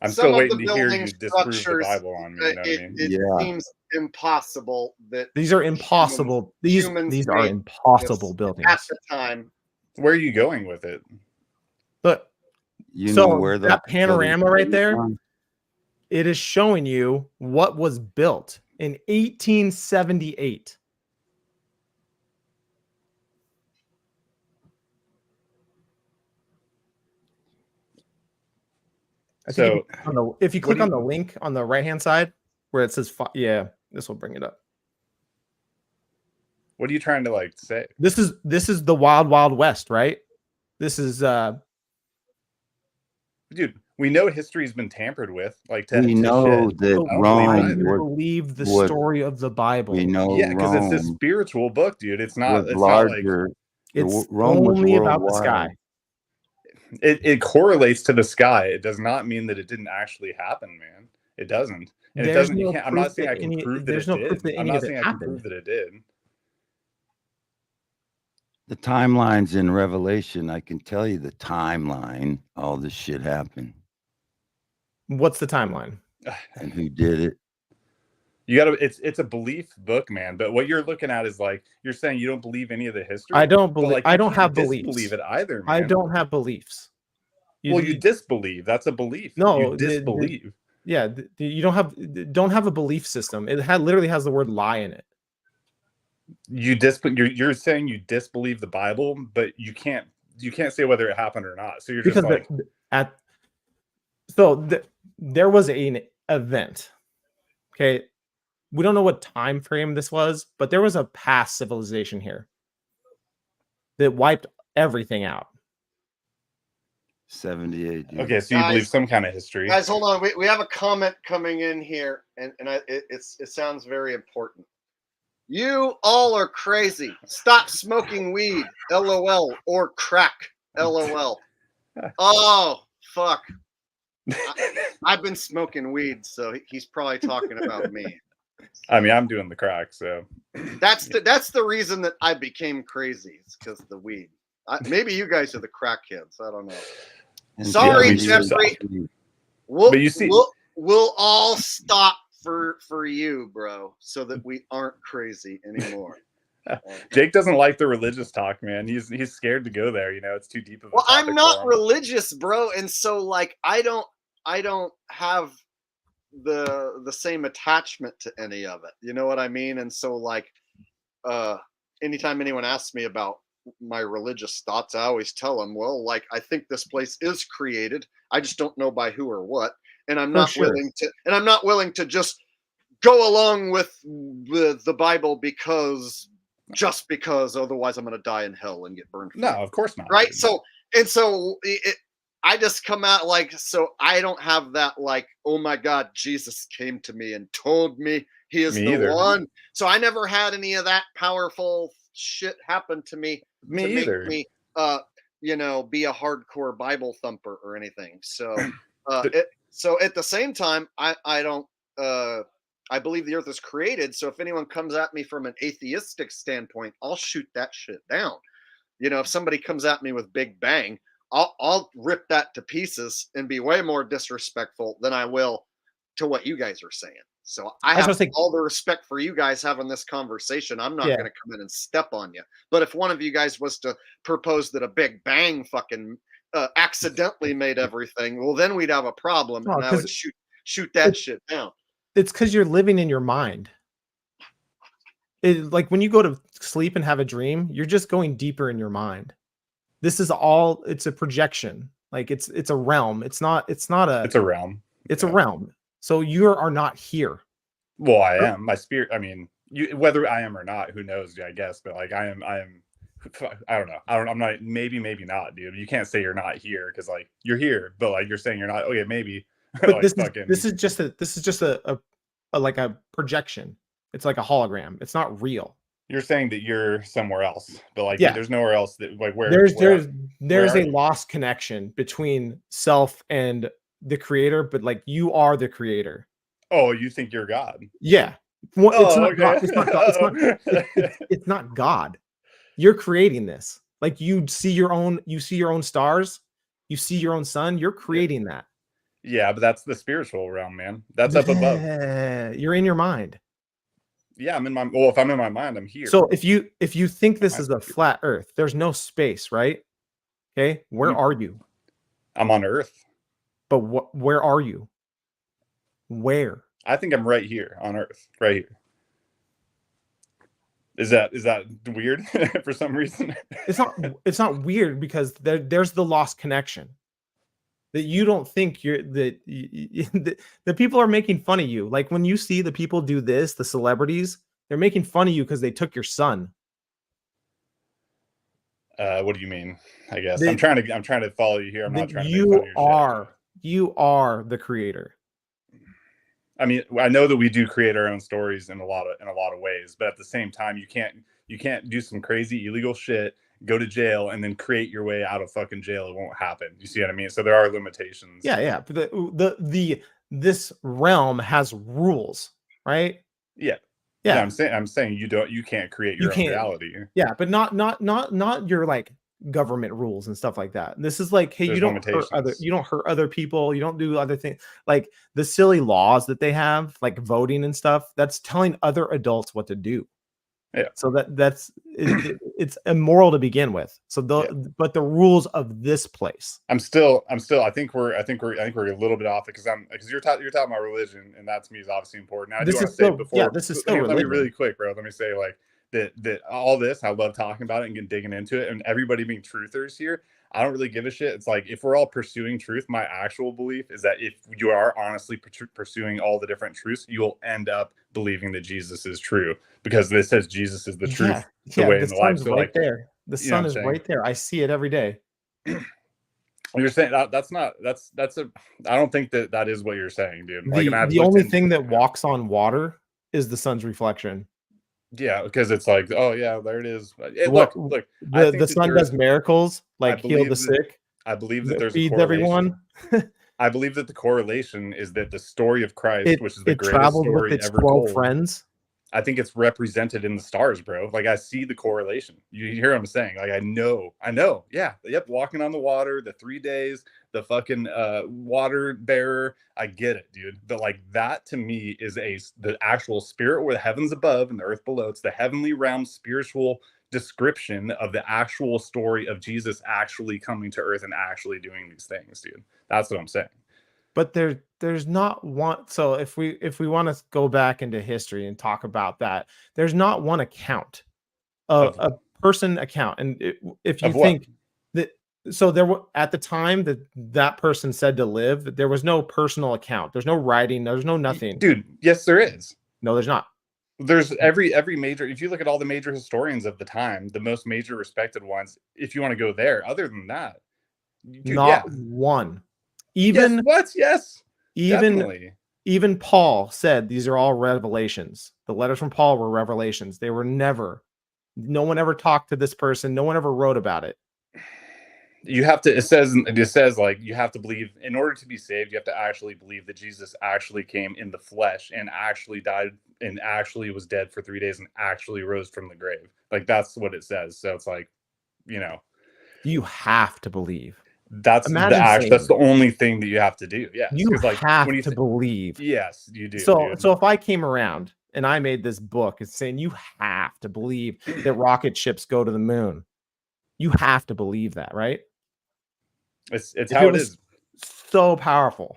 Some still of waiting the to hear building you disprove the structures, Bible on me. You know what I mean? It seems impossible that These are impossible. These are made impossible this buildings. at the time. Where are you going with it? Look, You so know where those that panorama buildings right there, came from? it is showing you what was built in 1878. I think if you click on the link on the right hand side where it says, yeah, this will bring it up. What are you trying to like say? This is the wild, wild west, right? This is dude, we know history's been tampered with. Like We know shit. that why Rome do you was, believe the was story of the Bible? we know Yeah, because it's a Rome spiritual book, dude. It's not. was It's larger. not like it's Rome was only about the worldwide. sky. It correlates to the sky. It does not mean that it didn't actually happen, man. It doesn't. And it doesn't. You can't. I'm not saying I can prove that it did. I'm not saying I can prove that it did. The timelines in Revelation, I can tell you the timeline. All this shit happened. What's the timeline? And who did it? You gotta. It's a belief book, man. But what you're looking at is like you're saying you don't believe any of the history. I don't but, believe. like, I you don't can't have beliefs. disbelieve it either, man. I don't have beliefs. Well, you disbelieve. That's a belief. No, you disbelieve. You don't have a belief system. It literally has the word lie in it. You're saying you disbelieve the Bible, but you can't say whether it happened or not. So you're just like there was an event. Okay, we don't know what time frame this was, but there was a past civilization here that wiped everything out. 78. Okay, so you believe some kind of history. Guys, hold on. We have a comment coming in here, and it sounds very important. You all are crazy. Stop smoking weed. LOL. Or crack. LOL. Oh, fuck. I've been smoking weed, so he's probably talking about me. I mean, I'm doing the crack, so that's the reason that I became crazy. It's because of the weed. Maybe you guys are the crackheads. I don't know. Sorry, Jeffrey. We'll all stop for you, bro, so that we aren't crazy anymore. Jake doesn't like the religious talk, man. He's scared to go there. You know, it's too deep of a Well, topic I'm not for him. religious, bro, and so like I don't have the same attachment to any of it. You know what I mean? And so like anytime anyone asks me about my religious thoughts, I always tell them, well, like I think this place is created. I just don't know by who or what, and I'm not willing to just go along with the Bible because otherwise I'm going to die in hell and get burned. No, of course not. Right? So I just come out like, so I don't have that like, oh my God, Jesus came to me and told me he is the one. So I never had any of that powerful shit happen to me to make me be a hardcore Bible thumper or anything. So so at the same time, I I believe the earth is created. So if anyone comes at me from an atheistic standpoint, I'll shoot that shit down. If somebody comes at me with Big Bang, I'll rip that to pieces and be way more disrespectful than I will to what you guys are saying. So I have all the respect for you guys having this conversation. I'm not going to come in and step on you. But if one of you guys was to propose that a Big Bang fucking accidentally made everything, well, then we'd have a problem, and I would shoot that shit down. It's because you're living in your mind. Like when you go to sleep and have a dream, you're just going deeper in your mind. This is all, it's a projection. Like it's a realm. It's a realm. It's a realm. So you are not here. Well, I am. My spirit, I mean, whether I am or not, who knows, I guess, but like I am I don't know. I'm not, maybe not, dude. You can't say you're not here because like you're here, but like you're saying you're not. Okay, maybe. But like, this is just a like a projection. It's like a hologram. It's not real. You're saying that you're somewhere else, but like there's nowhere else that like where there's a lost connection between self and the creator, but like you are the creator. Oh, you think you're God? Yeah. Well, it's not God. It's not God. It's not God. You're creating this. Like you see your own stars, you see your own sun, you're creating that. Yeah, but that's the spiritual realm, man. That's up above. You're in your mind. Yeah, I'm in my if I'm in my mind, I'm here. So if you think this is a flat earth, there's no space, right? Okay, where are you? I'm on Earth. But where are you? Where? I think I'm right here on Earth, right here. Is that weird for some reason? It's not weird because there's the lost connection. That you don't think the people are making fun of you. Like when you see the people do this, the celebrities, they're making fun of you because they took your son. What do you mean? I guess I'm trying to follow you here. I'm not trying to you make fun of you are the creator. I mean, I know that we do create our own stories in a lot of ways, but at the same time, you can't do some crazy illegal shit, go to jail, and then create your way out of fucking jail. It won't happen. You see what I mean? So there are limitations. Yeah. But this realm has rules, right? Yeah. Yeah. I'm saying you can't create your own reality. Yeah, but not your like government rules and stuff like that. This is like, hey, you don't hurt other people, you don't do other things. Like the silly laws that they have, like voting and stuff, that's telling other adults what to do. Yeah. So it's immoral to begin with. So but the rules of this place. I think we're a little bit off because you're talking about religion, and that to me is obviously important. Now, I do want to say before, this is still let me really quick, bro. Let me say like that all this, I love talking about it and digging into it, and everybody being truthers here. I don't really give a shit. It's like if we're all pursuing truth, my actual belief is that if you are honestly pursuing all the different truths, you will end up believing that Jesus is true because this says Jesus is the truth, the way, and the life. So right there. The sun is right there. I see it every day. You're saying that's I don't think that is what you're saying, dude. The only thing that walks on water is the sun's reflection. Yeah, because it's like, oh yeah, there it is. Look, the sun does miracles, like heal the sick. I believe that there's feeds everyone. I believe that the correlation is that the story of Christ, which is the greatest story with its ever 12 told, friends. I think it's represented in the stars, bro. Like I see the correlation. You hear what I'm saying? Like I know. Yeah. Yep. Walking on the water, the 3 days, the fucking water bearer. I get it, dude. But like that to me is the actual spirit where the heavens above and the earth below. It's the heavenly realm spiritual description of the actual story of Jesus actually coming to earth and actually doing these things, dude. That's what I'm saying. But there's not one. So if we want to go back into history and talk about that, there's not one account, a person account. And if you think that, so there were at the time that person said to live, there was no personal account. There's no writing. There's no nothing. Dude, yes, there is. No, there's not. There's every major. If you look at all the major historians of the time, the most major respected ones, if you want to go there, other than that, dude, not one. Even even Paul said these are all revelations. The letters from Paul were revelations. They were no one ever talked to this person. No one ever wrote about it. You have to. It says like you have to believe in order to be saved. You have to actually believe that Jesus actually came in the flesh and actually died and actually was dead for 3 days and actually rose from the grave. Like that's what it says. So it's like, you have to believe. That's Imagine the only thing that you have to do. Yes, you because like have when you to believe. Yes, you do. So dude. so if I came around and I made this book, it's saying you have to believe that rocket ships go to the moon. You have to believe that, right? It's If how it was is. So powerful.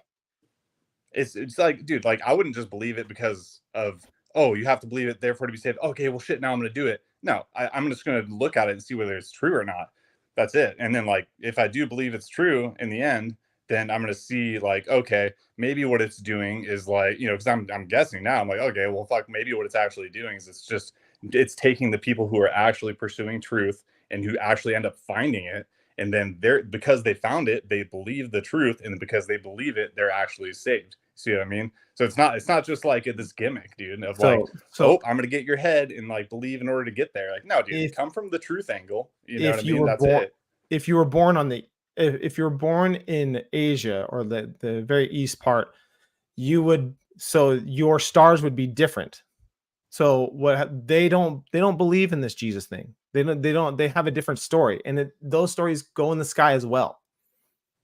It's like, dude, like I wouldn't just believe it because of, oh, you have to believe it, therefore to be saved. Okay, well, shit, now I'm going to do it. No, I'm just going to look at it and see whether it's true or not. That's it. And then, like, if I do believe it's true in the end, then I'm going to see, like, okay, maybe what it's doing is like, because I'm guessing now. I'm like, okay, well, fuck, maybe what it's actually doing is it's taking the people who are actually pursuing truth and who actually end up finding it. And then because they found it, they believe the truth, and because they believe it, they're actually saved. See what I mean? So it's not just like this gimmick, dude, of I'm gonna get your head and like believe in order to get there. Like, no, dude, come from the truth angle. You know what I mean? That's it. If you were born if you were born in Asia or the very east part, so your stars would be different. So what they don't believe in this Jesus thing. They have a different story, and those stories go in the sky as well.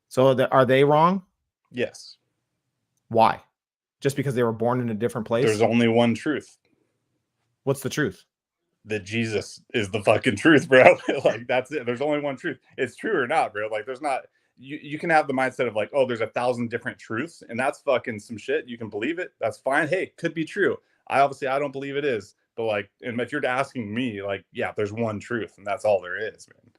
So are they wrong? Yes. Why? Just because they were born in a different place? There's only one truth. What's the truth? That Jesus is the fucking truth, bro. Like that's it. There's only one truth. It's true or not, bro. Like there's not. You can have the mindset of like, oh, there's 1,000 different truths, and that's fucking some shit. You can believe it. That's fine. Hey, could be true. I don't believe it is, but like, and if you're asking me, like, yeah, there's one truth, and that's all there is, man.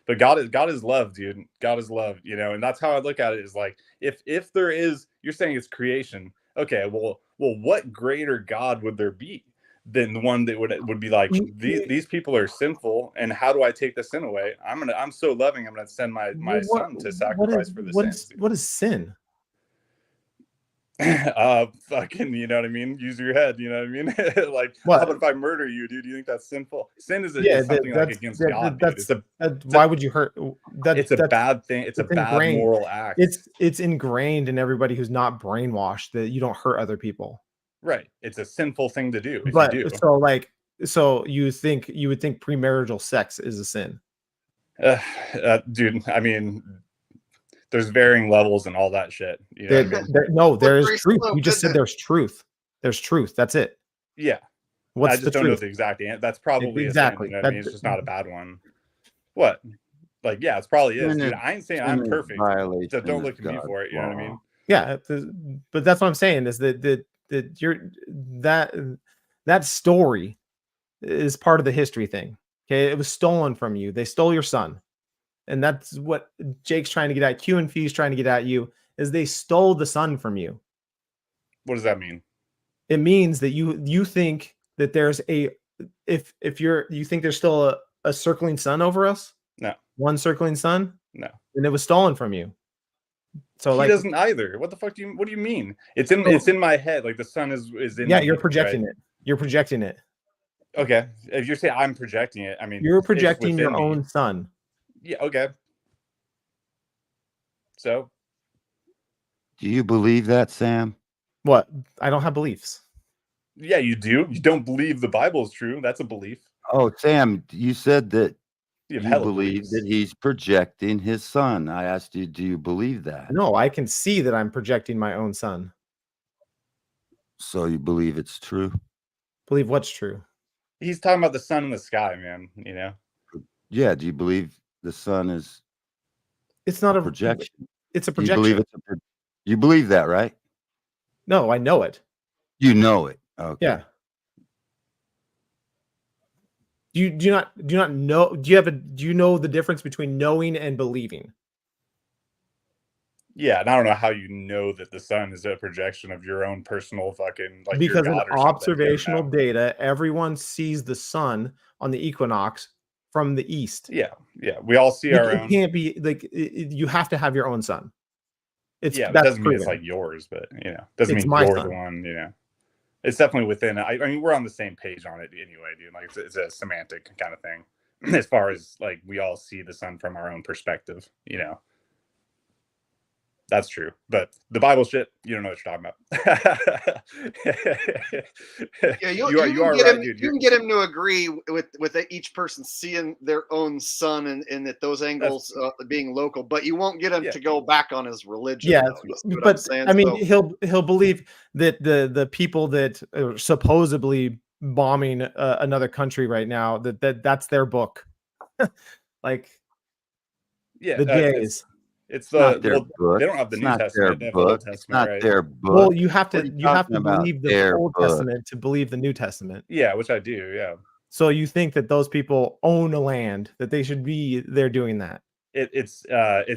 But God is love, dude. God is love, and that's how I look at it. Is like, if there is, you're saying it's creation. Okay, well, what greater God would there be than the one that would be like, these people are sinful, and how do I take the sin away? I'm so loving. I'm gonna send my son to sacrifice for the sins. What is sin? Fucking, you know what I mean? Use your head, you know what I mean? Like, how about if I murder you, dude? Do you think that's sinful? Sin is something like against God, dude. Why would you hurt? It's a bad thing. It's a bad moral act. It's ingrained in everybody who's not brainwashed that you don't hurt other people. Right. It's a sinful thing to do. But you do. So you would think premarital sex is a sin. Dude, I mean, there's varying levels and all that shit. You know what I mean? No, there is truth. You just said there's truth. There's truth. That's it. Yeah. What's I just don't know the exact answer. That's probably exactly. A sin, you know what I mean? It's just not a bad one. What? Like, yeah, it's probably is. Dude, I ain't saying I'm perfect. So don't look at me for it. You know what I mean? Yeah, but that's what I'm saying is that that story is part of the history thing. Okay, it was stolen from you. They stole your son. And that's what Jake's trying to get at. Q and F's trying to get at you is they stole the sun from you. What does that mean? It means that you think that there's you think there's still a circling sun over us? No. One circling sun? No. And it was stolen from you. So he doesn't either. What the fuck what do you mean? It's in my head. Like the sun is in. Yeah, you're projecting it. You're projecting it. Okay. If you're saying I'm projecting it, I mean you're projecting your own sun. Yeah, okay. So do you believe that, Sam? What? I don't have beliefs. Yeah, you do. You don't believe the Bible is true. That's a belief. Oh, Sam, you said that you believe beliefs. that he's projecting his son. I asked you, do you believe that? No, I can see that I'm projecting my own son. So you believe it's true? Believe what's true? He's talking about the sun in the sky, man. You know? Yeah. Do you believe the sun is? It's not a projection. It's a projection. You believe you believe that, right? No, I know it. You know it. Okay. Yeah. Do you not know? Do you know the difference between knowing and believing? Yeah, and I don't know how you know that the sun is a projection of your own personal fucking like because in God or observational data, everyone sees the sun on the equinox from the east. Yeah, we all see our own. It can't be like you have to have your own sun. It doesn't mean it's like yours, but doesn't mean you're the one. It's definitely within. I mean, we're on the same page on it anyway, dude. Like it's a semantic kind of thing. as far as like we all see the sun from our own perspective, you know. That's true, but the Bible shit, you don't know what you're talking about. Yeah, you are get right, him. dude. You can get him to agree with each person seeing their own sun and that those angles being local, but you won't get him to go back on his religion. Yeah, though. You see what I'm but saying? I mean, So- he'll believe that the people that are supposedly bombing another country right now that's their book, like Yeah, the gays. it's not their well, book. they don't have the It's New not their Testament. They have the Old book. It's Testament, not right? their book. Well, you have What to are you talking about? believe the Their Old book. Testament to believe the New Testament. Yeah, which I do. Yeah. So you think that those people own a land, that they should be there doing that? It's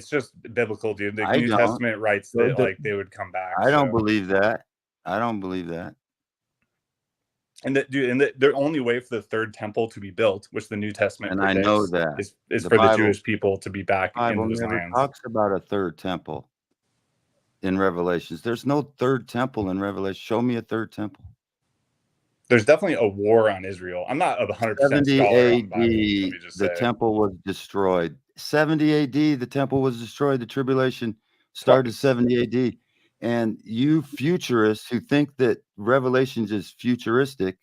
just biblical, dude. The I New don't. Testament writes So that the- like they would come back. I don't so. believe that. I don't believe that. And that, dude, and the only way for the third temple to be built, which the New Testament And predicts, I know that. is The for the Bible- Jewish people to be back The in Bible those never lands. talks about a third temple in Revelations. There's no third temple in Revelation. Show me a third temple. There's definitely a war on Israel. I'm not a 100% 70 scholar on the AD, Bible. Let me just the say. temple was destroyed. 70 AD, the temple was destroyed. The tribulation started 70 AD. And you futurists who think that Revelations is futuristic,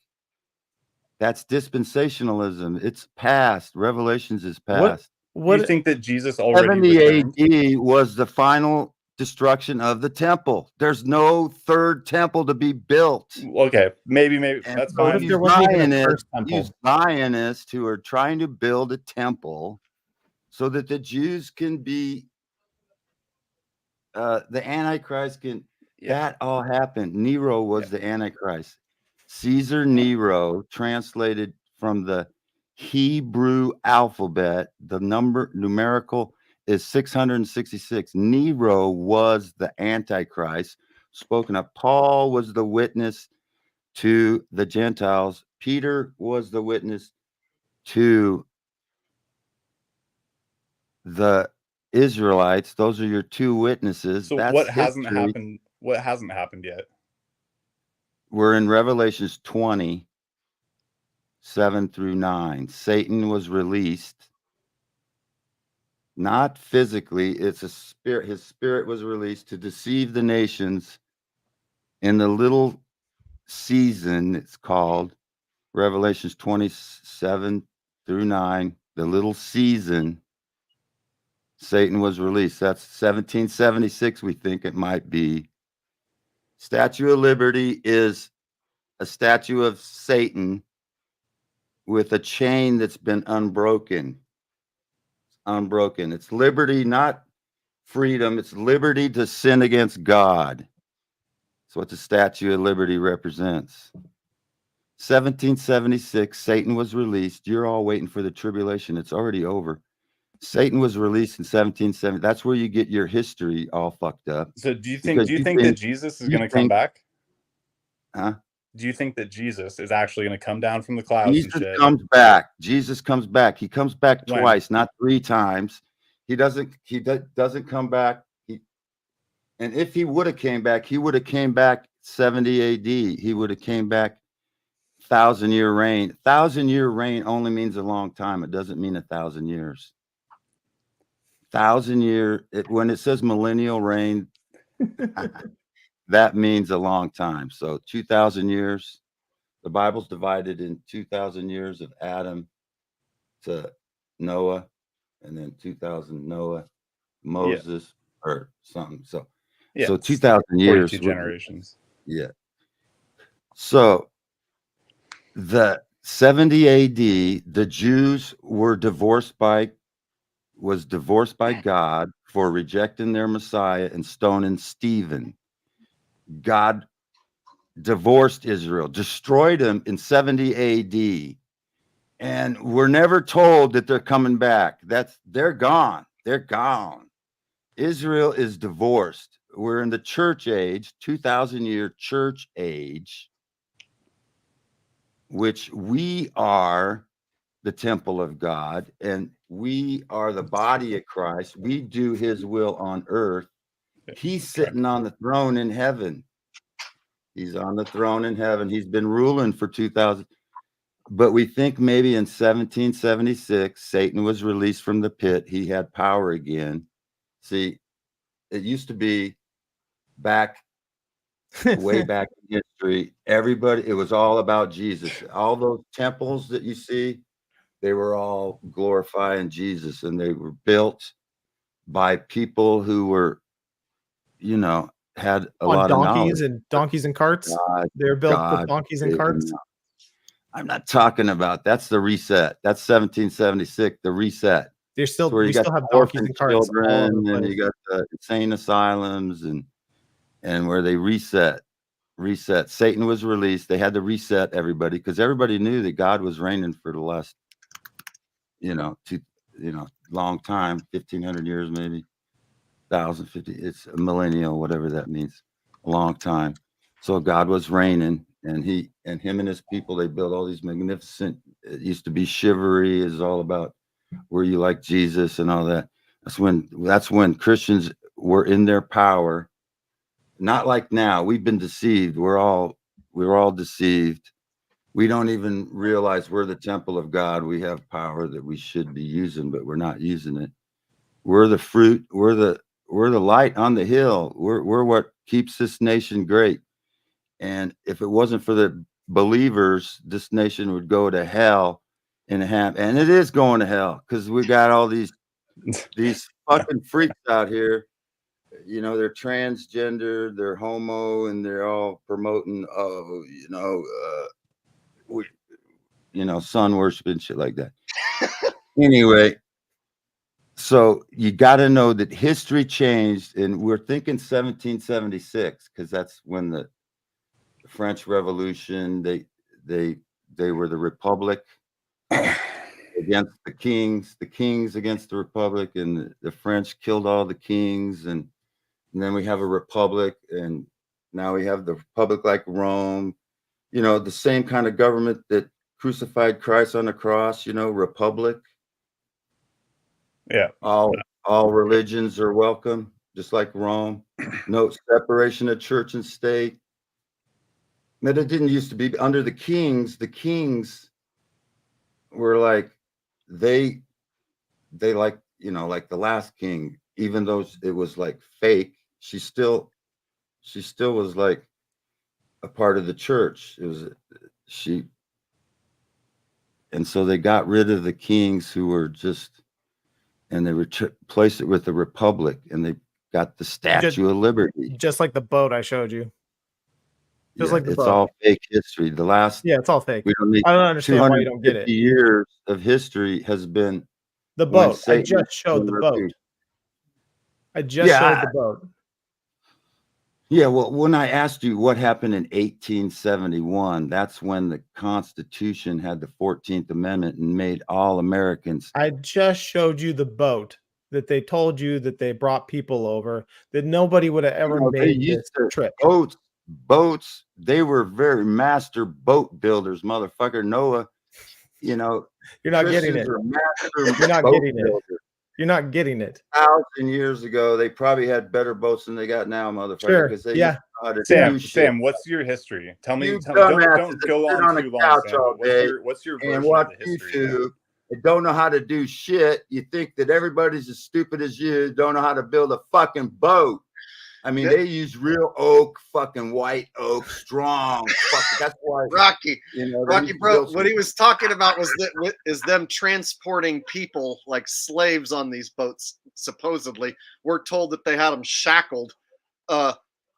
that's dispensationalism. It's past. Revelations is past. Do you think that Jesus already 70 returned? AD was the final destruction of the temple. There's no third temple to be built. Okay, maybe And that's so fine. you Zionists who are trying to build a temple so that the Jews can be the Antichrist can. That all happened. Nero was the Antichrist. Caesar Nero, translated from the Hebrew alphabet, the numerical is 666. Nero was the Antichrist spoken of. Paul was the witness to the Gentiles. Peter was the witness to the Israelites. Those are your two witnesses. So That's what hasn't history. happened? What hasn't happened yet? We're in Revelations 20, 7 through 9. Satan was released. Not physically, it's a spirit. His spirit was released to deceive the nations in the little season, it's called Revelations 27 through 9. The little season, Satan was released. That's 1776, we think it might be. Statue of Liberty is a statue of Satan with a chain that's been unbroken. Unbroken. It's liberty, not freedom. It's liberty to sin against God. That's what the Statue of Liberty represents. 1776, Satan was released. You're all waiting for the tribulation. It's already over. Satan was released in 1770. That's where you get your history all fucked up. So do you think that Jesus is going to come back? Huh? Do you think that Jesus is actually going to come down from the clouds Jesus and shit? comes back. Jesus comes back. He comes back When? twice, not 3 times. He doesn't come back. And if he would have came back, he would have came back 70 AD. He would have came back 1,000-year reign. 1,000-year reign only means a long time. It doesn't mean 1,000 years. 1,000-year, when it says millennial reign, that means a long time. So 2,000 years. The Bible's divided in 2,000 years of Adam to Noah, and then 2,000 Noah, Moses, or something. So, Yeah, so 2,000 years. 42 generations. Yeah. So the 70 AD, the Jews were divorced by God for rejecting their Messiah and stoning Stephen. God divorced Israel, destroyed them in 70 AD. And we're never told that they're coming back. They're gone. They're gone. Israel is divorced. We're in the church age, 2,000-year church age, which we are the temple of God, and we are the body of Christ. We do his will on earth. He's sitting on the throne in heaven. He's on the throne in heaven. He's been ruling for 2,000. but we think maybe in 1776, Satan was released from the pit. He had power again. See, it used to be way back in history, everybody, it was all about Jesus. All those temples that you see, they were all glorifying Jesus, and they were built by people who were, had a On lot of knowledge. donkeys and carts. They're built with donkeys and gave them carts. knowledge. I'm not talking about, that's the reset. That's 1776, the reset. They're still, It's where we you got still have the donkeys orphan and carts all over children, the and place. you got the insane asylums, and where they reset. Satan was released. They had to reset everybody because everybody knew that God was reigning for the last, long time, 1,500 years, maybe 1,050. It's a millennial, whatever that means, a long time. So God was reigning, and him and his people, they built all these magnificent. It used to be chivalry, is all about where you like Jesus and all that. That's when Christians were in their power. Not like now. We've been deceived. We're all deceived. We don't even realize we're the temple of God. We have power that we should be using, but we're not using it. We're the fruit. We're the light on the hill. We're what keeps this nation great. And if it wasn't for the believers, this nation would go to hell and it is going to hell because we got all these fucking freaks out here. They're transgender, they're homo, and they're all promoting, sun worship and shit like that. Anyway, so you got to know that history changed, and we're thinking 1776 because that's when the French Revolution. They were the Republic against the kings against the Republic, and the French killed all the kings, and then we have a republic, and now we have the republic like Rome, the same kind of government that crucified Christ on the cross, republic. Yeah. All religions are welcome, just like Rome. No separation of church and state. But it didn't used to be under the kings. The kings were like, they like, like the last king, even though it was like fake, she still was like a part of the church. And so they got rid of the kings who were and they replaced it with a republic, and they got the Statue of Liberty. Just like the boat I showed you. Like the it's boat. all fake history. It's all fake. We don't need. I don't understand why you don't get it. 250 years of history has been the boat. I just showed the boat. I just showed the boat. Yeah, well, when I asked you what happened in 1871, that's when the Constitution had the 14th Amendment and made all Americans. I just showed you the boat that they told you that they brought people over, that nobody would have ever made this trip. Boats, they were very master boat builders, motherfucker. Noah, you're not getting it. You're not getting it. You're not getting it. 1,000 years ago, they probably had better boats than they got now, motherfucker. Because they know how to do shit. Sam, what's your history? Tell me. Don't go on too long, Sam. What's your version of the history? And don't know how to do shit. You think that everybody's as stupid as you. Don't know how to build a fucking boat. I mean, they use real oak, fucking white oak, strong. That's why Rocky, bro. What he was talking about was them transporting people like slaves on these boats. Supposedly, we're told that they had them shackled,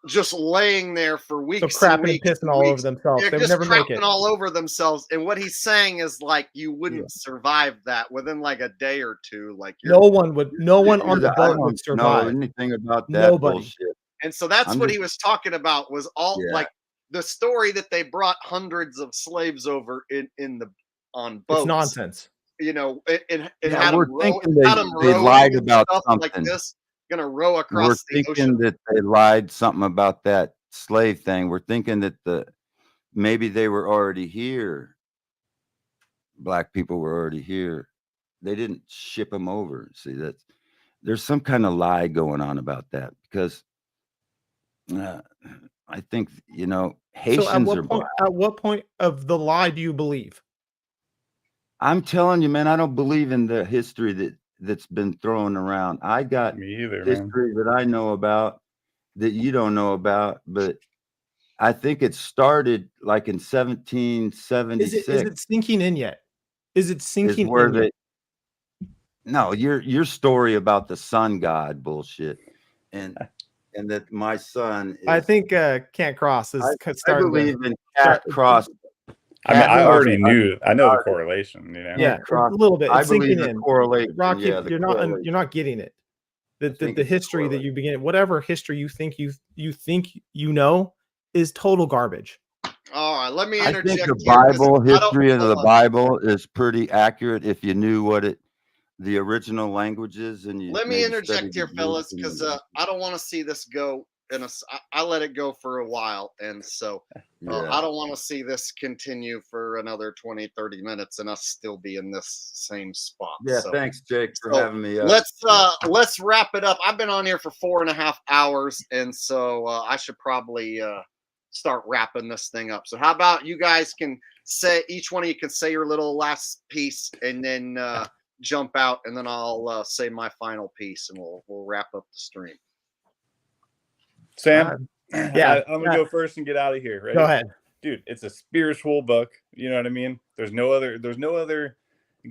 just laying there for weeks. So crapping and pissing all over themselves. They would never make it. All over themselves. And what he's saying is like you wouldn't survive that within like a day or two. Like no one on the boat would survive. Know anything about that? Nobody. Bullshit. And so that's what he was talking about was all like the story that they brought hundreds of slaves over on boats. It's nonsense. And had them they lied about something like this. Gonna row across the ocean. We're thinking that they lied something about that slave thing. We're thinking that maybe they were already here. Black people were already here. They didn't ship them over. See, there's some kind of lie going on about that because I think Haitians are black. At what point of the lie do you believe? I'm telling you, man, I don't believe in the history that's been thrown around. I got Me either, man. history that I know about that you don't know about, but I think it started like in 1776. Is it sinking in yet? Is it Is sinking where in yet? No, your story about the sun god bullshit, and that my son is. I think Can't Cross is I starting believe to in cat cross. I mean, I already I knew. I know the correlation. You know. Yeah, a little bit. I It's believe sinking the in. correlation. Rocky, Yeah, the correlation. you're not getting it. think The it's a history that you begin, whatever history you think you know, is total garbage. All right, let me I interject think the here, 'cause Bible I don't- history of the hold on. Bible is pretty accurate if you knew what the original languages and you Let me maybe interject studied here, the Greek fellas, and because the- I don't want to see this go. I let it go for a while, and so Yeah. I don't want to see this continue for another 20, 30 minutes and us still be in this same spot. Yeah, So, thanks, Jake, for so having me up. let's wrap it up. I've been on here for 4.5 hours, and so I should probably start wrapping this thing up. So how about you guys can say, each one of you can say your little last piece, and then jump out, and then I'll say my final piece, and we'll wrap up the stream. Sam, yeah, I'm gonna go first and get out of here. Right? Go ahead, dude. It's a spiritual book. You know what I mean? There's no other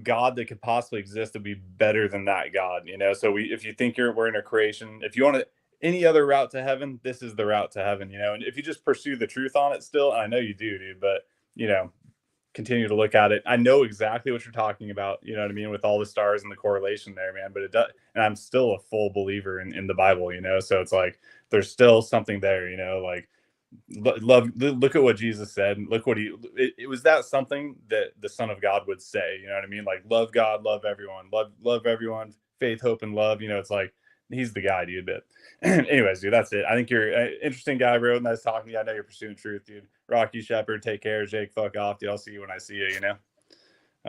God that could possibly exist to be better than that God. You know. So if you think we're in a creation, if you want any other route to heaven, this is the route to heaven. You know, and if you just pursue the truth on it, still, I know you do, dude. But you know, continue to look at it. I know exactly what you're talking about. You know what I mean? With all the stars and the correlation there, man. But it does, and I'm still a full believer in the Bible. You know, so it's like there's still something there. You know, like look at what Jesus said. Look what it was that something that the Son of God would say. You know what I mean? Like love God, love everyone, love everyone, faith, hope, and love. You know, it's like he's the guy, dude. But anyways, dude, that's it. I think you're an interesting guy, bro. Nice talking to you. I know you're pursuing truth, dude. Rocky Shepherd, take care. Jake, fuck off, dude. I'll see you when I see you. You know,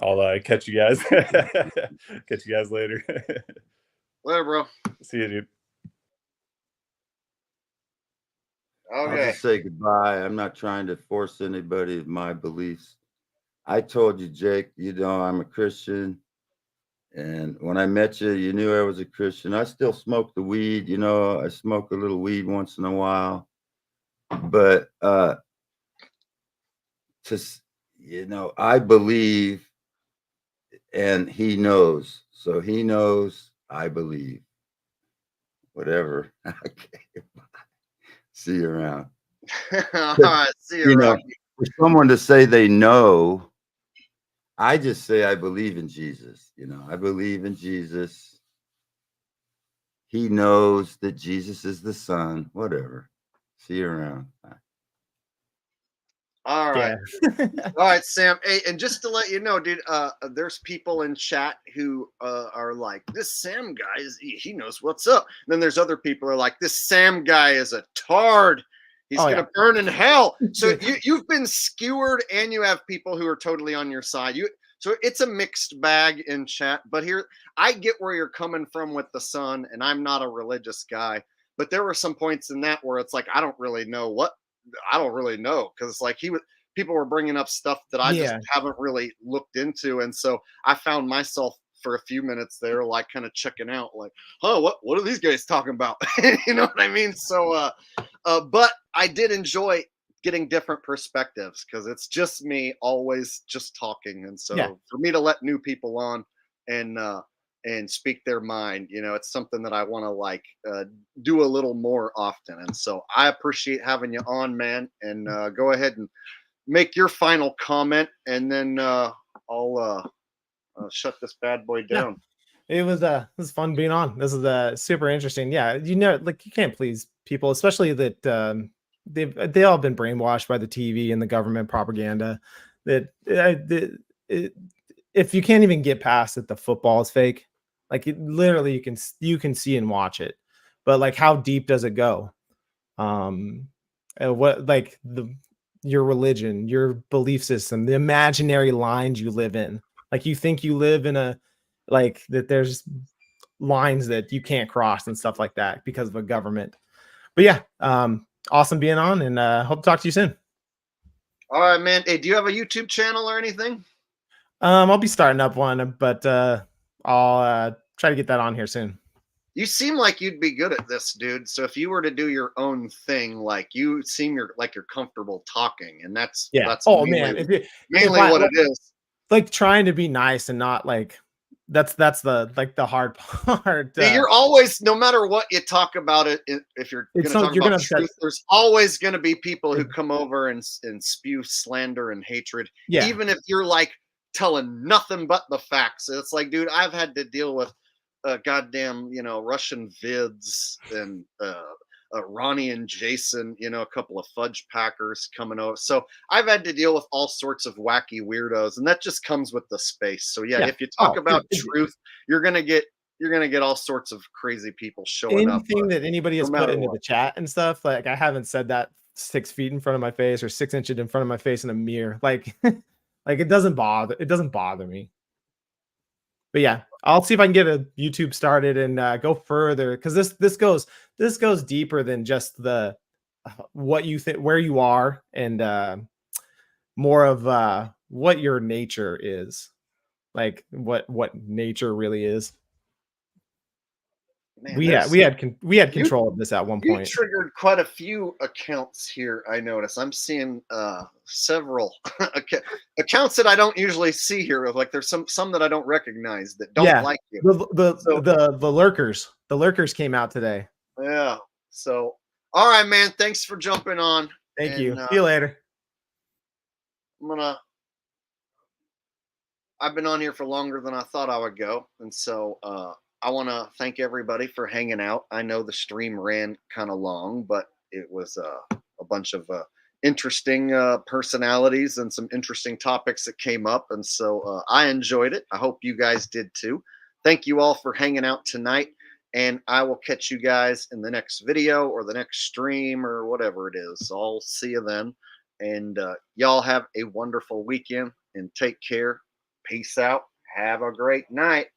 I'll catch you guys. Catch you guys later. Later, bro. See you, dude. I'll Okay. just say goodbye. I'm not trying to force anybody of my beliefs. I told you, Jake, you know, I'm a Christian. And when I met you, you knew I was a Christian. I still smoke the weed, you know, I smoke a little weed once in a while. But you know, I believe, and he knows. So he knows I believe. Whatever. Okay. See you around. All right, see you, know, Rocky. for someone to say they know, I just say I believe in Jesus. You know, I believe in Jesus. He knows that Jesus is the Son. Whatever. See you around. Bye. All right. All right, Sam. Hey, and just to let you know, dude, there's people in chat who are like, this Sam guy he knows what's up. And then there's other people who are like, this Sam guy is a tard. He's gonna burn in hell. So you've been skewered, and you have people who are totally on your side. So it's a mixed bag in chat. But here, I get where you're coming from with the Son, and I'm not a religious guy. But there were some points in that where it's like I don't really know because it's like people were bringing up stuff that I just haven't really looked into, and so I found myself for a few minutes there, like kind of checking out, like, oh, what are these guys talking about? You know what I mean? So, but I did enjoy getting different perspectives because it's just me always just talking, and so for me to let new people on and speak their mind, you know, it's something that I want to like do a little more often. And so I appreciate having you on, man. And go ahead and make your final comment, and then I'll shut this bad boy down. It was fun being on. This is super interesting. Yeah, you know, like you can't please people, especially that they all been brainwashed by the TV and the government propaganda. That if you can't even get past that the football is fake, like literally you can see and watch it, but like how deep does it go? What like your religion, your belief system, the imaginary lines you live in. Like you think you live in a like that there's lines that you can't cross and stuff like that because of a government. But yeah, awesome being on, and hope to talk to you soon. All right, man. Hey, do you have a YouTube channel or anything? I'll be starting up one, but I'll try to get that on here soon. You seem like you'd be good at this, dude. So if you were to do your own thing, like you seem like you're comfortable talking, and that's Oh mainly, man, if mainly I, what it is. Like trying to be nice and not like that's the like the hard part. You're always, no matter what you talk about it, if you're going to talk about truth, there's always going to be people who come over and spew slander and hatred, even if you're like telling nothing but the facts. It's like, dude, I've had to deal with goddamn, Russian vids and Ronnie and Jason, a couple of fudge packers coming over. So I've had to deal with all sorts of wacky weirdos, and that just comes with the space. So if you talk about truth, you're gonna get all sorts of crazy people showing up. Anything that anybody has no put matter into what. the chat and stuff, like I haven't said that 6 feet in front of my face or 6 inches in front of my face in a mirror. Like, like it doesn't bother me. But yeah, I'll see if I can get a YouTube started and go further, because this goes deeper than just the what you think, where you are, and more of what your nature is, like what nature really is. Man, we had control of this at one You point. triggered quite a few accounts here. I notice I'm seeing several accounts that I don't usually see here. Like there's some that I don't recognize that don't like you. The lurkers came out today. Yeah. So, all right, man. Thanks for jumping on. Thank you. See you later. I've been on here for longer than I thought I would go, and so I want to thank everybody for hanging out. I know the stream ran kind of long, but it was a bunch of interesting personalities and some interesting topics that came up, and so I enjoyed it. I hope you guys did too. Thank you all for hanging out tonight, and I will catch you guys in the next video or the next stream or whatever it is. I'll see you then, and y'all have a wonderful weekend and take care. Peace out. Have a great night.